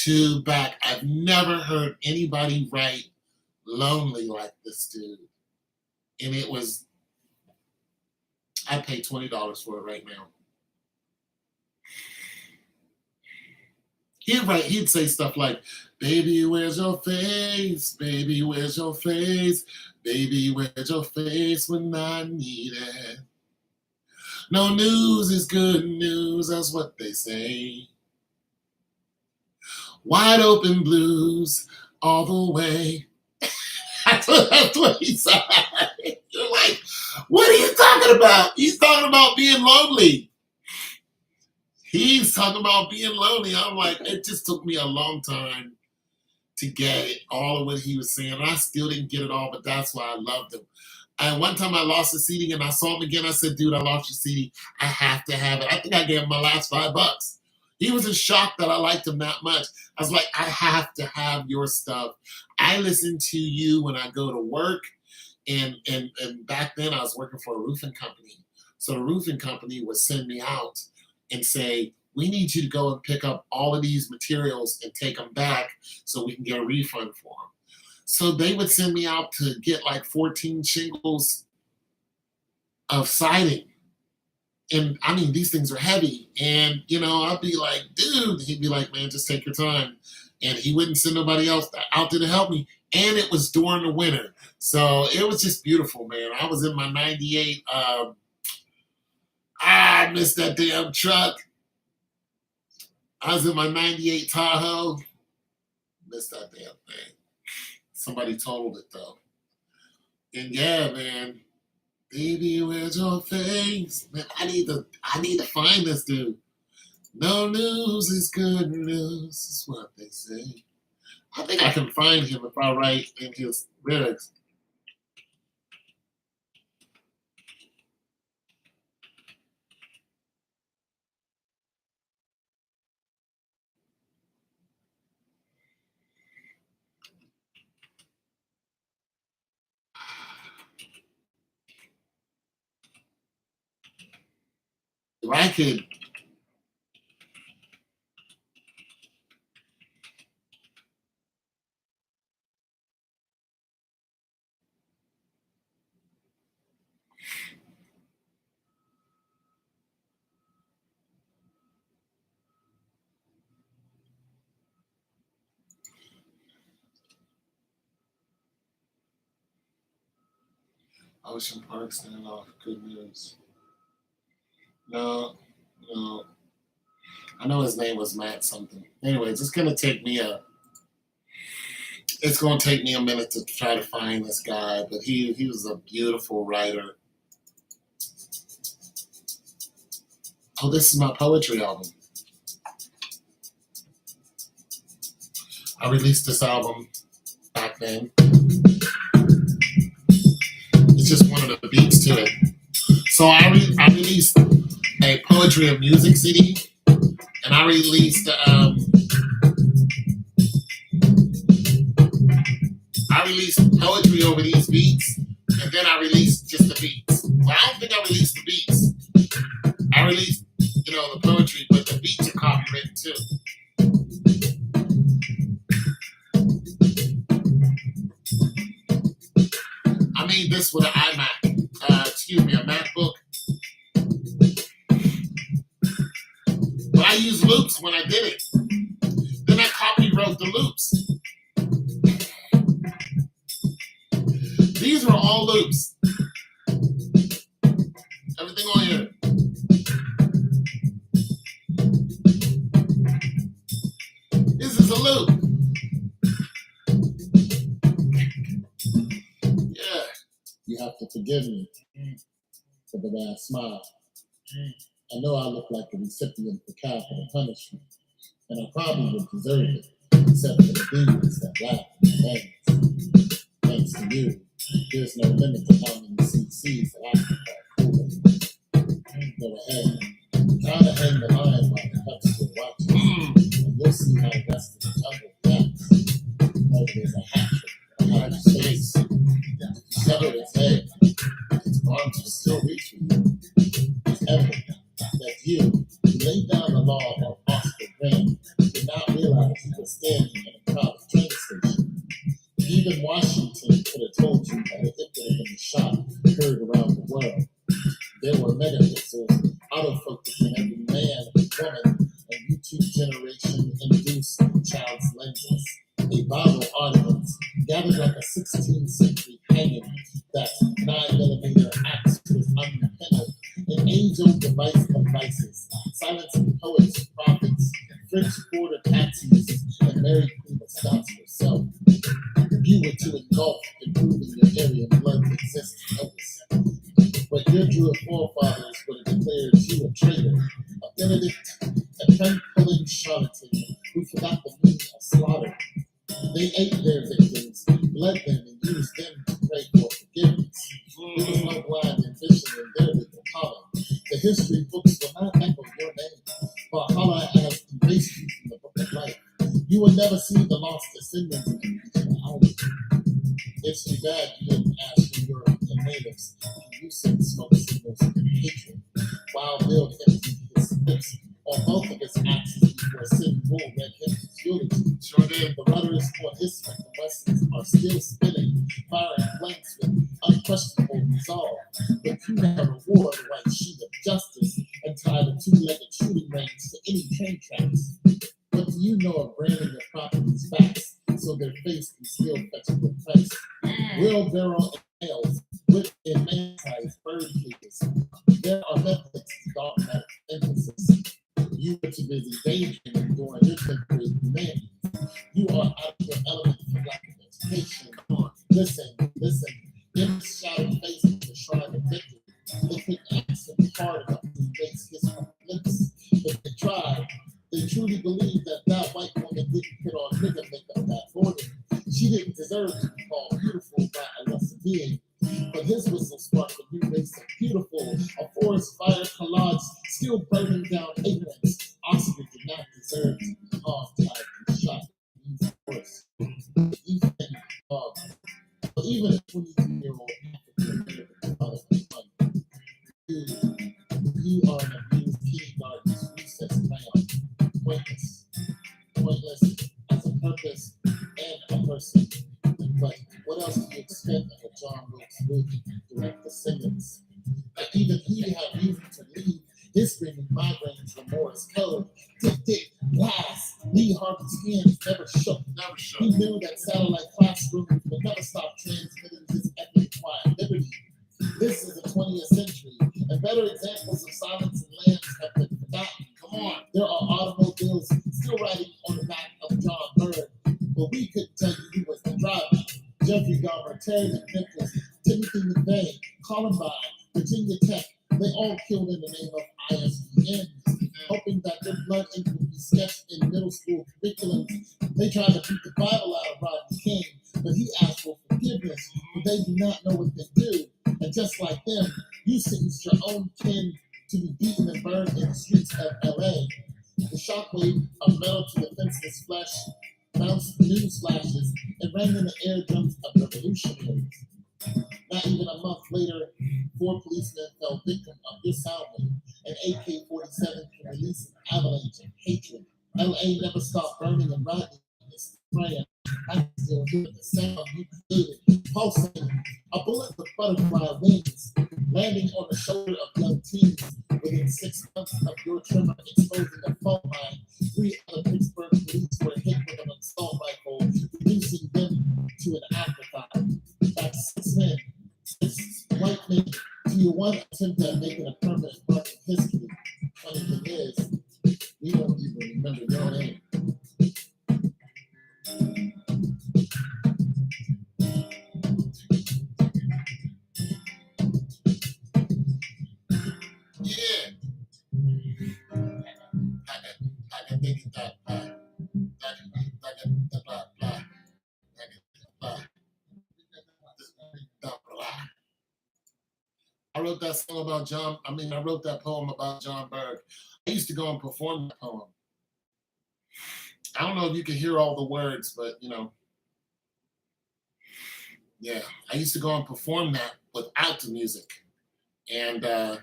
to back. I've never heard anybody write lonely like this dude. And it was, I paid $20 for it right now. He'd say stuff like, baby, where's your face? Baby, where's your face? Baby, where's your face when I need it? No news is good news, that's what they say. Wide open blues all the way. That's what he said. You're like, what are you talking about? He's talking about being lonely. He's talking about being lonely. I'm like, it just took me a long time to get it, all of what he was saying. And I still didn't get it all, but that's why I loved him. And one time I lost the CD and I saw him again. I said, dude, I lost your CD. I have to have it. I think I gave him my last $5. He was in shock that I liked him that much. I was like, I have to have your stuff. I listen to you when I go to work. And back then I was working for a roofing company. So the roofing company would send me out and say, we need you to go and pick up all of these materials and take them back so we can get a refund for them. So they would send me out to get like 14 shingles of siding. And I mean, these things are heavy. And, I'd be like, dude, he'd be like, man, just take your time. And he wouldn't send nobody else out there to help me. And it was during the winter. So it was just beautiful, man. I was in my 98. I missed that damn truck. I was in my 98 Tahoe. Missed that damn thing. Somebody totaled it, though. And yeah, man. Baby, where's your face? Man, I need to find this dude. No news is good news, is what they say. I think I can find him if I write in his lyrics. If I could, Ocean Park standoff, good news. No, no. I know his name was Matt something. Anyways, it's gonna take me a minute to try to find this guy, but he was a beautiful writer. Oh, this is my poetry album. I released this album back then. It's just one of the beats to it. So I released a poetry and music CD, and I released poetry over these beats, and then I released just the beats. Well, I don't think I released the beats. I released, the poetry, but the beats are copywritten too. I made this with an iMac, a MacBook. But I used loops when I did it. Then I copywrote the loops. These were all loops. Everything on here. This is a loop. Yeah. You have to forgive me for the bad smile. I know I look like a recipient for capital punishment, and I probably would deserve it, except for the demons that laugh in my veins. Thanks to you, there's no limit to how many CCs that I can call cool. Go ahead. Try to hang the line while the cups still watching, and you'll see how the rest of the jungle reacts. Like there's a hat trick, a hard space. You severed its head, its arms will still reach for you. It's evident that you laid down the law of Oscar Grant did not realize you were standing in a crowded train station. Even Washington could have told you that if it would have been a shot heard around the world. There were megapixels, autofocus in every man, woman, and YouTube generation induced child's lenses. A Bible audience gathered like a 16th century hanging that 9mm axe was unrepentant. An age-old device of vices, silencing poets, prophets, French Quarter taxis, and Mary Queen of Scots herself. You were to engulf, improving your area and blood exists notice. But your Druid forefathers would have declared you a traitor, a Benedict, a pen-pulling charlatan who forgot the meaning of slaughter. They ate their victims, bled them, and used them to pray for forgiveness. There was no blind ambition in their legal column. The history books will not echo your name. Valhalla has erased you from the book of life. You will never see the lost descendants of the regional island. It's too bad you didn't ask the European natives to use some smoke signals of hatred. While Bill emptied his lips on both of his axes before Sid Bull read him his eulogy. Sure did. The rudders on his front, the westerns are still spinning, firing blanks with unquestionable resolve. But you never wore the white sheet of justice and tied a two-legged shooting range to any train tracks. What do you know of branding your properties backs so their face can still fetch a good price? Wheelbarrow and nails, with and man-sized bird cages. There are methods to dogmatic emphasis. You were too busy daydreaming during your temporary humanity. You are out of your element for lack of education. Listen. In shouting faces the shrine of victory. They couldn't ask him hard enough to erase his lips. If they tried, they truly believed that white woman didn't put on nigger makeup that morning. She didn't deserve to be called beautiful by a lesser being. But his whistle sparked a new race of beautiful, a forest fire collage still burning down ignorance. Oscar did not deserve to be hog-tied and shot in the forest. Even a 22-year-old African American father of one, you are an abused direct descendants. That even he had reason to leave his screaming migraines from Morse code. Tick, blast. Lee Harvey's hands never shook. Never shook. He knew that satellite classrooms would never stop transmitting his ethnic quiet liberty. This is the 20th century, and better examples of silence and lands have been forgotten. Come on. There are automobiles still riding on the back of John Bird, but we couldn't tell you who was the driver. Jeffrey Dahmer, Terry McNicholas, Timothy McVeigh, Columbine, Virginia Tech, they all killed in the name of ISBN, hoping that their blood ink would be sketched in middle school curriculums. They tried to beat the Bible out of Rodney King, but he asked for forgiveness, but they do not know what they do. And just like them, you sentenced your own kin to be beaten and burned in the streets of LA. The shockwave of metal to the fenceless flesh bounced news flashes and rang in the eardrums of revolutionaries. Not even a month later, 4 policemen fell victim of this soundwave. An AK-47 can release an avalanche of hatred. LA never stopped burning and rioting. It's praying. I can still hear the sound you created, pulsating. A bullet with butterfly wings, landing on the shoulder of young teens. Within 6 months of your tremor exposing a fault line, 3 other Pittsburgh police were hit with an assault rifle, reducing them to an afterthought. That's 6 men, 6 white men, to your one attempt at making a permanent mark in history. Funny thing is, we don't even remember your name. Yeah. I can think of that. I wrote that song about John. I wrote that poem about John Berg. I used to go and perform that poem. I don't know if you can hear all the words, but yeah, I used to go and perform that without the music. And I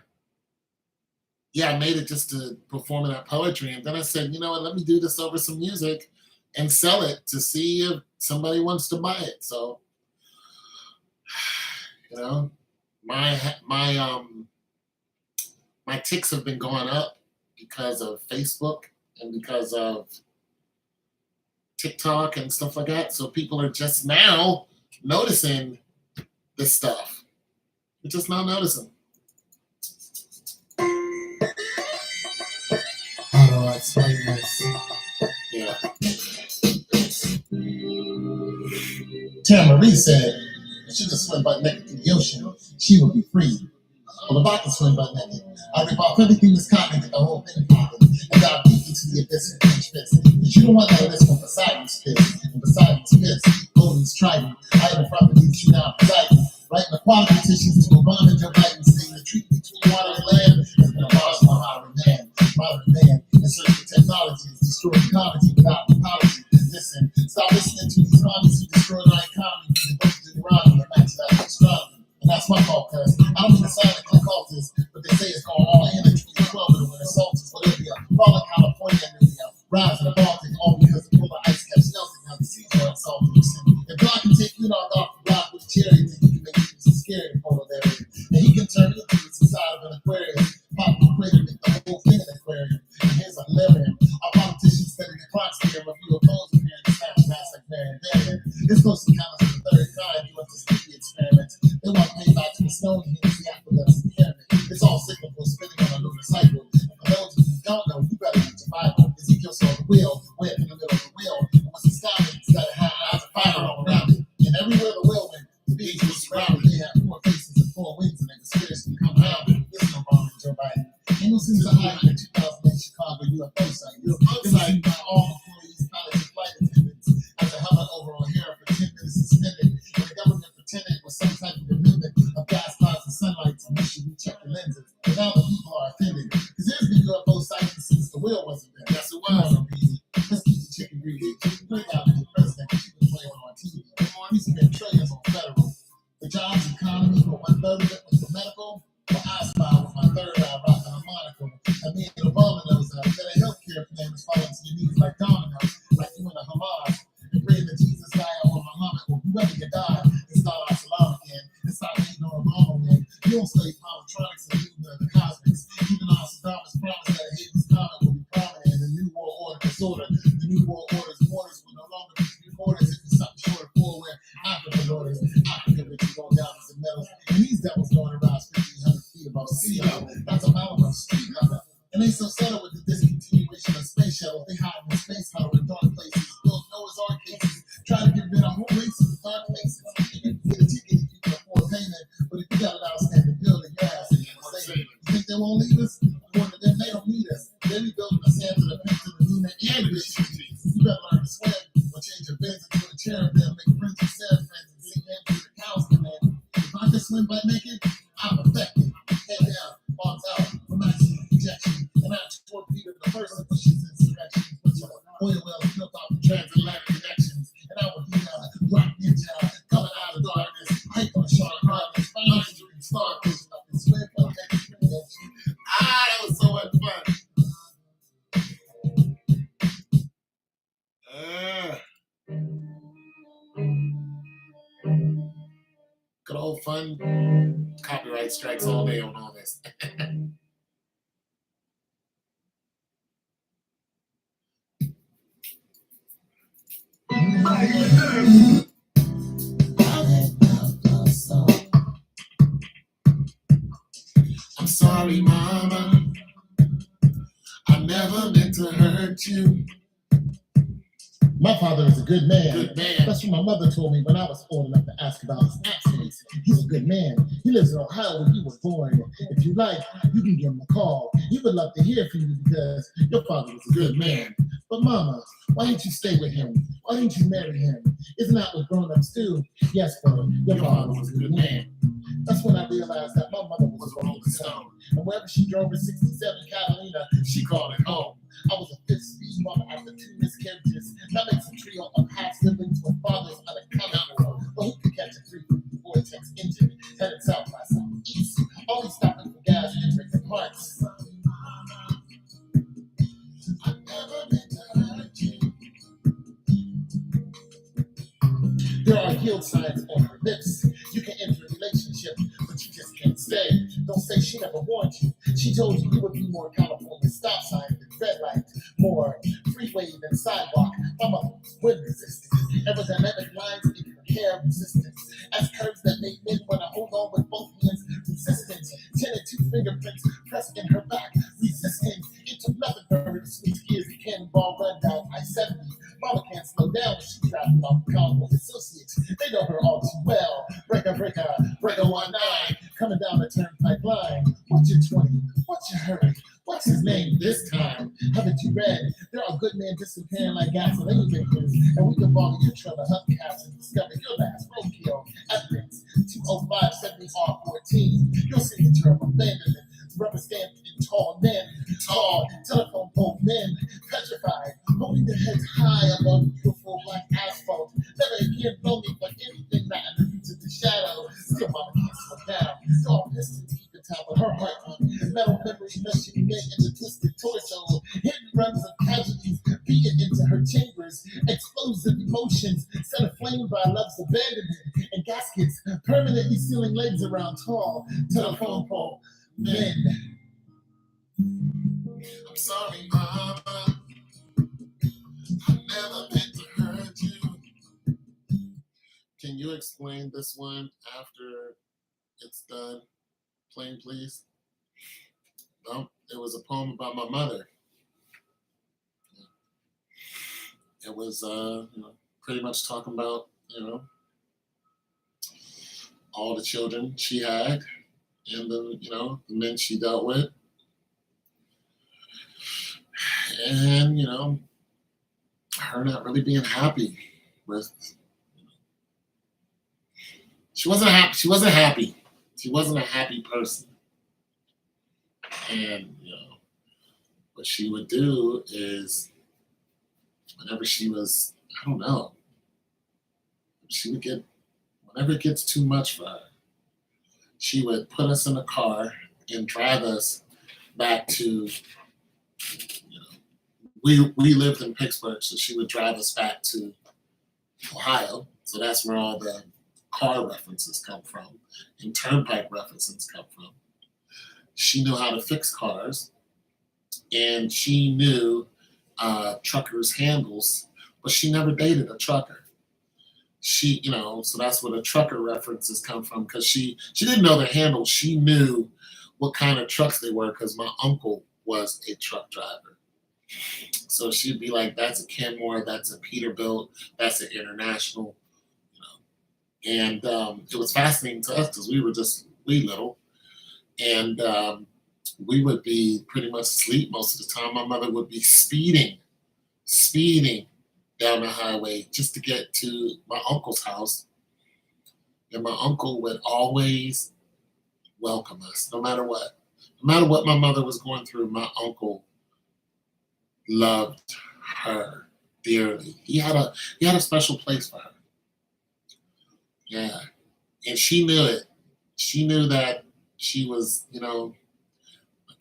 made it just to perform that poetry. And then I said, you know what, let me do this over some music and sell it to see if somebody wants to buy it. So, my ticks have been going up because of Facebook and because of TikTok and stuff like that. So people are just now noticing this stuff. They're just now noticing. How do I explain this? Yeah. Tamara said she could swim butt naked through the ocean. She would be free. Well, if I can swim butt naked, I'd rip off everything that's cotton and get the whole thing popping. And dive deep into the abyss and pinch fist. But you don't want that list from Poseidon's fist. And Poseidon's fist, Golden's trident. I even probably shoot down Poseidon. Writing aquatic petitions to a bond and Joe saying the treaty between water and land has been abolished by modern man. Modern man, and certain technologies destroy ecology without apology. Listen, stop listening to these armies who destroy our economy. They go to Deuteronomy and match that with astronomy. And that's my fault, cuz I don't mean to sound like click cultists, but they say it's going all in 2012 with the winter solstice, Bolivia, falling California, and India, rise in the Baltic, all because the polar ice caps melting out the seas are unsolved. If God can take you knocked off the block with a chariot, then he can make you some scary polar there. And he can turn you into the side of an aquarium, pop the equator, make the whole thing an aquarium. And here's a hilarious. Our politicians study the clock here, but few opposed appearing to snatch mass like Marion Darian. It's close encounters of the third kind, you want to speak the experiment. They want to pay back to the stone here, the aqueducts and pyramid. It's all cyclical, spinning on a lunar cycle. And for those of you who don't know, you better read your Bible. Ezekiel saw the wheel, way up in the middle of the wheel. And once it's stopped, it's got a eyes of fire all around it. And everywhere the wheel went, the beings were surrounded. They had 4 faces and 4 wings, and they mysteriously come around. There's no wrong with Joe Biden. Ain't no sins of hiding in 2008 Chicago UFO site. UFO site by all employees, college and flight attendants. As a hover over O'Hara for 10 minutes suspended. And the government pretended it was some type of amendment of gas clouds and sunlight to make sure you check your lenses. But now the people are offended. Because there's been UFO sightings since the wheel wasn't there. Yes, it was. Let's keep the chicken greedy. Bring out the president. Keep it playing on TV. We spend trillions on federal. The jobs economy, for 1/3 of it was for medical. Well, I spy with my third eye rocking a monocle. I mean, the ball knows that a healthcare plan is falling to your knees like dominoes, like you in a Hamas. And pray that Jesus died or Muhammad or whoever you die, and start our salam again. And stop hating on You don't study polytronics and the cosmics. Even Nostradamus promised that Hades' comet will be prominent in the New World Order disorder. The New World Order's borders will no longer be borders if it's something short of four where African orders. Africa rich going down to metals. And these devils going around 1,500 feet above sea level. That's a mile above street level. And they so settled with the discontinuation of space shuttles. They hide in the space tunnel in dark places. Build Noah's Ark cases. Try to get rid of whole races of dark places. You can get a ticket if you can afford payment. But if you got an outstanding building, your ass ain't gonna save it. You think they won't leave us? According to them, they don't need us. They rebuilt the sand to the pink to the Nina and the Bishop. You better learn to swim or change your beds into a cherubim. Make friends with sad friends and sing them to the cows command. If I can swim butt naked, I'm affected. Head down, arms out, for maximum projection. And I torpedo the first of the shit's insurrection. Put your oil wells built off the transatlantic connections. And I will be a rock ninja coming out of darkness. Hype on sharp hardness. Find you can start pushing up and swim. That was so much fun. Good old fun. Copyright strikes all day on all this. I'm sorry, Mama. I never meant to hurt you. My father is a good man. Good man. That's what my mother told me when I was old enough to ask about his accidents. He's a good man. He lives in Ohio where he was born. If you like, you can give him a call. He would love to hear from you because your father was a good man. But Mama, why didn't you stay with him? Why didn't you marry him? Isn't that what grown-ups do? Yes, but your father was a good man. That's when I realized that my mother was a rolling stone. And wherever she drove her 67 Catalina, she called it home. I was a fifth speed mother after 2 miscarriages. That makes a trio of half siblings with fathers unaccountable. But who could catch a 350 Vortex engine headed south by southeast? Always stopping for gas and breaking hearts. I never meant to hurt you. There are yield signs on her lips. You can enter a relationship, but you just can't stay. Don't say she never warned you. She told you you would be more California stop sign than red light, more freeway than sidewalk. My mother was wind resistant. Aerodynamic lines in her hair resistant. As curves that make men want to hold on with both hands. Resistant. 10 and 2 fingerprints pressed in her back. Resistant. It took nothing for her to switch gears. The cannonball run down I-70. Mama can't slow down when she's driving off the Cowboy Associates. They know her all too well. Breaker, breaker, breaker 19. Coming down the turnpike line. What's your 20? What's your hurry? What's his name this time? Haven't you read? There are good men disappearing like gasoline vapors. And we can follow your trail of hubcaps and discover your last roadkill. Evidence 20570R14. You'll see the term abandonment. Rubber stamped in tall men, tall telephone pole men, petrified, holding their heads high above beautiful black asphalt. Never again lonely for anything not in the reach of the shadow. Still, mama can't slow down. It's all piston to keep it time with her heart. Metal memory meshing men in the twisted torso. Hidden runs of casualties beating into her chambers. Explosive emotions set aflame by love's abandonment. And gaskets permanently sealing legs around tall telephone pole men. I'm sorry, Mama. I never meant to hurt you. Can you explain this one after it's done? Plain, please. No, it was a poem about my mother. It was, pretty much talking about, all the children she had and the men she dealt with. And, her not really being happy with, she wasn't happy. She wasn't a happy person. And, what she would do is whenever she was, I don't know, whenever it gets too much for her, she would put us in a car and drive us back to, we lived in Pittsburgh, so she would drive us back to Ohio. So that's where all the car references come from and turnpike references come from. She knew how to fix cars, and she knew truckers' handles, but she never dated a trucker. So that's where the trucker references come from because she didn't know their handles. She knew what kind of trucks they were because my uncle was a truck driver. So she'd be like, "That's a Kenmore, that's a Peterbilt, that's an International," you know. And it was fascinating to us because we were just we little, and we would be pretty much asleep most of the time. My mother would be speeding down the highway just to get to my uncle's house. And my uncle would always welcome us, no matter what. No matter what my mother was going through, my uncle loved her dearly. He had a special place for her. Yeah. And she knew it. She knew that she was, a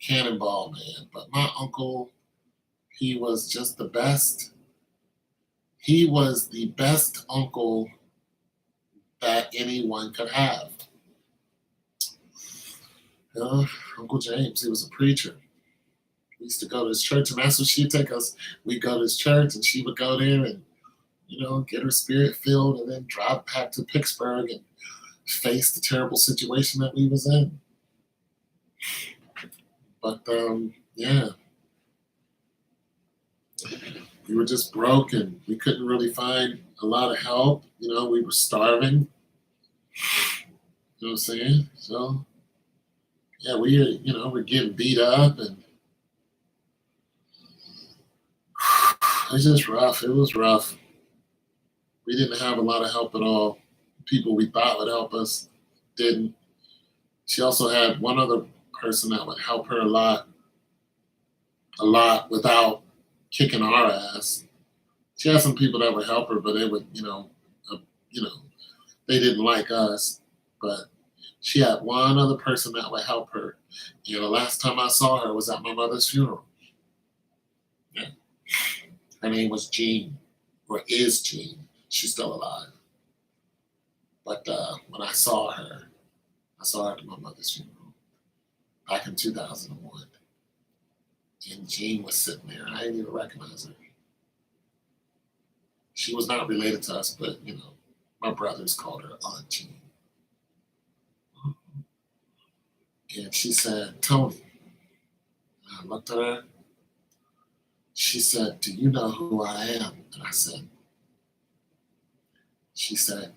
cannonball man. But my uncle, he was just the best. He was the best uncle that anyone could have. Uncle James, he was a preacher. We used to go to his church, and that's what she'd take us. We'd go to his church, and she would go there and, get her spirit filled, and then drive back to Pittsburgh and face the terrible situation that we was in. But yeah, we were just broke, and we couldn't really find a lot of help. We were starving. You know what I'm saying? So yeah, we're getting beat up, and it was just rough. It was rough. We didn't have a lot of help at all. People we thought would help us didn't. She also had one other person that would help her a lot without kicking our ass. She had some people that would help her, but they would, you know, they didn't like us. But she had one other person that would help her. The last time I saw her was at my mother's funeral. Yeah. Her name was Jean, or is Jean. She's still alive. But when I saw her at my mother's funeral back in 2001. And Jean was sitting there. I didn't even recognize her. She was not related to us, but, my brothers called her Aunt Jean. And she said, "Tony." And I looked at her. She said, "Do you know who I am?" And I said, she said,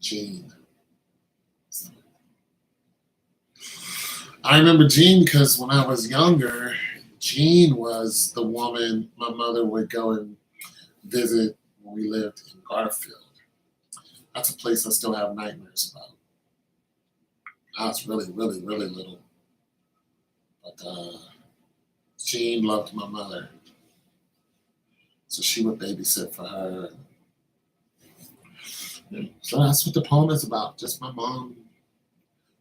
"Jean." So, I remember Jean because when I was younger, Jean was the woman my mother would go and visit when we lived in Garfield. That's a place I still have nightmares about. I was really, really, really little. But Jean loved my mother. So she would babysit for her. So that's what the poem is about. Just my mom.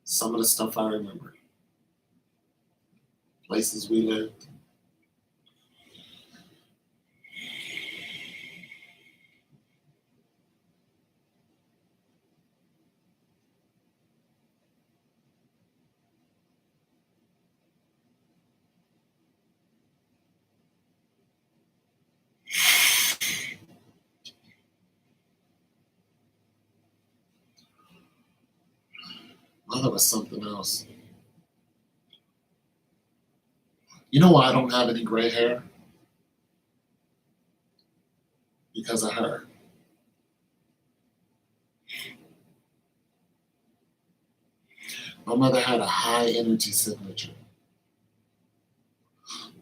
Some of the stuff I remember. Places we lived. Mother was something else. You know why I don't have any gray hair? Because of her. My mother had a high energy signature.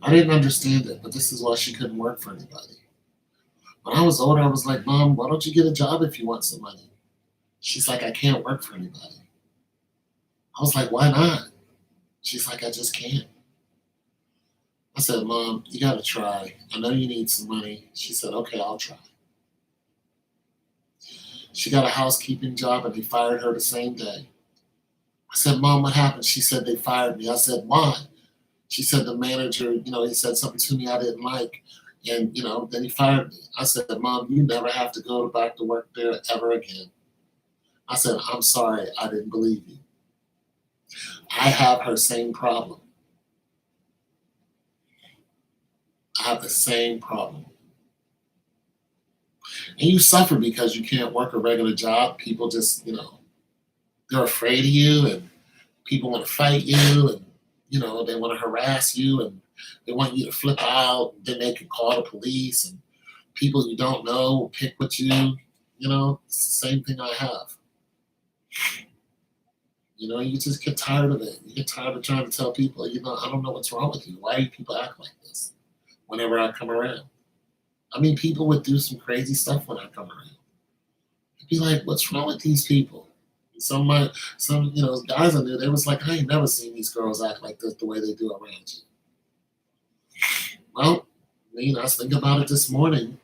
I didn't understand it, but this is why she couldn't work for anybody. When I was older, I was like, "Mom, why don't you get a job if you want some money?" She's like, "I can't work for anybody." I was like, "Why not?" She's like, "I just can't." I said, "Mom, you got to try. I know you need some money." She said, "Okay, I'll try." She got a housekeeping job and they fired her the same day. I said, "Mom, what happened?" She said, "They fired me." I said, "Why?" She said, "The manager, he said something to me I didn't like. And, then he fired me." I said, "Mom, you never have to go back to work there ever again." I said, I'm sorry, I didn't believe you. I have her same problem. I have the same problem. And you suffer because you can't work a regular job. People just, they're afraid of you, and people want to fight you, and, they want to harass you, and they want you to flip out. And then they can call the police, and people you don't know will pick with you. It's the same thing I have. You just get tired of it. You get tired of trying to tell people, I don't know what's wrong with you. Why do people act like this whenever I come around? I mean, people would do some crazy stuff when I come around. I'd be like, what's wrong with these people? Some guys I knew, they was like, I ain't never seen these girls act like this the way they do around you. Well, I was thinking about it this morning.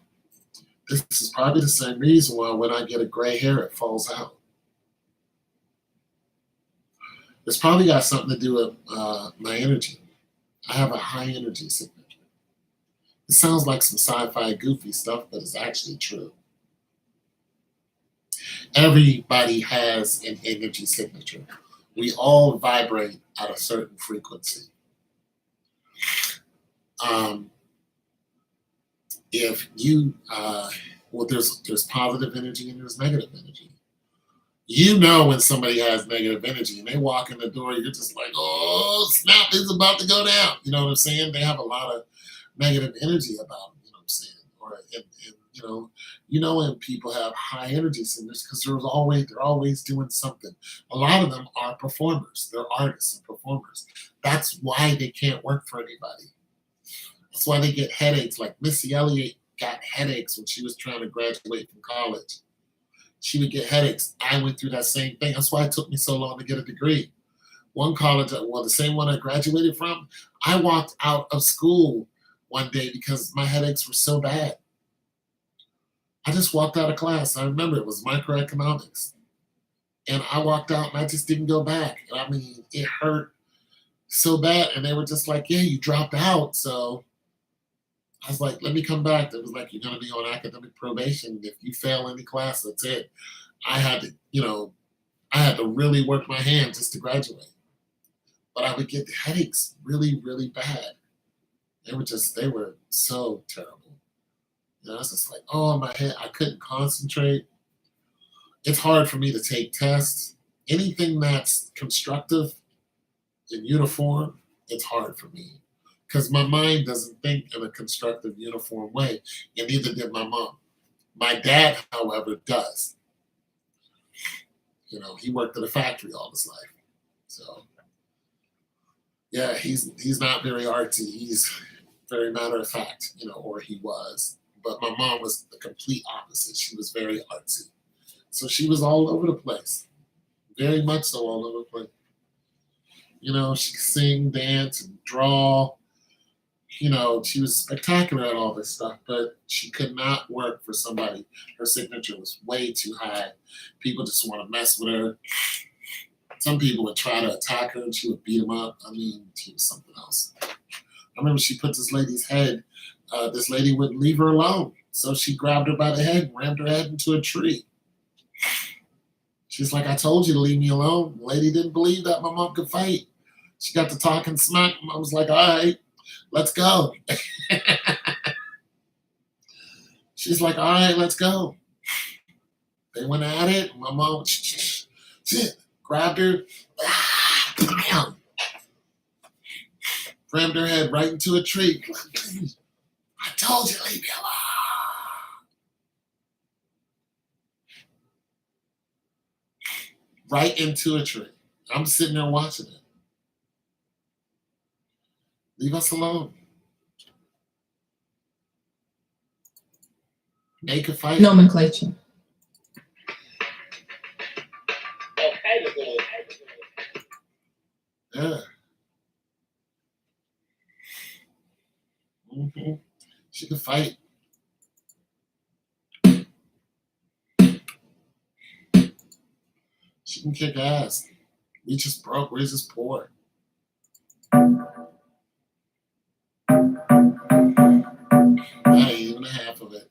This is probably the same reason why when I get a gray hair, it falls out. It's probably got something to do with my energy. I have a high energy signature. It sounds like some sci-fi goofy stuff, but it's actually true. Everybody has an energy signature. We all vibrate at a certain frequency. If you, there's positive energy and there's negative energy. When somebody has negative energy and they walk in the door, you're just like, oh, snap, it's about to go down. You know what I'm saying? They have a lot of negative energy about them, you know what I'm saying? And people have high energy centers because they're always doing something. A lot of them are performers. They're artists and performers. That's why they can't work for anybody. That's why they get headaches. Like Missy Elliott got headaches when she was trying to graduate from college. She would get headaches. I went through that same thing. That's why it took me so long to get a degree. One college, the same one I graduated from, I walked out of school one day because my headaches were so bad. I just walked out of class. I remember it was microeconomics. And I walked out and I just didn't go back. I mean, it hurt so bad. And they were just like, yeah, you dropped out. So I was like, let me come back. They was like, you're going to be on academic probation. If you fail any class, that's it. I had to really work my hand just to graduate. But I would get headaches really, really bad. They were so terrible. I was just like, oh, my head, I couldn't concentrate. It's hard for me to take tests. Anything that's constructive and uniform, it's hard for me. Because my mind doesn't think in a constructive, uniform way, and neither did my mom. My dad, however, does. He worked at a factory all his life. So, yeah, he's not very artsy. He's very matter of fact, or he was. But my mom was the complete opposite. She was very artsy. So she was all over the place. Very much so all over the place. She could sing, dance, and draw. She was spectacular at all this stuff, but she could not work for somebody. Her signature was way too high. People just want to mess with her. Some people would try to attack her and she would beat them up. I mean, she was something else. I remember she put this lady's head. This lady wouldn't leave her alone. So she grabbed her by the head and rammed her head into a tree. She's like, I told you to leave me alone. The lady didn't believe that my mom could fight. She got to talking smack. I was like, all right, let's go. She's like, all right, let's go. They went at it. My mom grabbed her. Rammed her head right into a tree. I told you to leave me alone. Right into a tree. I'm sitting there watching it. Leave us alone. They could fight. Nomenclature. Yeah. Mm-hmm. She could fight. She can kick ass. We just broke. We're just poor. Not even half of it.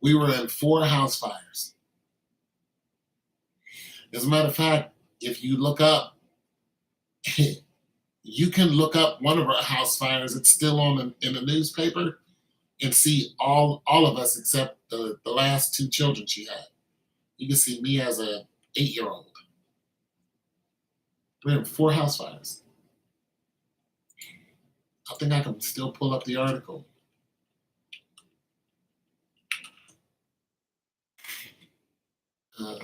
We were in 4 house fires. As a matter of fact, if you look up, you can look up one of our house fires. It's still on in the newspaper, and see all of us except the last 2 children she had. You can see me as a 8-year-old. We're in 4 house fires. I think I can still pull up the article. Uh,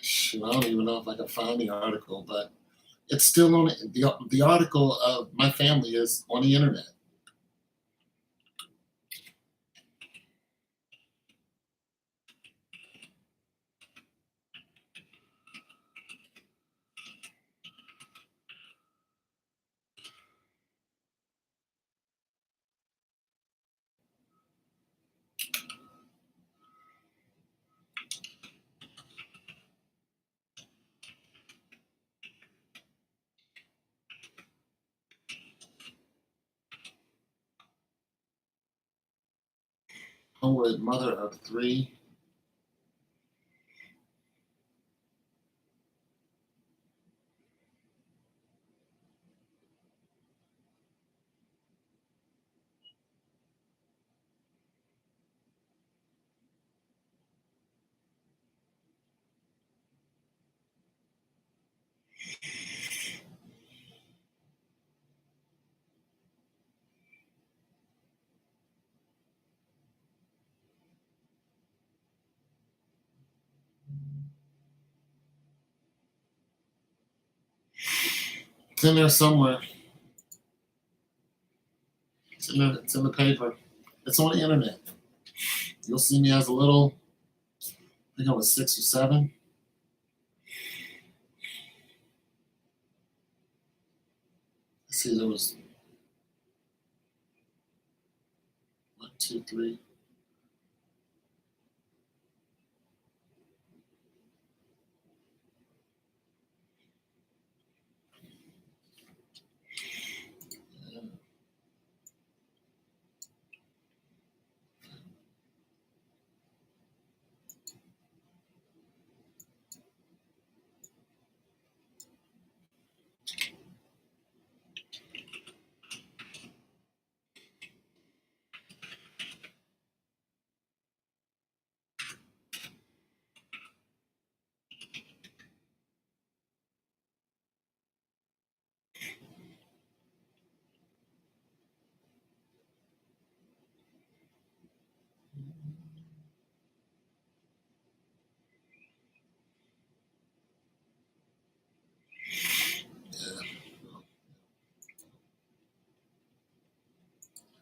shoot, I don't even know if I can find the article, but it's still on it. The article of my family is on the internet. Homewood, mother of 3. It's in there somewhere. It's in the paper. It's on the internet. You'll see me as a little, I think I was 6 or 7. Let's see, there was 1, 2, 3.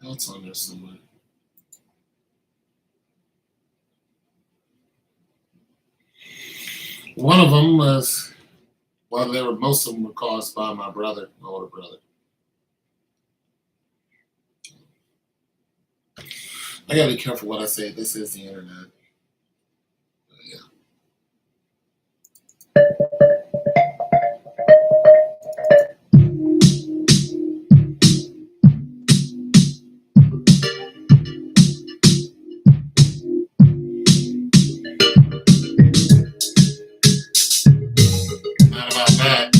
It's on there somewhere. One of them was, well, most of them were caused by my brother, my older brother. I gotta be careful what I say. This is the internet. Yeah. Not about that.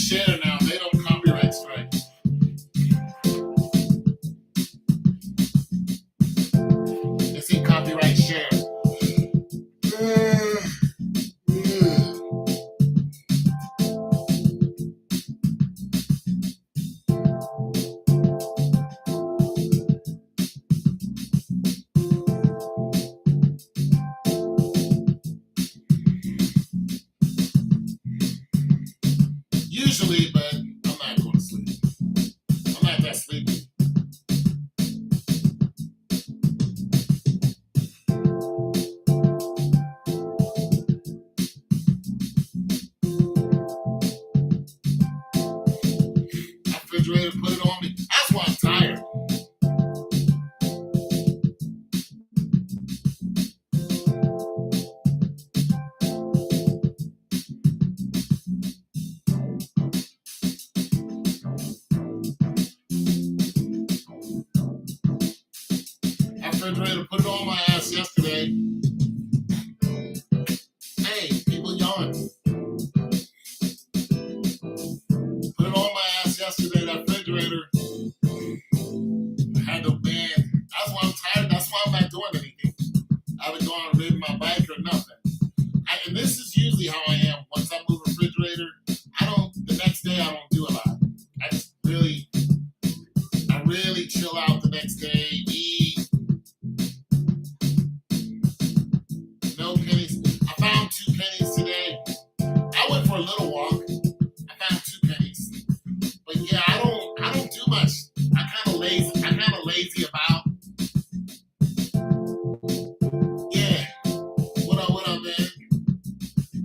share now. They don't copyright strike. They say copyright share. Usually, but I'm not going to sleep. I'm not that sleepy. My refrigerator put it on me. That's why I'm tired. My refrigerator put it on my ass yesterday. Hey, people yawn. Put it on my ass yesterday, that refrigerator. I had no man. That's why I'm tired. That's why I'm not doing anything. I haven't gone and ridden my bike or nothing. And this is usually how I am. Once I move a refrigerator, the next day I don't do a lot. I really chill out the next day, eat. No pennies. I found 2 pennies today. I went for a little walk. I found 2 pennies. But yeah, I don't do much. I kind of lazy about. Yeah. What up, man?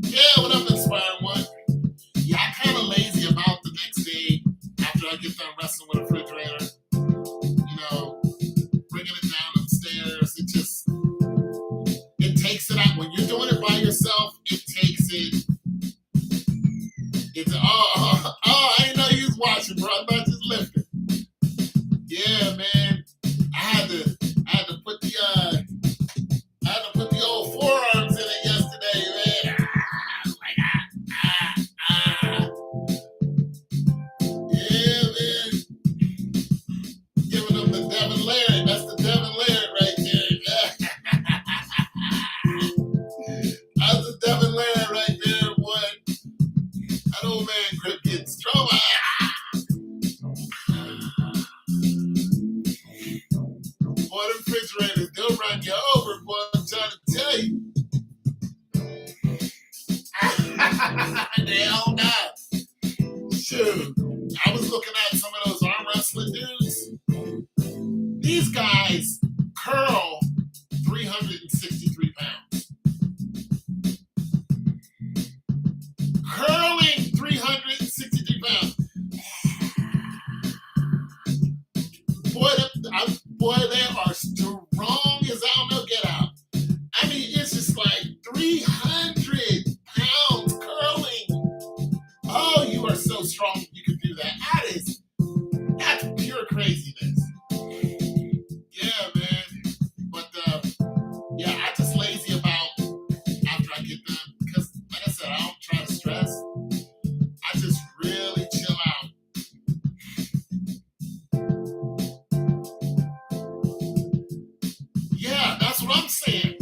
Yeah, what up, Inspiring One? Yeah, I kind of lazy about the next day after I get done wrestling with a refrigerator. Bringing it down the stairs. It takes it out. When you're doing it by yourself, it takes it. I didn't know you was watching, bro. I thought just lifting. Yeah, man. I had to put the old forearms in it yesterday, man. Yeah, man. Giving them the Devin Laird. That's the Devin Laird right there. That's the Devin Laird right there, boy. That old man grip getting strong. Boy, the refrigerators, they'll run you over, boy. I'm trying to tell you. They all die. Shoot. I was looking at some of those arm wrestling dudes. These guys curl 363 pounds. Curling 363 pounds. Boy, they are strong as I don't know, get out. I mean, it's just like 300 pounds curling. Oh, you are so strong you can do that. That's pure craziness. Yeah, man. But yeah, I just lazy about after I get done because, like I said, I don't try to stress. I just really chill out. Yeah, that's what I'm saying.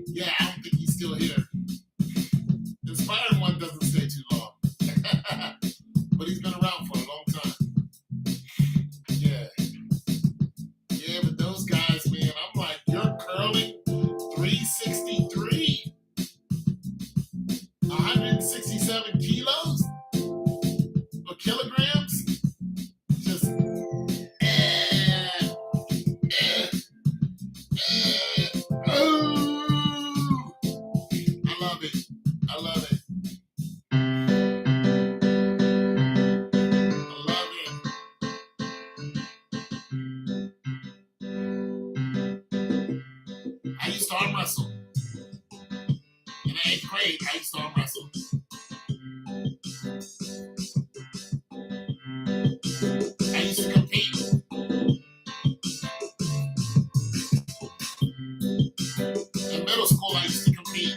Yeah, I don't think he's still here. Inspiring One doesn't stay too long. But he's been around for a long time. Yeah. Yeah, but those guys, man, I'm like, you're curling 363, 167 kilos or kilograms. Just, oh, I love it. I love it. I love it. I used to arm wrestle. In the 8th grade, I used to arm wrestle. I used to compete. In middle school, I used to compete.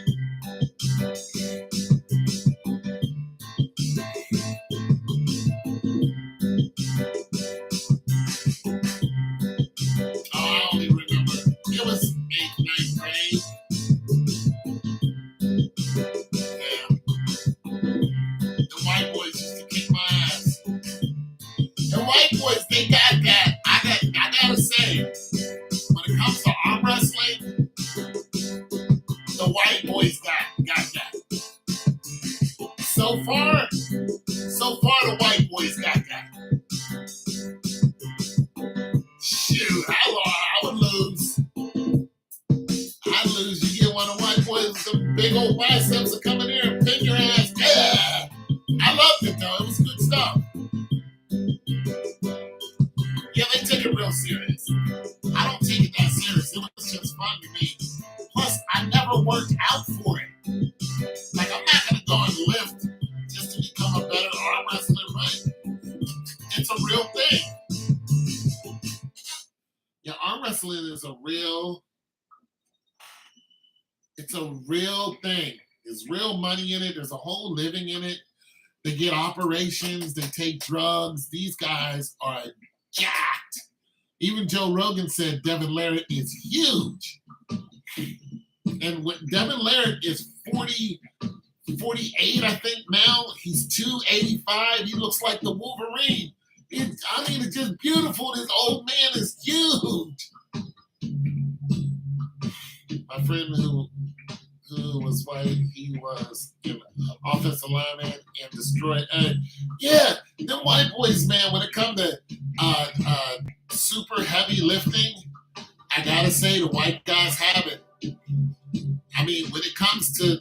gotta say, when it comes to arm wrestling, the white boys got that. So far, the white boys got that. Shoot, I would lose. I'd lose. You get one of the white boys with some big old biceps that come in here and pin your ass. Yeah. I loved it though. It was good stuff. Yeah, they took it real serious. I don't take it that serious. It was just fun to me. Plus, I never worked out for it. Like, I'm not gonna go and lift just to become a better arm wrestler, but it's a real thing. Yeah, arm wrestling is a real thing. There's real money in it. There's a whole living in it. They get operations. They take drugs. These guys are jacked. Even Joe Rogan said Devin Larratt is huge. And Devin Larratt is 48, I think now. He's 285. He looks like the Wolverine. It's just beautiful. This old man is huge. My friend who was white, he was an offensive lineman and destroyed. Yeah, them white boys, man, when it comes to super heavy lifting, I gotta say the white guys have it. I mean, when it comes to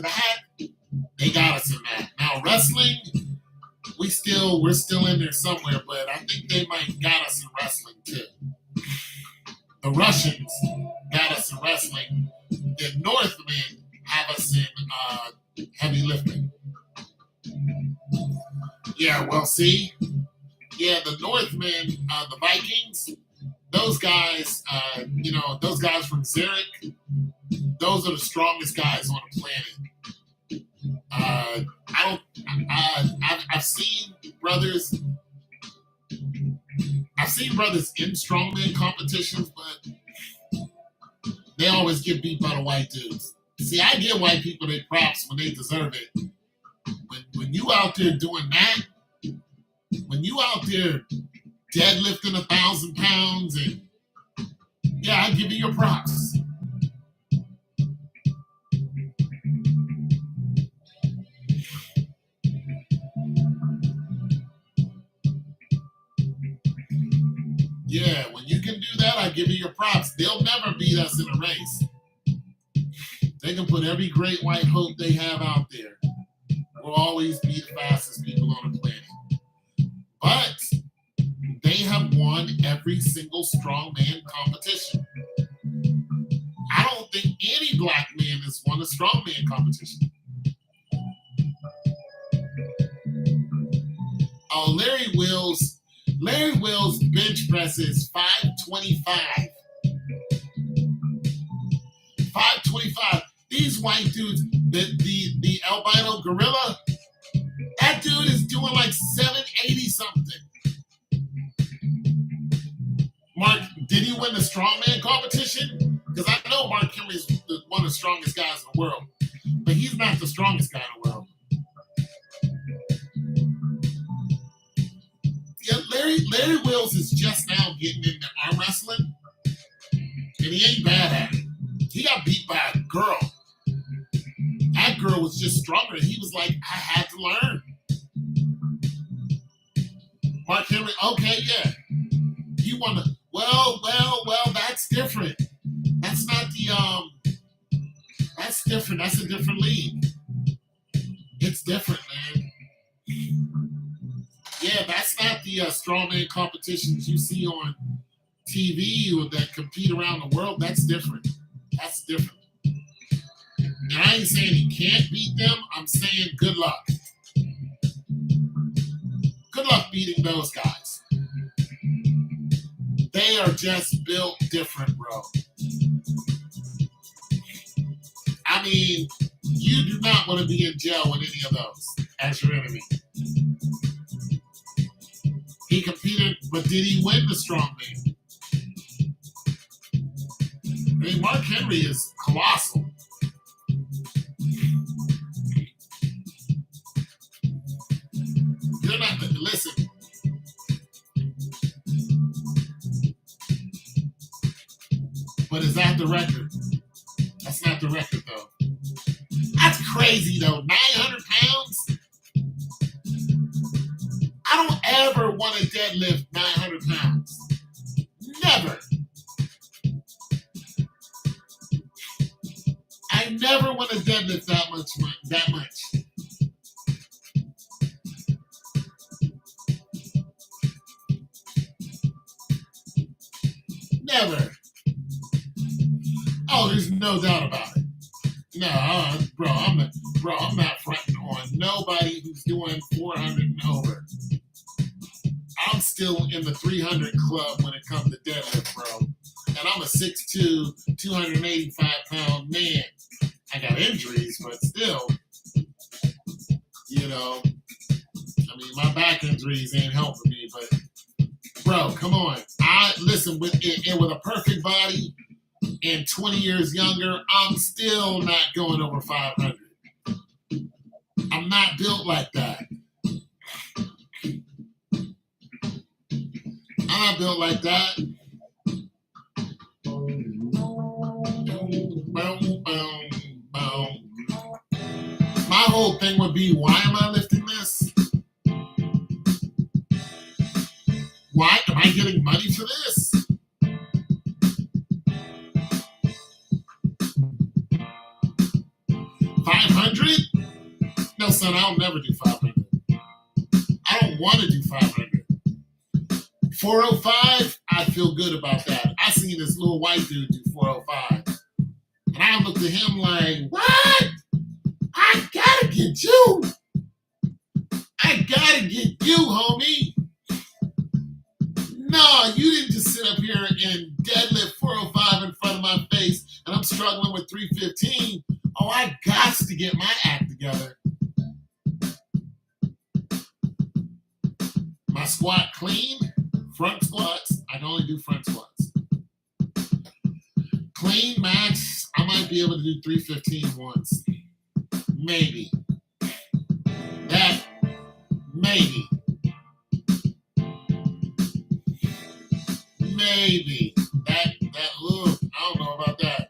that, they got us in that. Now wrestling, we're still in there somewhere, but I think they might got us in wrestling too. The Russians got us in wrestling. The Northmen have us in heavy lifting. Yeah, well, see, yeah, the Northmen, the Vikings, those guys, those guys from Zurich, those are the strongest guys on the planet. I've seen brothers in strongman competitions, but they always get beat by the white dudes. See, I give white people their props when they deserve it. When you out there doing that, when you out there deadlifting 1,000 pounds, and yeah, I give you your props. Yeah, when you can do that, I give you your props. They'll never beat us in a race. They can put every great white hope they have out there. We'll always be the fastest people on the planet. But they have won every single strongman competition. I don't think any black man has won a strongman competition. Oh, Larry Wills bench presses 525. 525. These white dudes, the albino gorilla, that dude is doing like 780 something. Mark, did he win the strongman competition? Because I know Mark Henry is one of the strongest guys in the world, but he's not the strongest guy in the world. Yeah, Larry Wills is just now getting into arm wrestling, and he ain't bad at it. He got beat by a girl. That girl was just stronger. He was like, I had to learn. Mark Henry, okay, yeah. You want to, well, that's different. That's not that's different. That's a different league. It's different, man. Yeah, that's not the strongman competitions you see on TV or that compete around the world. That's different. That's different. And I ain't saying he can't beat them. I'm saying good luck. Good luck beating those guys. They are just built different, bro. I mean, you do not want to be in jail with any of those as your enemy. He competed, but did he win the strongman? I mean, Mark Henry is colossal. You're not, listen. But is that the record? That's not the record, though. That's crazy, though. 900 pounds? I don't ever want to deadlift 900 pounds. Never. I never want to deadlift that much. Never. Oh, there's no doubt about it. No, bro, I'm not fronting on nobody who's doing 400 and over. I'm still in the 300 club when it comes to deadlift, bro. And I'm a 6'2", 285-pound man. I got injuries, but still, you know, I mean, my back injuries ain't helping me, but bro, come on. Listen, with a perfect body and 20 years younger, I'm still not going over 500. I'm not built like that. I'm not built like that. My whole thing would be, why am I lifting this? Why am I getting money for this? $500? No, son, I'll never do 500. I don't want to do 500. 405, I feel good about that. I seen this little white dude do 405. And I looked at him like, what? I gotta get you. I gotta get you, homie. No, you didn't just sit up here and deadlift 405 in front of my face and I'm struggling with 315. Oh, I got to get my act together. My squat clean, front squats, I can only do front squats. Clean max, I might be able to do 315 once. Maybe. That, maybe. Maybe. That, I don't know about that.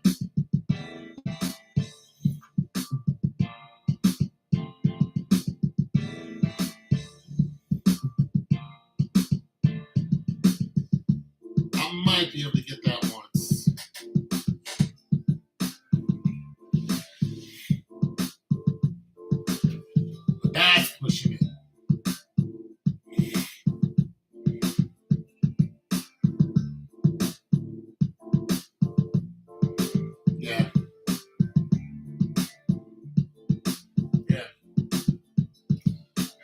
I might be able to get that once. But that's pushing it. Yeah.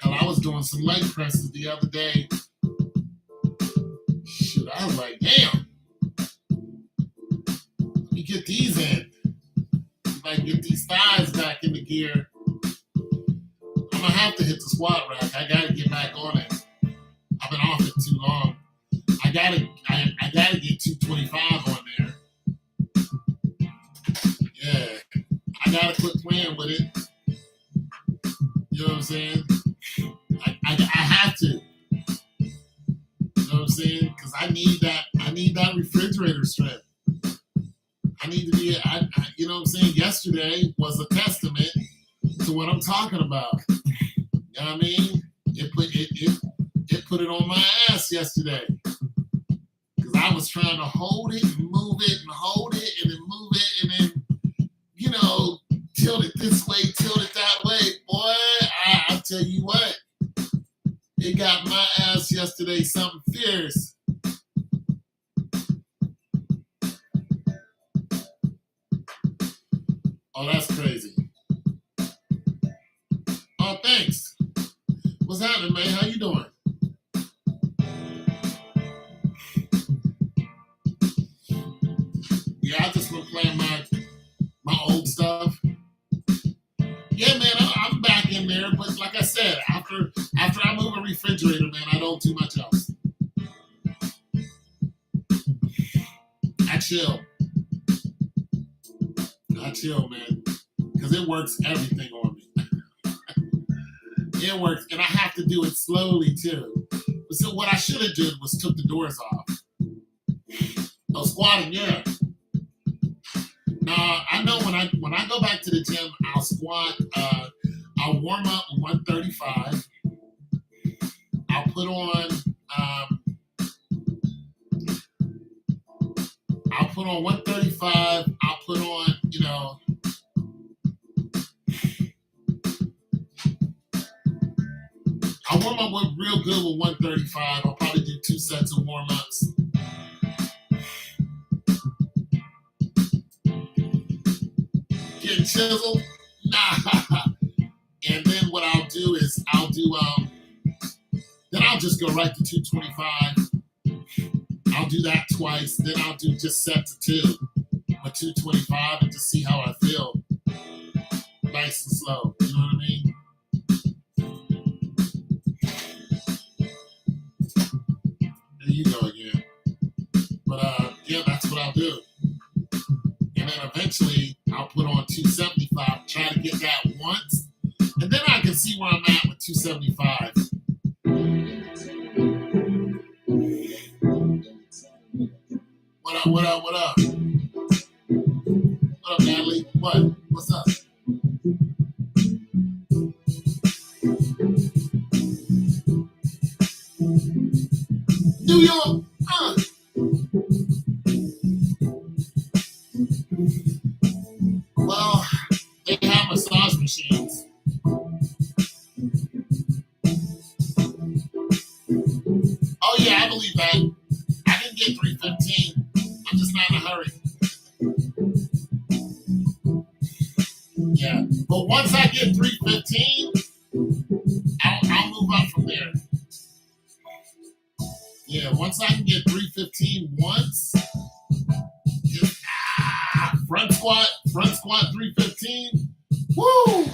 Hell, I was doing some leg presses the other day. Shoot, I was like, damn. Let me get these in. If I can get these thighs back into gear, I'm gonna have to hit the squat rack. I gotta get back on it. I've been off it too long. I gotta get 225 on there. Yeah. I gotta quit playing with it. You know what I'm saying? I have to. You know what I'm saying? Because I need that refrigerator strength. I need to be, you know what I'm saying? Yesterday was a testament to what I'm talking about. You know what I mean? It put it on my ass yesterday. Because I was trying to hold it and move it and hold it and then move it and then, you know, tilt it this way, tilt it that way. Boy, I'll tell you what. It got my ass yesterday something fierce. Oh, that's crazy. Oh, thanks. What's happening, man? How you doing? Yeah, I just been playing my old stuff. Yeah, man, I'm back in there, but like I said, after I move a refrigerator, man, I don't do much else. I chill. I chill, man, because it works everything on me. It works, and I have to do it slowly too. But so what I should have did was took the doors off. Oh, squatting, yeah. No, I know when I go back to the gym, I'll squat. I'll warm up with 135. I'll put on. Um, I'll put on 135. I'll put on. I'll warm up with real good with 135. I'll probably do 2 sets of warm ups. Get chiseled. Nah. And then what I'll do is then I'll just go right to 225. I'll do that twice. Then I'll do just sets of 2 with 225 and just see how I feel. Nice and slow. You know what I mean? There you go again. But yeah, that's what I'll do. And then eventually I'll put on 275, try to get that once. And then I can see where I'm at with 275. What up, what up, what up? What up, Natalie? What? What's up? New York! Well, they have massage machines. Oh yeah, I believe that. I didn't get 315. I'm just not in a hurry. Yeah, but once I get 315, I'll move up from there. Yeah, once I can get 315 once, just, front squat 315. Woo!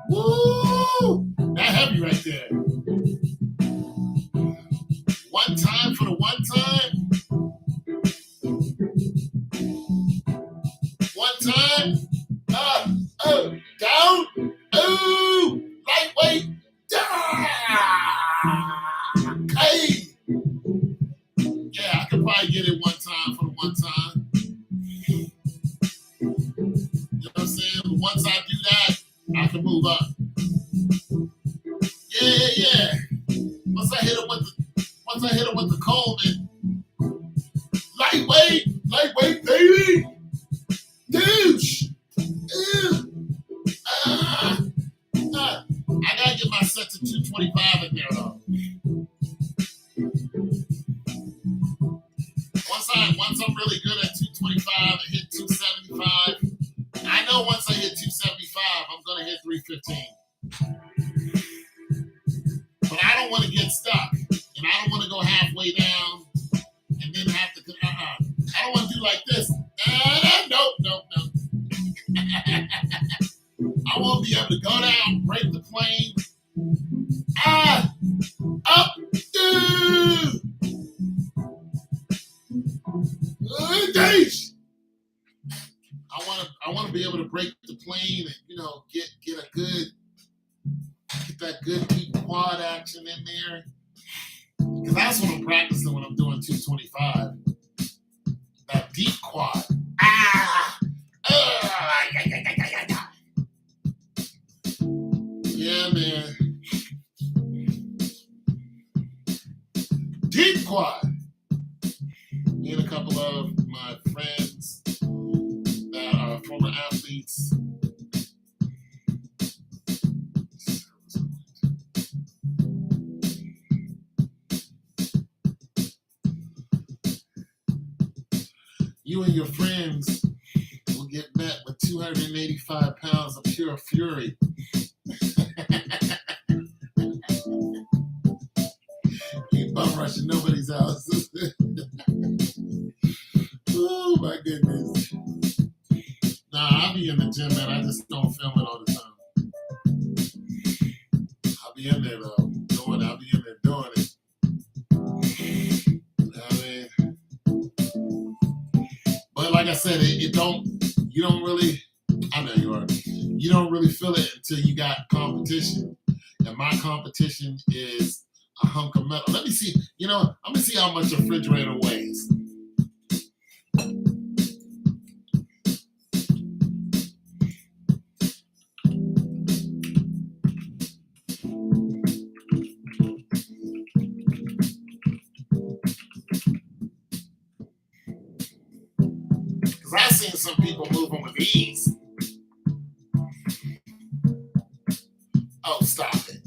Woo! That heavy right there. One time for the one time. One time. Down. Ooh! Lightweight. Hey! Yeah, I could probably get it one time for the one time. You know what I'm saying? But once I do that, I can move up. Yeah. Once I hit it with the Coleman, lightweight, baby, douche. I gotta get my sets of 225 in there though. Once I'm really good at 225 and hit 275, I know once I hit 275, I'm gonna hit 315. But I don't want to get stuck, and I don't want to go halfway down and then have to. I don't want to do like this. Nope. I won't be able to go down, break the plane. Up, dash. I want to be able to break the plane and get that good deep quad action in there. Because that's what I'm practicing when I'm doing 225. That deep quad. Yeah, man. Deep quad. Me and a couple of my friends that are former athletes. You and your friends will get met with 285 pounds of pure fury. You bum rushing nobody's house. Oh my goodness. Nah, I'll be in the gym, man. I just don't film it all the time. I'll be in there though. I'll be in there doing it. You know what I mean? But like I said, you don't really, I know you are, you don't really feel it until you got competition. And my competition is a hunk of metal. Let me see, I'm going to see how much a refrigerator weighs. seen some people moving with ease. Oh, stop it.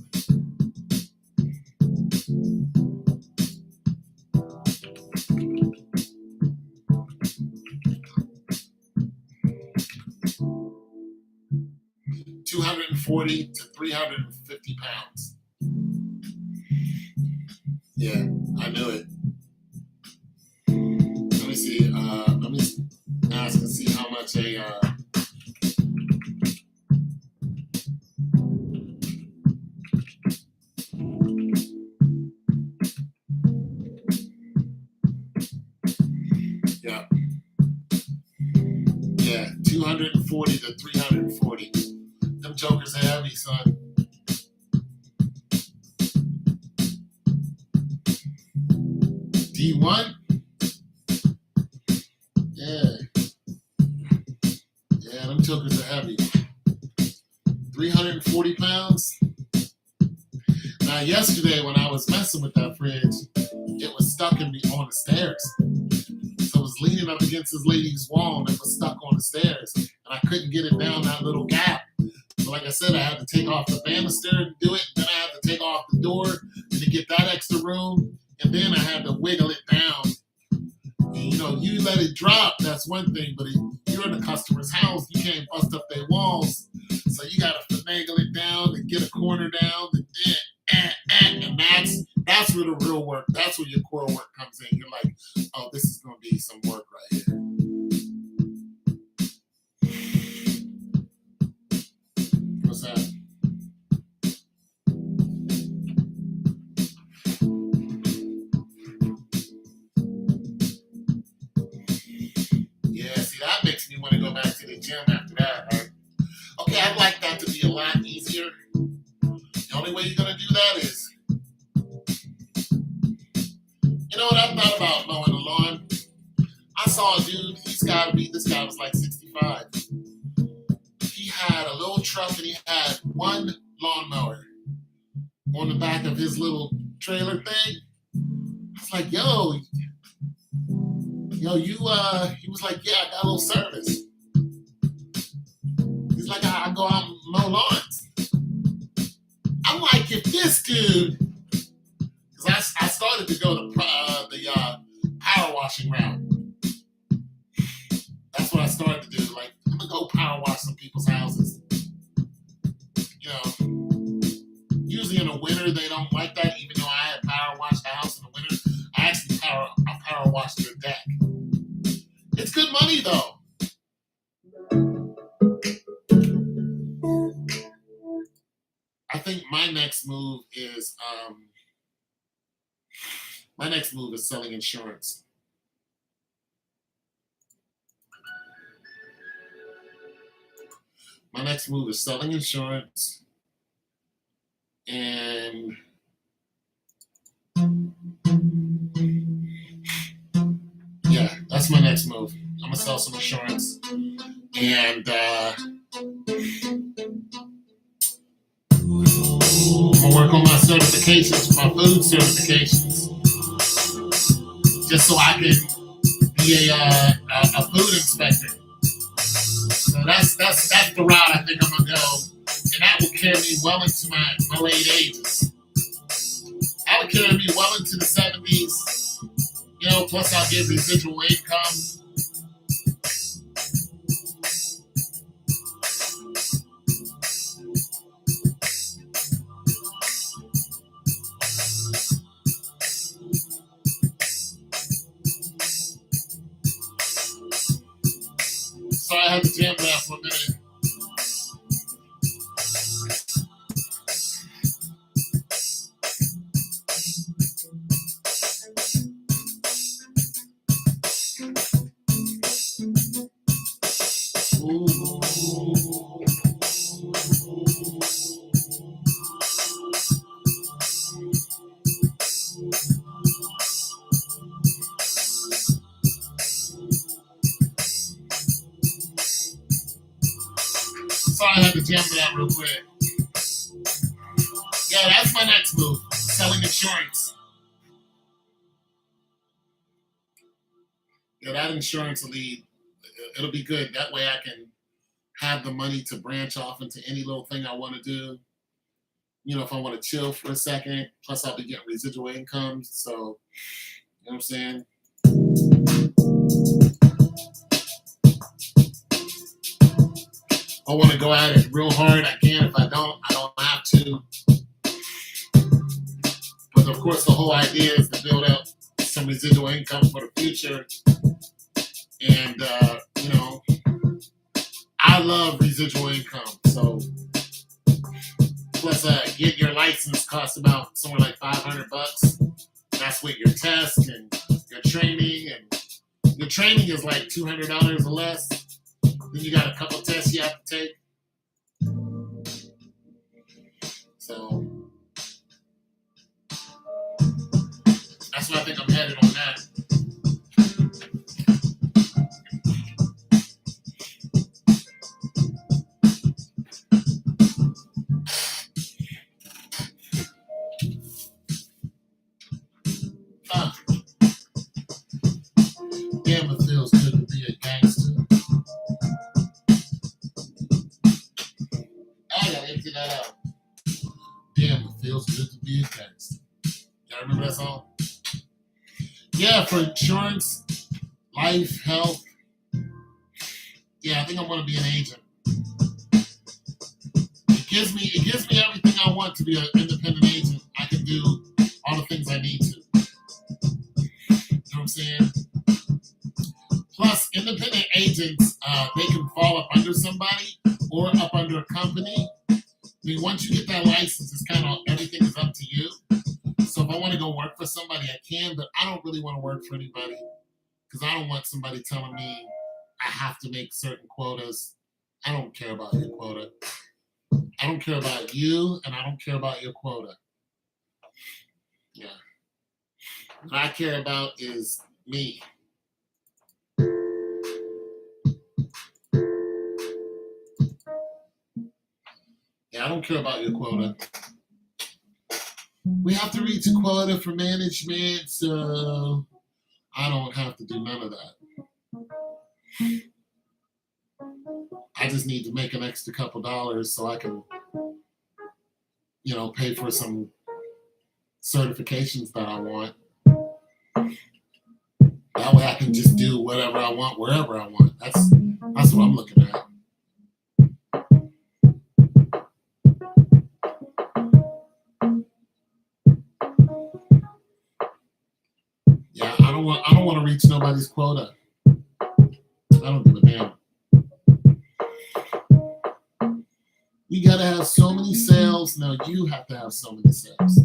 $240 to £350. Yeah, I knew it. Let me see. Let me ask and see how much a. Yeah. Yeah, 240 to 340. Them jokers are heavy, son. D1? Yeah. Yeah, them jokers are heavy. 340 pounds. Now, yesterday when I was messing with that fridge, it was stuck in me on the stairs. So I was leaning up against this lady's wall and it was stuck on the stairs. And I couldn't get it down that little gap. So like I said, I had to take off the banister to do it. Then I had to take off the door to get that extra room. And then I had to wiggle it down. And, you let it drop, that's one thing. But if you're in a customer's house, you can't bust up their walls. So you got to finagle it down and get a corner down. And that's where the real work, that's where your core work comes in. You're like, oh, this is going to be some work right here. What's that? Yeah, see, that makes me want to go back to the gym after that, right? Okay, I'd like that to be a lot easier. The only way you're going to do that is, what I thought about mowing the lawn? I saw a dude, this guy was like 65. He had a little truck and he had one lawnmower on the back of his little trailer thing. I was like, he was like, yeah, I got a little service. He's like, I go out and mow lawns. I'm like, if this dude, because I started to go the power washing route. That's what I started to do. Like, I'm going to go power wash some people's houses. Usually in the winter, they don't like that, even though I had power washed the house in the winter. I actually power washed their deck. It's good money, though. I think my next move is selling insurance. My next move is selling insurance, and yeah, that's my next move. I'm gonna sell some insurance, and I'm gonna work on my certifications, my food certifications, just so I can be a food inspector. So that's the route I think I'm gonna go, and that will carry me well into my late ages. That would carry me well into the 70s. Plus I'll get residual income. So I had to jam that for a minute. So I had to jam that real quick. Yeah, that's my next move. Selling insurance. Yeah, that insurance will lead. it'll be good. That way I can have the money to branch off into any little thing I want to do. If I want to chill for a second, plus I'll be getting residual incomes. So, you know what I'm saying? I want to go at it real hard. I can. If I don't have to. But of course, the whole idea is to build up some residual income for the future. And, I love residual income. So, plus, getting your license costs about somewhere like $500. That's with your test and your training. And your training is like $200 or less. Then you got a couple tests you have to take. So that's why I think I'm headed on that. Damn, it feels good to be a gangster. I gotta empty that out. Damn, it feels good to be a gangster. Y'all remember that song? Yeah, for insurance, life, health. Yeah, I think I want to be an agent. It gives me everything I want to be an independent agent. I can do all the things I need to. You know what I'm saying? Plus, independent agents, they can fall up under somebody or up under a company. I mean, once you get that license, it's kind of everything is up to you. So if I want to go work for somebody, I can, but I don't really want to work for anybody because I don't want somebody telling me I have to make certain quotas. I don't care about your quota. I don't care about you, and I don't care about your quota. Yeah. What I care about is me. Yeah, I don't care about your quota. We have to reach a quota for management, so I don't have to do none of that. I just need to make an extra couple dollars so I can, pay for some certifications that I want. That way I can just do whatever I want, wherever I want. That's what I'm looking at. Yeah, I don't want to reach nobody's quota. I don't give a damn. You gotta have so many sales. No, you have to have so many sales.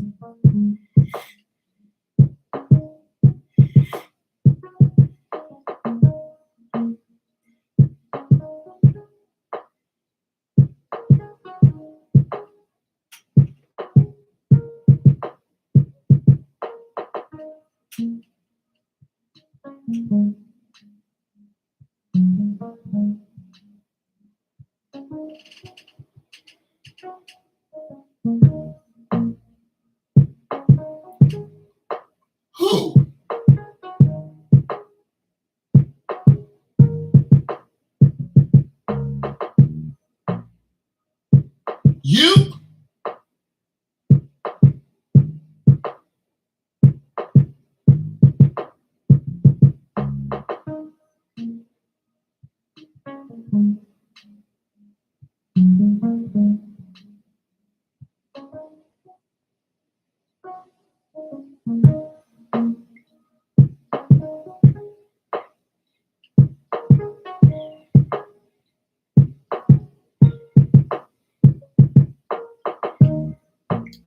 Who? You?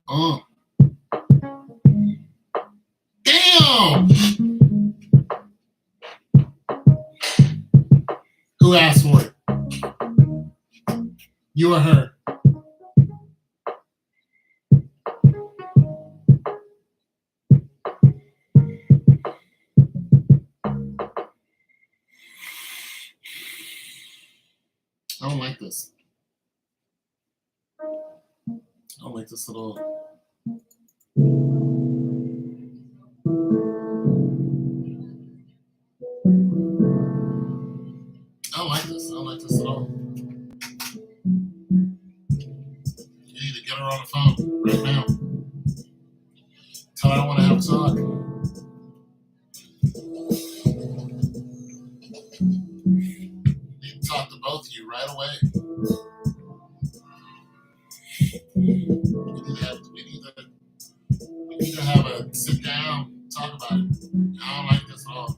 Oh. Damn! Who asked for it? You or her? I don't like this. I don't like this at all. I don't like this. I don't like this at all. You need to get her on the phone right now. Tell her I want to have a talk. You need to talk to both of you right away. We need to have a sit down, talk about it. I don't like this at all.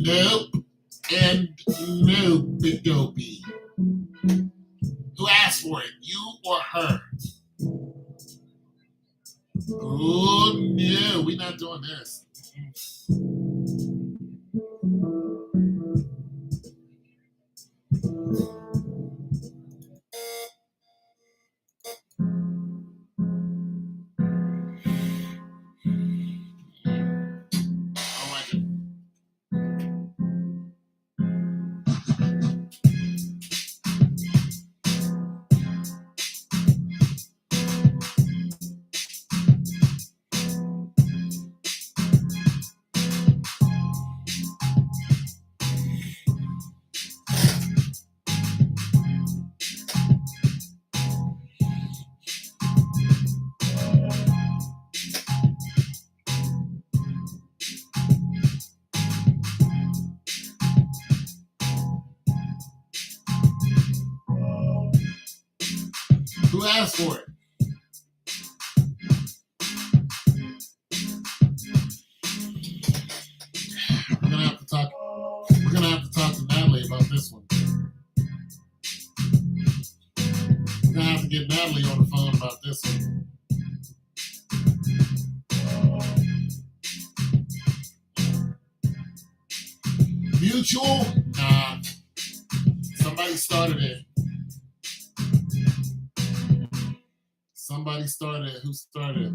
Nope. And nope, dopey. Who asked for it? You or her? Oh no, we're not doing this. Who asked for it? We're gonna have to talk. We're gonna have to talk to Natalie about this one. We're gonna have to get Natalie on the phone about this one. Mutual? Nah. Somebody started it. Somebody started it. Who started it?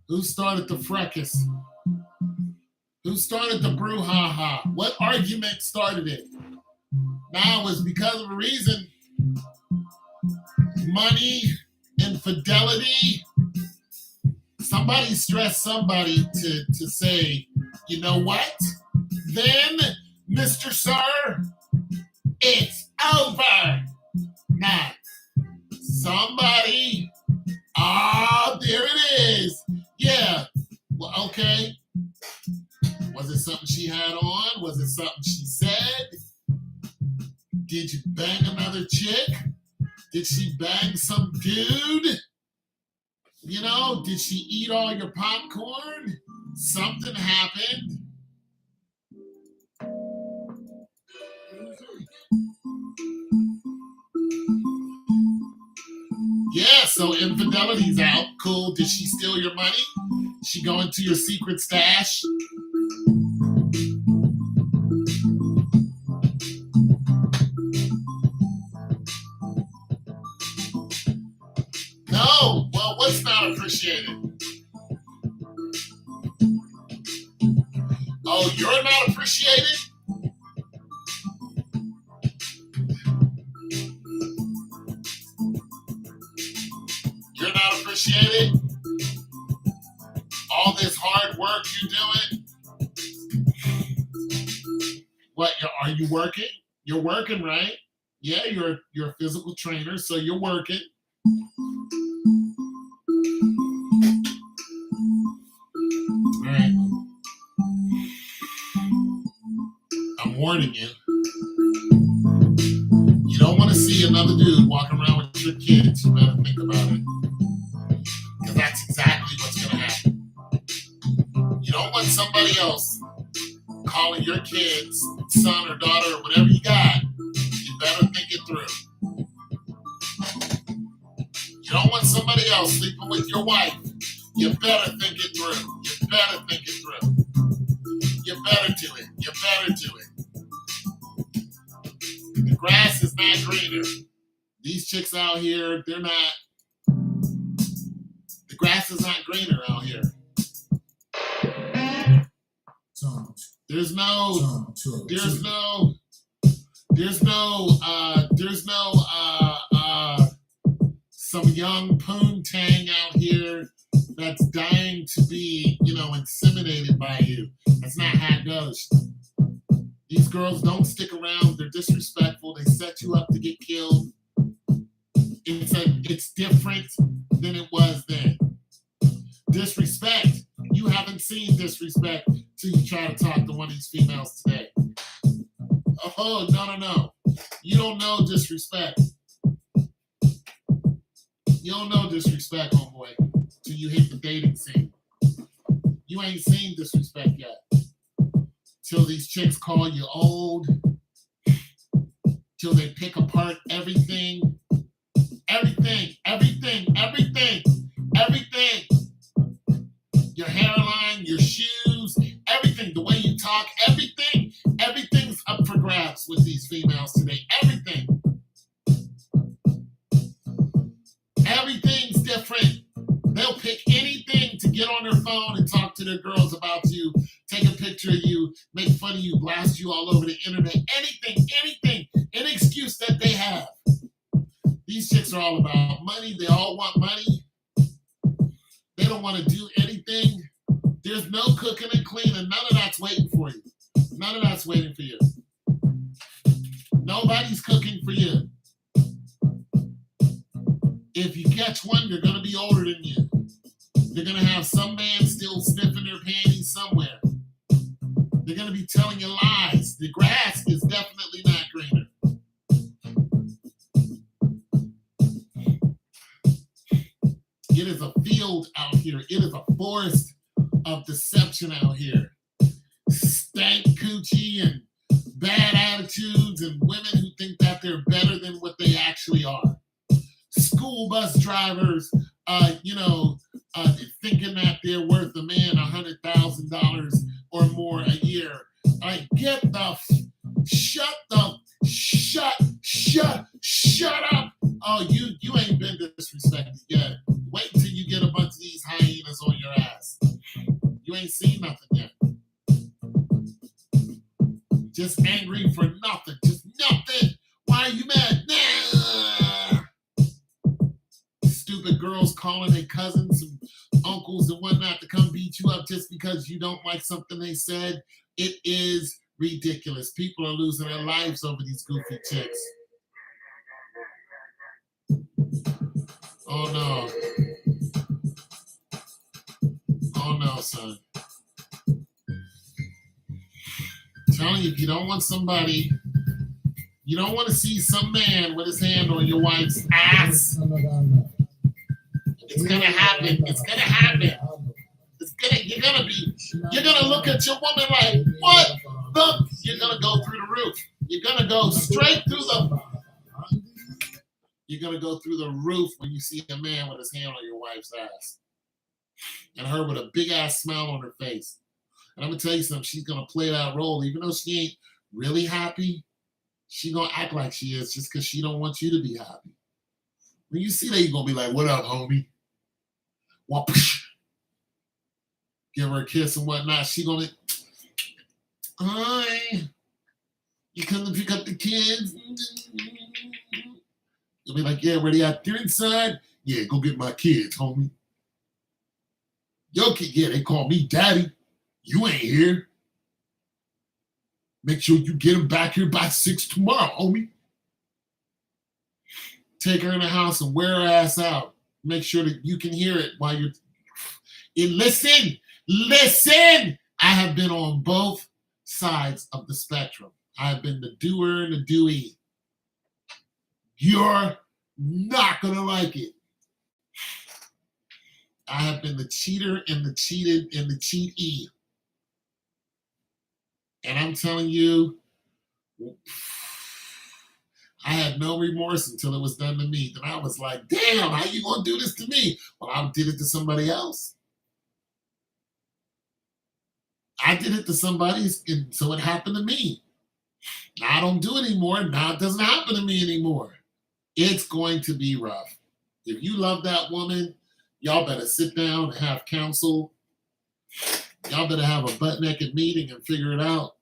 Who started the fracas? Who started the brouhaha? What argument started it? Now it was because of a reason. Money, infidelity. Somebody stressed somebody to say, you know what? Then, Mr. Sir, it's over. Nah. Somebody. Ah, there it is. Yeah. Well, okay. Was it something she had on? Was it something she said? Did you bang another chick? Did she bang some dude? You know, did she eat all your popcorn? Something happened. Yeah, so infidelity's out. Cool. Did she steal your money? She go into your secret stash? No. Well, what's not appreciated? Oh, you're not appreciated? You're not appreciated? All this hard work you're doing? What, are you working? You're working, right? Yeah, you're a physical trainer, so you're working. All right. I'm warning you. You don't want to see another dude walking around with your kids. You better think about it. Because that's exactly what's going to happen. You don't want somebody else calling your kids son or daughter or whatever you got. You better think it through. You don't want somebody else sleeping with your wife. You better think it through. You better think it through. You better do it. You better do it. The grass is not greener. These chicks out here, they're not. The grass is not greener out here. There's no, Tom, Tori, there's Tori. no, there's no, some young poontang out here that's dying to be, inseminated by you. That's not how it goes. These girls don't stick around. They're disrespectful. They set you up to get killed. It's different than it was then. Disrespect. You haven't seen disrespect till you try to talk to one of these females today. Oh, no. You don't know disrespect. You don't know disrespect, homeboy, till you hit the dating scene. You ain't seen disrespect yet. Till these chicks call you old. Till they pick apart everything. Everything. Your hairline, your shoes, everything. The way you talk, everything. Everything's up for grabs with these females today. Everything. Everything's different. They'll pick anything to get on their phone and talk to their girls about you, take a picture of you, make fun of you, blast you all over the internet. Anything, any excuse that they have. These chicks are all about money. They all want money. They don't want to do anything. There's no cooking and cleaning. None of that's waiting for you. None of that's waiting for you. Nobody's cooking for you. If you catch one, they're going to be older than you. They're going to have some man still sniffing their panties somewhere. They're going to be telling you lies. The grass is definitely not greener. It is a field out here. It is a forest of deception out here. Stank coochie and bad attitudes and women who think that they're better than what they actually are. School bus drivers, thinking that they're worth a man $100,000 or more a year. Like, shut up. Oh, you ain't been disrespected yet. Wait till you get a bunch of these hyenas on your ass. You ain't seen nothing yet. Just angry for nothing. Just nothing. Why are you mad? Nah. Stupid girls calling their cousins and uncles and whatnot to come beat you up just because you don't like something they said. It is ridiculous. People are losing their lives over these goofy chicks. Oh no. Oh no, son. I'm telling you, if you don't want somebody, you don't want to see some man with his hand on your wife's ass. It's gonna happen. It's gonna happen. You're gonna look at your woman like, what the? You're gonna go through the roof. You're gonna go straight through the. You're gonna go through the roof when you see a man with his hand on your wife's ass, and her with a big ass smile on her face. And I'm gonna tell you something. She's gonna play that role, even though she ain't really happy. She gonna act like she is just because she don't want you to be happy. When you see that, you're gonna be like, "What up, homie?" Well, give her a kiss and whatnot. She gonna, hi. You come to pick up the kids? You'll be like, yeah, where they at? They're inside. Yeah, go get my kids, homie. Yo, kid, yeah, they call me daddy. You ain't here. Make sure you get them back here by 6 tomorrow, homie. Take her in the house and wear her ass out. Make sure that you can hear it while you're. And listen. I have been on both sides of the spectrum. I have been the doer and the doee. You're not gonna like it. I have been the cheater and the cheated and the cheatee. And I'm telling you, I had no remorse until it was done to me. Then I was like, damn, how you gonna do this to me? Well, I did it to somebody else. I did it to somebody, and so it happened to me. Now I don't do it anymore. Now it doesn't happen to me anymore. It's going to be rough. If you love that woman, y'all better sit down and have counsel. Y'all better have a butt naked meeting and figure it out.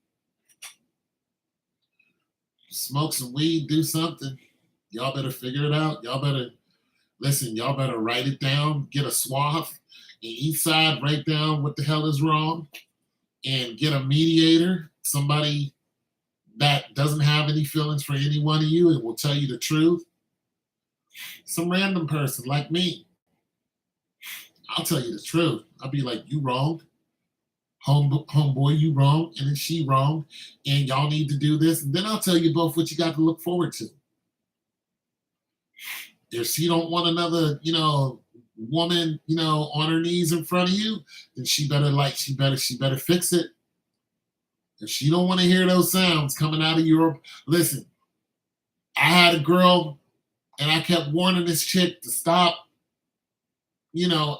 Smoke some weed, do something. Y'all better figure it out. Y'all better listen. Y'all better write it down. Get a swath and each side write down what the hell is wrong, and get a mediator, somebody that doesn't have any feelings for any one of you and will tell you the truth. Some random person like me. I'll tell you the truth. I'll be like, you wrong. Homeboy, you wrong. And then she wrong. And y'all need to do this. And then I'll tell you both what you got to look forward to. If she don't want another, woman, on her knees in front of you, then she better fix it. If she don't want to hear those sounds coming out of your, listen, I had a girl and I kept warning this chick to stop,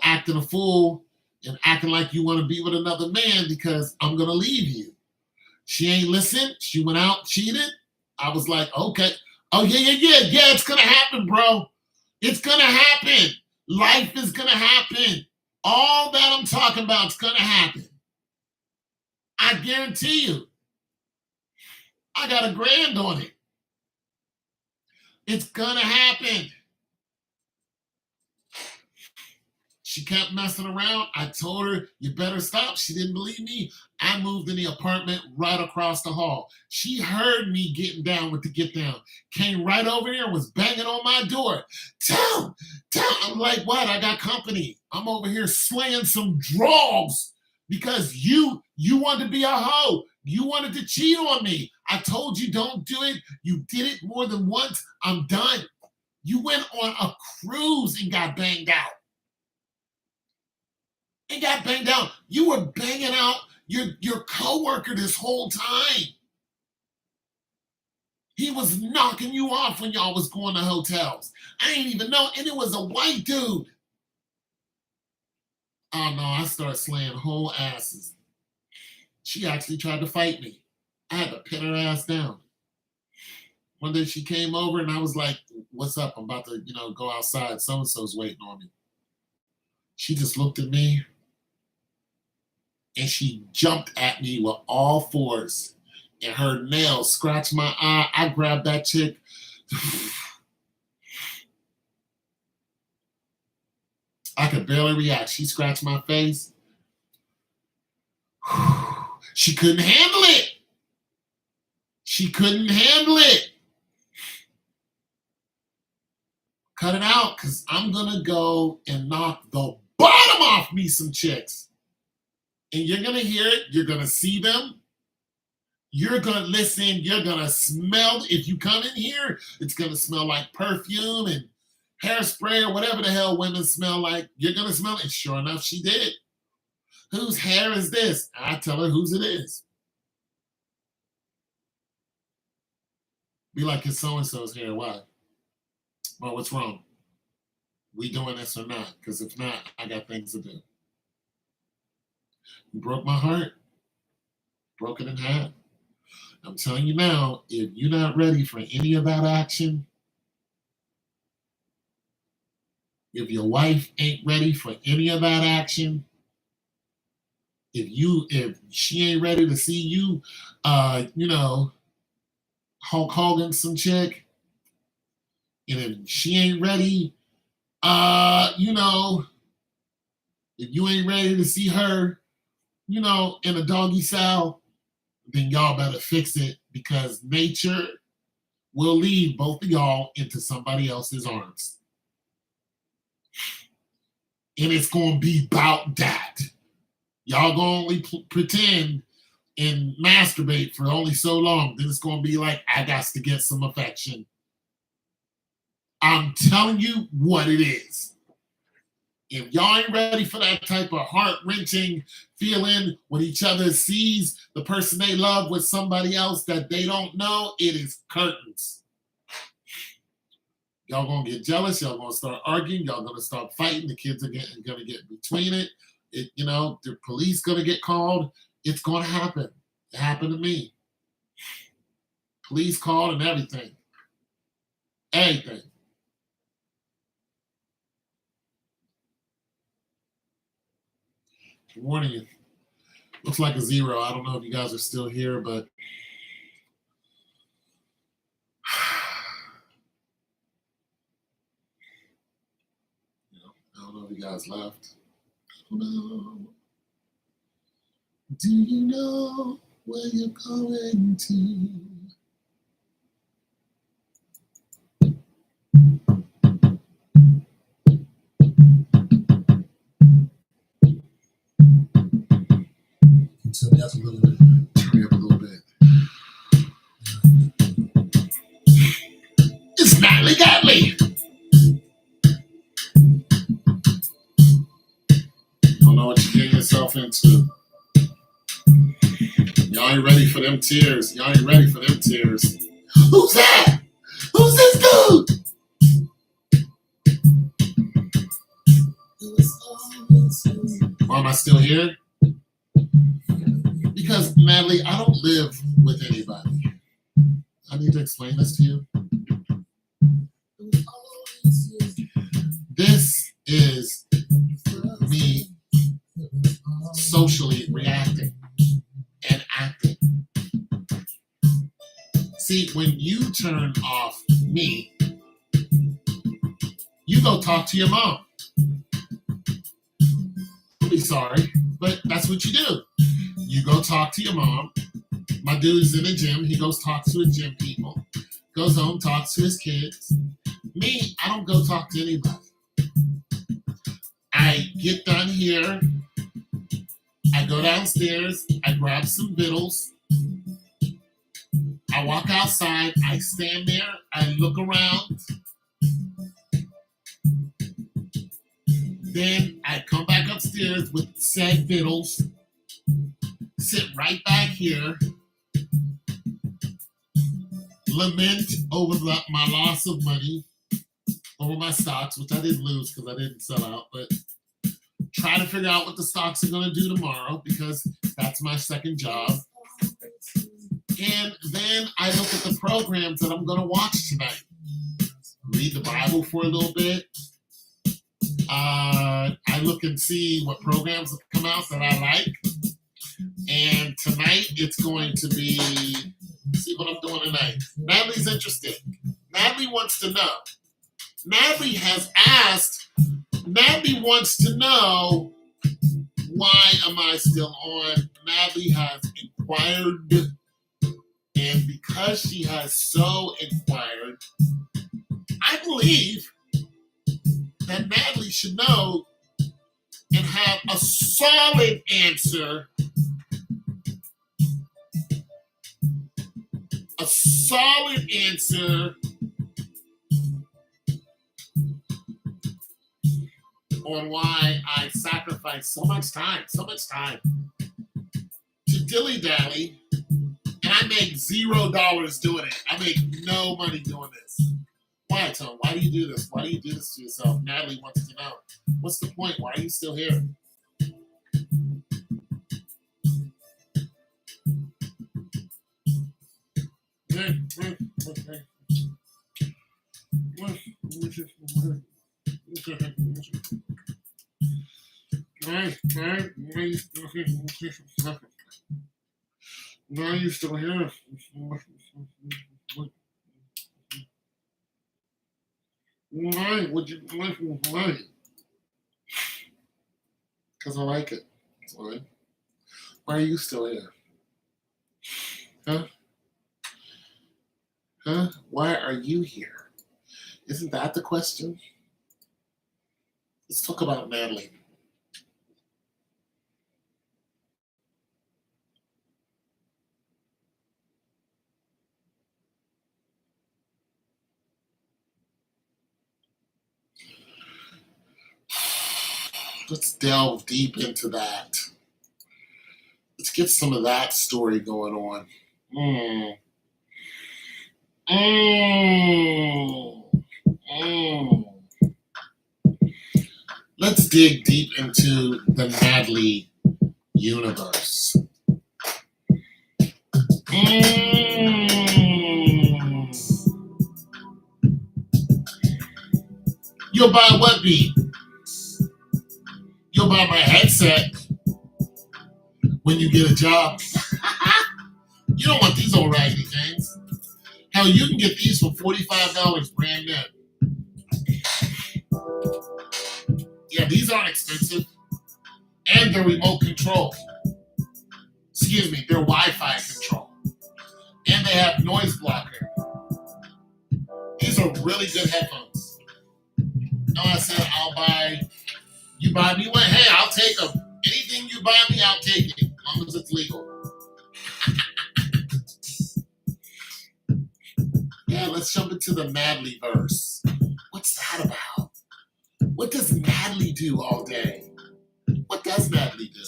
acting a fool and acting like you want to be with another man because I'm going to leave you. She ain't listened. She went out, cheated. I was like, okay. Oh, yeah. It's going to happen, bro. It's going to happen. Life is going to happen. All that I'm talking about is going to happen. I guarantee you. I got a grand on it. It's going to happen. She kept messing around. I told her, you better stop. She didn't believe me. I moved in the apartment right across the hall. She heard me getting down with the get down. Came right over here and was banging on my door. Tell. I'm like, what? I got company. I'm over here slaying some drugs because you wanted to be a hoe. You wanted to cheat on me. I told you don't do it. You did it more than once. I'm done. You went on a cruise and got banged out. And got banged out. You were banging out your coworker this whole time. He was knocking you off when y'all was going to hotels. I ain't even know, and it was a white dude. Oh no, I started slaying whole asses. She actually tried to fight me. I had to pin her ass down. One day she came over and I was like, what's up? I'm about to, go outside. So-and-so's waiting on me. She just looked at me and she jumped at me with all fours and her nails scratched my eye. I grabbed that chick. I could barely react. She scratched my face. She couldn't handle it. She couldn't handle it. Cut it out, because I'm going to go and knock the bottom off me some chicks. And you're going to hear it. You're going to see them. You're going to listen. You're going to smell. If you come in here, it's going to smell like perfume and hairspray or whatever the hell women smell like. You're going to smell it. And sure enough, she did. Whose hair is this? I tell her whose it is. Be like, it's so-and-so's hair. Why? Well, what's wrong? We doing this or not? Because if not, I got things to do. You broke my heart. Broke it in half. I'm telling you now, if you're not ready for any of that action, if your wife ain't ready for any of that action, if she ain't ready to see you, Hulk Hogan some chick, and if she ain't ready, if you ain't ready to see her, in a doggy style, then y'all better fix it, because nature will lead both of y'all into somebody else's arms. And it's going to be about that. Y'all going to only pretend and masturbate for only so long. Then it's going to be like, I got to get some affection. I'm telling you what it is. If y'all ain't ready for that type of heart-wrenching feeling when each other sees the person they love with somebody else that they don't know, it is curtains. Y'all gonna get jealous. Y'all gonna start arguing. Y'all gonna start fighting. The kids are gonna get between it. The police gonna get called. It's gonna happen. It happened to me. Police called and everything. Everything. I'm warning you. Looks like a 0. I don't know if you guys are still here, but I don't know if you guys left. No. Do you know where you're going to? Turn me up a little bit. Turn me up a little bit. It's Natalie Gatley. Don't know what you're getting yourself into. Y'all ain't ready for them tears. Y'all ain't ready for them tears. Who's that? Who's this dude? Why am I still here? Because, Natalie, I don't live with anybody. I need to explain this to you. This is me socially reacting and acting. See, when you turn off me, you go talk to your mom. I'll be sorry, but that's what you do. You go talk to your mom. My dude's in the gym. He goes talk to his gym people. Goes home, talks to his kids. Me, I don't go talk to anybody. I get done here. I go downstairs. I grab some vittles. I walk outside. I stand there. I look around. Then I come back upstairs with said vittles. Sit right back here. Lament over my loss of money, over my stocks, which I didn't lose because I didn't sell out, but try to figure out what the stocks are going to do tomorrow because that's my second job. And then I look at the programs that I'm going to watch tonight. Read the Bible for a little bit. I look and see what programs have come out that I like. And tonight it's going to be, see what I'm doing tonight. Natalie's interested. Natalie wants to know. Natalie has asked, Natalie wants to know, why am I still on? Natalie has inquired. And because she has so inquired, I believe that Natalie should know and have a solid answer. A solid answer on why I sacrificed so much time to dilly-dally, and I make $0 doing it. I make no money doing this. Why, Tom? Why do you do this? Why do you do this to yourself? Natalie wants to know. What's the point? Why are you still here? Why are you still here? Why would you like why? Because I like it. That's why. Why are you still here? Huh? Huh? Why are you here? Isn't that the question? Let's talk about Natalie. Let's delve deep into that. Let's get some of that story going on. Let's dig deep into the Natalie universe. You'll buy what beat? You'll buy my headset. when you get a job. You don't want these old raggedy things. Hell, you can get these for $45 brand new. Yeah, these aren't expensive. And they're remote control. Excuse me, they're Wi-Fi control. And they have noise blocker. These are really good headphones. No, I said you buy me one. Hey, I'll take them. Anything you buy me, I'll take it. As long as it's legal. Yeah, let's jump into the Madly verse. What's that about? What does Madly do all day? What does Madly do?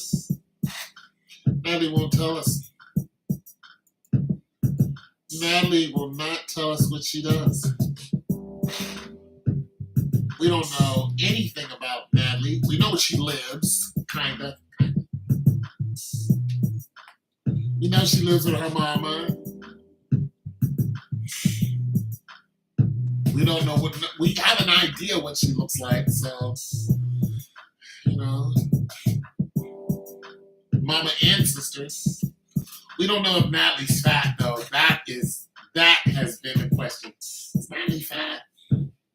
Madly won't tell us. Madly will not tell us what she does. We don't know anything about Madly. We know she lives, kinda. We know she lives with her mama. We don't know we have an idea what she looks like, so, mama and sisters. We don't know if Madly's fat, though. That has been the question. Is Madly fat?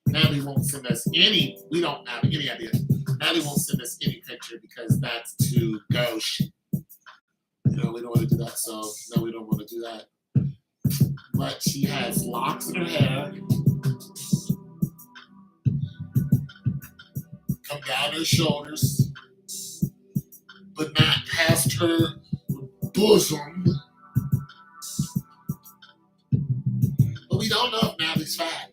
Madly won't send us we don't have any idea. Madly won't send us any picture because that's too gauche. We don't want to do that, so no, we don't want to do that. But she has locks in her hair. Come down her shoulders, but not past her bosom. But we don't know if Madly's fat.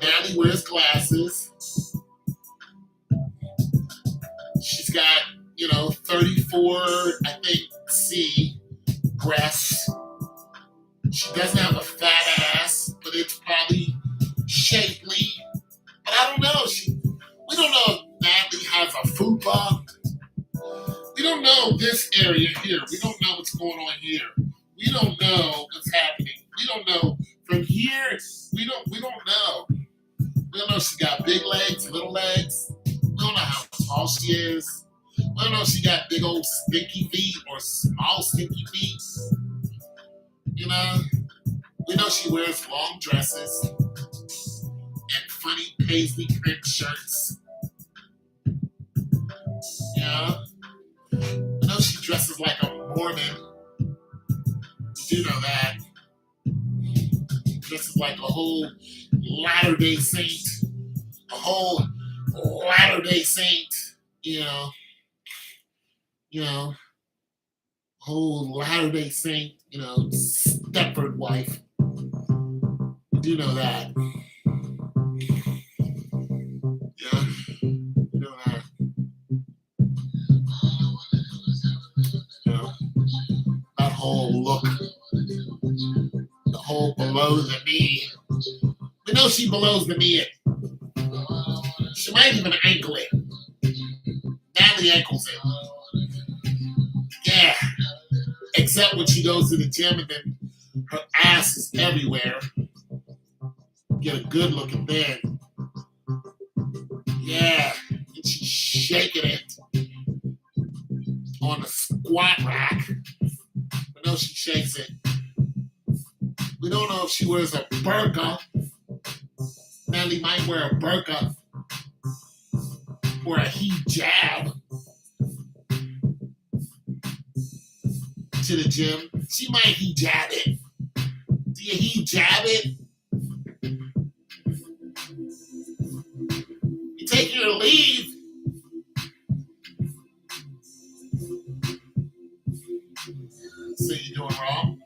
Madly wears glasses. She's got, 34, I think, C breasts. She doesn't have a fat ass, but it's probably shapely. But I don't know. We don't know if Madly has a fupa. We don't know this area here. We don't know what's going on here. We don't know what's happening. We don't know from here. We don't know. We don't know if she got big legs, little legs. We don't know how tall she is. We don't know if she got big old stinky feet or small stinky feet. We know she wears long dresses and funny paisley print shirts. Yeah. I know she dresses like a Mormon. You do know that. Dresses like a whole Latter-day Saint. A whole Latter-day Saint. Whole Latter-day Saint, Stepford wife. You do know that. Yeah, you know that. That whole look, the whole below the knee. We know she belows the knee. She might even ankle it. Madly ankles it. Yeah. Except when she goes to the gym and then her ass is everywhere. Get a good look at that. Yeah. And she's shaking it on the squat rack. We know she shakes it. We don't know if she wears a burqa. Madly might wear a burqa or a hijab to the gym. She might hijab it. Do you hijab it? You take your leave. So you're doing wrong?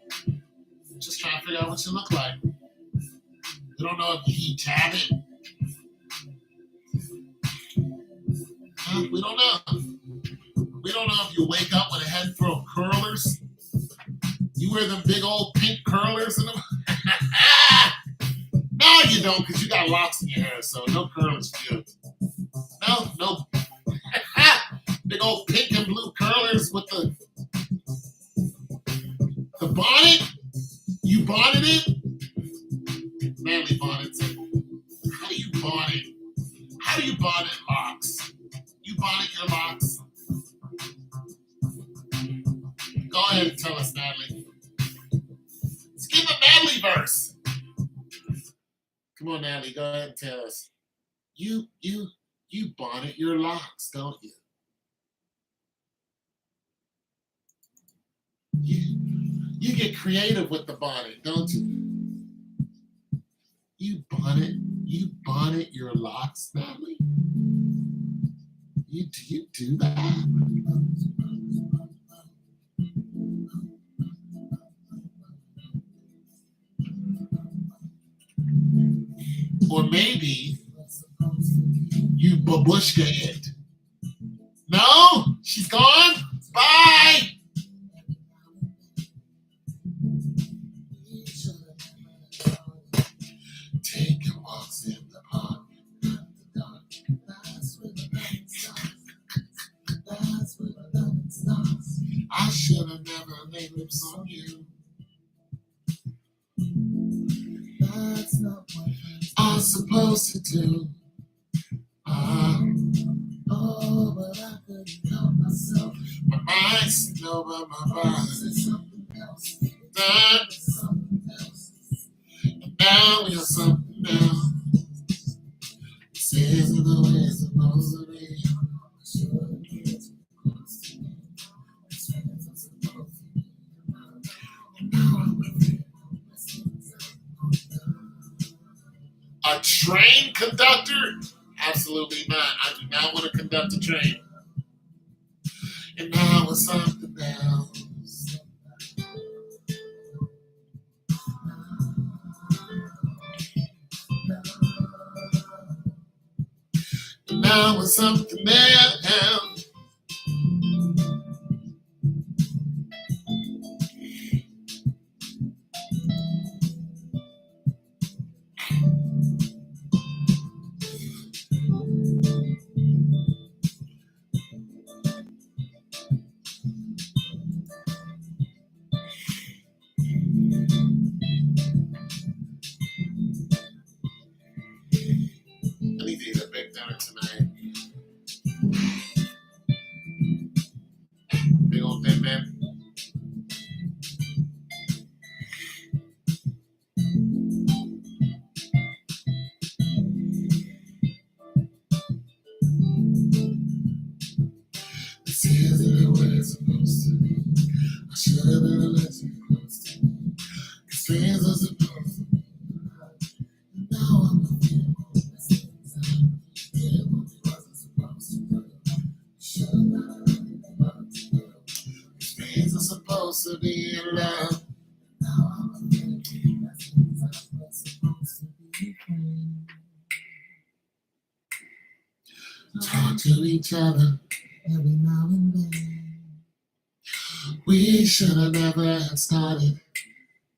Just trying to figure out what you look like. We don't know if you hijab it. We don't know. We don't know if you wake up with a head full of curlers. You wear them big old pink curlers in them. No, you don't, because you got locks in your hair, so no curlers for you. No. Big old pink and blue curlers with the bonnet. You bonnet it? Madly bonnets it. How do you bonnet locks? bonnet your locks. Go ahead and tell us, Natalie. Let's give a Natalie verse. Come on, Natalie, go ahead and tell us. You bonnet your locks, don't you? You get creative with the bonnet, don't you? You bonnet your locks, Natalie? You do that? Or maybe you babushka it. No? She's gone? Bye! Taking walks in the park. I should have never laid lips on you. That's not what I'm supposed to do. Oh, but I couldn't help myself. My mind's over my body. Something else. Done. Something else. And now we're something else. This isn't the way it's supposed to be. A train conductor? Absolutely not. I do not want to conduct a train. And now it's something else. And now it's something else. I need to eat a big dinner tonight. Big old Thin Man. This isn't the way it's supposed to be. I should have been let you close to me. Cause friends are supposed to be. Now I'm with you. Did what we wasn't supposed to do. Should have not done what to do. Cause friends are supposed to be in love. Now I'm with you. That's what's supposed to be. Talk to each other every now and then. We should have never had started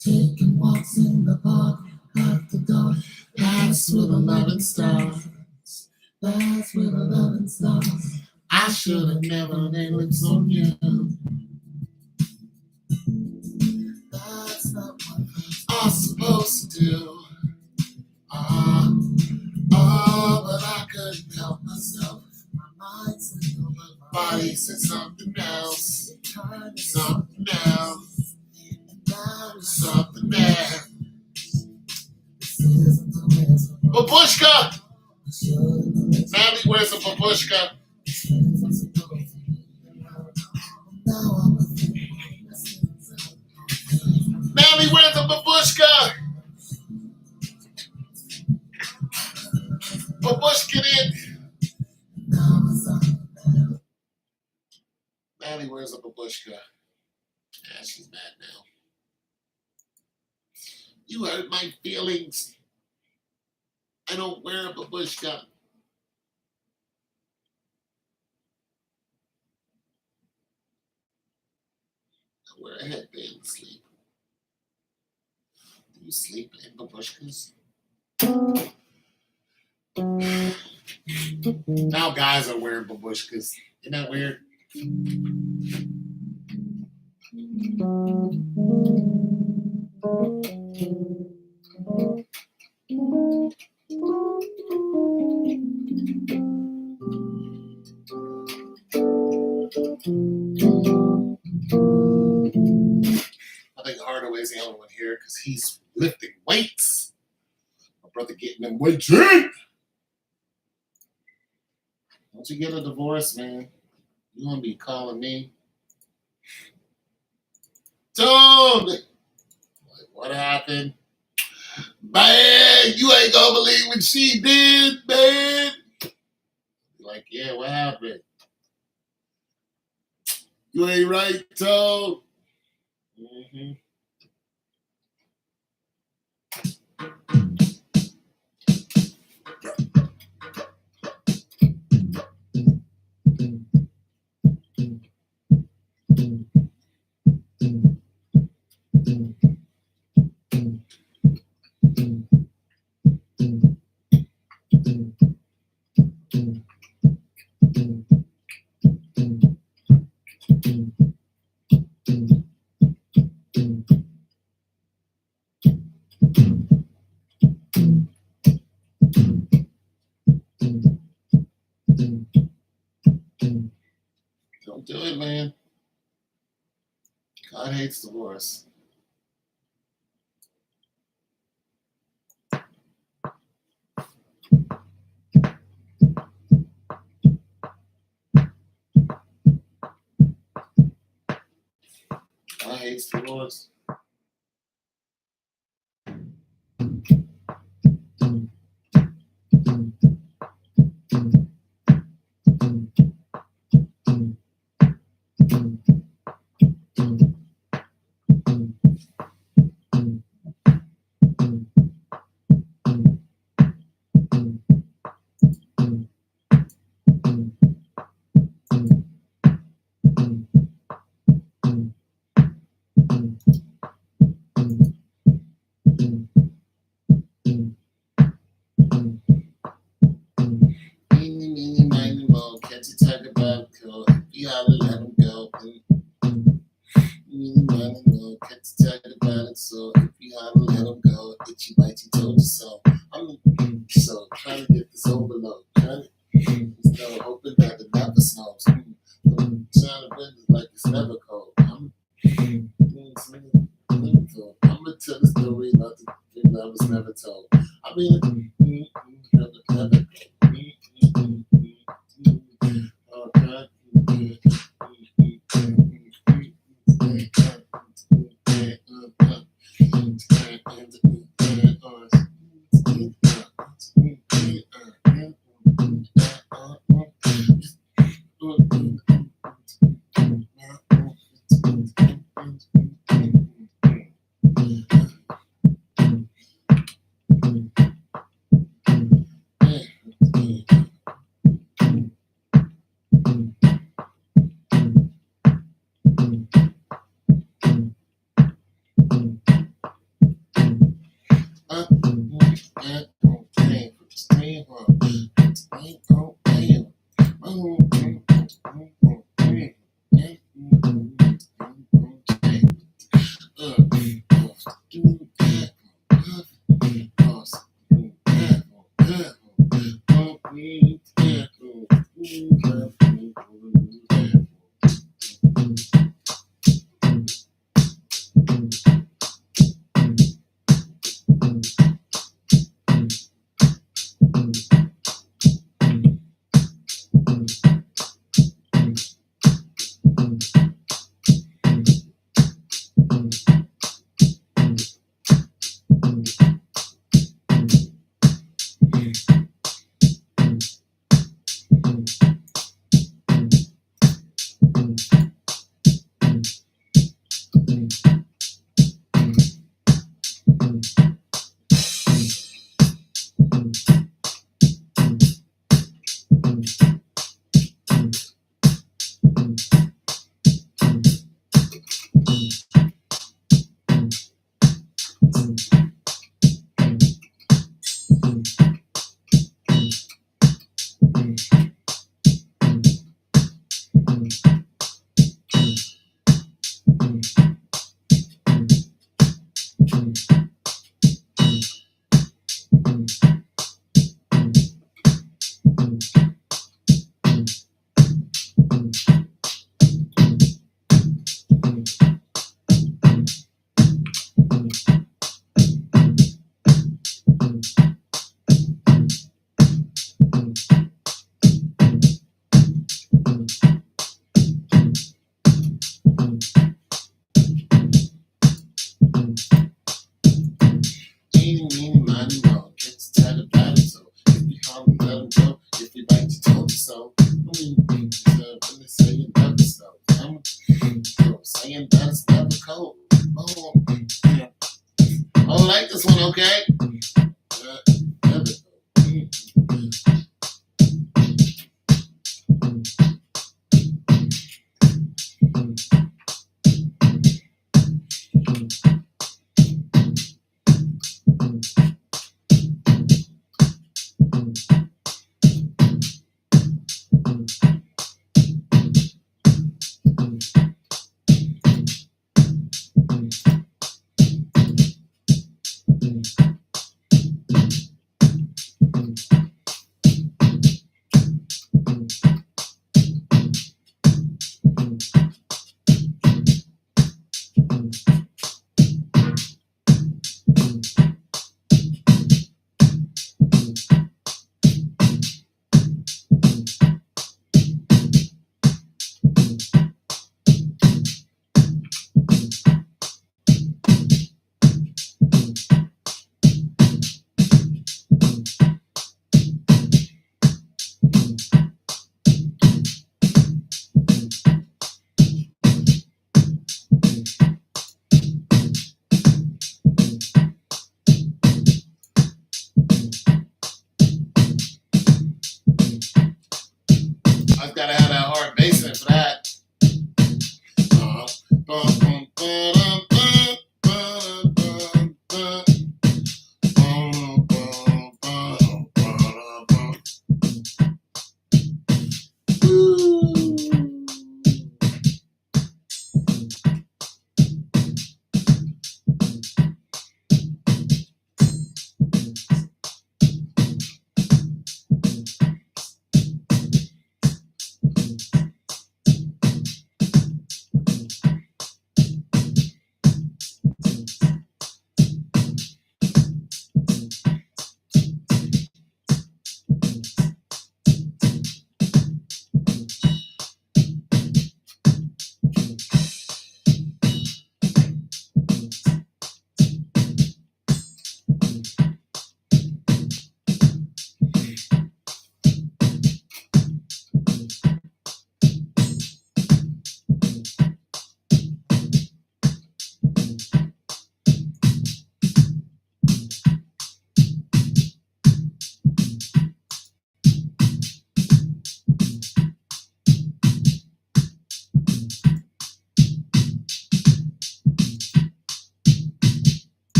taking walks in the park after dark. That's where the loving starts. That's where the loving starts. I should have never laid lips on you. That's not what I'm supposed to do. But I couldn't help myself. My mind said no, but my body said something else. Something else. Something else. Babushka! Natalie, where's a babushka? Natalie, where's a babushka? Babushka it. Natalie, where's a babushka? Yeah, she's mad now. You hurt my feelings. I don't wear a babushka. I wear a headband to sleep. Do you sleep in babushkas? Now guys are wearing babushkas. Isn't that weird? he's lifting weights. My brother getting them weights in. Once you get a divorce, man, you're gonna be calling me. Tone! Like, what happened? Man, you ain't gonna believe what she did, man. Like, yeah, what happened? You ain't right, Tone. Mm-hmm. Don't do it, man. God hates divorce. God hates divorce. Catch a tiger by the coat. You oughta let him go. Catch a tiger by the so if you oughta let him go. Itchy bite, he told you so. I'm so trying to get this overload. Trying to still hoping that it never snows. I'm trying to win it like it's never cold. I'm gonna tell the story about the thing that was never told. I mean, never. so. Let me say it never so. I'm saying that's never cold. Oh, yeah. I like this one, okay? Never cold. I've got to have that hard bass in for that.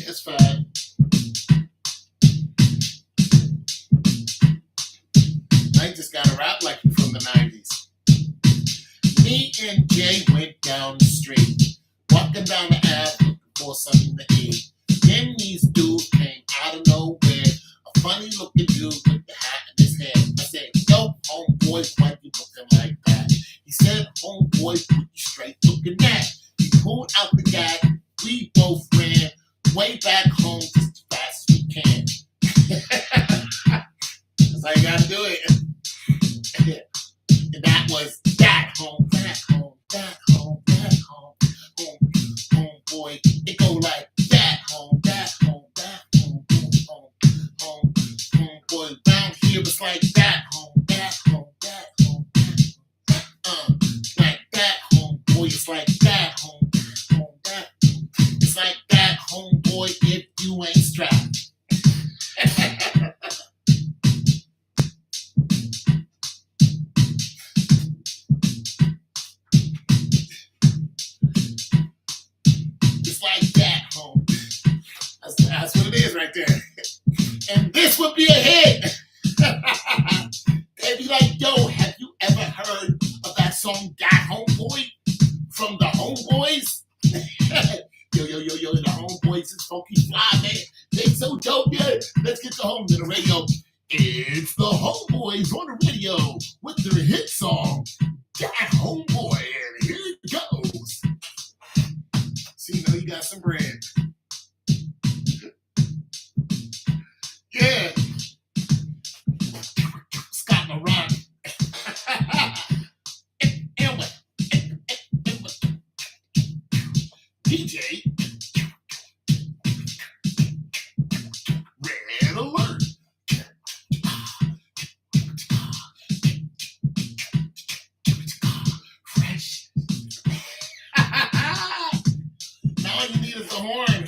It's fine. I just gotta rap like you from the 90s. Me and Jay went down the street, walking down the Ave looking for something to eat. Then these dudes came out of nowhere, a funny looking dude with the hat in his head. I said, yo, homeboy, why you looking like that? He said, homeboy, put you straight looking at. He pulled out the gag, we both ran way back home just as fast as we can. That's how you gotta do it. And that was that home, that home, that home, that home, home, boy. It go like that home, that home, that home, home, boy. Down here it's like that home, that home, that home, that home. Like that home, boy. It's like that home, that home, that home. It's like that home, boy. If you ain't strapped. That's what it is right there. And this would be a hit. They'd be like, yo, have you ever heard of that song, That Homeboy? From the Homeboys? Yo, the Homeboys is funky fly, man. They so dope, yeah. Let's get you home to the radio. It's the Homeboys on the radio with their hit song, Got Homeboy, and here it goes. So you know you got some bread. Yeah. Scott the Rock. DJ. Red alert. Fresh. Now all you need is the horn.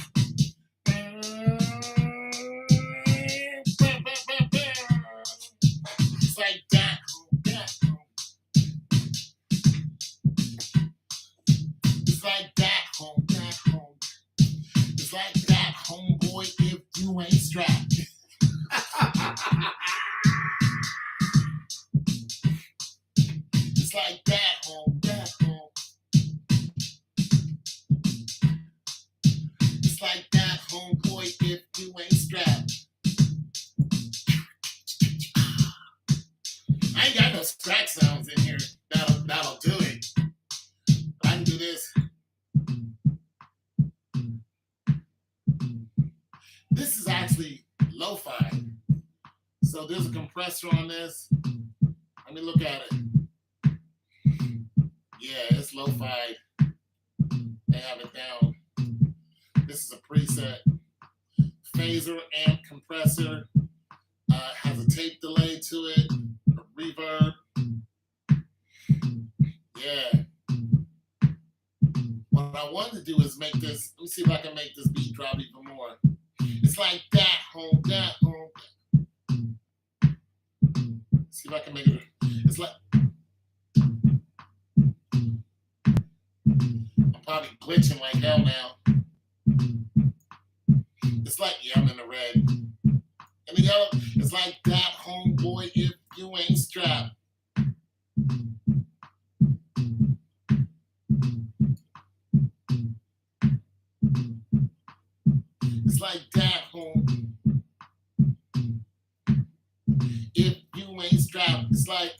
It's like that. It's like that, home, that home. It's like that, homeboy, if you ain't strapped. It's like that, home, that home. It's like that, homeboy, if you ain't strapped. I ain't got no scratch sounds in here. That'll do it. I can do this. This is actually lo-fi. So there's a compressor on this. Let me look at it. Yeah, it's lo-fi. They have it down. This is a preset. Phaser amp compressor. Has a tape delay to it. A reverb. Yeah. What I want to do is make this. Let me see if I can make this beat drop even more. It's like that, home, that, home. See if I can make it. It's like. I'm probably glitching like hell now. It's like, yeah, I'm in the red. And the yellow, it's like that, homeboy, if you ain't strapped. It's like that, home. If you ain't strapped, it's like.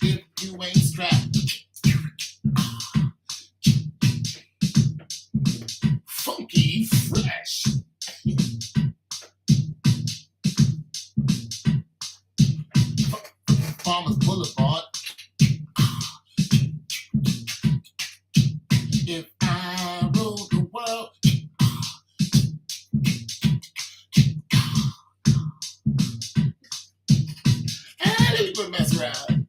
If you ain't strapped. Funky fresh. Farmers Boulevard. If I rule the world. Let me put mess around.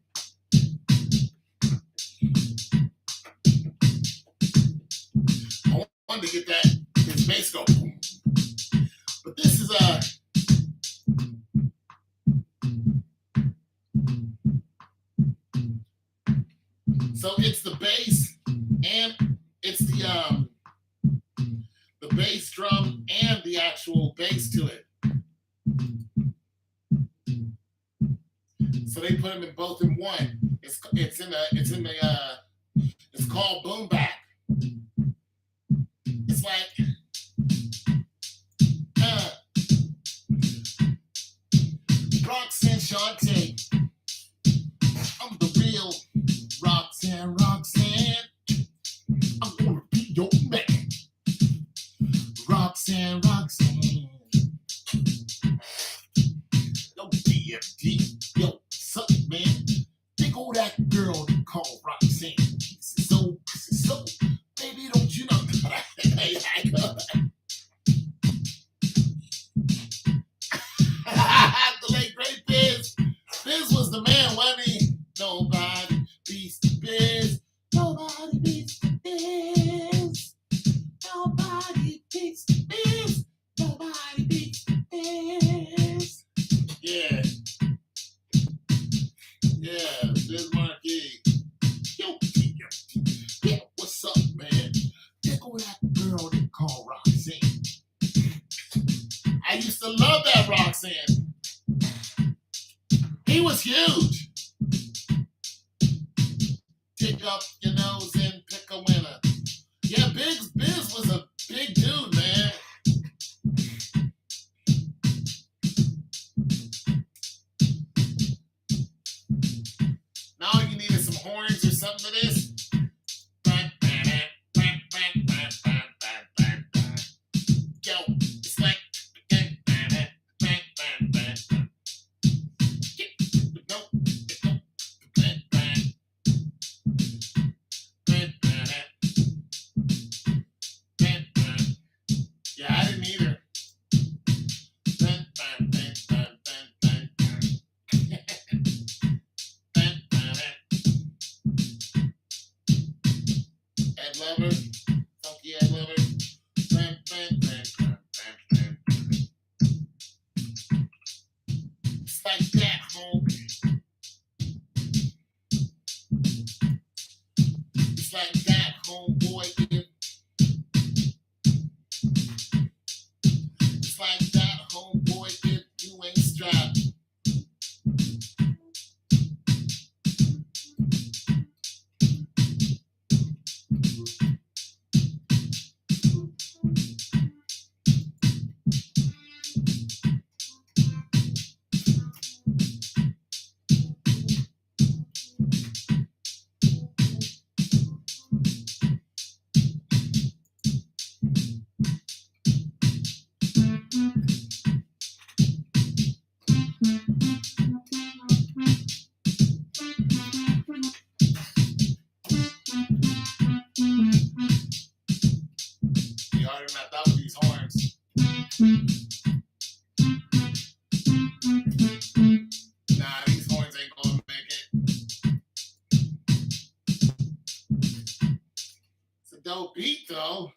I wanted to get this bass go. But this is so it's the bass and it's the bass drum and the actual bass to it. So they put them in both in one. It's called boom back. It's like Roxanne Shante. I'm the real Roxanne. I'm gonna be your man. Roxanne. Yo, DMD. Yo, suck, man. Think of that girl they call Roxanne. So, baby, don't you know? The late great Biz. Biz was the man, wasn't he? Nobody beats the Biz. Nobody beats the Biz. Nobody beats the Biz. was huge. Pick up your nose and pick a winner. Yeah, Biz was a big dude, man. Now all you need is some horns or something to this. Yo, it's like yeah, I didn't either. Ed Lover, funky Ed Lover. It's like that, home. It's like that, homeboy. It's like that, homeboy. If you ain't strapped. You already mapped out with these horns. Nah, these horns ain't gonna make it. It's a dope beat, though.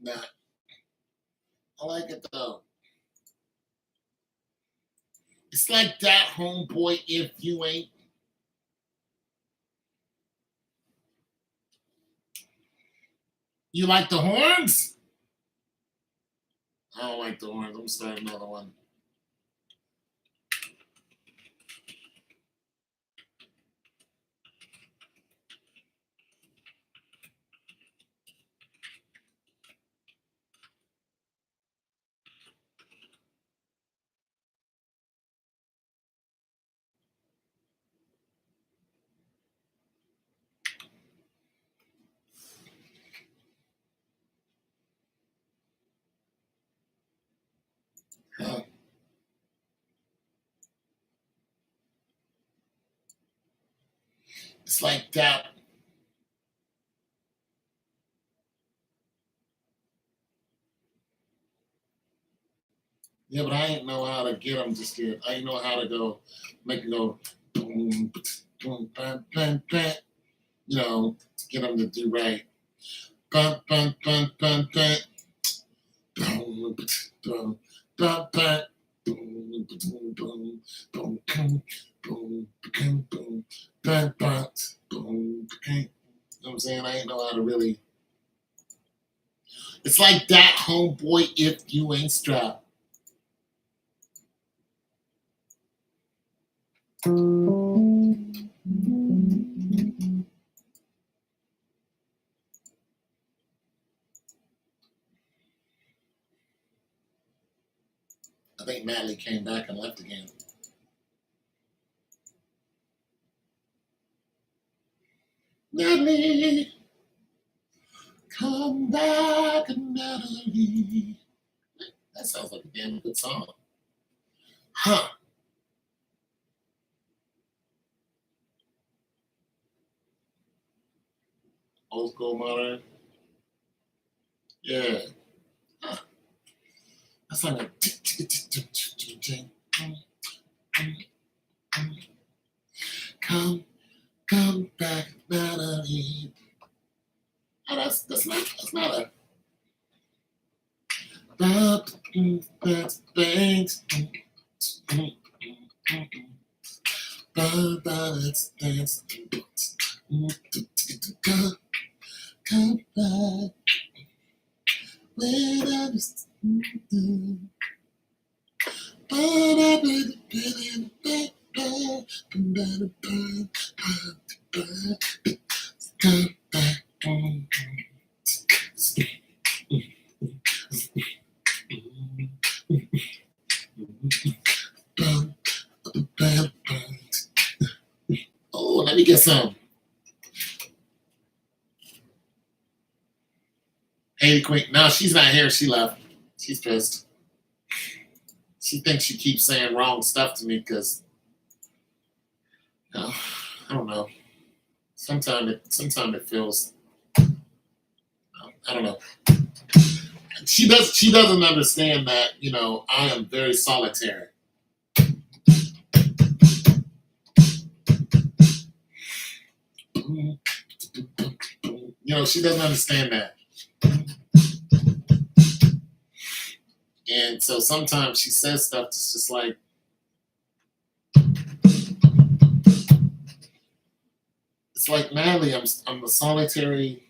Nah, I like it though. It's like that, homeboy. If you ain't. You like the horns? I don't like the horns. I'm gonna start another one. Huh. It's like that. Yeah, but I ain't know how to get them just yet. I ain't know how to go make it go boom, boom, bam, bam, bam. You know, to get them to do right. Bam, bam, bam, bam, bam. Boom, boom, bam, bam. Boom, boom, boom, boom, boom, boom, boom, boom, bam, bam, boom, boom. You know what I'm saying? I ain't know how to really. It's like that, homeboy, if you ain't strapped. I think Natalie came back and left again. Natalie! Come back, Natalie. That sounds like a damn good song. Huh. Old school modern. Yeah. Huh. That's like a come back, Natalie. Oh, that's not a that's thanks. Let's dance. Come back when I was come back. Oh, let me get some. Hey, Queen. No, she's not here. She left. She's pissed. She thinks she keeps saying wrong stuff to me because, I don't know. Sometimes it feels, I don't know. She doesn't understand that, I am very solitary. She doesn't understand that. And so sometimes she says stuff that's just like, it's like, Natalie, I'm a solitary,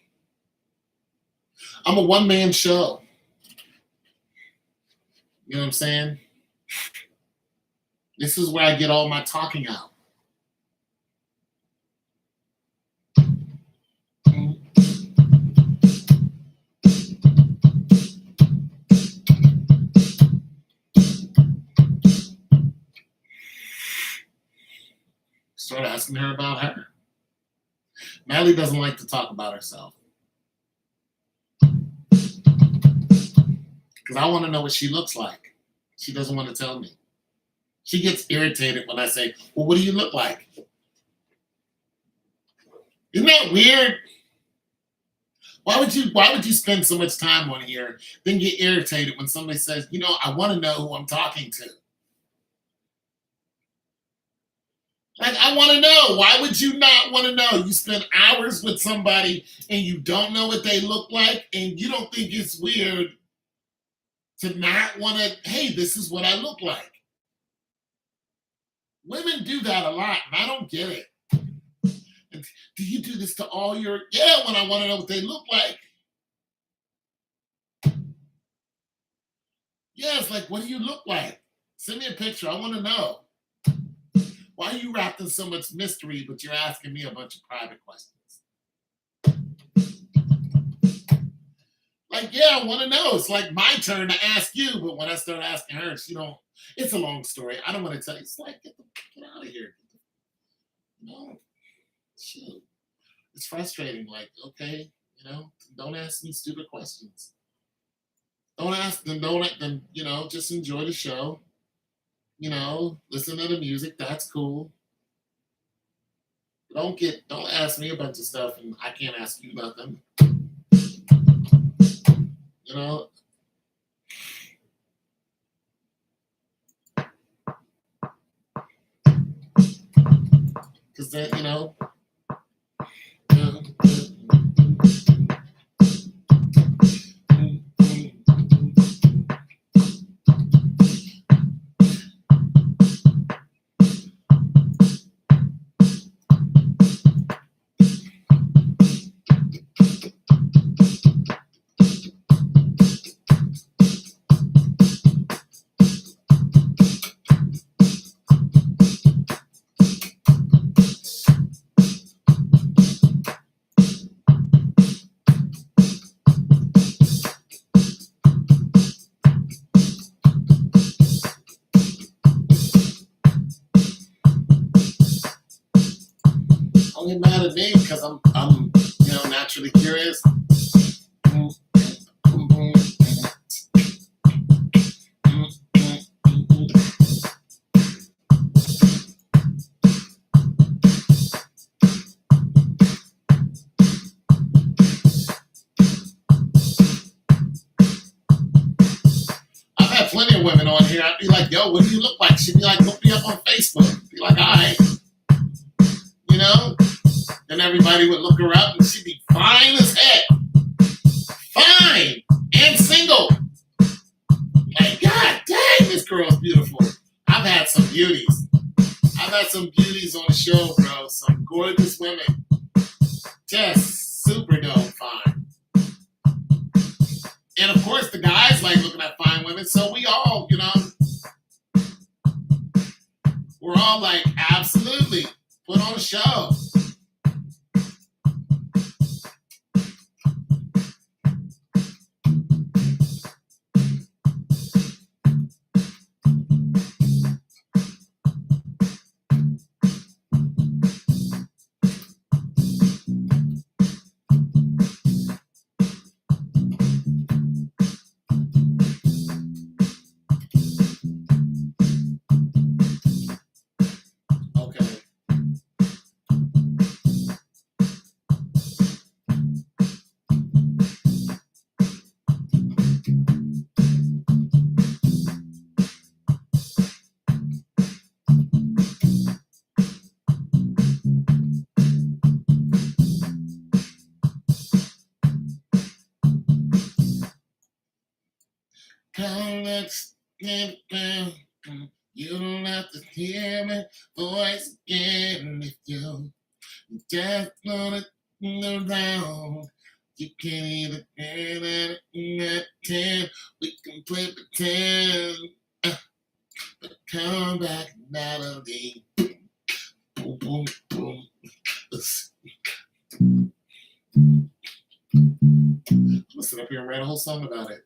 I'm a one-man show. You know what I'm saying? This is where I get all my talking out. Start asking her about her. Natalie doesn't like to talk about herself. Because I want to know what she looks like. She doesn't want to tell me. She gets irritated when I say, well, what do you look like? Isn't that weird? Why would you spend so much time on here, then get irritated when somebody says, I want to know who I'm talking to? Like, I want to know. Why would you not want to know? You spend hours with somebody and you don't know what they look like, and you don't think it's weird to not want to, hey, this is what I look like. Women do that a lot, and I don't get it. And do you do this to all your, yeah, when I want to know what they look like. Yeah, it's like, what do you look like? Send me a picture. I want to know. Why are you wrapped in so much mystery, but you're asking me a bunch of private questions? Like, yeah, I want to know. It's like my turn to ask you, but when I start asking her, she don't. It's a long story. I don't want to tell you. It's like, get out of here. Shoot. It's frustrating. Like, okay, don't ask me stupid questions. Don't ask them. Don't let them. Just enjoy the show. Listen to the music. That's cool. Don't ask me a bunch of stuff, and I can't ask you nothing. Because then, don't get mad at me because I'm naturally curious. be like, yo, what do you look like? She'd be like, look me up on Facebook. Be like, all right. You know? And everybody would look her up and she'd be fine as heck. Fine. And single. Like, God dang, this girl's beautiful. I've had some beauties. I've had some beauties on the show, bro. Some gorgeous women. Just super dope fine. And of course, the guys like looking at fine women, so we all, you know, we're all like, absolutely, put on a show. You don't have to hear my voice again if you just wanna around. You can either get at 10. We can play pretend. But come back, melody. Boom, boom, boom. I'm gonna sit up here and write a whole song about it.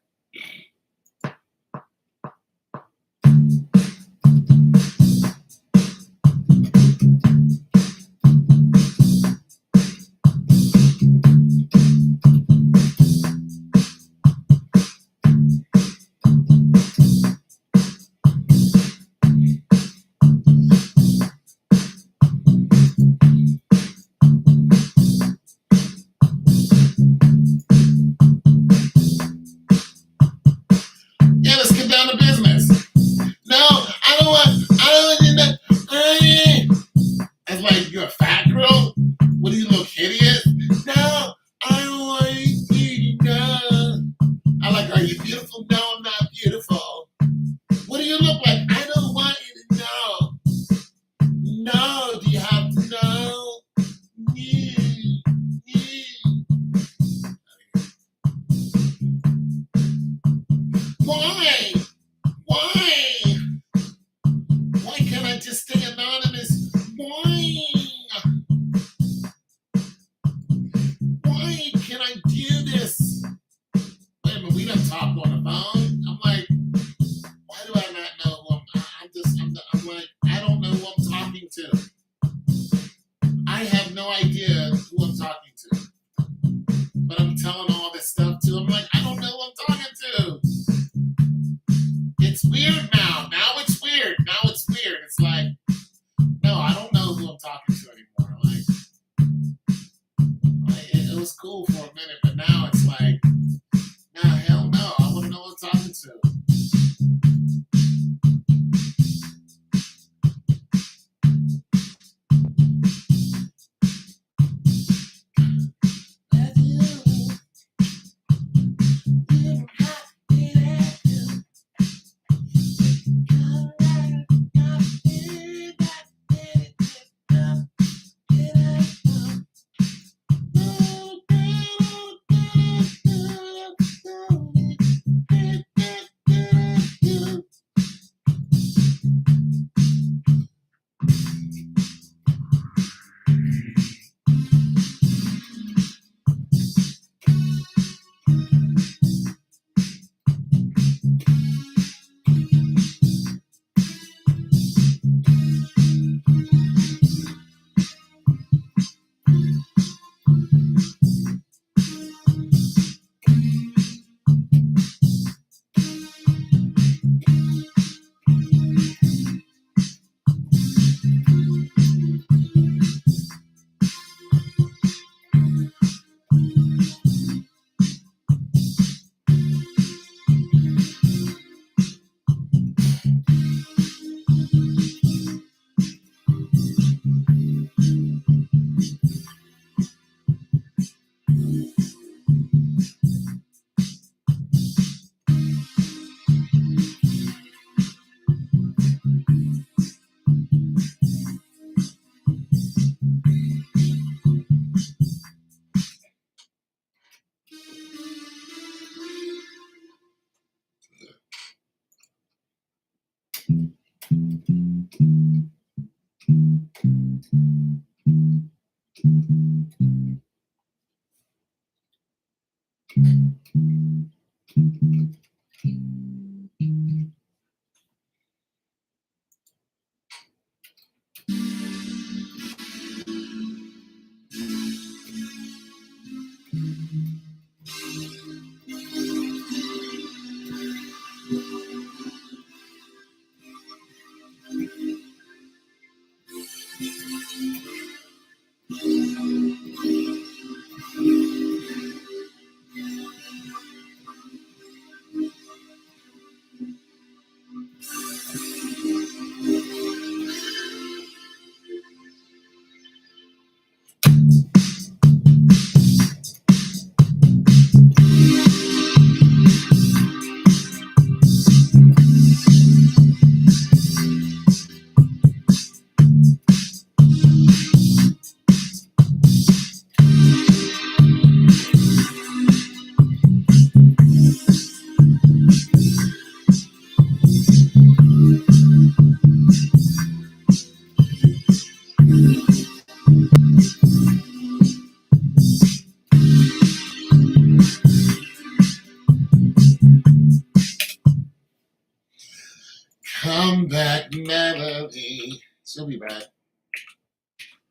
Come back, Melody. She'll be back.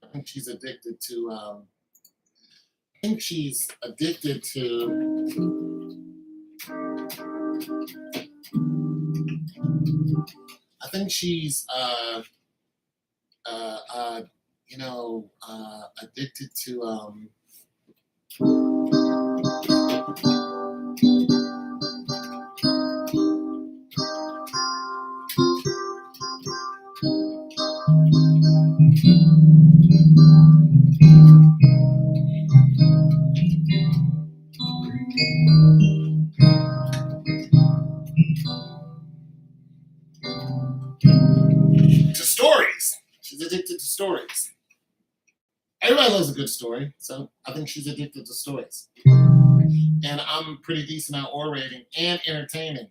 I think she's addicted to. I think she's addicted to. I think she's. Addicted to. To stories. She's addicted to stories. Everybody loves a good story, so I think she's addicted to stories. And I'm pretty decent at orating and entertaining.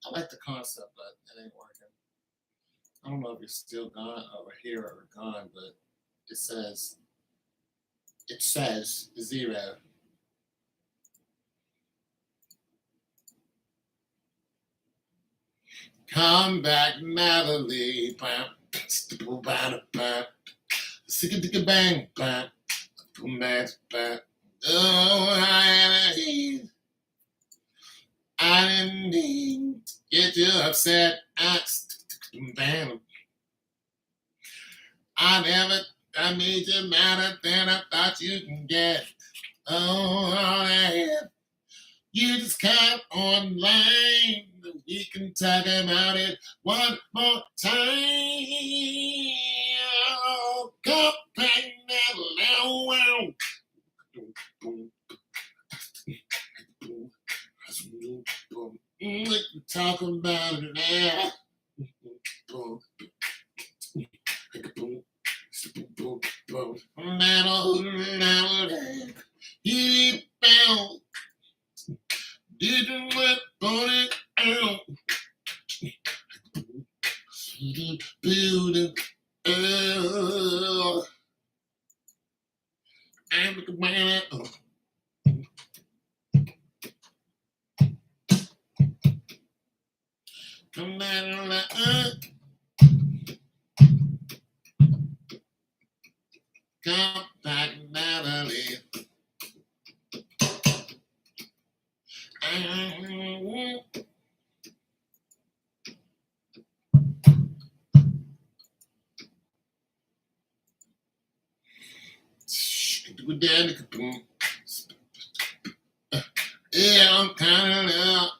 I like the concept, but it ain't working. I don't know if it's still gone over here or gone, but it says 0. Come back, Natalie. Bam, bam, bam. Sicka bang, bam, bam, bam. Oh, I didn't mean to get you upset. Bam. I made you madder than I thought you can get. Oh, you just come online. We can talk about it one more time. Oh, come back now. We can talk about it now. You found didn't let it out. Building I'm the man. Come back, Natalie. Yeah, I'm kind of out.